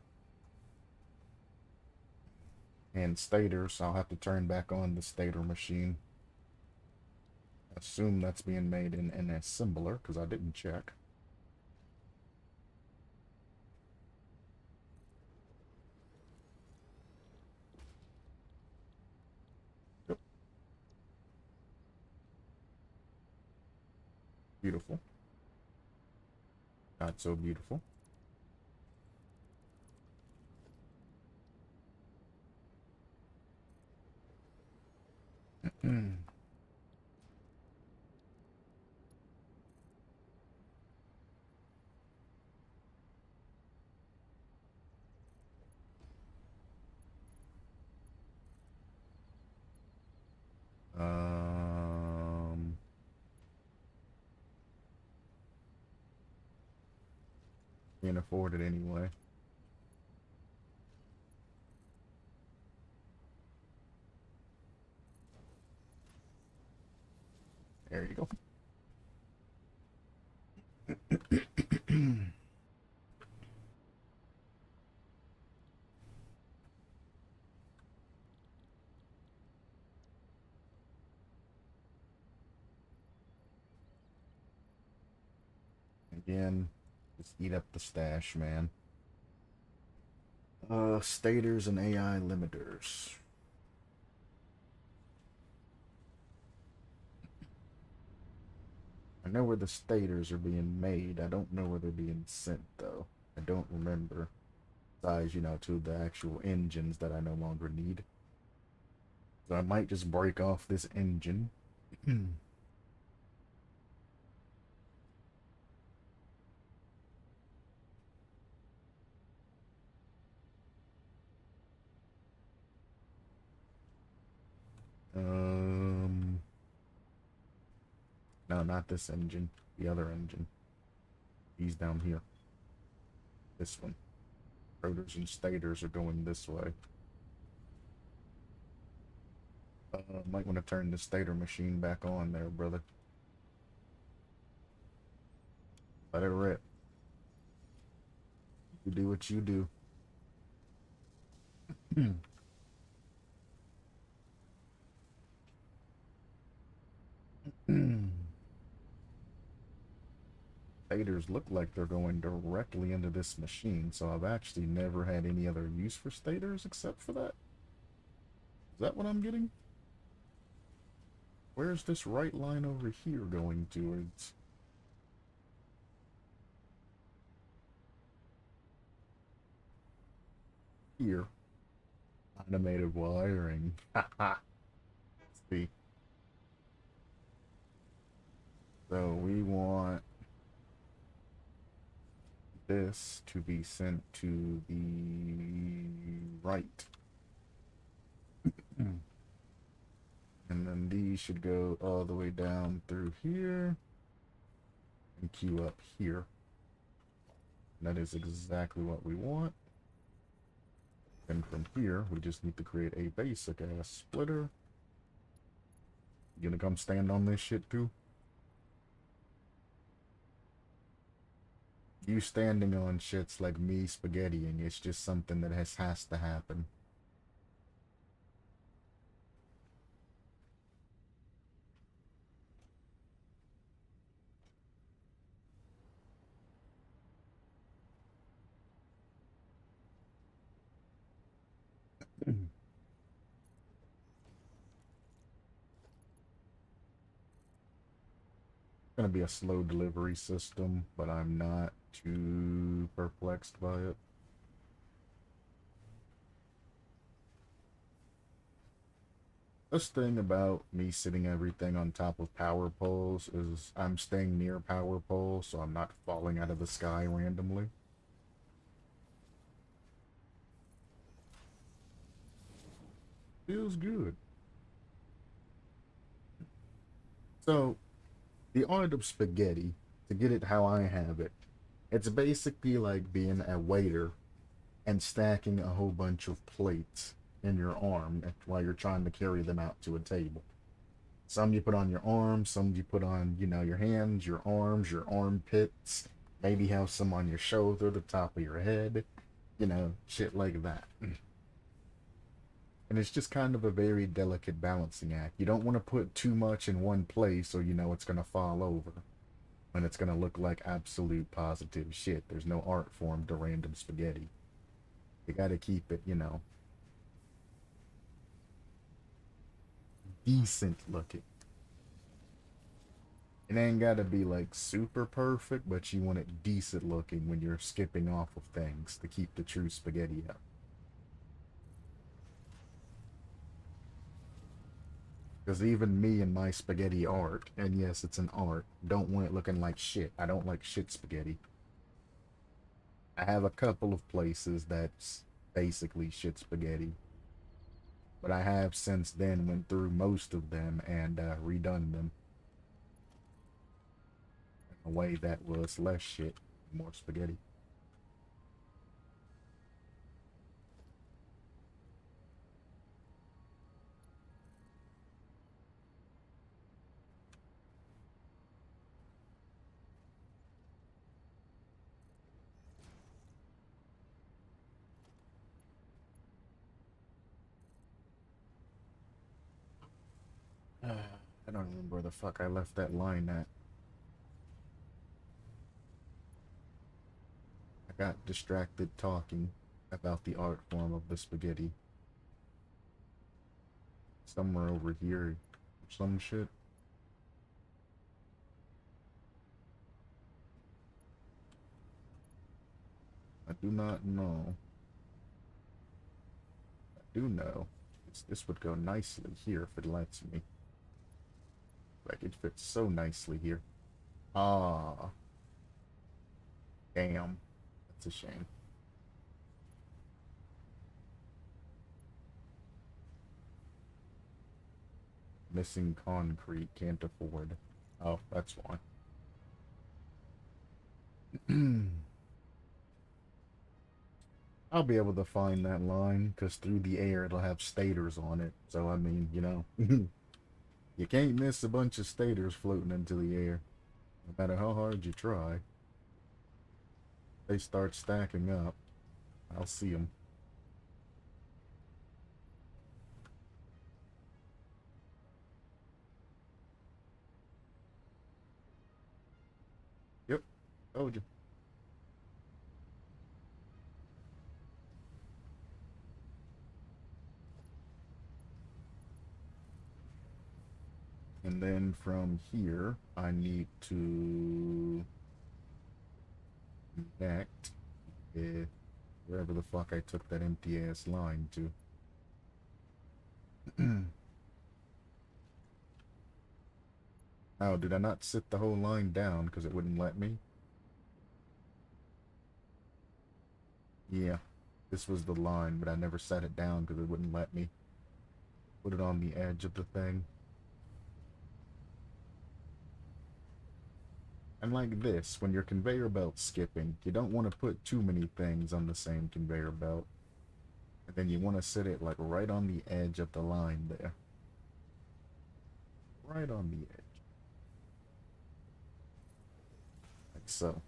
And stators, I'll have to turn back on the stator machine. Assume that's being made in an assembler, because I didn't check. Yep. Beautiful. Not so beautiful. Can't afford it anyway. There you go. Again, just eat up the stash, man. Stators and AI limiters. I know where the stators are being made. I don't know where they're being sent, though. I don't remember. Besides, you know, to the actual engines that I no longer need. So I might just break off this engine. No, not this engine. The other engine. He's down here. This one. Rotors and stators are going this way. Might want to turn the stator machine back on there, brother. Let it rip. You do what you do. Stators look like they're going directly into this machine, so I've actually never had any other use for stators except for that. Is that what I'm getting? Where's this right line over here going towards? here. Automated wiring. Haha. Let's see. So we want this to be sent to the right. And then these should go all the way down through here and queue up here. That is exactly what we want. And from here, we just need to create a basic ass splitter. You gonna come stand on this shit too? You standing on shit's like me spaghettiing. It's just something that has to happen. Gonna be a slow delivery system, but I'm not too perplexed by it. This thing about me sitting everything on top of power poles is I'm staying near power poles, so I'm not falling out of the sky randomly. Feels good. So, the art of spaghetti, to get it how I have it, it's basically like being a waiter and stacking a whole bunch of plates in your arm while you're trying to carry them out to a table. Some you put on your arms, some you put on, you know, your hands, your arms, your armpits, maybe have some on your shoulder, the top of your head, you know, shit like that. And it's just kind of a very delicate balancing act. You don't want to put too much in one place or you know it's going to fall over. And it's going to look like absolute positive shit. There's no art form to random spaghetti. You got to keep it, you know, decent looking. It ain't got to be like super perfect, but you want it decent looking when you're skipping off of things to keep the true spaghetti up. Because even me and my spaghetti art, and yes, it's an art, don't want it looking like shit. I don't like shit spaghetti. I have a couple of places that's basically shit spaghetti. But I have since then went through most of them and redone them in a way that was less shit, more spaghetti. I don't remember where the fuck I left that line at. I got distracted talking about the art form of the spaghetti. Somewhere over here. Some shit. I do not know. I do know. This would go nicely here if it lets me. Like, it fits so nicely here. Ah. Damn. That's a shame. Missing concrete. Can't afford. Oh, that's why. I'll be able to find that line, because through the air it'll have stators on it. So, I mean, you know, you can't miss a bunch of stators floating into the air. No matter how hard you try. They start stacking up. I'll see them. Yep, told you. And then from here, I need to connect with Wherever the fuck I took that empty ass line to. Oh, did I not sit the whole line down because it wouldn't let me? Yeah, this was the line, but I never set it down because it wouldn't let me. Put it on the edge of the thing. And like this, when your conveyor belt's skipping, you don't want to put too many things on the same conveyor belt. And then you want to sit it like right on the edge of the line there. Right on the edge. Like so.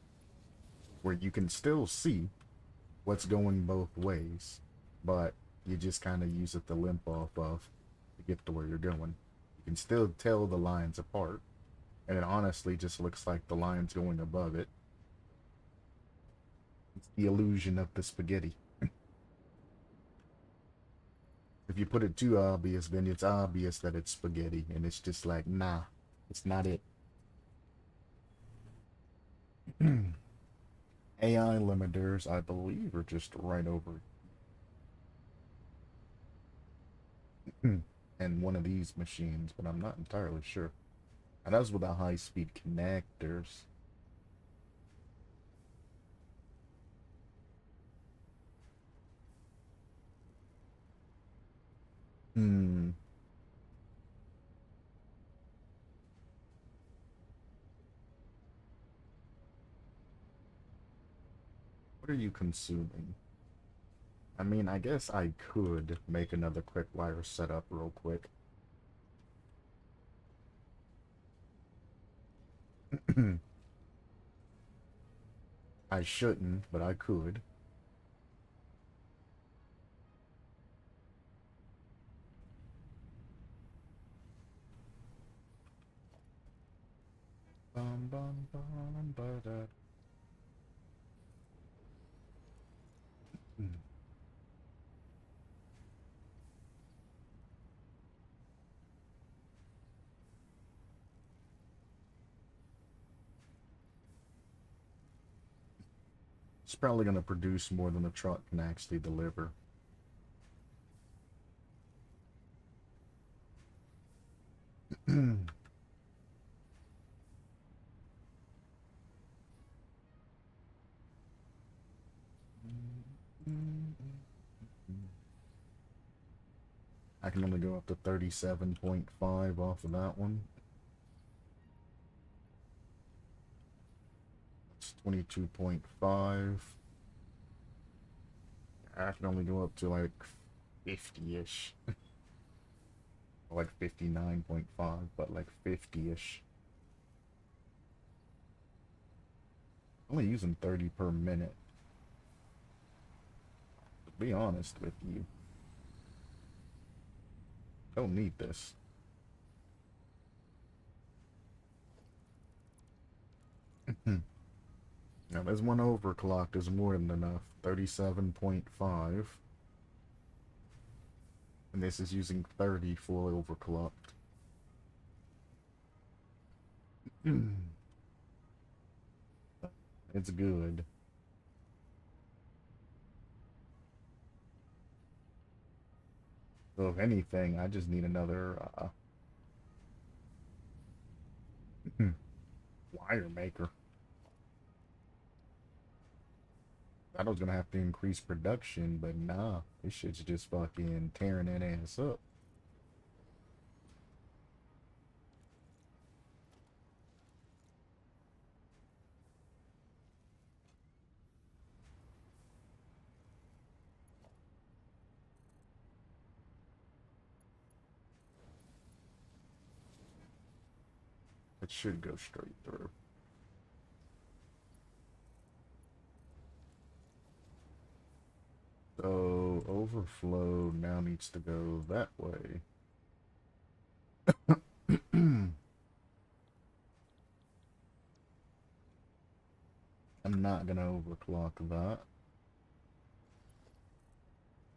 Where you can still see what's going both ways, but you just kind of use it to limp off of to get to where you're going. You can still tell the lines apart, and it honestly just looks like the lines going above it. It's the illusion of the spaghetti. If you put it too obvious, then it's obvious that it's spaghetti, and it's just like, nah, it's not it. AI limiters, I believe, are just right over and one of these machines, but I'm not entirely sure. And that was with the high-speed connectors. Hmm. What are you consuming? I mean, I guess I could make another quick wire setup real quick. I shouldn't, but I could. Bum, bum, bum, ba, da. It's probably going to produce more than the truck can actually deliver. I can only go up to 37.5 off of that one. It's 22.5. I can only go up to like 50-ish. Like 59.5, but like 50-ish. Only using 30 per minute. To be honest with you, don't need this. Now, there's one overclocked is more than enough. 37.5. And this is using 30 full overclocked. It's good. So if anything, I just need another wire maker. I was gonna have to increase production, but nah, this shit's just fucking tearing that ass up. It should go straight through. So overflow now needs to go that way. I'm not gonna overclock that.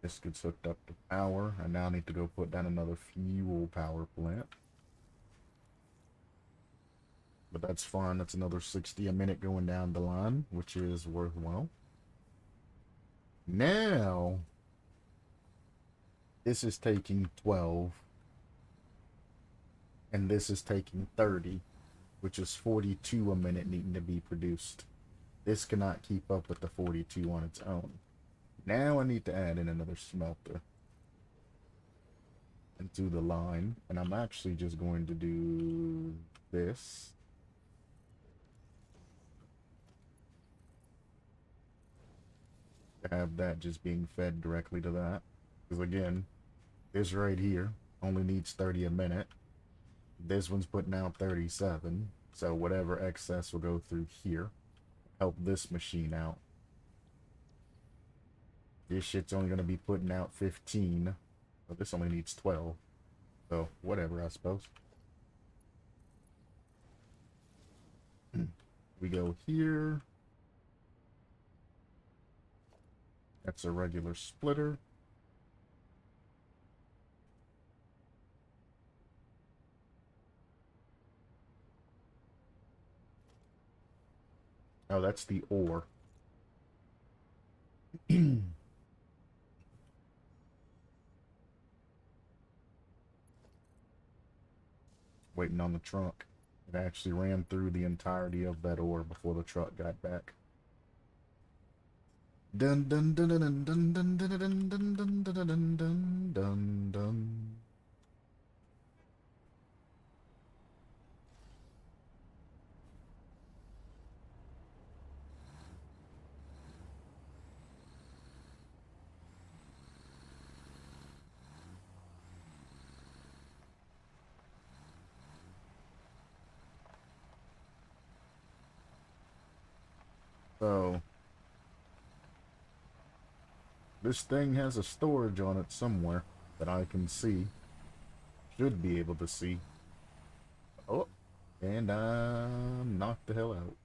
This gets hooked up to power. I now need to go put down another fuel power plant. But that's fine. That's another 60 a minute going down the line, which is worthwhile. Now, this is taking 12, and this is taking 30, which is 42 a minute needing to be produced. This cannot keep up with the 42 on its own. Now I need to add in another smelter into the line, and I'm actually just going to do this. Have that just being fed directly to that. Because again, this right here only needs 30 a minute. This one's putting out 37. So whatever excess will go through here. Help this machine out. This shit's only going to be putting out 15. But this only needs 12. So whatever, I suppose. We go here. That's a regular splitter. Oh, that's the ore. Waiting on the truck. It actually ran through the entirety of that ore before the truck got back. Dun dun dun dun dun dun dun dun dun dun dun dun dun dun dun. So this thing has a storage on it somewhere that I can see. Should be able to see. Oh, and I'm knocked the hell out.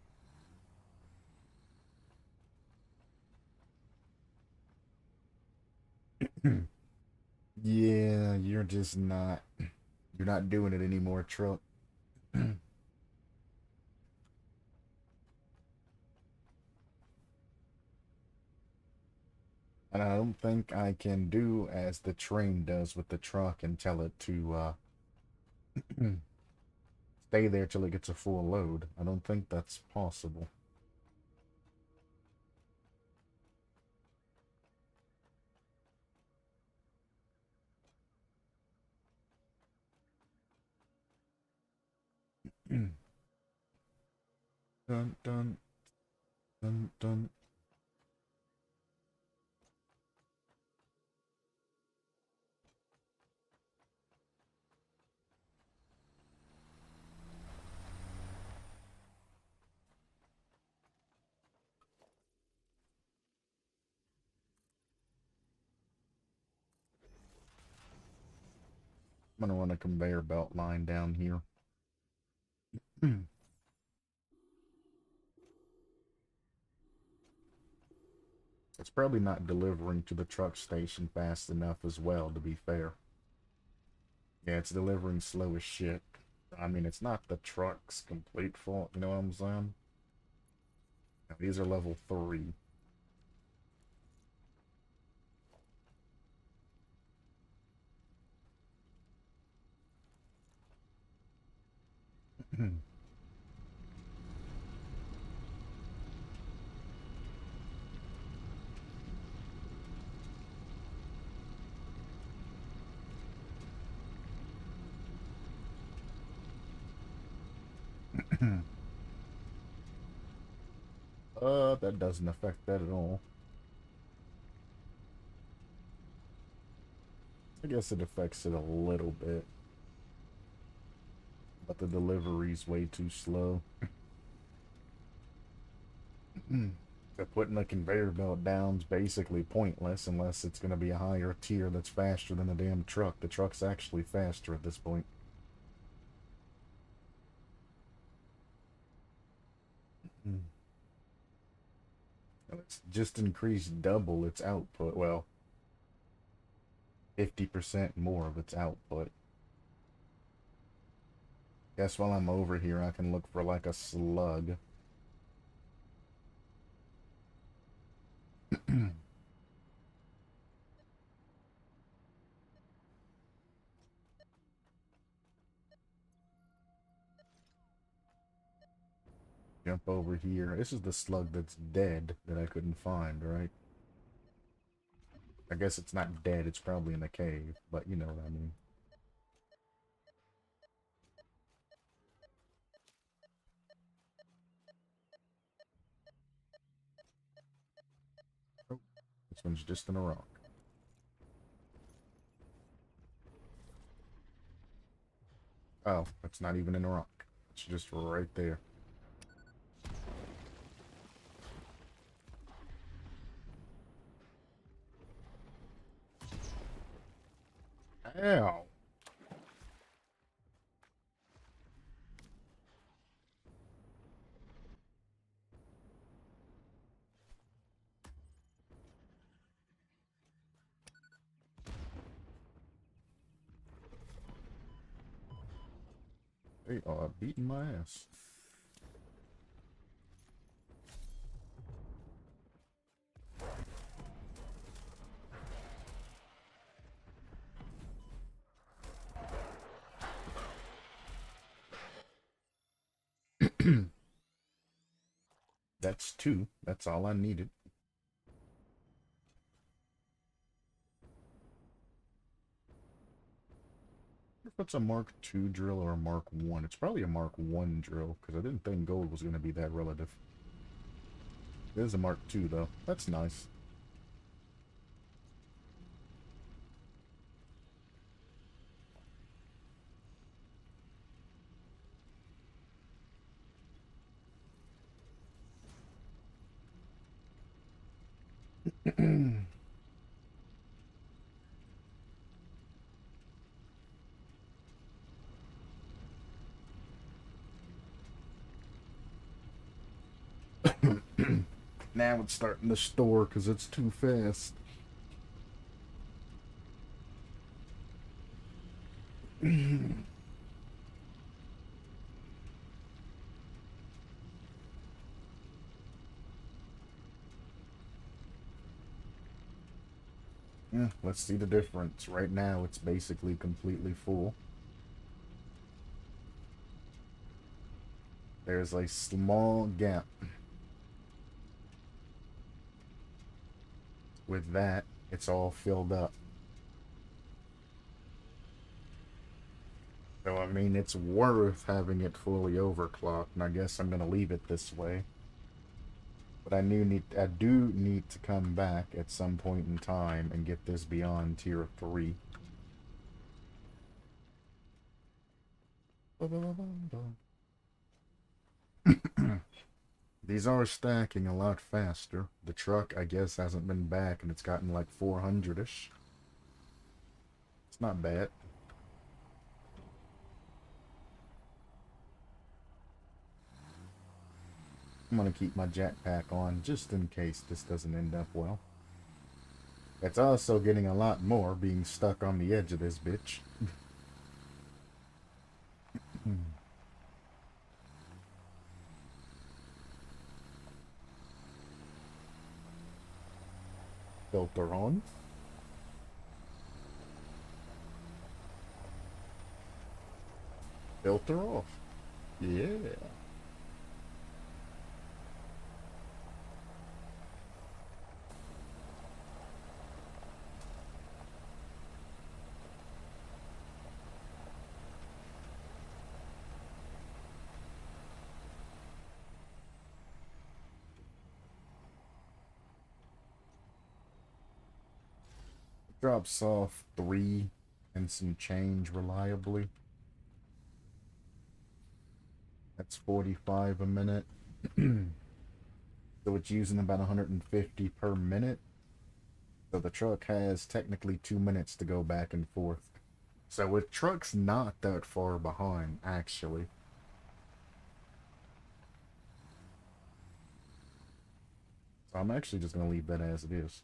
Yeah, you're just not. You're not doing it anymore, truck. And I don't think I can do as the train does with the truck and tell it to stay there till it gets a full load. I don't think that's possible. Dun dun dun dun. I'm gonna run a conveyor belt line down here. It's probably not delivering to the truck station fast enough as well, to be fair. Yeah, it's delivering slow as shit. I mean, it's not the truck's complete fault, you know what I'm saying? Now, these are level 3. That doesn't affect that at all. I guess it affects it a little bit. But the delivery's way too slow. So putting a conveyor belt down's basically pointless unless it's going to be a higher tier that's faster than the damn truck. The truck's actually faster at this point. It's just increased double its output. Well, 50% more of its output. Guess while I'm over here, I can look for like a slug. Jump over here. This is the slug that's dead that I couldn't find, right? I guess it's not dead, it's probably in the cave, but you know what I mean. Oh, this one's just in a rock. Oh, it's not even in a rock. It's just right there. Ow. They are beating my ass. That's two. That's all I needed. If it's a Mark II drill or a Mark I. It's probably a Mark I drill, because I didn't think gold was going to be that relative. It is a Mark II, though. That's nice. Now it's starting to store because it's too fast. Yeah, let's see the difference. Right now, it's basically completely full. There's a small gap. With that, it's all filled up. So, I mean, it's worth having it fully overclocked, and I guess I'm going to leave it this way. But I do need to come back at some point in time and get this beyond tier 3. These are stacking a lot faster. The truck, I guess, hasn't been back, and it's gotten like 400-ish. It's not bad. I'm gonna keep my jetpack on, just in case this doesn't end up well. It's also getting a lot more being stuck on the edge of this bitch. Filter on. Filter off. Yeah. Drops off 3 and some change reliably. That's 45 a minute. So it's using about 150 per minute. So the truck has technically 2 minutes to go back and forth. So with truck's not that far behind, actually. So I'm actually just going to leave that as it is.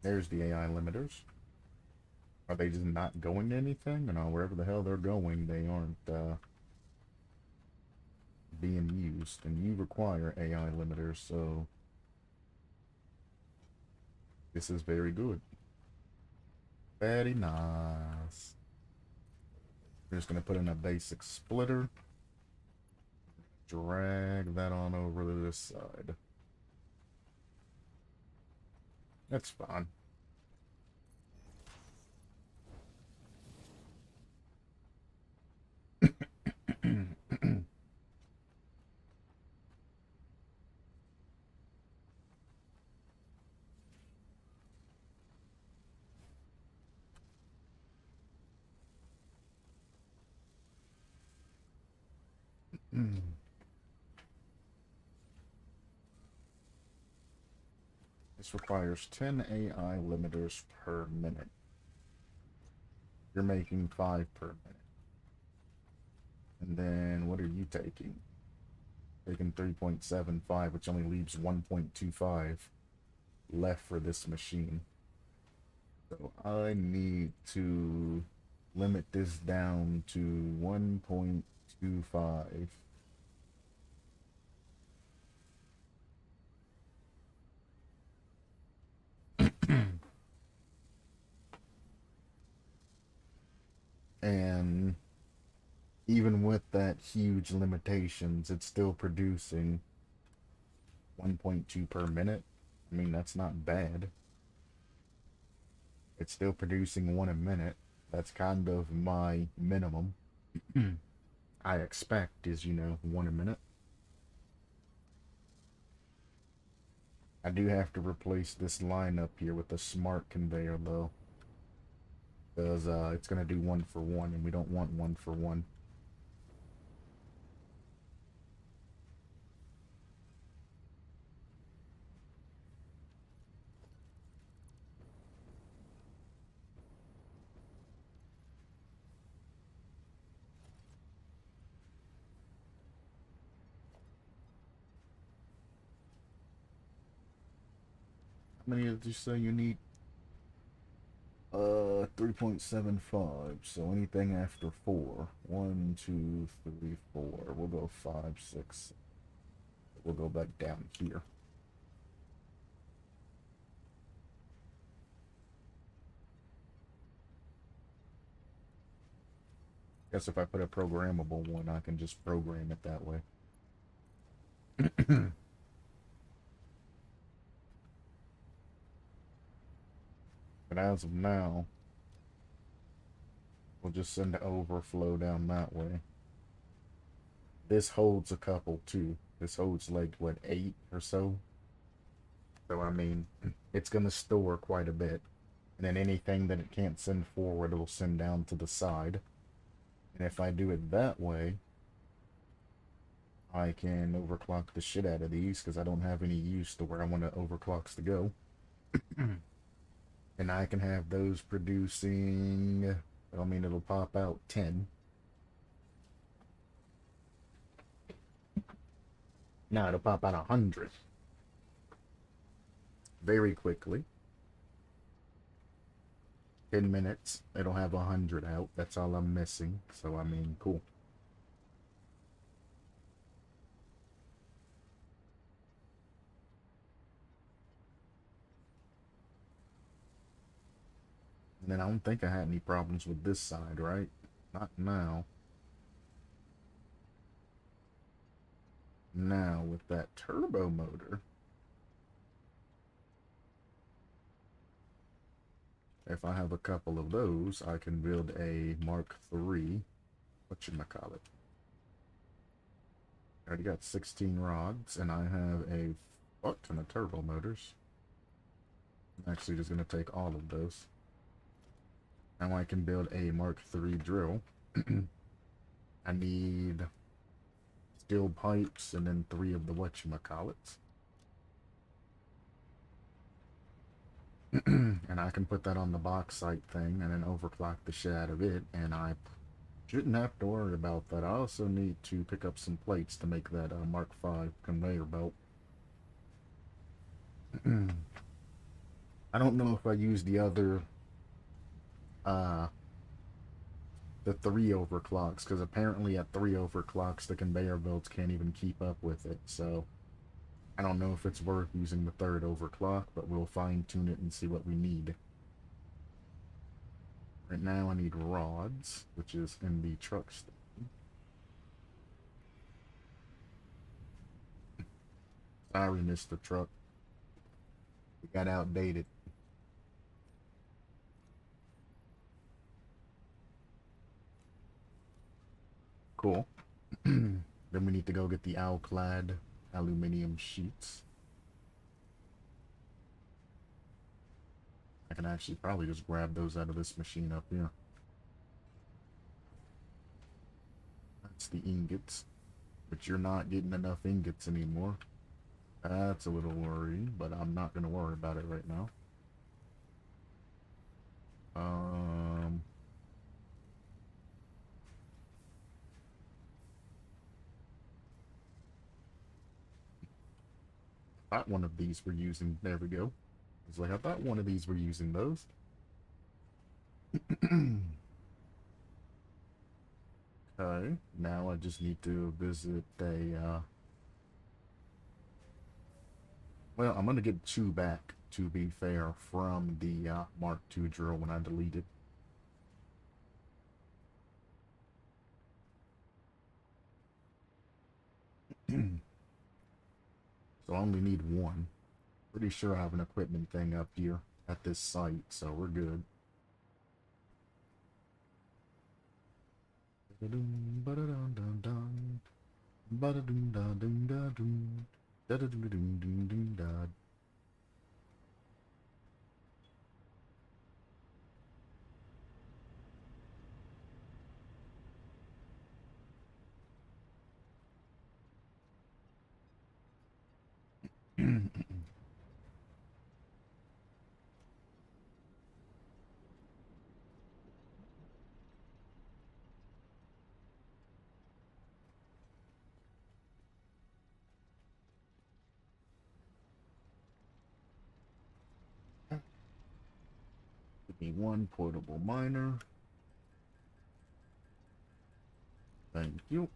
There's the AI limiters. Are they just not going to anything? No, wherever the hell they're going, they aren't being used, and you require AI limiters, so this is very good. Very nice. We're just gonna put in a basic splitter, drag that on over to this side. That's fine. This requires 10 AI limiters per minute. You're making 5 per minute. And then what are you taking? Taking 3.75, which only leaves 1.25 left for this machine. So I need to limit this down to 1.25. And even with that huge limitations, it's still producing 1.2 per minute. I mean, that's not bad. It's still producing 1 a minute. That's kind of my minimum. I expect is, 1 a minute. I do have to replace this line up here with a smart conveyor, though. Because it's going to do 1 for 1, and we don't want 1 for 1. How many did you say you need? 3.75. So anything after 4. 1, 2, 3, 4. We'll go 5, 6. We'll go back down here. Guess if I put a programmable one, I can just program it that way. But as of now, we'll just send the overflow down that way. This holds a couple too. This holds like, what, 8 or so? So, I mean, it's going to store quite a bit. And then anything that it can't send forward, it'll send down to the side. And if I do it that way, I can overclock the shit out of these because I don't have any use to where I want the overclocks to go. And I can have those producing, I mean, it'll pop out 10. No, it'll pop out 100 very quickly. 10 minutes, it'll have 100 out. That's all I'm missing. So, I mean, cool. And then I don't think I had any problems with this side, right? Not now. Now, with that turbo motor, if I have a couple of those, I can build a Mark III. Whatchamacallit? I already got 16 rods, and I have a fuck ton of turbo motors. I'm actually just going to take all of those. Now I can build a Mark III drill. I need steel pipes and then 3 of the whatchamacallits. And I can put that on the box site thing and then overclock the shit out of it, and I shouldn't have to worry about that. I also need to pick up some plates to make that Mark V conveyor belt. I don't know if I use the other the 3 overclocks, because apparently at 3 overclocks the conveyor belts can't even keep up with it. So I don't know if it's worth using the 3rd overclock, but we'll fine tune it and see what we need. Right now I need rods, which is in the truck station. Sorry, Mr. Truck. We got outdated. Cool. Then we need to go get the Alclad aluminum sheets. I can actually probably just grab those out of this machine up here. That's the ingots. But you're not getting enough ingots anymore. That's a little worrying, but I'm not going to worry about it right now. I thought one of these were using, there we go. It's like, I thought one of these were using those. Okay, now I just need to visit a, well, I'm gonna get 2 back, to be fair, from the Mark II drill when I delete it. So I only need 1. Pretty sure I have an equipment thing up here at this site, so we're good. Give me 1 portable miner. Thank you.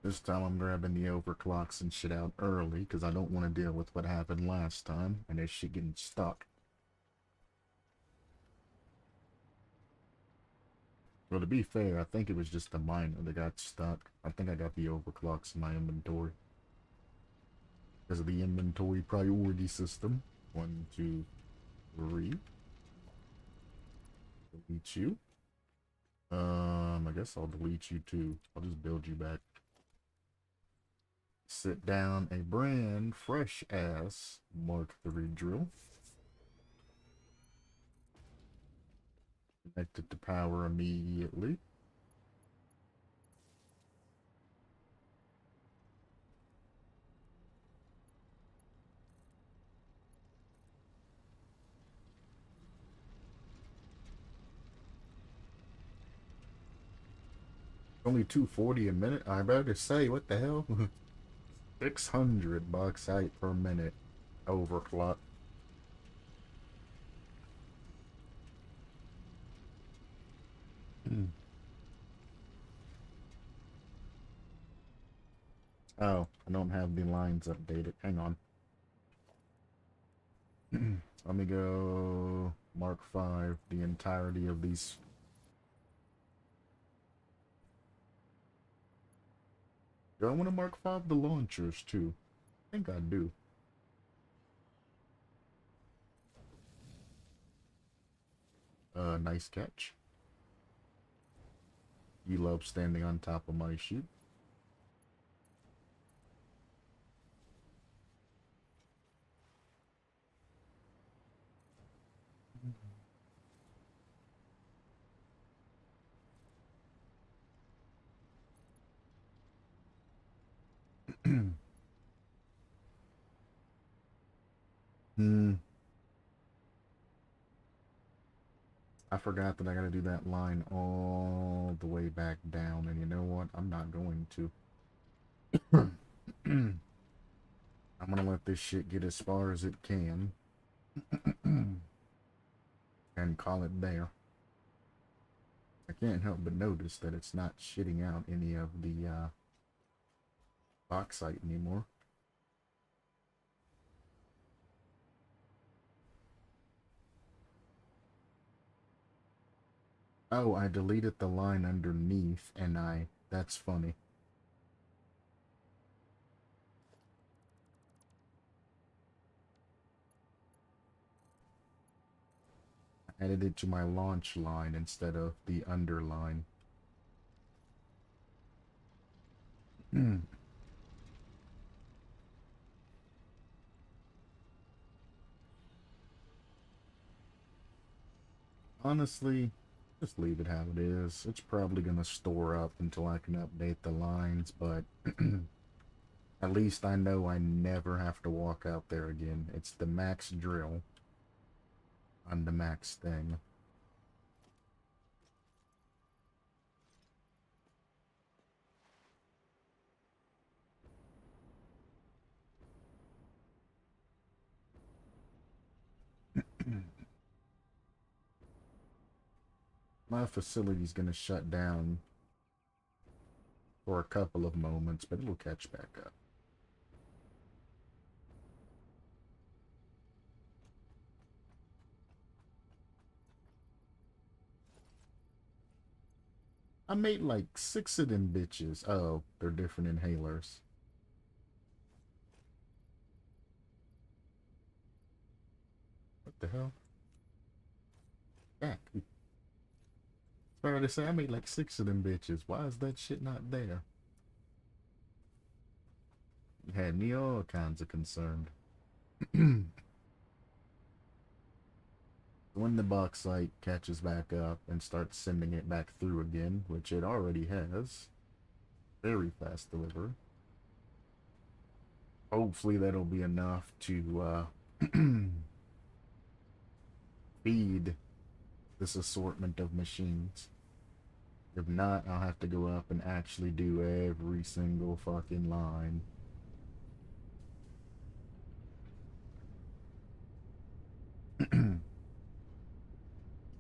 This time I'm grabbing the overclocks and shit out early, because I don't want to deal with what happened last time, and this shit getting stuck. Well, to be fair, I think it was just the miner that got stuck. I think I got the overclocks in my inventory. Because of the inventory priority system. 1, 2, 3. Delete you. I guess I'll delete you too. I'll just build you back. Sit down a brand fresh ass Mark III drill. Connect it to power immediately. Only $2.40 a minute. I better say, what the hell? $600 out per minute. Overclock. Oh, I don't have the lines updated. Hang on. Let me go Mark V, the entirety of these. Do I want to Mark V the launchers too? I think I do. Nice catch. You love standing on top of my chute. I forgot that I gotta do that line all the way back down, and you know what? I'm not going to. I'm gonna let this shit get as far as it can. and call it there. I can't help but notice that it's not shitting out any of the bauxite anymore. Oh, I deleted the line underneath, and that's funny. I added it to my launch line instead of the underline. Honestly, just leave it how it is. It's probably gonna store up until I can update the lines, but at least I know I never have to walk out there again. It's the max drill on the max thing. My facility's gonna shut down for a couple of moments, but it'll catch back up. I made like 6 of them bitches. Oh, they're different inhalers. What the hell? Back. Sorry to say, I made like 6 of them bitches. Why is that shit not there? It had me all kinds of concerned. When the bauxite catches back up and starts sending it back through again, which it already has, very fast delivery. Hopefully that'll be enough to feed this assortment of machines. If not, I'll have to go up and actually do every single fucking line.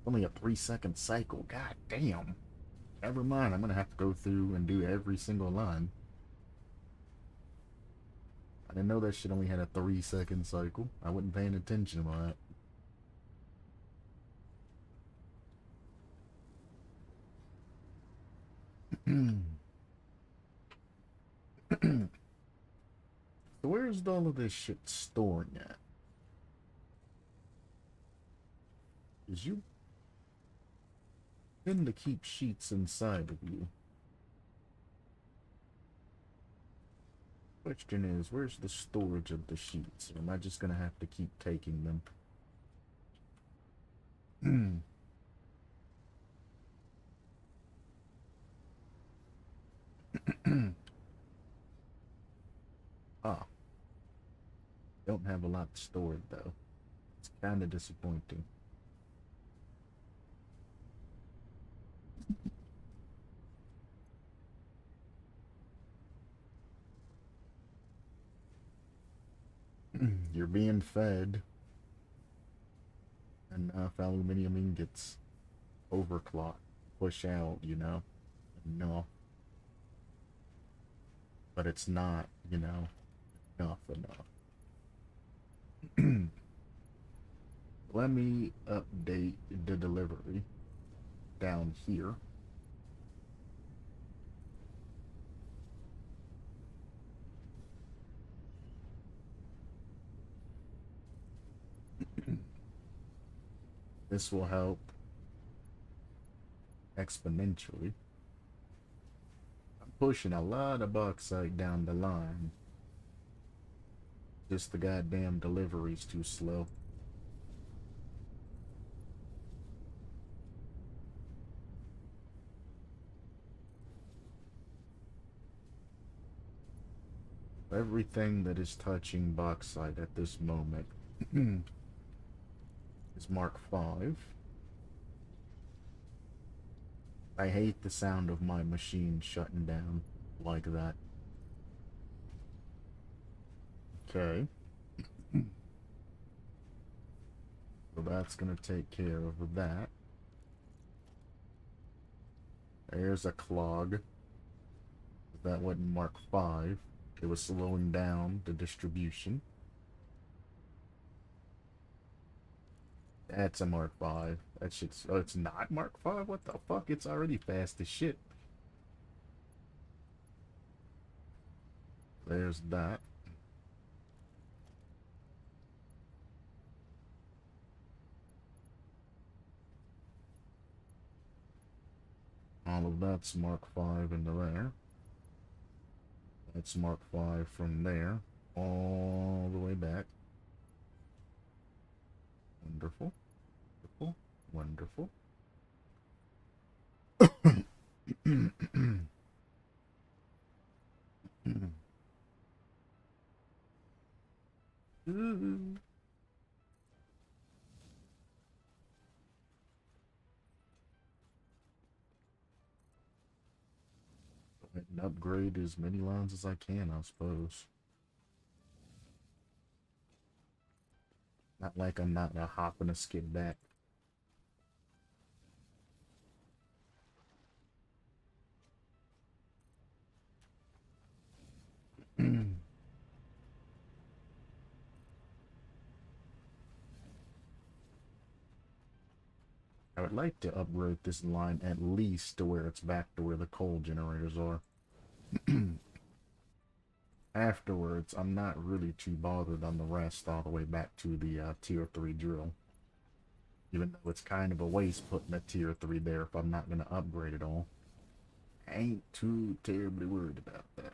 Only a 3-second cycle. God damn. Never mind, I'm gonna have to go through and do every single line. I didn't know that shit only had a 3-second cycle. I wasn't paying attention to that. So where's all of this shit storing at? Is you tend to keep sheets inside of you. Question is, where's the storage of the sheets? Or am I just gonna have to keep taking them? Ah, don't have a lot stored though. It's kind of disappointing. You're being fed enough aluminum ingots, overclock, push out, you know, enough. But it's not, you know, enough. Let me update the delivery down here. This will help exponentially. I'm pushing a lot of bauxite down the line. Just the goddamn delivery's too slow. Everything that is touching bauxite at this moment is Mark 5. I hate the sound of my machine shutting down like that. Okay. The So that's gonna take care of that. There's a clog. That wasn't Mark 5. It was slowing down the distribution. That's a Mark 5. That shit's... Oh, it's not Mark 5? What the fuck? It's already fast as shit. There's that. All of that's Mark 5 into there. That's Mark 5 from there. All the way back. Wonderful. Wonderful. Wonderful. And upgrade as many lines as I can, I suppose. Not like I'm not gonna hop and a skip back. I would like to upgrade this line at least to where it's back to where the coal generators are. Afterwards, I'm not really too bothered on the rest all the way back to the tier 3 drill. Even though it's kind of a waste putting a tier 3 there if I'm not going to upgrade it all. I ain't too terribly worried about that.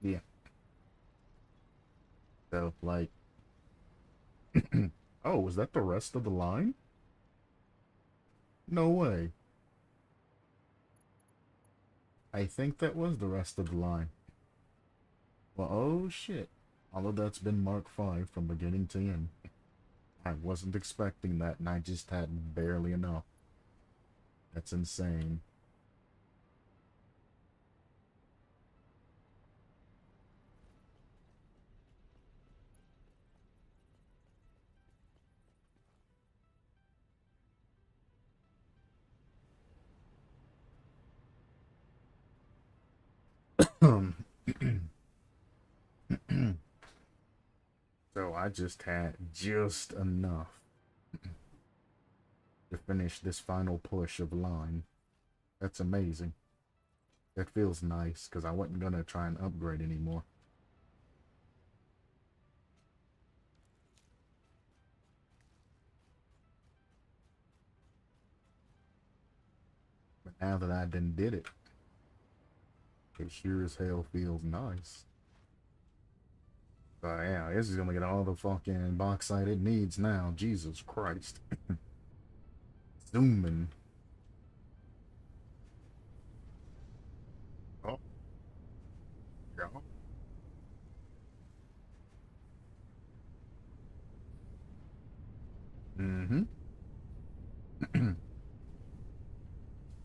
Yeah. So, like... Oh, was that the rest of the line? No way. I think that was the rest of the line. Well, oh shit. All of that's been Mark 5 from beginning to end. I wasn't expecting that, and I just had barely enough. That's insane. So I just had just enough to finish this final push of line. That's amazing. That feels nice, because I wasn't going to try and upgrade anymore. But now that I done did it, it sure as hell feels nice. So yeah, this is gonna get all the fucking bauxite it needs now. Jesus Christ. Zooming. Oh, yeah. Mm-hmm.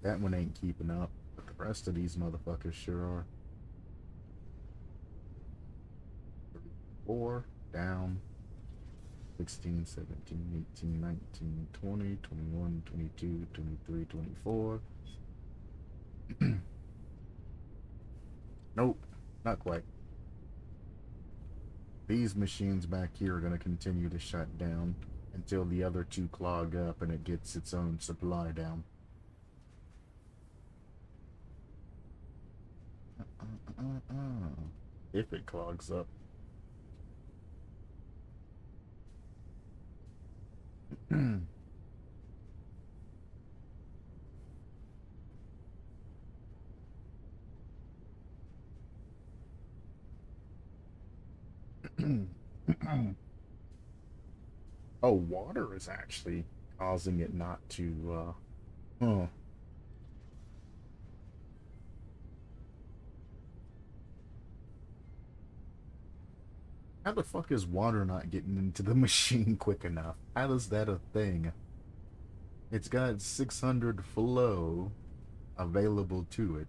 That one ain't keeping up, but the rest of these motherfuckers sure are. 4 down. 16, 17, 18, 19, 20, 21, 22, 23, 24. Nope, not quite. These machines back here are going to continue to shut down until the other two clog up and it gets its own supply down. If it clogs up. Oh, water is actually causing it not to, huh. How the fuck is water not getting into the machine quick enough? How is that a thing? It's got 600 flow available to it.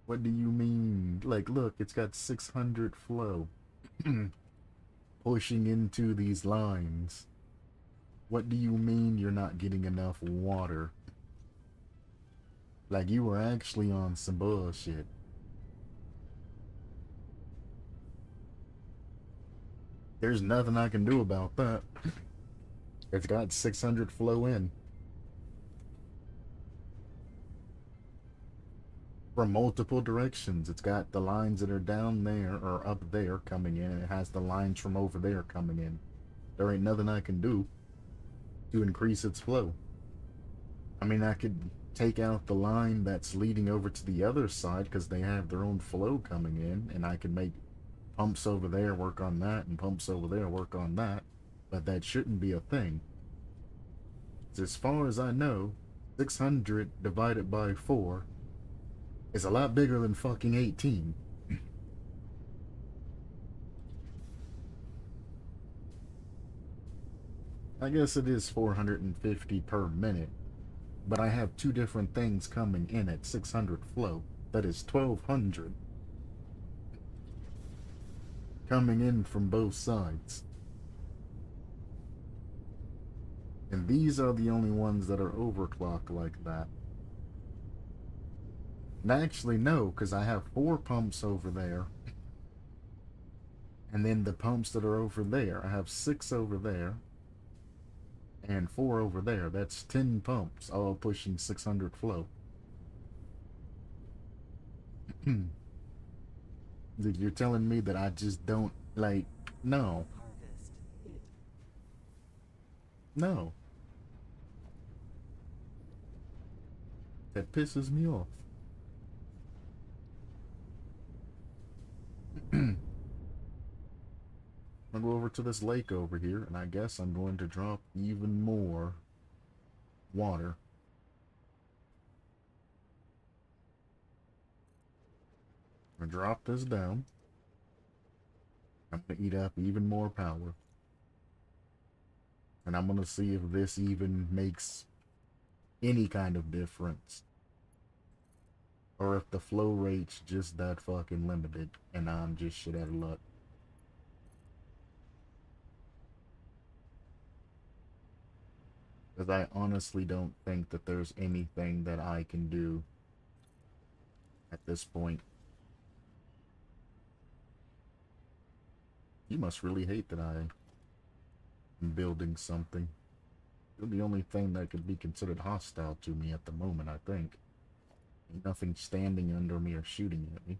What do you mean? Like, look, it's got 600 flow pushing into these lines. What do you mean you're not getting enough water? Like, you were actually on some bullshit. There's nothing I can do about that. It's got 600 flow in. From multiple directions. It's got the lines that are down there or up there coming in, and it has the lines from over there coming in. There ain't nothing I can do to increase its flow. I mean, I could take out the line that's leading over to the other side because they have their own flow coming in, and I can make pumps over there work on that and pumps over there work on that, but that shouldn't be a thing. As far as I know, 600 divided by 4 is a lot bigger than fucking 18. I guess it is 450 per minute, but I have two different things coming in at 600 flow. That is 1200 coming in from both sides. And these are the only ones that are overclocked like that. And actually, no, because I have 4 pumps over there. And then the pumps that are over there, I have 6 over there. And 4 over there. That's 10 pumps, all pushing 600 flow. You're telling me that I just don't, like, no. No. That pisses me off. I'll go over to this lake over here, and I guess I'm going to drop even more water. I'm gonna drop this down. I'm gonna eat up even more power. And I'm gonna see if this even makes any kind of difference. Or if the flow rate's just that fucking limited, and I'm just shit out of luck. Because I honestly don't think that there's anything that I can do at this point. You must really hate that I am building something. You're the only thing that could be considered hostile to me at the moment, I think. Ain't nothing standing under me or shooting at me.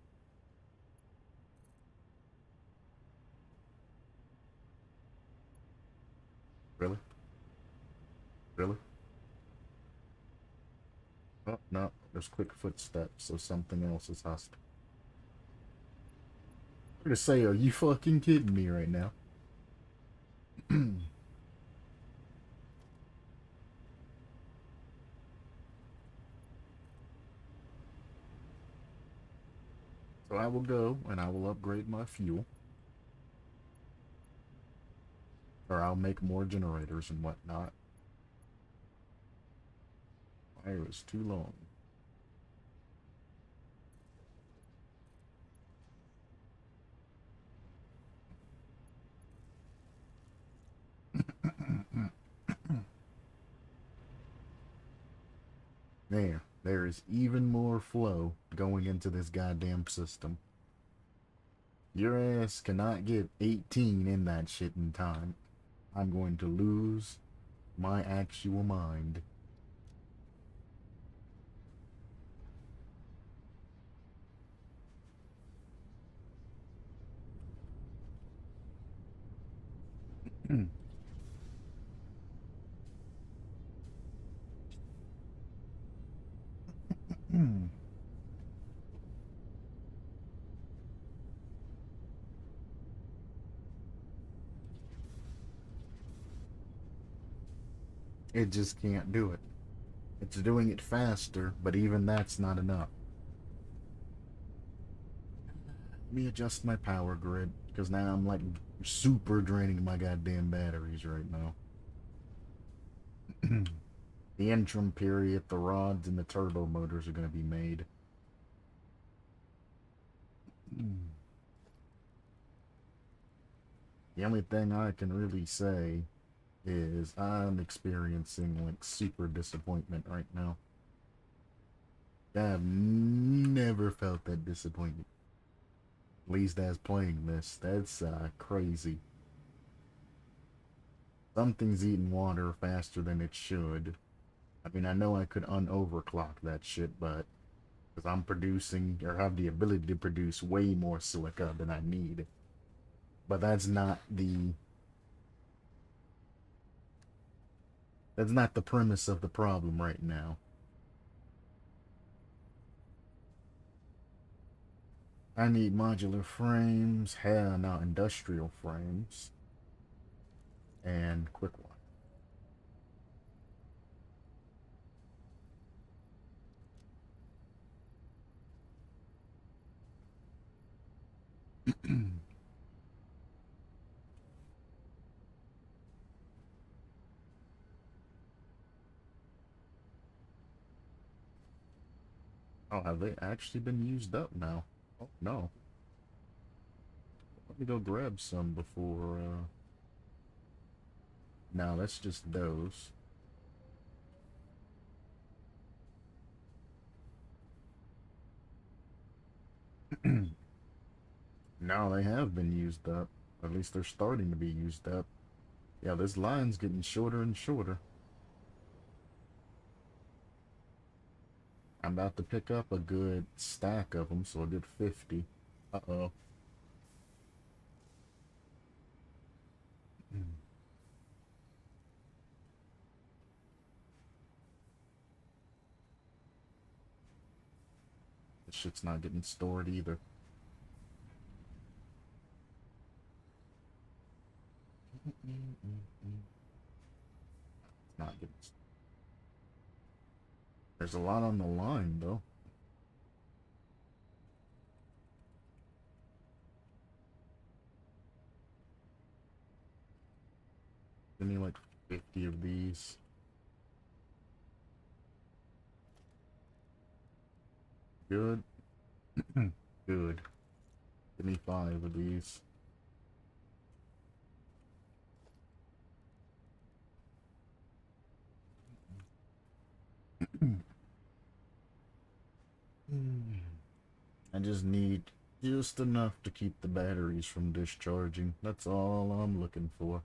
Really? Really? Oh, no. There's quick footsteps, so something else is hostile. I'm gonna say, are you fucking kidding me right now? So I will go and I will upgrade my fuel. Or I'll make more generators and whatnot. Fire is too long. There is even more flow going into this goddamn system. Your ass cannot get 18 in that shit in time. I'm going to lose my actual mind. It just can't do it. It's doing it faster, but even that's not enough. Let me adjust my power grid, because now I'm like super draining my goddamn batteries right now. The interim period, the rods and the turbo motors are going to be made. The only thing I can really say is I'm experiencing like super disappointment right now. I've never felt that disappointed. At least as playing this. That's crazy. Something's eating water faster than it should. I mean, I know I could unoverclock that shit, but because I'm producing or have the ability to produce way more silica than I need. But that's not the premise of the problem right now. I need modular frames, hell no, industrial frames, and quick one. Oh, have they actually been used up now? Oh no. Let me go grab some before no, that's just those. No, they have been used up. At least they're starting to be used up. Yeah, this line's getting shorter and shorter. I'm about to pick up a good stack of them, so a good 50. Uh-oh. This shit's not getting stored either. It's not getting. There's a lot on the line, though. Give me like 50 of these. Good. Good. Give me 5 of these. I just need just enough to keep the batteries from discharging. That's all I'm looking for.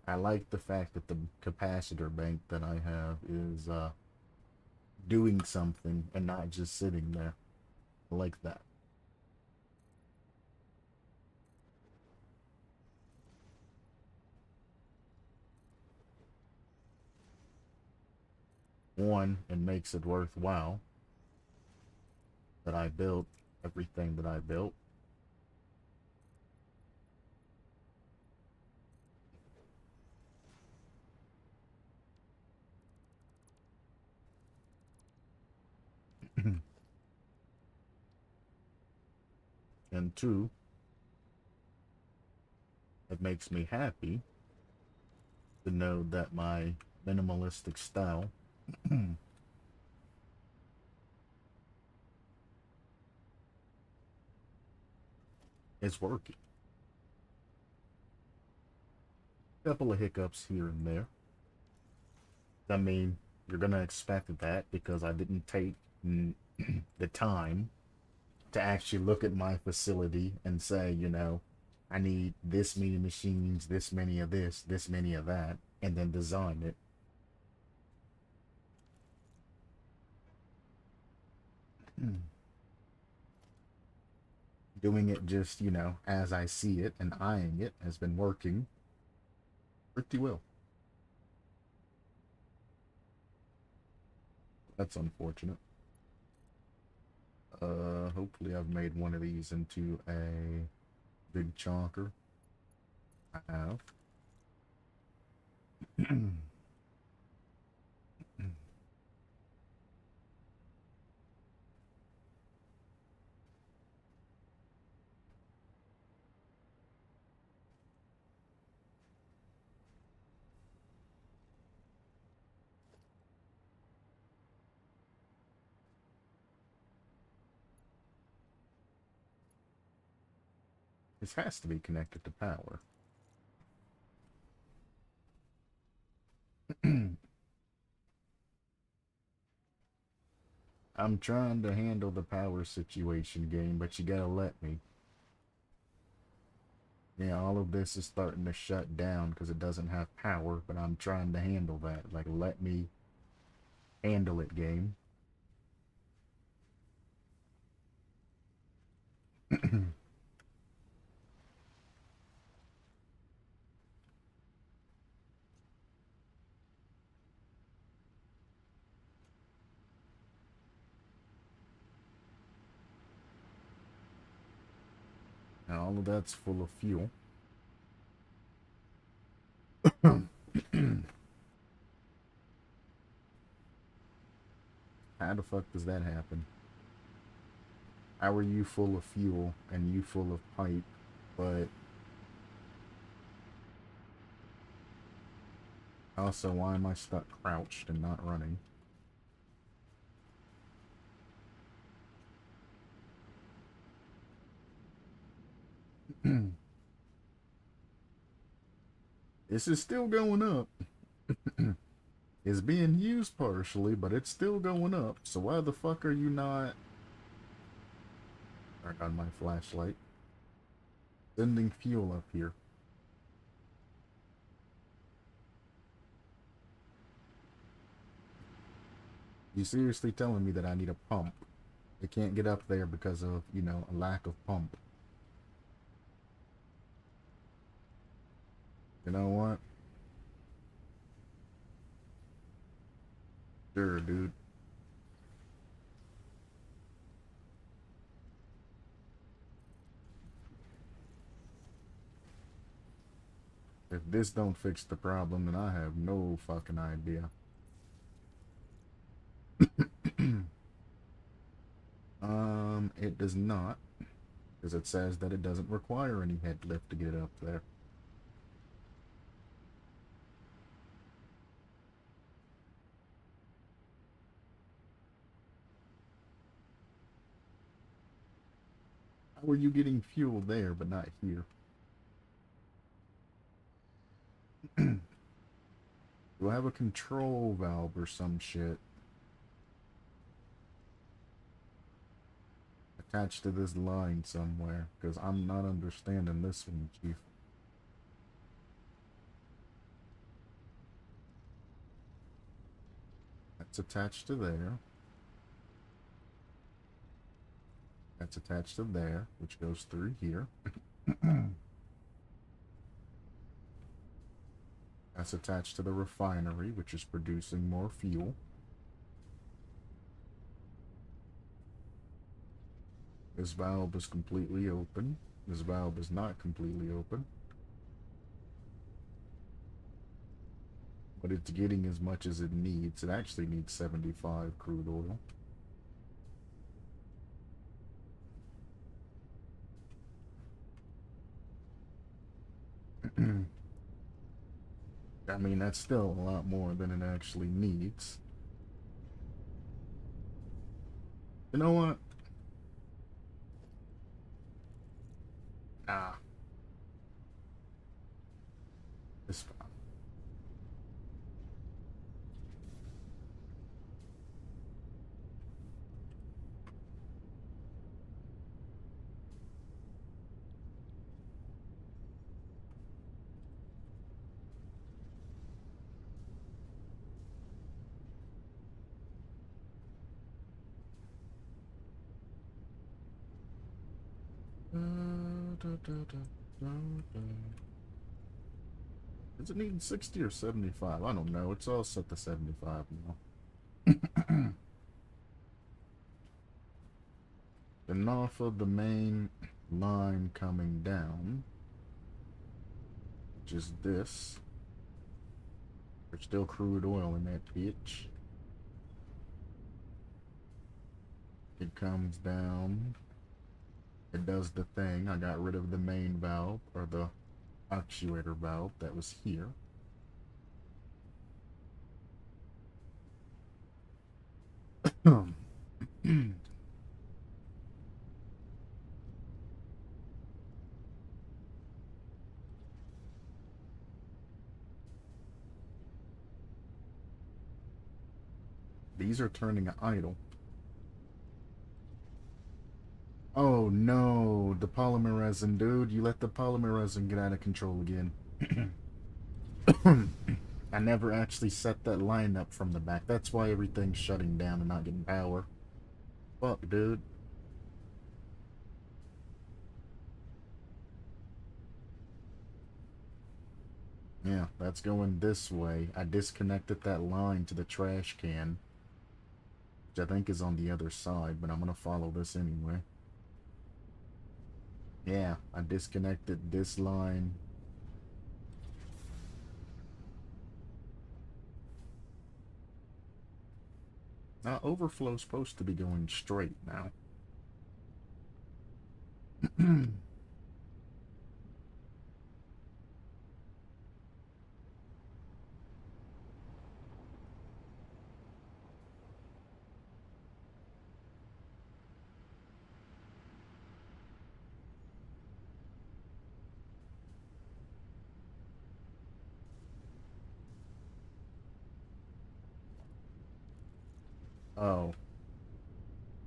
I like the fact that the capacitor bank that I have is doing something and not just sitting there. I like that. One, it makes it worthwhile that I built everything that I built. And two, it makes me happy to know that my minimalistic style is working. A couple of hiccups here and there. I mean, you're gonna expect that because I didn't take the time to actually look at my facility and say, you know, I need this many machines, this many of this many of that, and then design it. Doing it just, you know, as I see it and eyeing it has been working pretty well. That's unfortunate. Hopefully I've made one of these into a big chonker. I have. This has to be connected to power. I'm trying to handle the power situation, game, but you gotta let me. Yeah, all of this is starting to shut down because it doesn't have power, but I'm trying to handle that. Like, let me handle it, game. Now, all of that's full of fuel. How the fuck does that happen? How are you full of fuel and you full of pipe, but also why am I stuck crouched and not running? This is still going up. It's being used partially, but it's still going up. So why the fuck are you not... Turn on my flashlight. Sending fuel up here. You seriously telling me that I need a pump? It can't get up there because of, you know, a lack of pump. You know what? Sure, dude. If this don't fix the problem, then I have no fucking idea. It does not. Because it says that it doesn't require any head lift to get it up there. How are you getting fuel there, but not here? Do I have a control valve or some shit attached to this line somewhere? Because I'm not understanding this one, Chief. That's attached to there. That's attached to there, which goes through here. That's attached to the refinery, which is producing more fuel. This valve is completely open. This valve is not completely open. But it's getting as much as it needs. It actually needs 75 crude oil. I mean, that's still a lot more than it actually needs. You know what? Ah. It's fine. Does it need 60 or 75? I don't know. It's all set to 75 now. Then off of the main line coming down, which is this. There's still crude oil in that bitch. It comes down. It does the thing. I got rid of the main valve, or the actuator valve that was here. These are turning idle. Oh no, the polymer resin, dude. You let the polymer resin get out of control again. I never actually set that line up from the back. That's why everything's shutting down and not getting power. Fuck, dude. Yeah, that's going this way. I disconnected that line to the trash can, which I think is on the other side, but I'm gonna follow this anyway. Yeah, I disconnected this line. Now, overflow's supposed to be going straight now. Oh.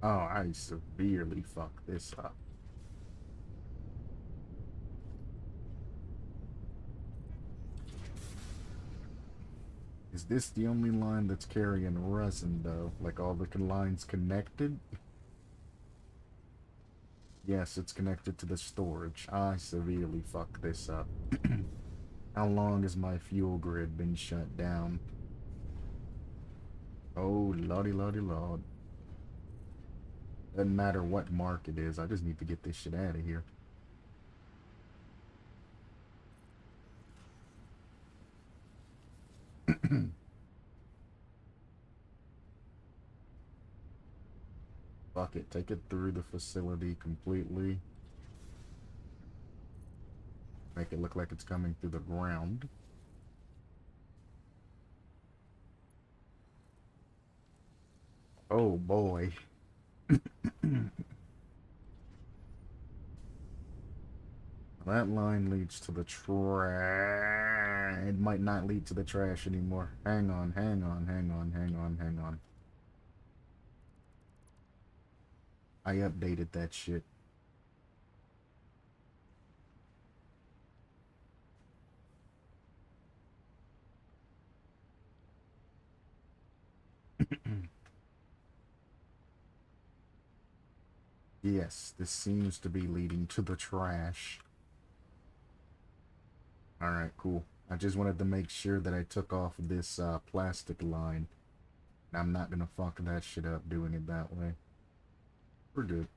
Oh, I severely fucked this up. Is this the only line that's carrying resin, though? Like all the lines connected? Yes, it's connected to the storage. I severely fucked this up. How long has my fuel grid been shut down? Oh, lordy, lordy, lord. Doesn't matter what mark it is, I just need to get this shit out of here. Fuck it, take it through the facility completely. Make it look like it's coming through the ground. Oh boy. That line leads to the trash. It might not lead to the trash anymore. Hang on, hang on, hang on, hang on, hang on. I updated that shit. Yes, this seems to be leading to the trash. Alright, cool. I just wanted to make sure that I took off this plastic line. I'm not gonna fuck that shit up doing it that way. We're good.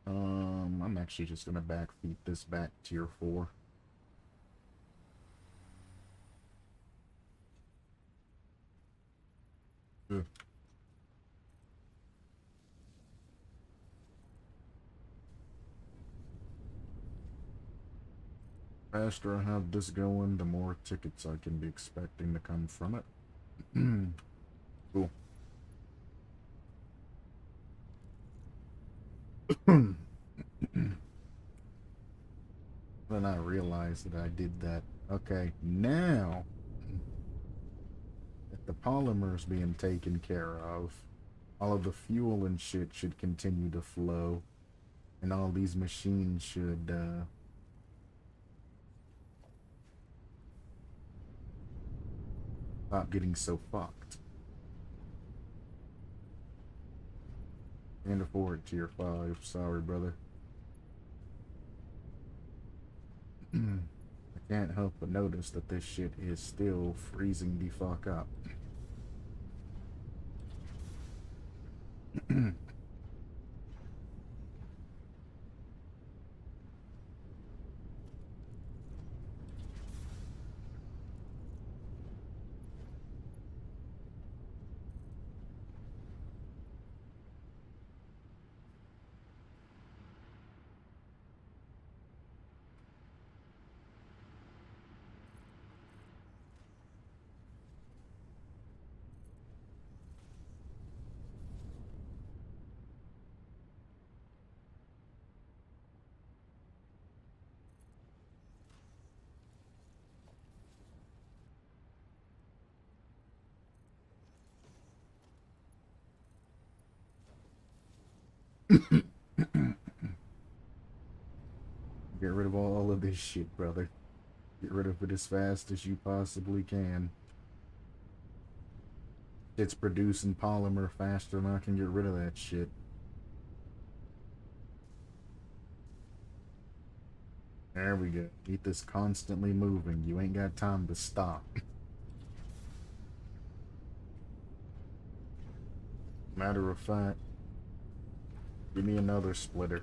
I'm actually just gonna backfeed this back tier 4. Ugh. Faster I have this going, the more tickets I can be expecting to come from it. Cool. Then I realized that I did that. Okay, now that the polymer's being taken care of, all of the fuel and shit should continue to flow, and all these machines should stop getting so fucked. Can't afford tier 5, sorry brother. I can't help but notice that this shit is still freezing the fuck up. Get rid of all of this shit, brother. Get rid of it as fast as you possibly can. It's producing polymer faster than I can get rid of that shit. There we go. Keep this constantly moving. You ain't got time to stop. Matter of fact, give me another splitter.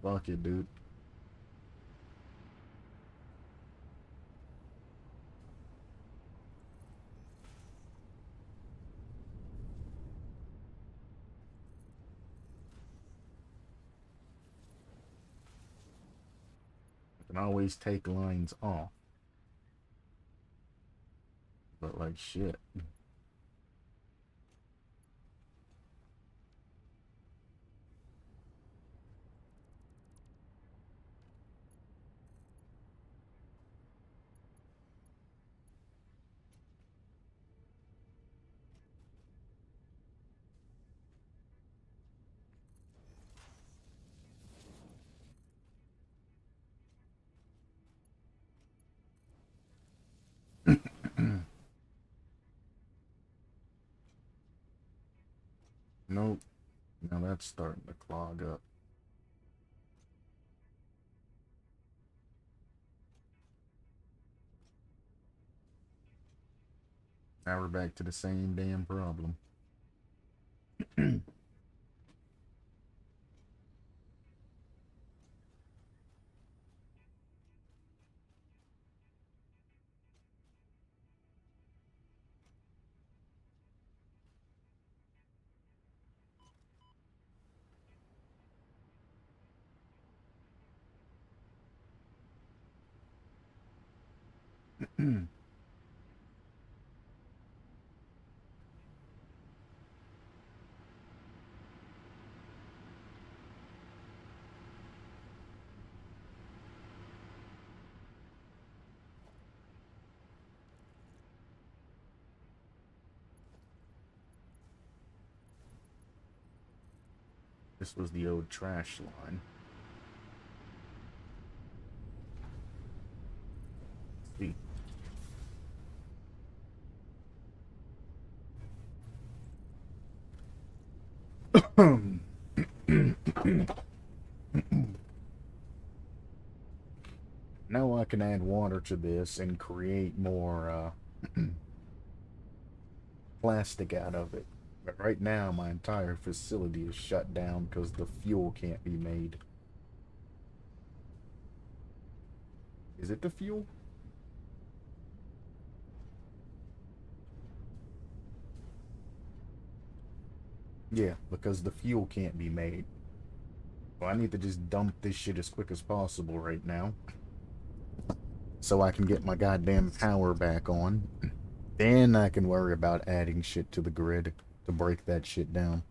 Fuck it, dude. I can always take lines off. But like shit. Nope. Now that's starting to clog up. Now we're back to the same damn problem. This was the old trash line. Let's see. Now I can add water to this and create more plastic out of it. But right now my entire facility is shut down because the fuel can't be made. Is it the fuel? Yeah, because the fuel can't be made. So I need to just dump this shit as quick as possible right now, so I can get my goddamn power back on. Then I can worry about adding shit to the grid to break that shit down.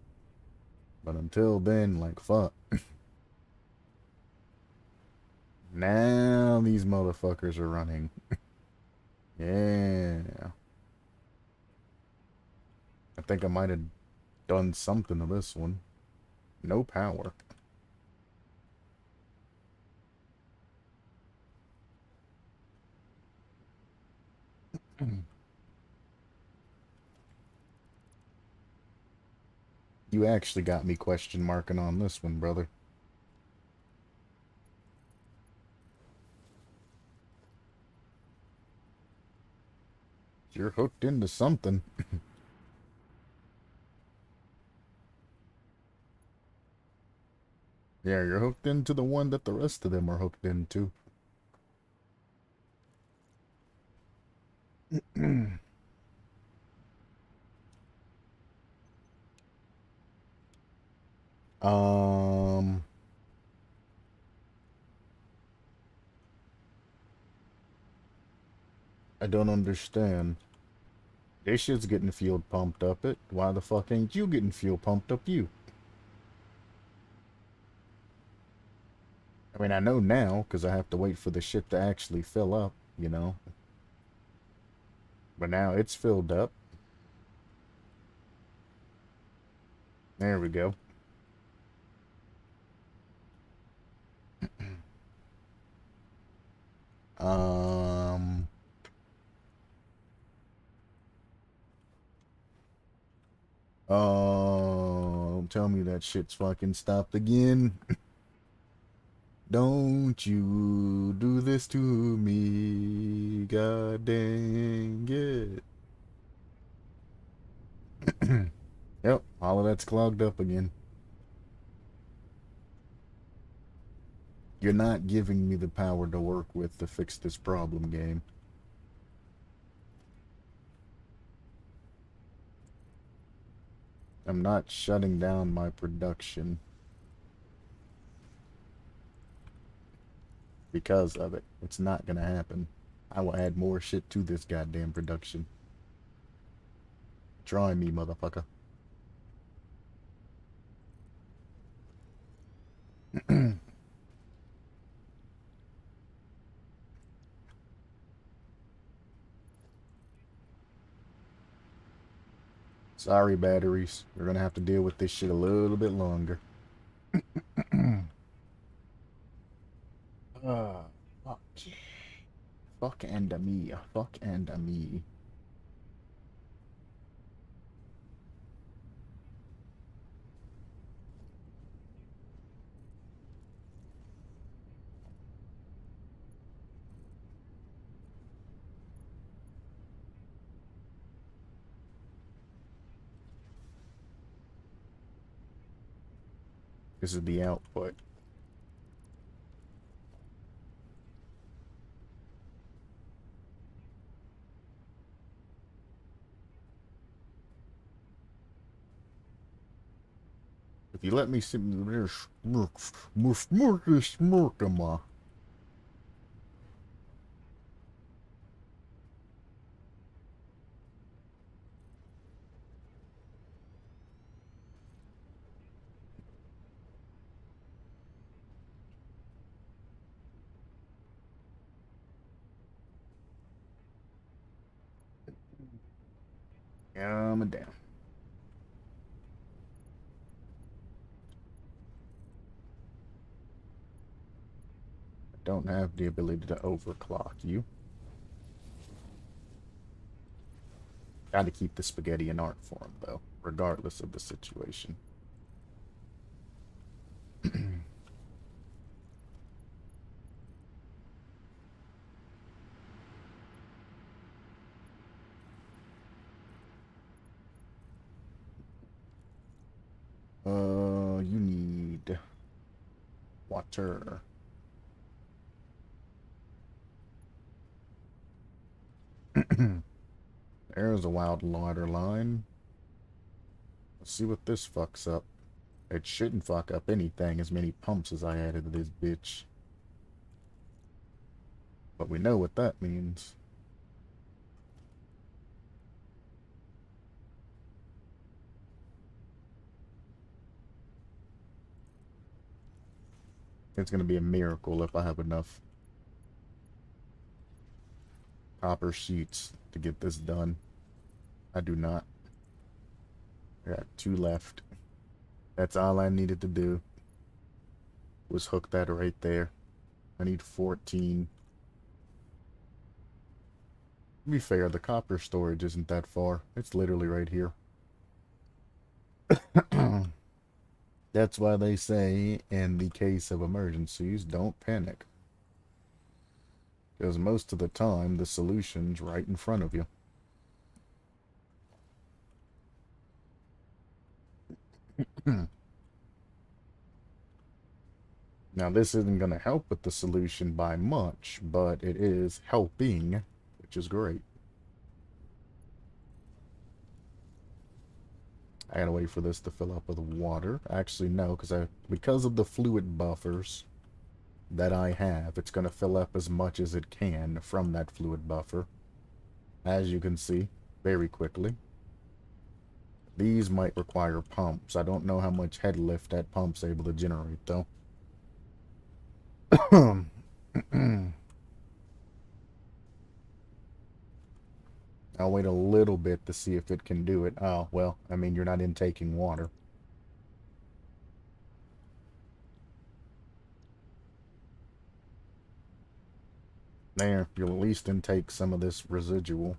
But until then, like, fuck. Now these motherfuckers are running. Yeah. I think I might have done something to this one. No power. You actually got me question marking on this one, brother. You're hooked into something. Yeah, you're hooked into the one that the rest of them are hooked into. um, I don't understand. This shit's getting fuel pumped up it. Why the fuck ain't you getting fuel pumped up you? I mean, I know now, because I have to wait for the shit to actually fill up, you know? But now it's filled up. There we go. Um, oh, tell me that shit's fucking stopped again. Don't you do this to me, god dang it. Yep, all of that's clogged up again. You're not giving me the power to work with to fix this problem, game. I'm not shutting down my production because of it. It's not gonna happen. I will add more shit to this goddamn production. Try me, motherfucker. Sorry, batteries. We're gonna have to deal with this shit a little bit longer. Ah, fuck. Fuck and a me. Fuck and a me. This is the output. If you let me sit there, smirk, calm down. I don't have the ability to overclock you. Gotta keep the spaghetti in art form, though, regardless of the situation. You need water. There's a wild water line. Let's see what this fucks up. It shouldn't fuck up anything, as many pumps as I added to this bitch. But we know what that means. It's gonna be a miracle if I have enough copper sheets to get this done. I do not. I got 2 left. That's all I needed to do. Was hook that right there. I need 14. To be fair, the copper storage isn't that far. It's literally right here. That's why they say, in the case of emergencies, don't panic. Because most of the time, the solution's right in front of you. Now, this isn't going to help with the solution by much, but it is helping, which is great. I gotta wait for this to fill up with water. Actually, no, because of the fluid buffers that I have, it's gonna fill up as much as it can from that fluid buffer. As you can see, very quickly. These might require pumps. I don't know how much head lift that pump's able to generate, though. I'll wait a little bit to see if it can do it. Oh, well, I mean, you're not intaking water. There, you'll at least intake some of this residual.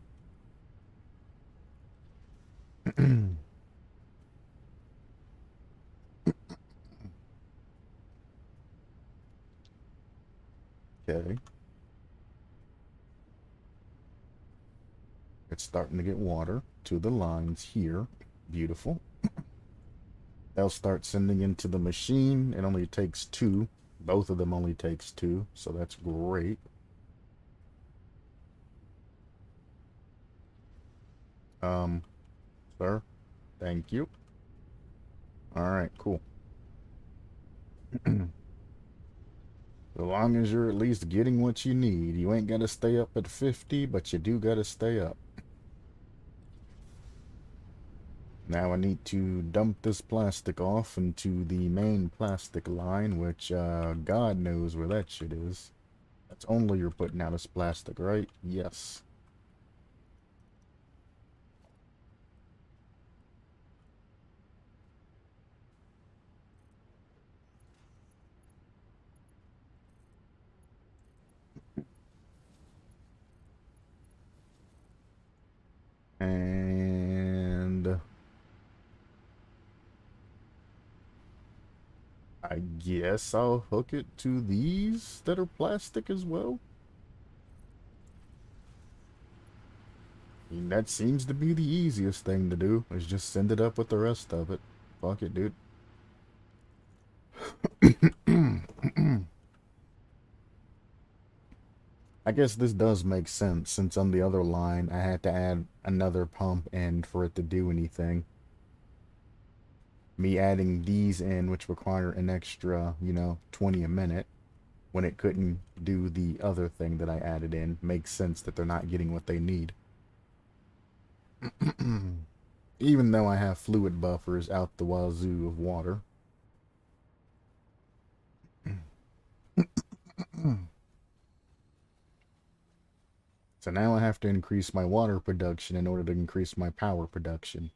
Okay. It's starting to get water to the lines here. Beautiful. They'll start sending into the machine. It only takes 2. Both of them only takes 2, so that's great. Sir, thank you. Alright, cool. As long as you're at least getting what you need. You ain't gotta stay up at 50, but you do gotta stay up. Now I need to dump this plastic off into the main plastic line, which, God knows where that shit is. That's only you're putting out as plastic, right? Yes. And I guess I'll hook it to these that are plastic as well. I mean, that seems to be the easiest thing to do, is just send it up with the rest of it. Fuck it, dude. I guess this does make sense, since on the other line I had to add another pump in for it to do anything. Me adding these in, which require an extra, 20 a minute, when it couldn't do the other thing that I added in, makes sense that they're not getting what they need. Even though I have fluid buffers out the wazoo of water. So now I have to increase my water production in order to increase my power production.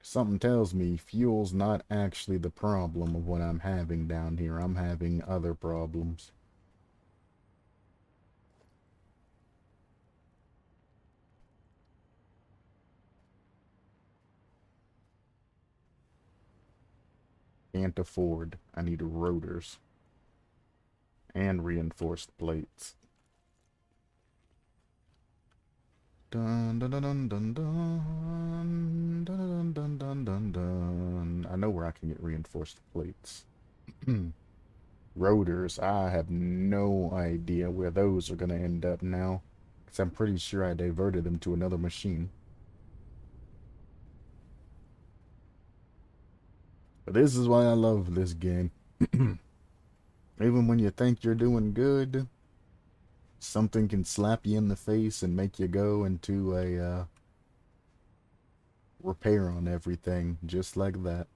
Something tells me fuel's not actually the problem of what I'm having down here. I'm having other problems. Can't afford. I need rotors. And reinforced plates. Dun dun dun dun dun dun dun dun dun dun dun. I know where I can get reinforced plates. Rotors, I have no idea where those are gonna end up now, because I'm pretty sure I diverted them to another machine. But this is why I love this game. Even when you think you're doing good, something can slap you in the face and make you go into a repair on everything, just like that.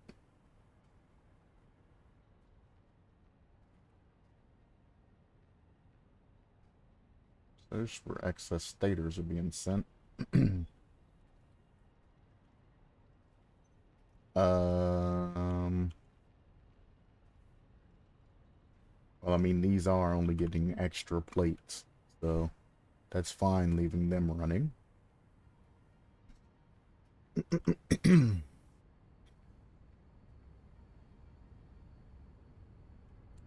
Search where excess stators are being sent. um, well, I mean, these are only getting extra plates, so that's fine leaving them running.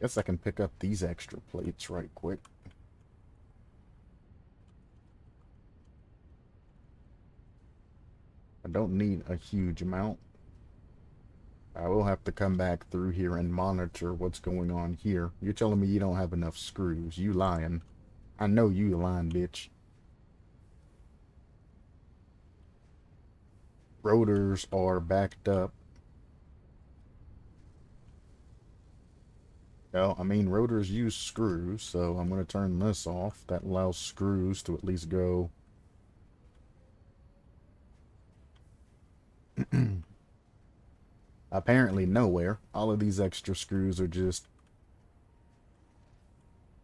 Guess I can pick up these extra plates right quick. I don't need a huge amount. I will have to come back through here and monitor what's going on here. You're telling me you don't have enough screws. You lying. I know you lying, bitch. Rotors are backed up. Well, I mean, rotors use screws, so I'm going to turn this off. That allows screws to at least go. Apparently nowhere. All of these extra screws are just...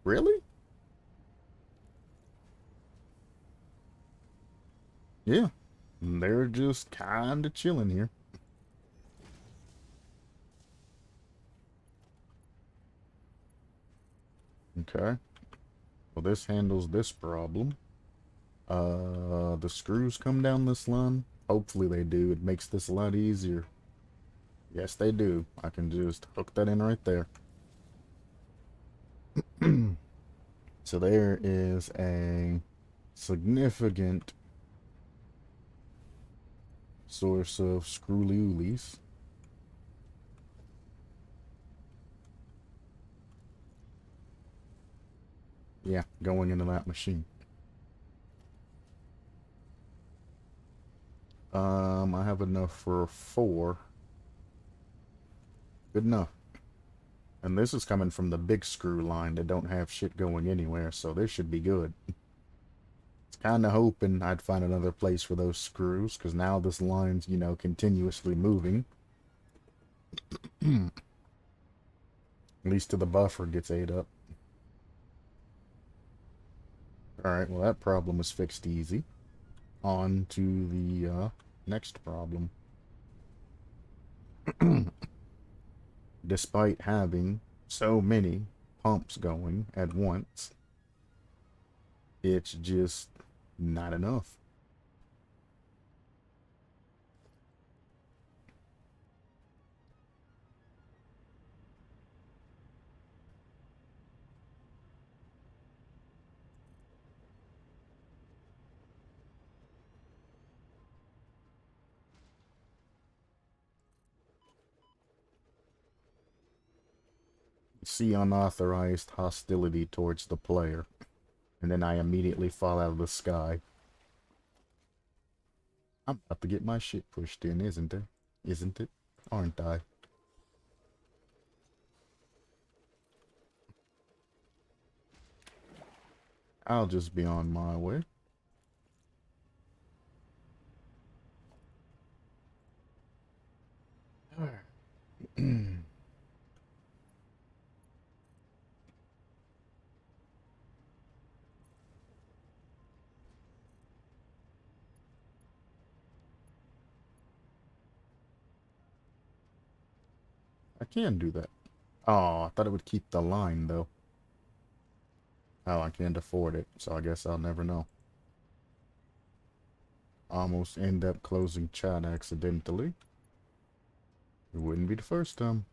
Really? Yeah. They're just kind of chilling here. Okay. Well, this handles this problem. The screws come down this line. Hopefully they do. It makes this a lot easier. Yes, they do. I can just hook that in right there. So there is a significant source of screw-oolies. Yeah, going into that machine. I have enough for 4. Good enough. And this is coming from the big screw line that don't have shit going anywhere, so this should be good. It's kind of hoping I'd find another place for those screws, because now this line's, you know, continuously moving. At least till the buffer gets ate up. Alright, well that problem was fixed easy. On to the next problem. Despite having so many pumps going at once, it's just not enough. See unauthorized hostility towards the player, and then I immediately fall out of the sky. I'm about to get my shit pushed in, isn't there? Isn't it? Aren't I? I'll just be on my way. I can do that. Oh, I thought it would keep the line, though. Oh, I can't afford it, so I guess I'll never know. Almost end up closing chat accidentally. It wouldn't be the first time.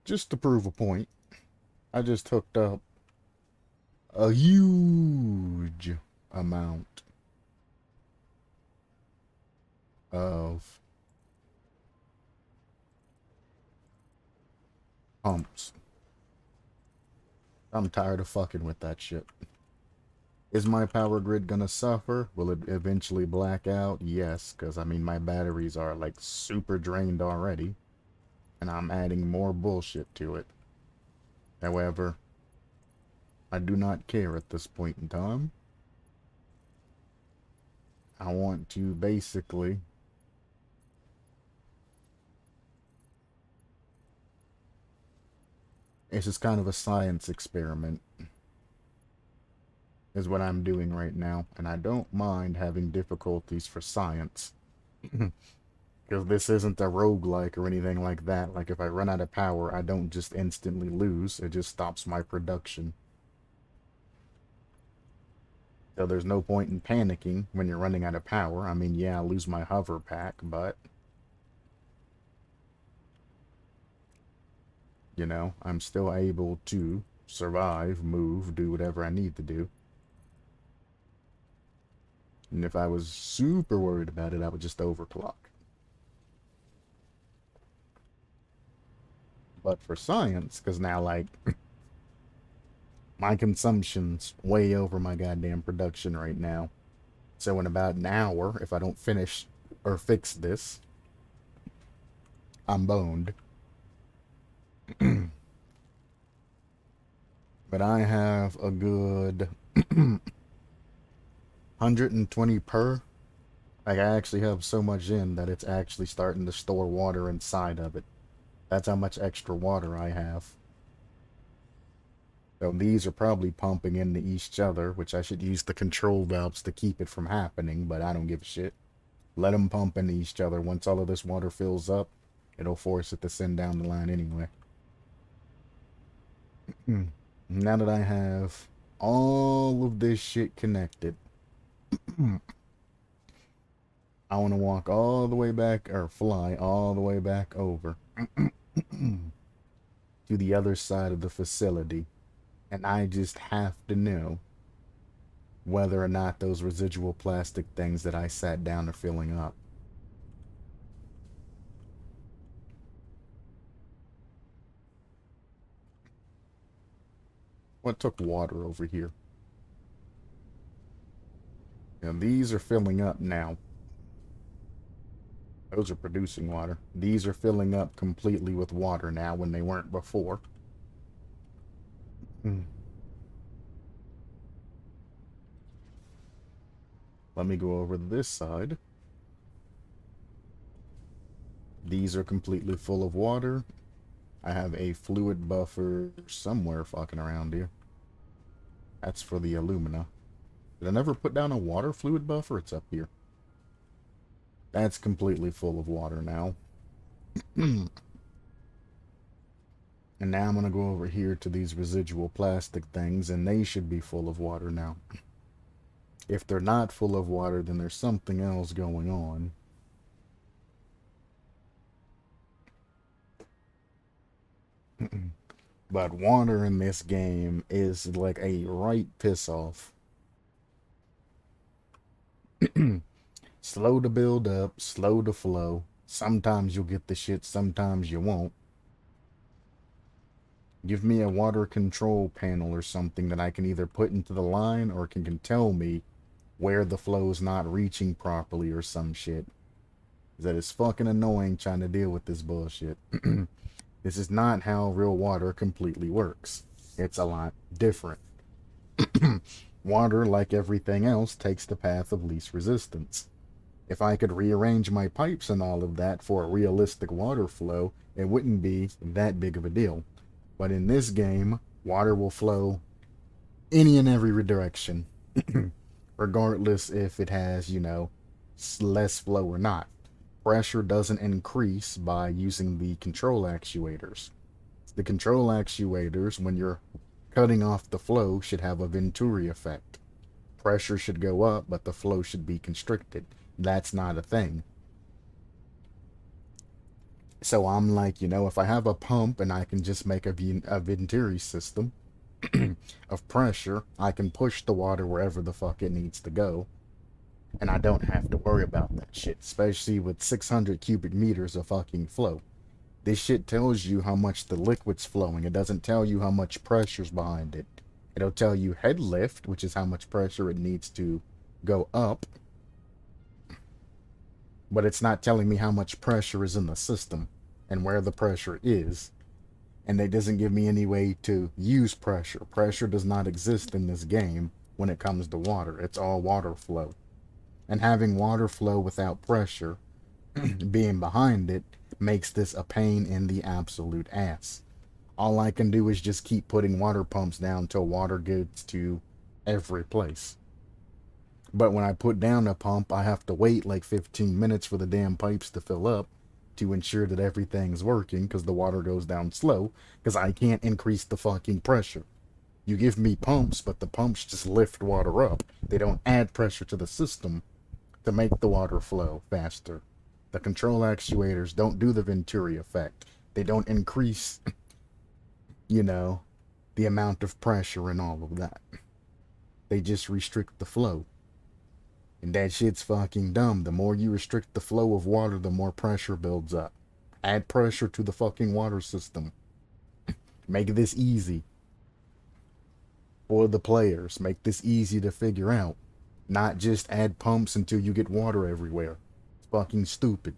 Just to prove a point, I just hooked up a huge amount of pumps. I'm tired of fucking with that shit. Is my power grid gonna suffer? Will it eventually black out? Yes, because I mean my batteries are like super drained already, and I'm adding more bullshit to it. However, I do not care at this point in time. I want to basically it's just kind of a science experiment is what I'm doing right now, and I don't mind having difficulties for science. Because this isn't a roguelike or anything like that. Like if I run out of power, I don't just instantly lose, it just stops my production. So there's no point in panicking when you're running out of power. I mean, yeah, I'll lose my hover pack, but you know, I'm still able to survive, move, do whatever I need to do. And if I was super worried about it, I would just overclock. But for science, because now, like, my consumption's way over my goddamn production right now. So in about an hour, if I don't finish or fix this, I'm boned. But I have a good 120 per. Like, I actually have so much in that it's actually starting to store water inside of it. That's how much extra water I have. So these are probably pumping into each other, which I should use the control valves to keep it from happening, but I don't give a shit. Let them pump into each other. Once all of this water fills up, it'll force it to send down the line anyway. Now that I have all of this shit connected, I want to walk all the way back, or fly all the way back over to the other side of the facility. And I just have to know whether or not those residual plastic things that I sat down are filling up. What took water over here? Now these are filling up now. Those are producing water. These are filling up completely with water now when they weren't before. Let me go over this side. These are completely full of water. I have a fluid buffer somewhere fucking around here. That's for the alumina. Did I never put down a water fluid buffer? It's up here. That's completely full of water now. And now I'm going to go over here to these residual plastic things, and they should be full of water now. If they're not full of water, then there's something else going on. But water in this game is like a right piss off. Slow to build up, slow to flow. Sometimes you'll get the shit, sometimes you won't. Give me a water control panel or something that I can either put into the line or can tell me where the flow's not reaching properly or some shit. That is fucking annoying trying to deal with this bullshit. This is not how real water completely works. It's a lot different. Water, like everything else, takes the path of least resistance. If I could rearrange my pipes and all of that for a realistic water flow, it wouldn't be that big of a deal. But in this game, water will flow any and every direction, regardless if it has, you know, less flow or not. Pressure doesn't increase by using the control actuators. The control actuators, when you're cutting off the flow, should have a Venturi effect. Pressure should go up, but the flow should be constricted. That's not a thing. So I'm like, you know, if I have a pump and I can just make a Venturi system of pressure, I can push the water wherever the fuck it needs to go. And I don't have to worry about that shit, especially with 600 cubic meters of fucking flow. This shit tells you how much the liquid's flowing. It doesn't tell you how much pressure's behind it. It'll tell you head lift, which is how much pressure it needs to go up. But it's not telling me how much pressure is in the system and where the pressure is. And it doesn't give me any way to use pressure. Pressure does not exist in this game when it comes to water. It's all water flow. And having water flow without pressure being behind it makes this a pain in the absolute ass. All I can do is just keep putting water pumps down till water gets to every place. But when I put down a pump, I have to wait like 15 minutes for the damn pipes to fill up to ensure that everything's working, because the water goes down slow, because I can't increase the fucking pressure. You give me pumps, but the pumps just lift water up. They don't add pressure to the system to make the water flow faster. The control actuators don't do the Venturi effect. They don't increase, you know, the amount of pressure and all of that. They just restrict the flow. And that shit's fucking dumb. The more you restrict the flow of water, the more pressure builds up. Add pressure to the fucking water system. Make this easy for the players. Make this easy to figure out. Not just add pumps until you get water everywhere. It's fucking stupid.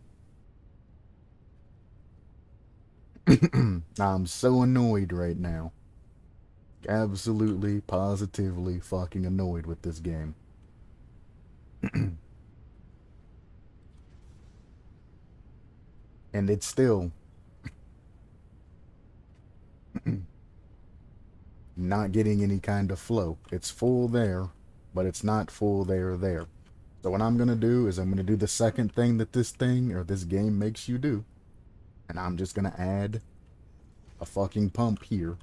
I'm so annoyed right now. Absolutely, positively fucking annoyed with this game. And it's still not getting any kind of flow. It's full there, but it's not full there. So what I'm gonna do is I'm gonna do the second thing that this thing or this game makes you do, and I'm just gonna add a fucking pump here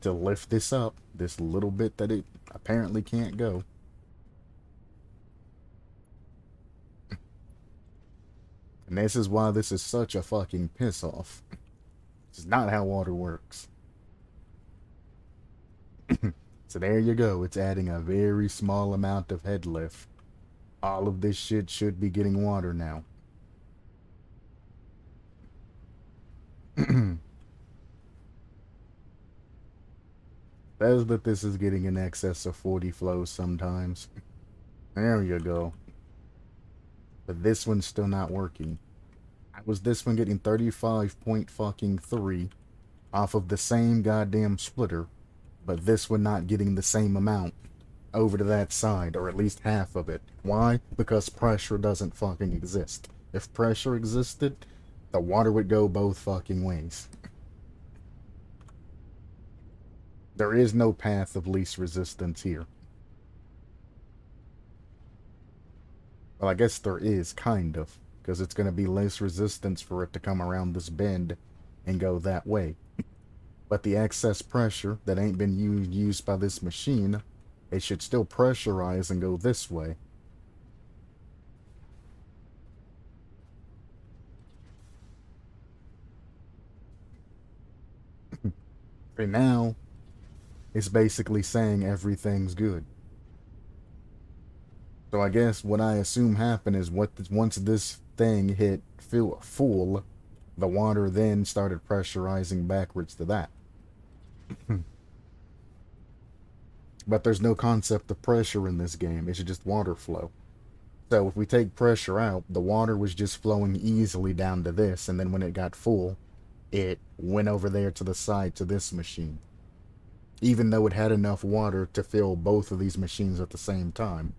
to lift this up, this little bit that it apparently can't go. And this is why this is such a fucking piss off. This is not how water works. So there you go. It's adding a very small amount of head lift. All of this shit should be getting water now. Says that this is getting in excess of 40 flows sometimes. There you go. But this one's still not working. How was this one getting 35.3 off of the same goddamn splitter, but this one not getting the same amount over to that side, or at least half of it? Why? Because pressure doesn't fucking exist. If pressure existed, the water would go both fucking ways. There is no path of least resistance here. Well, I guess there is, kind of, because it's going to be less resistance for it to come around this bend and go that way. But the excess pressure that ain't been used by this machine, it should still pressurize and go this way. Right now, it's basically saying everything's good. So I guess what I assume happened is once this thing hit full, the water then started pressurizing backwards to that. But there's no concept of pressure in this game. It's just water flow. So if we take pressure out, the water was just flowing easily down to this, and then when it got full, it went over there to the side to this machine. Even though it had enough water to fill both of these machines at the same time.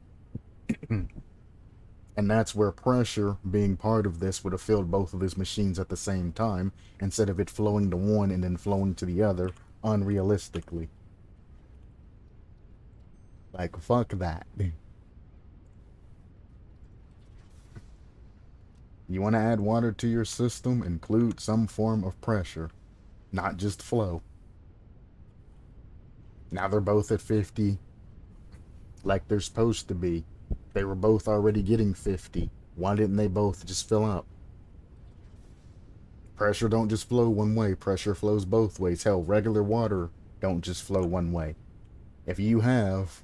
And that's where pressure, being part of this, would have filled both of these machines at the same time, instead of it flowing to one and then flowing to the other, unrealistically. Like, fuck that. You want to add water to your system, include some form of pressure, not just flow. Now they're both at 50, like they're supposed to be. They were both already getting 50. Why didn't they both just fill up? Pressure don't just flow one way. Pressure flows both ways. Hell, regular water don't just flow one way. If you have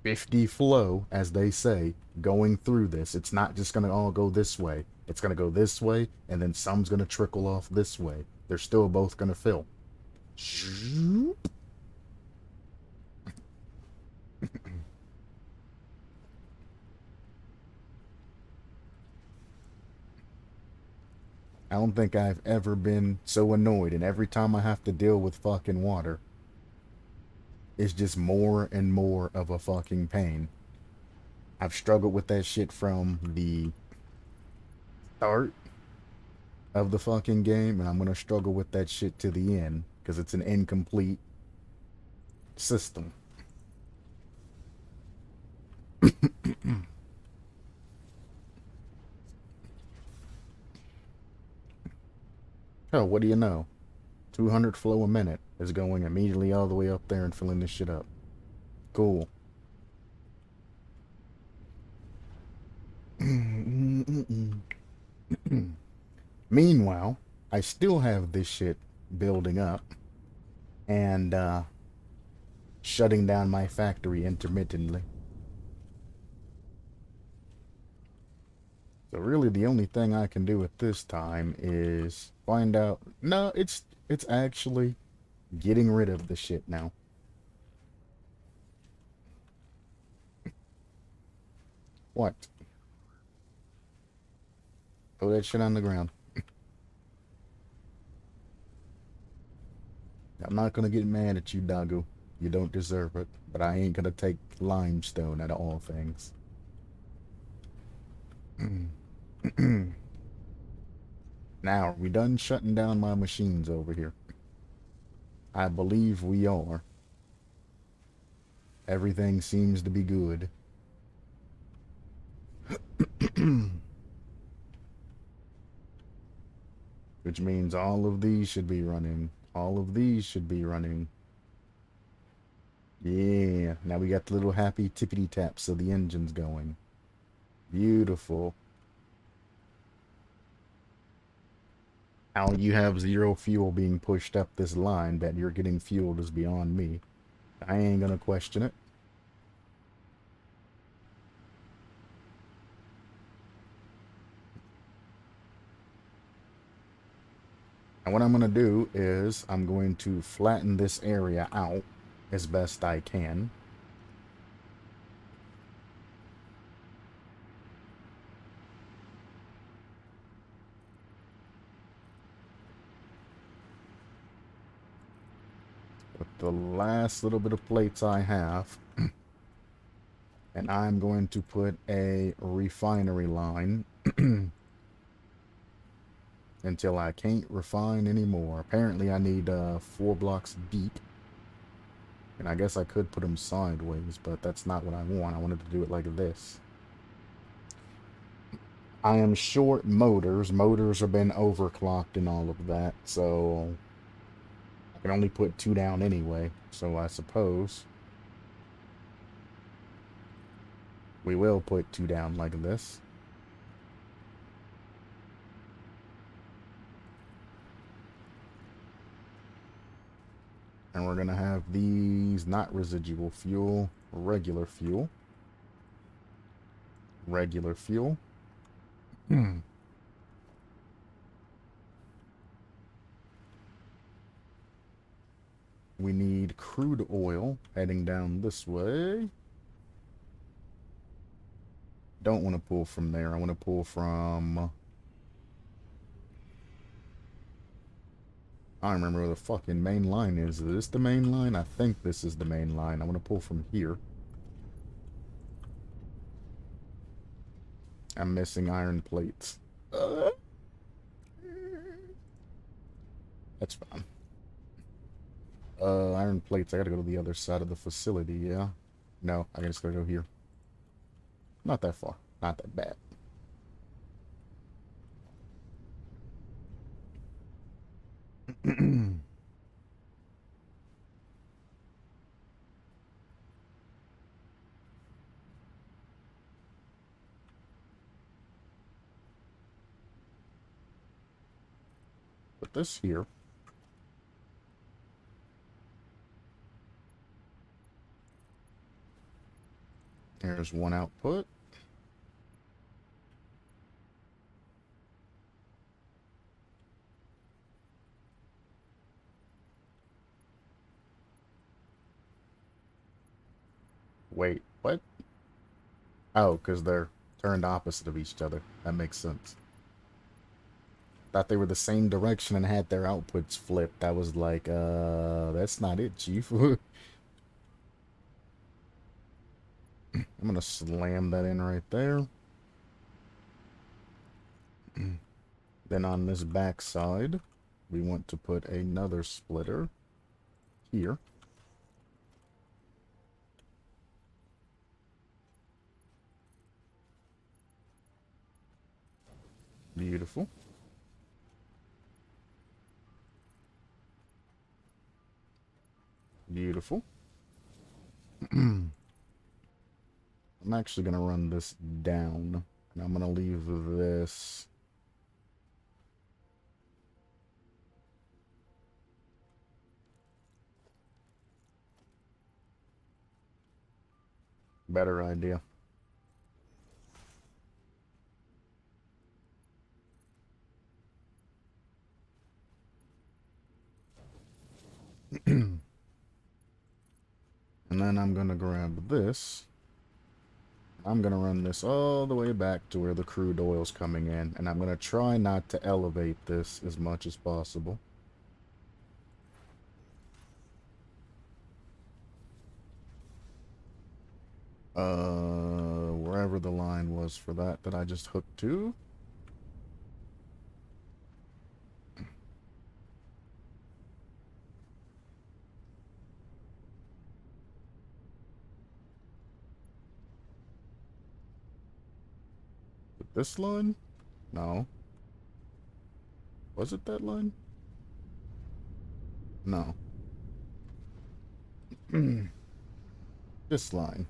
50 flow, as they say, going through this, it's not just going to all go this way. It's going to go this way, and then some's going to trickle off this way. They're still both going to fill. I don't think I've ever been so annoyed, and every time I have to deal with fucking water, it's just more and more of a fucking pain. I've struggled with that shit from the start of the fucking game, and I'm gonna struggle with that shit to the end, because it's an incomplete system. Oh, what do you know? 200 flow a minute is going immediately all the way up there and filling this shit up. Cool. Meanwhile, I still have this shit building up and shutting down my factory intermittently. So really the only thing I can do at this time is find out. No, it's actually getting rid of the shit now. What? Throw that shit on the ground. I'm not gonna get mad at you, Doggo. You don't deserve it. But I ain't gonna take limestone out of all things. Now, are we done shutting down my machines over here? I believe we are. Everything seems to be good. Which means all of these should be running. All of these should be running. Yeah, now we got the little happy tippity taps so the engine's going. Beautiful. How you have 0 fuel being pushed up this line that you're getting fueled is beyond me. I ain't gonna question it. And what I'm gonna do is I'm going to flatten this area out as best I can. With the last little bit of plates I have. And I'm going to put a refinery line until I can't refine anymore. Apparently I need 4 blocks deep. And I guess I could put them sideways, but that's not what I want. I wanted to do it like this. I am short motors. Motors have been overclocked and all of that, so I can only put 2 down anyway. So I suppose we will put 2 down like this. And we're going to have these not residual fuel, regular fuel. Regular fuel. We need crude oil heading down this way. Don't want to pull from there. I want to pull from... I don't remember where the fucking main line is. Is this the main line? I think this is the main line. I want to pull from here. I'm missing iron plates. That's fine. Iron plates. I gotta go to the other side of the facility, yeah? No, I just gotta go here. Not that far. Not that bad. Put this here. There's one output. Wait, what? Oh, because they're turned opposite of each other. That makes sense. Thought they were the same direction and had their outputs flipped. I was like, that's not it, Chief. I'm gonna slam that in right there. Then on this back side, we want to put another splitter here. Beautiful. Beautiful. I'm actually going to run this down. And I'm going to leave this... Better idea. And then I'm going to grab this. I'm going to run this all the way back to where the crude oil's coming in. And I'm going to try not to elevate this as much as possible. Wherever the line was for that I just hooked to. This line? No. Was it that line? No. This line.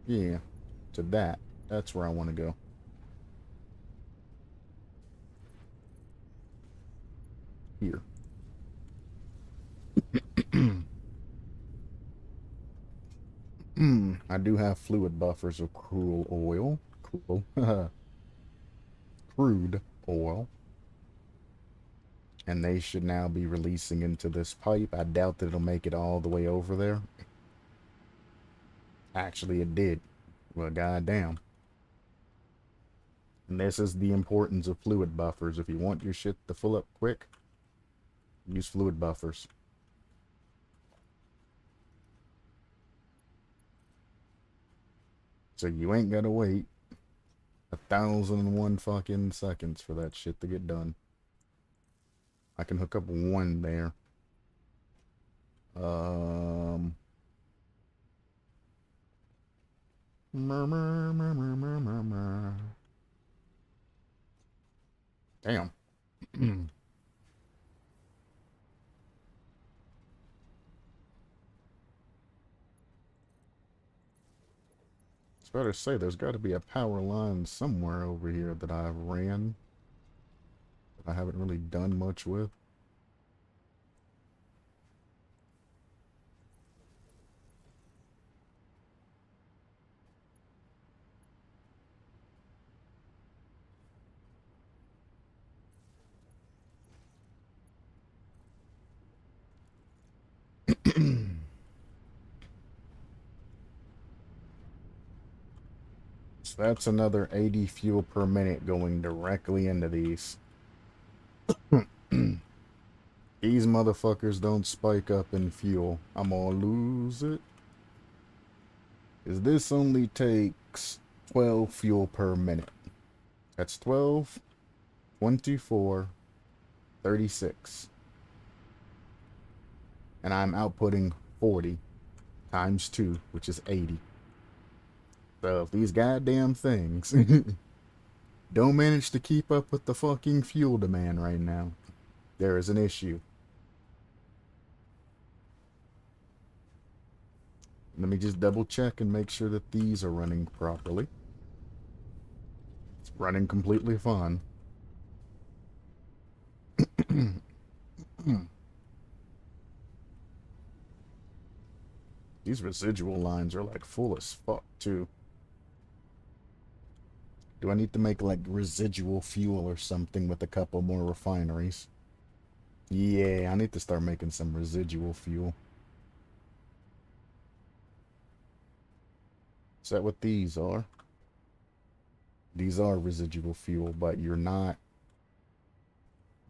Yeah. To that. That's where I want to go. Here. I do have fluid buffers of crude oil. Crude oil. And they should now be releasing into this pipe. I doubt that it'll make it all the way over there. Actually, it did. Well, goddamn. And this is the importance of fluid buffers. If you want your shit to fill up quick, use fluid buffers. So you ain't gotta wait 1,001 fucking seconds for that shit to get done. I can hook up one there. Damn. It's better to say there's got to be a power line somewhere over here that I've ran that I haven't really done much with. So that's another 80 fuel per minute going directly into these. These motherfuckers don't spike up in fuel. I'm gonna lose it. Because this only takes 12 fuel per minute. That's 12, 24, 36. And I'm outputting 40 times 2, which is 80. So if these goddamn things don't manage to keep up with the fucking fuel demand right now, there is an issue. Let me just double check and make sure that these are running properly. It's running completely fine. These residual lines are like full as fuck too. Do I need to make like residual fuel or something with a couple more refineries? Yeah, I need to start making some residual fuel. Is that what these are? These are residual fuel, but you're not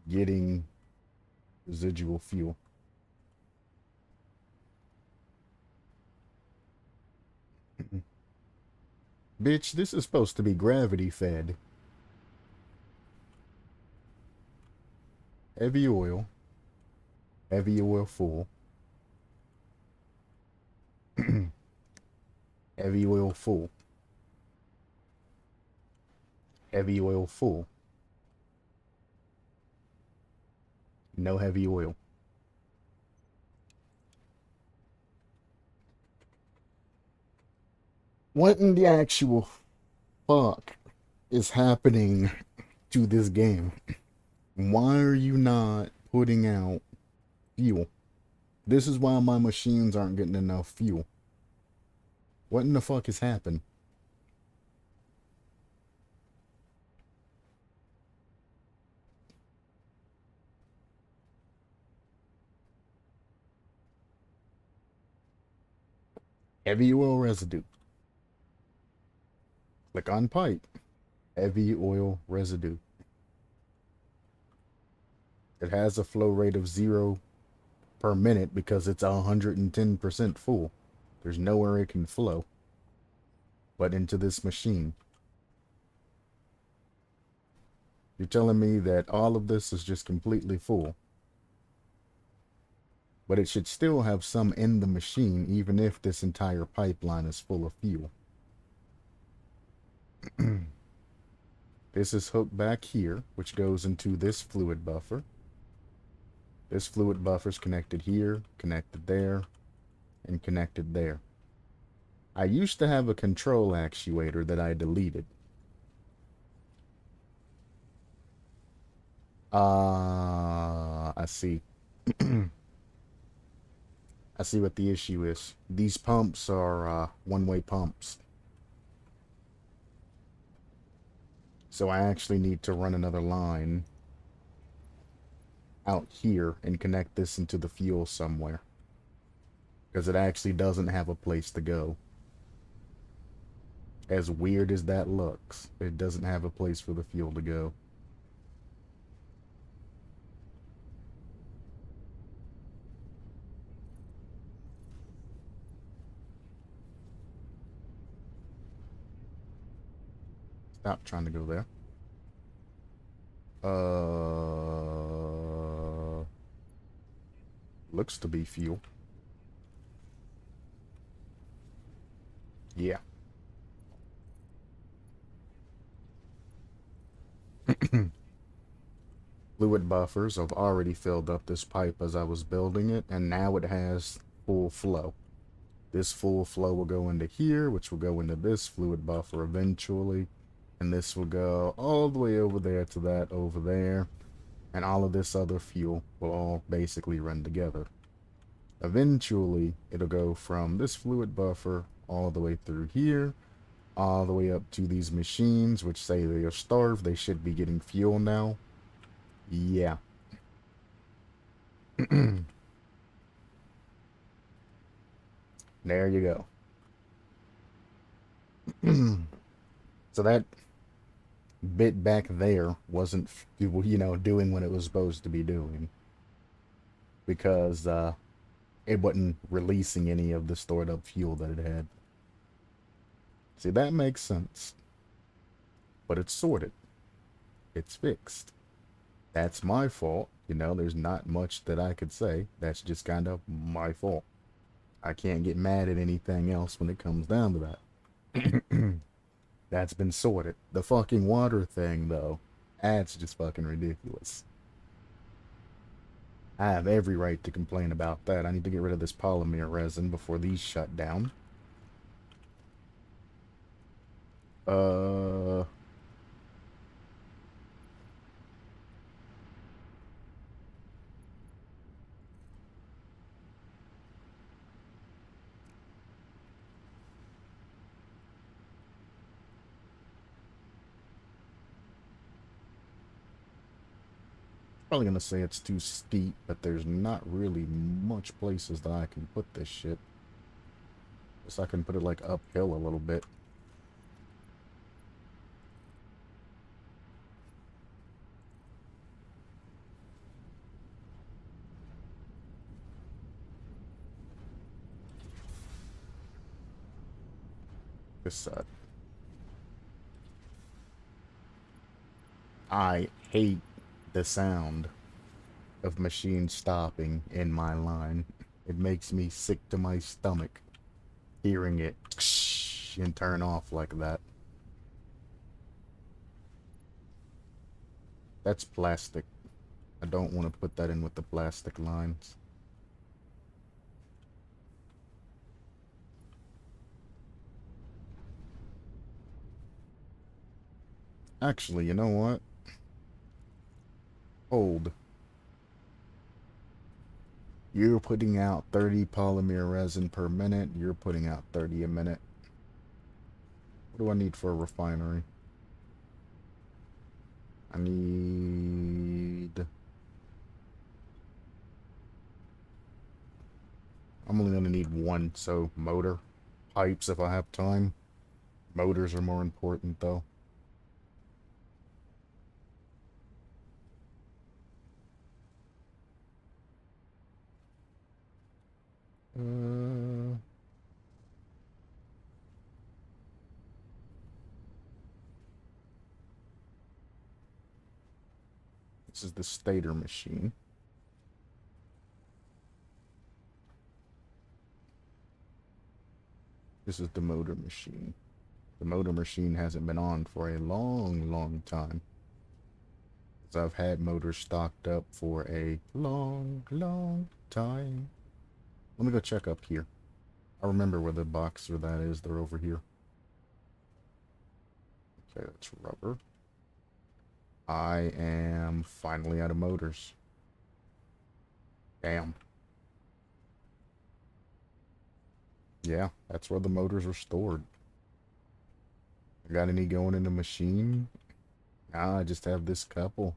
getting residual fuel. Bitch, this is supposed to be gravity fed. Heavy oil full. Heavy oil full. Heavy oil full. No heavy oil. What in the actual fuck is happening to this game? Why are you not putting out fuel? This is why my machines aren't getting enough fuel. What in the fuck has happened? Heavy oil residue. Click on pipe. Heavy oil residue. It has a flow rate of 0 per minute because it's 110% full. There's nowhere it can flow but into this machine. You're telling me that all of this is just completely full, but it should still have some in the machine even if this entire pipeline is full of fuel. This is hooked back here, which goes into this fluid buffer. This fluid buffer's connected here, connected there, and connected there. I used to have a control actuator that I deleted. I see. I see what the issue is. These pumps are one-way pumps. So I actually need to run another line out here and connect this into the fuel somewhere. Because it actually doesn't have a place to go. As weird as that looks, it doesn't have a place for the fuel to go. Stop trying to go there. Looks to be fuel. Yeah. Fluid buffers have already filled up this pipe as I was building it, and now it has full flow. This full flow will go into here, which will go into this fluid buffer eventually, and this will go all the way over there to that over there, and all of this other fuel will all basically run together. Eventually, it'll go from this fluid buffer all the way through here, all the way up to these machines, which say they are starved. They should be getting fuel now. Yeah. There you go. So that bit back there wasn't, you know, doing what it was supposed to be doing. Because it wasn't releasing any of the stored up fuel that it had. See, that makes sense. But it's sorted. It's fixed. That's my fault. You know, there's not much that I could say. That's just kind of my fault. I can't get mad at anything else when it comes down to that. That's been sorted. The fucking water thing, though, that's just fucking ridiculous. I have every right to complain about that. I need to get rid of this polymer resin before these shut down. Probably gonna say it's too steep, but there's not really much places that I can put this shit. Guess I can put it like uphill a little bit. This side. I hate the sound of machines stopping in my line. It makes me sick to my stomach hearing it and turn off like that. That's plastic. I don't want to put that in with the plastic lines. Actually, you know what? Hold. You're putting out 30 polymer resin per minute. You're putting out 30 a minute. What do I need for a refinery? I need... I'm only going to need one, so motor. Pipes if I have time. Motors are more important, though. This is the stator machine. This is the motor machine. The motor machine hasn't been on for a long, long time. So I've had motors stocked up for a long, long time. Let me go check up here. I remember where the box or that is. They're over here. Okay, that's rubber. I am finally out of motors. Damn. Yeah, that's where the motors are stored. Got any going in the machine? Nah, I just have this couple.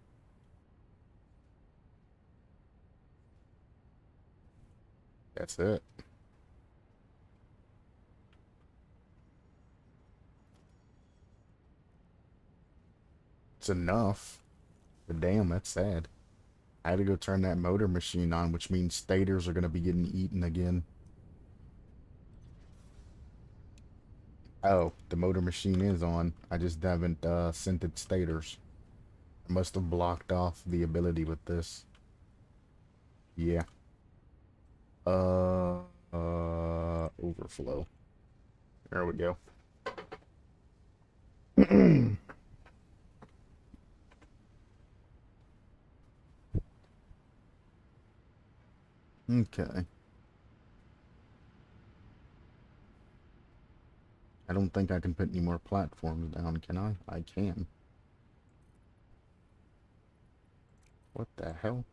That's it. It's enough. But damn, that's sad. I had to go turn that motor machine on, which means stators are going to be getting eaten again. Oh, the motor machine is on. I just haven't sent it stators. I must have blocked off the ability with this. Yeah. Overflow. There we go. Okay. I don't think I can put any more platforms down, can I? I can. What the hell?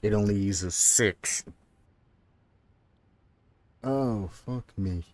It only uses 6. Oh, fuck me.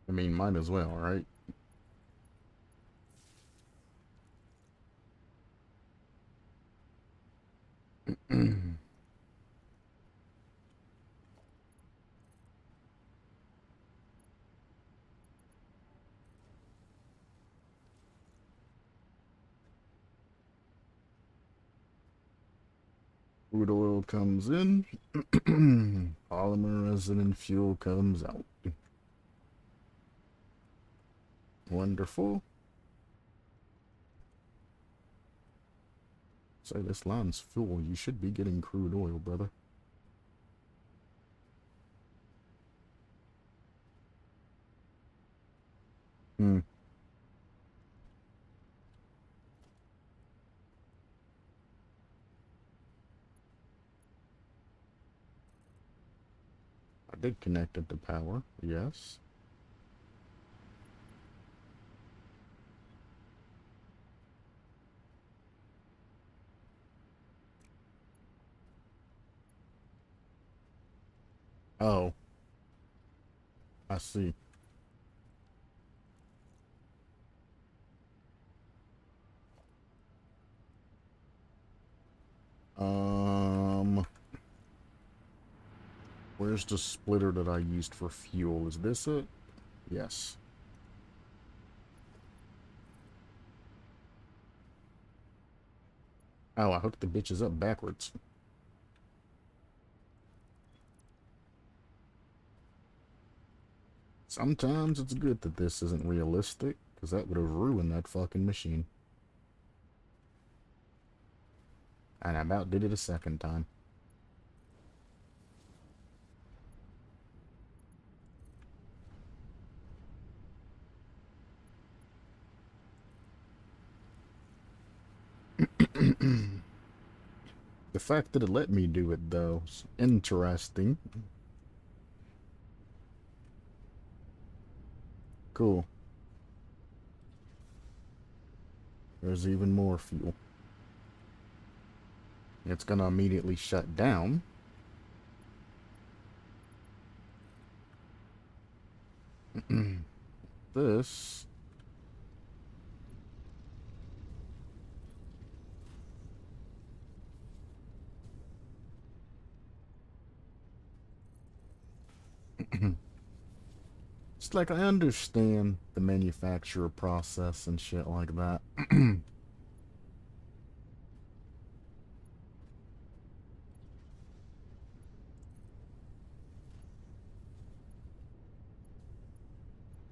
I mean, might as well, right? Crude oil comes in. Polymer resin and fuel comes out. Wonderful. Say, this line's full. You should be getting crude oil, brother. Hmm. I did connect it to power. Yes. Oh, I see. Um, where's the splitter that I used for fuel? Is this it? Yes. Oh, I hooked the bitches up backwards. Sometimes it's good that this isn't realistic, because that would have ruined that fucking machine. And I about did it a second time. The fact that it let me do it, though, is interesting. cool. There's even more fuel. It's gonna immediately shut down. This it's like I understand the manufacturer process and shit like that.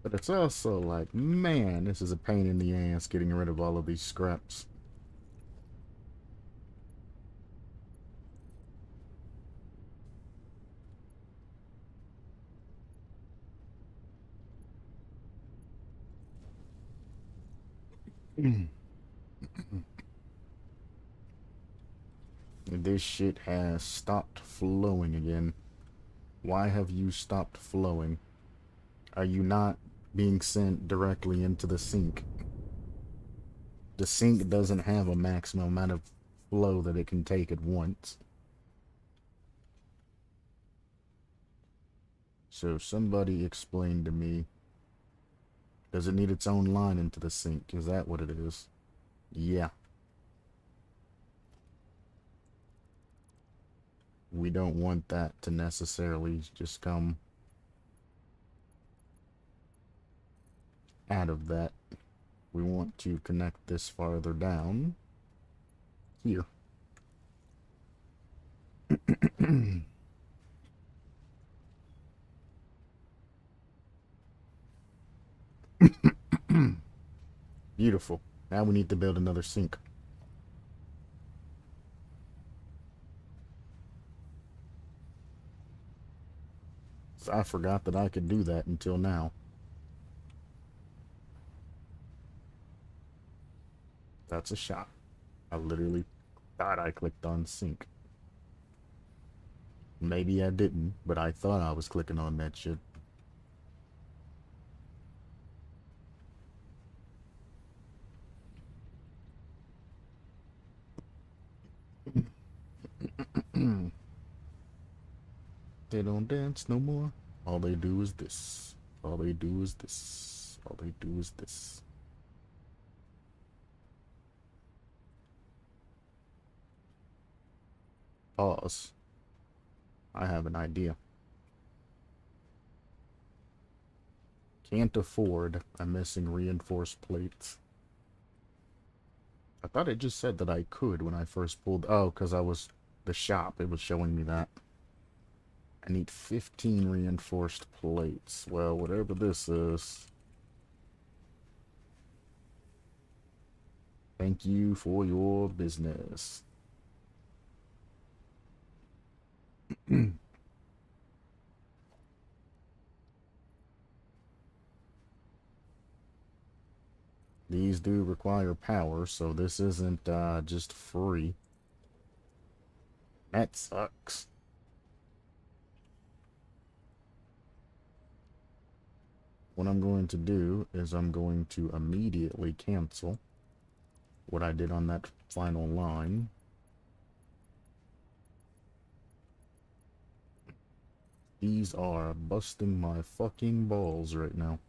But it's also like, man, this is a pain in the ass getting rid of all of these scraps. This shit has stopped flowing again. Why have you stopped flowing? Are you not being sent directly into the sink? The sink doesn't have a maximum amount of flow that it can take at once. So somebody explain to me, does it need its own line into the sink? Is that what it is? Yeah. We don't want that to necessarily just come out of that. We want to connect this farther down here. Beautiful. Now we need to build another sink. So I forgot that I could do that until now. That's a shot. I literally thought I clicked on sync. Maybe I didn't, but I thought I was clicking on that shit. They don't dance no more. All they do is this. All they do is this. All they do is this. Pause. I have an idea. Can't afford a missing reinforced plates. I thought it just said that I could when I first pulled. Oh, because I was the shop. It was showing me that. I need 15 reinforced plates. Well, whatever this is. Thank you for your business. These do require power, so this isn't just free. That sucks. What I'm going to do is I'm going to immediately cancel what I did on that final line. These are busting my fucking balls right now.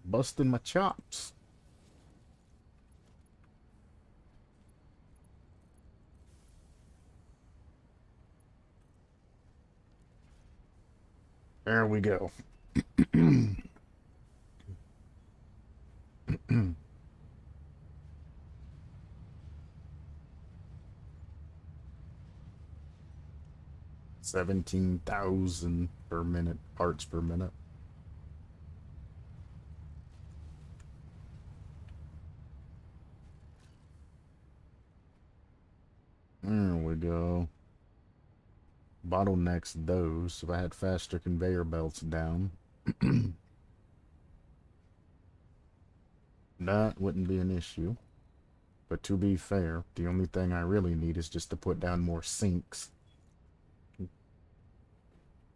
Busting my chops. There we go. 17,000 per minute, parts per minute. There we go. Bottlenecks those. If I had faster conveyor belts down. That wouldn't be an issue. But to be fair, the only thing I really need is just to put down more sinks.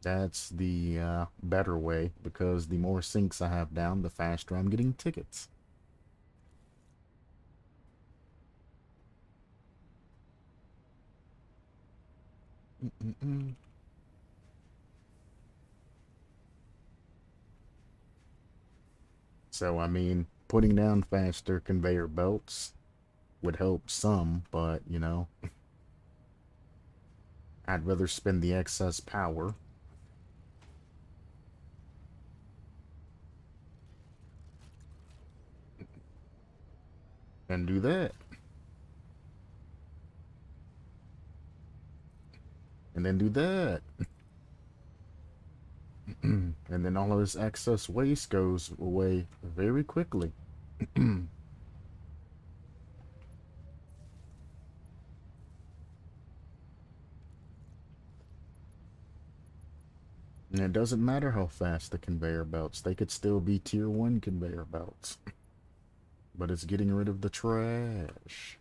That's the better way, because the more sinks I have down, the faster I'm getting tickets. So, I mean, putting down faster conveyor belts would help some, but, you know, I'd rather spend the excess power and do that. And then do that. And then all of this excess waste goes away very quickly. And it doesn't matter how fast the conveyor belts, they could still be tier 1 conveyor belts. But it's getting rid of the trash.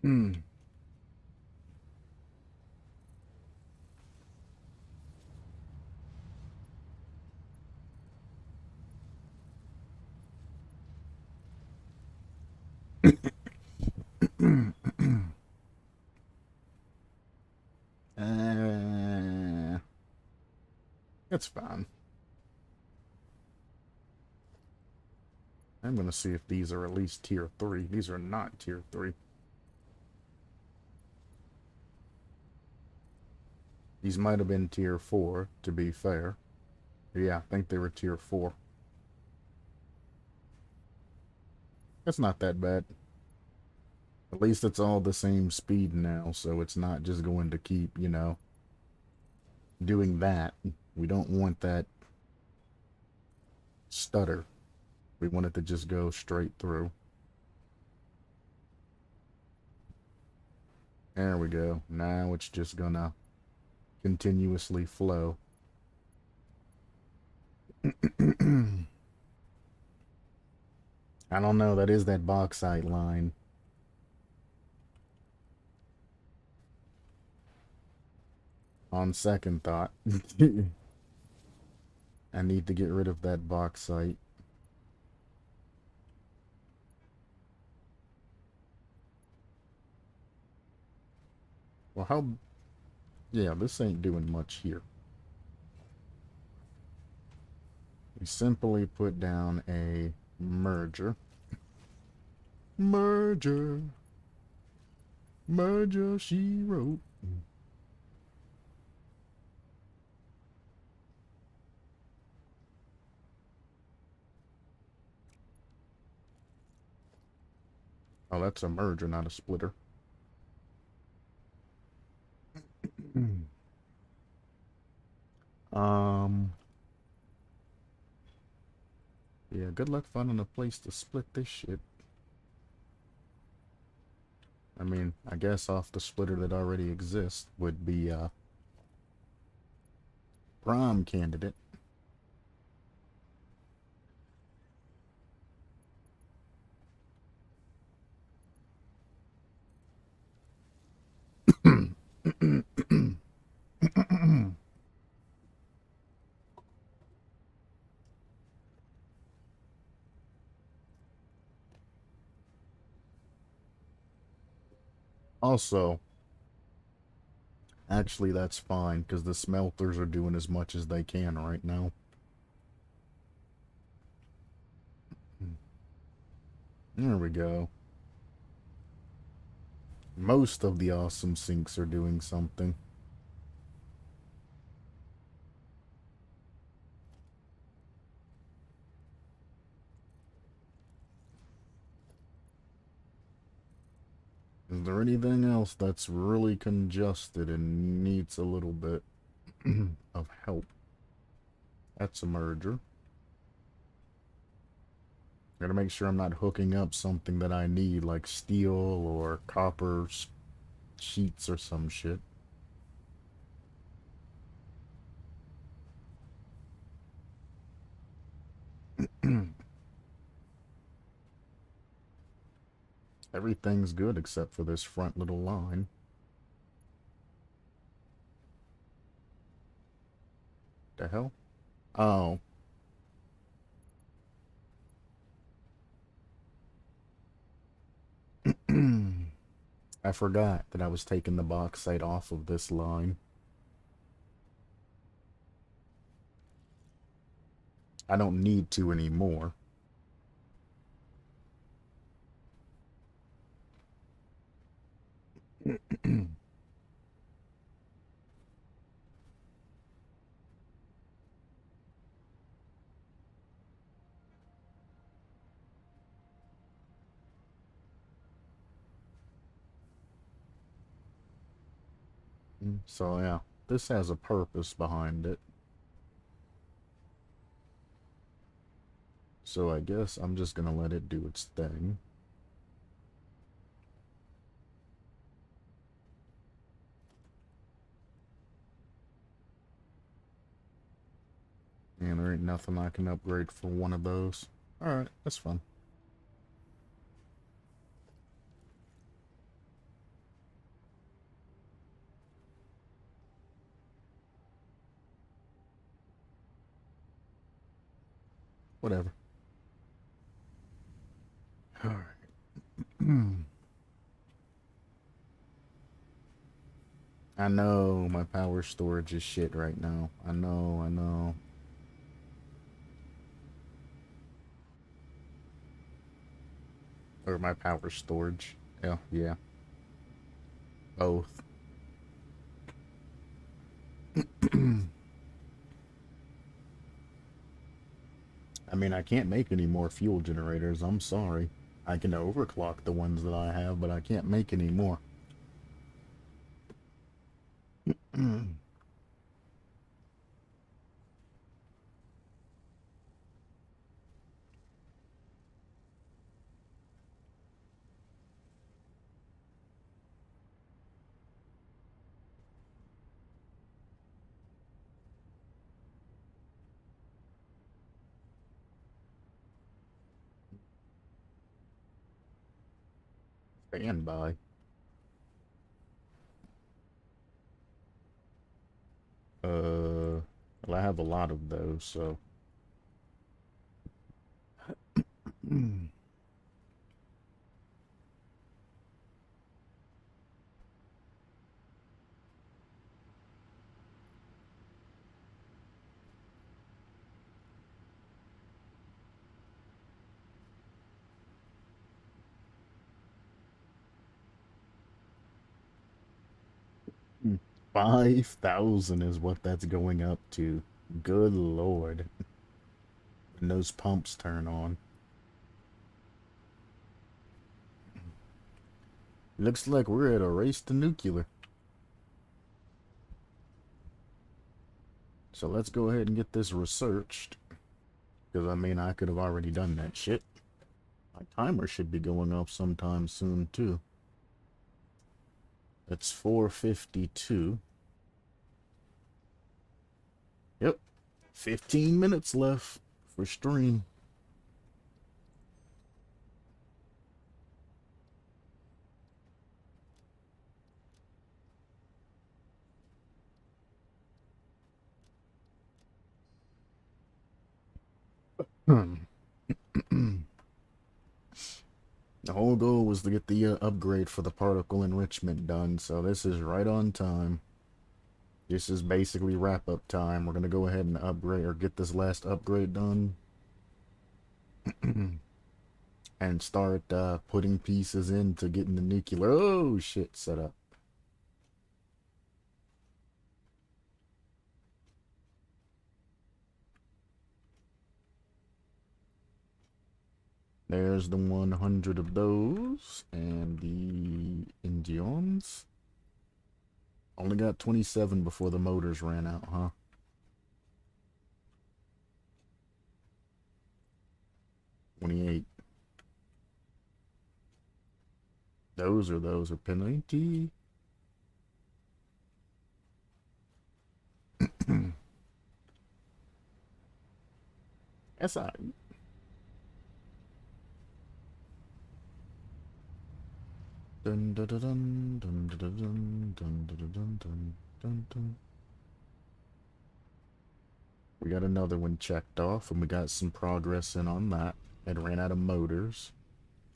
Hmm. It's fine. I'm gonna see if these are at least tier 3. These are not tier 3. These might have been tier 4, to be fair. Yeah, I think they were tier 4. That's not that bad. At least it's all the same speed now, so it's not just going to keep, you know, doing that. We don't want that stutter. We want it to just go straight through. There we go. Now it's just gonna continuously flow. I don't know, that is that bauxite line. On second thought, I need to get rid of that bauxite. Well, how... Yeah, this ain't doing much here. We simply put down a merger. Merger. Merger, she wrote. Oh, that's a merger, not a splitter. um... Yeah, good luck finding a place to split this shit. I mean, I guess off the splitter that already exists would be a prime candidate. Also, actually, that's fine, because the smelters are doing as much as they can right now. There we go. Most of the awesome sinks are doing something. there anything else that's really congested and needs a little bit of help? That's a merger. Gotta make sure I'm not hooking up something that I need, like steel or copper sheets or some shit. Everything's good except for this front little line. The hell? Oh. I forgot that I was taking the bauxite off of this line. I don't need to anymore. So yeah, this has a purpose behind it. So I guess I'm just gonna let it do its thing. And there ain't nothing I can upgrade for one of those. Alright, that's fun. Whatever. Alright. I know my power storage is shit right now. I know. Or my power storage. Yeah. Both. I mean, I can't make any more fuel generators. I'm sorry. I can overclock the ones that I have, but I can't make any more. Stand by. Well, I have a lot of those, so. 5,000 is what that's going up to. Good lord. When those pumps turn on. Looks like we're at a race to nuclear. So let's go ahead and get this researched. Because, I mean, I could have already done that shit. My timer should be going up sometime soon, too. It's 4:52. Yep. 15 minutes left for stream. The whole goal was to get the upgrade for the particle enrichment done, so this is right on time. This is basically wrap-up time. We're going to go ahead and upgrade, or get this last upgrade done. And start putting pieces into getting the nuclear, oh shit, set up. There's the 100 of those. And the Indians. Only got 27 before the motors ran out, huh? $28. Those are plenty. That's all right. Dun dun dun dun dun dun dun dun dun dun dun dun dun. We got another one checked off, and we got some progress in on that. It ran out of motors.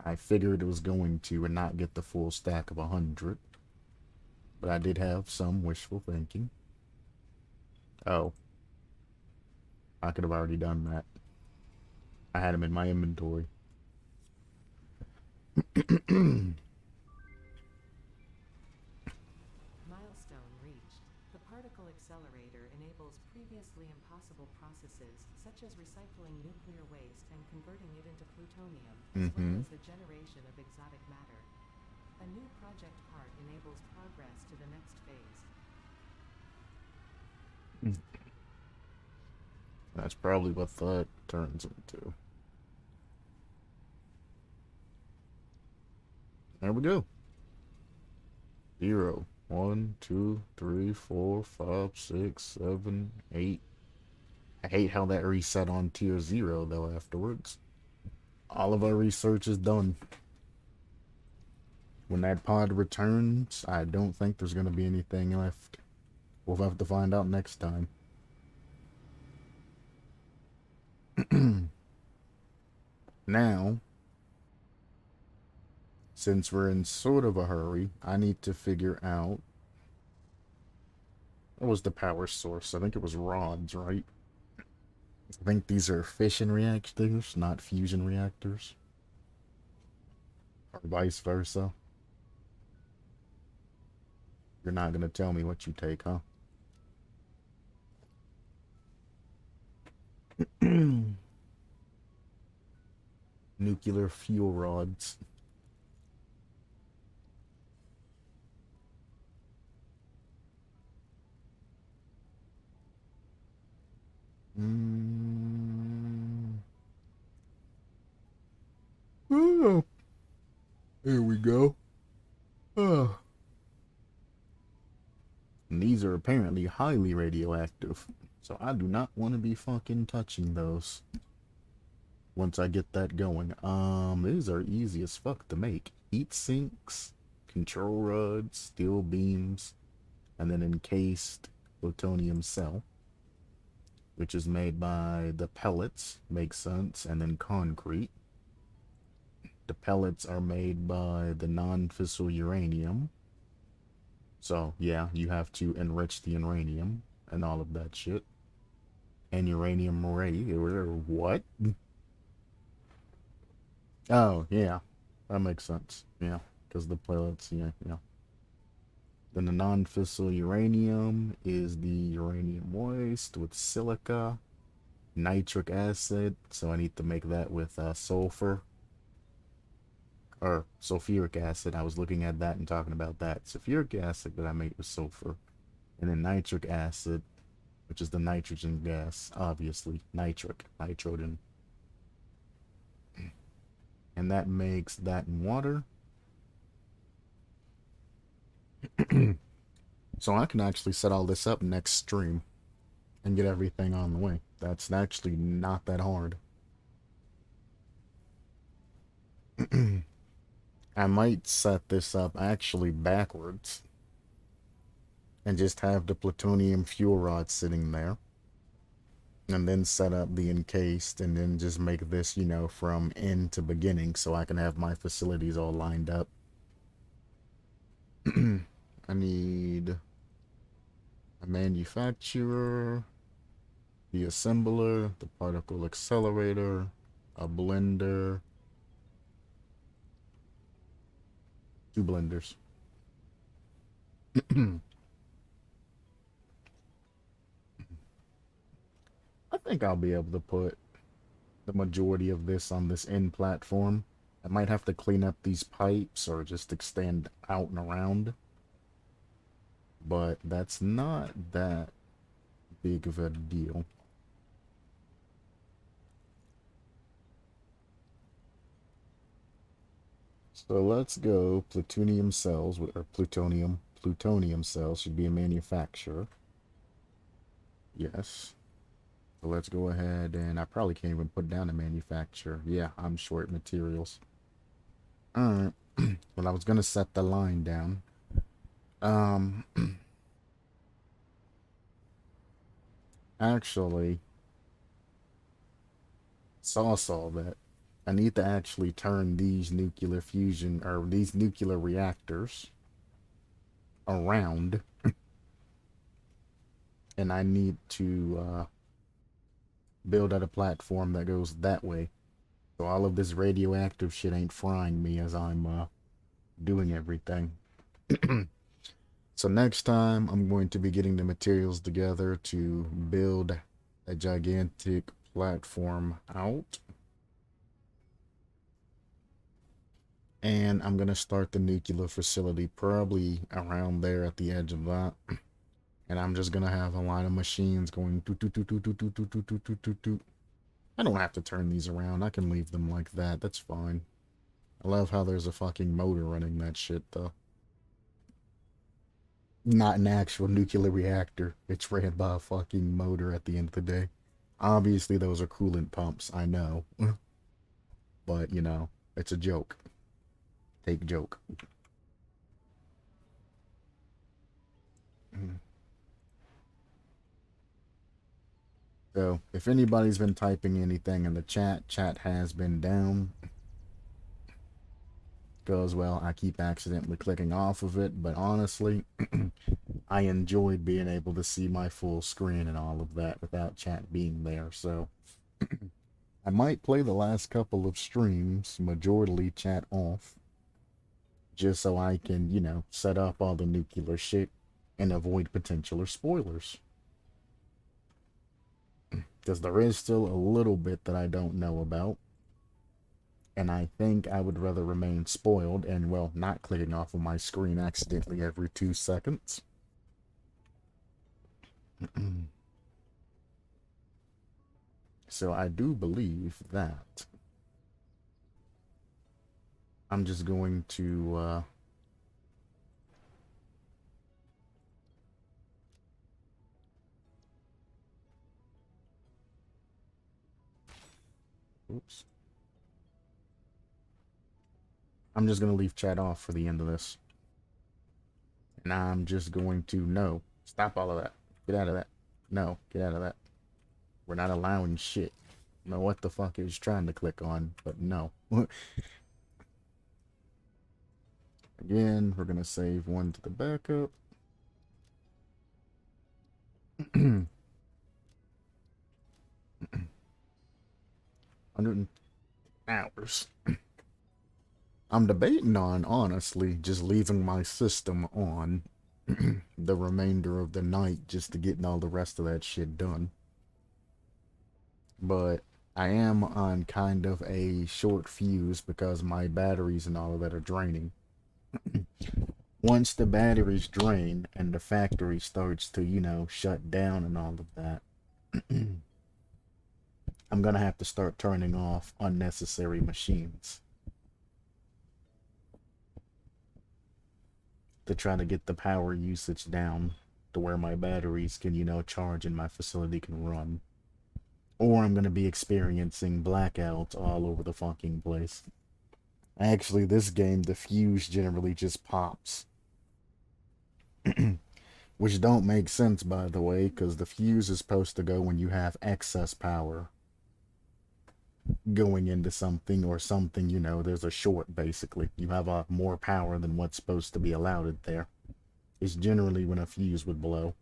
I figured it was going to and not get the full stack of 100. But I did have some wishful thinking. Oh. I could have already done that. I had them in my inventory. Milestone reached. The particle accelerator enables previously impossible processes, such as recycling nuclear waste and converting it into plutonium, as well as the generation of exotic matter. A new project part enables progress to the next phase. That's probably what that turns into. There we go. 0, 1, 2, 3, 4, 5, 6, 7, 8. I hate how that reset on tier 0 though afterwards. All of our research is done. When that pod returns, I don't think there's going to be anything left. We'll have to find out next time. Now, since we're in sort of a hurry, I need to figure out what was the power source. I think it was rods, right? I think these are fission reactors, not fusion reactors. Or vice versa. You're not going to tell me what you take, huh? Nuclear fuel rods. Oh, here we go. Oh. And these are apparently highly radioactive, so I do not want to be fucking touching those once I get that going. These are easy as fuck to make. Heat sinks, control rods, steel beams, and then encased plutonium cell, which is made by the pellets, makes sense, and then concrete. The pellets are made by the non-fissile uranium. So, yeah, you have to enrich the uranium and all of that shit. And uranium ray, or what? Oh, yeah, that makes sense. Yeah, because the pellets, yeah. Then the non-fissile uranium is the uranium waste with silica, nitric acid. So I need to make that with sulfur. Or sulfuric acid. I was looking at that and talking about that. Sulfuric acid that I made with sulfur. And then nitric acid, which is the nitrogen gas, obviously. Nitrogen. And that makes that in water. So I can actually set all this up next stream and get everything on the way. That's actually not that hard. I might set this up actually backwards and just have the plutonium fuel rod sitting there. And then set up the encased and then just make this, you know, from end to beginning so I can have my facilities all lined up. I need a manufacturer, the assembler, the particle accelerator, a blender, 2 blenders. I think I'll be able to put the majority of this on this end platform. I might have to clean up these pipes or just extend out and around. But that's not that big of a deal. So let's go plutonium cells, or plutonium cells should be a manufacturer. Yes. So let's go ahead, and I probably can't even put down a manufacturer. Yeah, I'm short materials. Alright. Well, I was gonna set the line down. Um, actually, saw that. I need to actually turn these nuclear fusion, or these nuclear reactors around, and I need to build out a platform that goes that way. So all of this radioactive shit ain't frying me as I'm doing everything. So next time I'm going to be getting the materials together to build a gigantic platform out. And I'm going to start the nuclear facility probably around there at the edge of that. And I'm just going to have a line of machines going toot toot toot toot toot toot toot toot toot toot toot. I don't have to turn these around. I can leave them like that. That's fine. I love how there's a fucking motor running that shit, though. Not an actual nuclear reactor. It's ran by a fucking motor at the end of the day. Obviously, those are coolant pumps, I know. But, you know, it's a joke. Take joke. So, if anybody's been typing anything in the chat has been down. Because, well, I keep accidentally clicking off of it, but honestly, I enjoyed being able to see my full screen and all of that without chat being there, so I might play the last couple of streams, majorly chat off, just so I can, you know, set up all the nuclear shit and avoid potential spoilers. Because there is still a little bit that I don't know about. And I think I would rather remain spoiled and, well, not clicking off of my screen accidentally every 2 seconds. So I do believe that I'm just going to, oops. I'm just going to leave chat off for the end of this. And I'm just going to, no, stop all of that. Get out of that. No, get out of that. We're not allowing shit. I don't know what the fuck is trying to click on, but no. Again, we're going to save one to the backup. 100 hours. I'm debating on, honestly, just leaving my system on the remainder of the night just to get all the rest of that shit done. But I am on kind of a short fuse because my batteries and all of that are draining. Once the batteries drain and the factory starts to, you know, shut down and all of that, I'm gonna have to start turning off unnecessary machines to try to get the power usage down to where my batteries can, you know, charge and my facility can run. Or I'm gonna be experiencing blackouts all over the fucking place. Actually, this game, the fuse generally just pops. Which don't make sense, by the way, because the fuse is supposed to go when you have excess power going into something, or something, you know, there's a short, basically. You have more power than what's supposed to be allowed there. It's generally when a fuse would blow.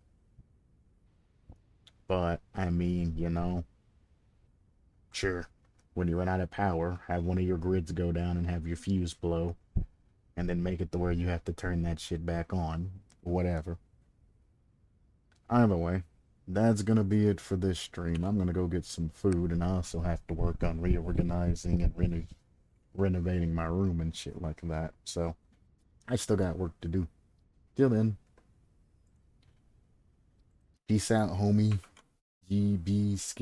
But, I mean, you know, sure, when you run out of power, have one of your grids go down and have your fuse blow, and then make it to where you have to turn that shit back on. Whatever. Either way, that's gonna be it for this stream. I'm gonna go get some food, and I also have to work on reorganizing and renovating my room and shit like that. So I still got work to do. Till then, peace out, homie. GB Skill.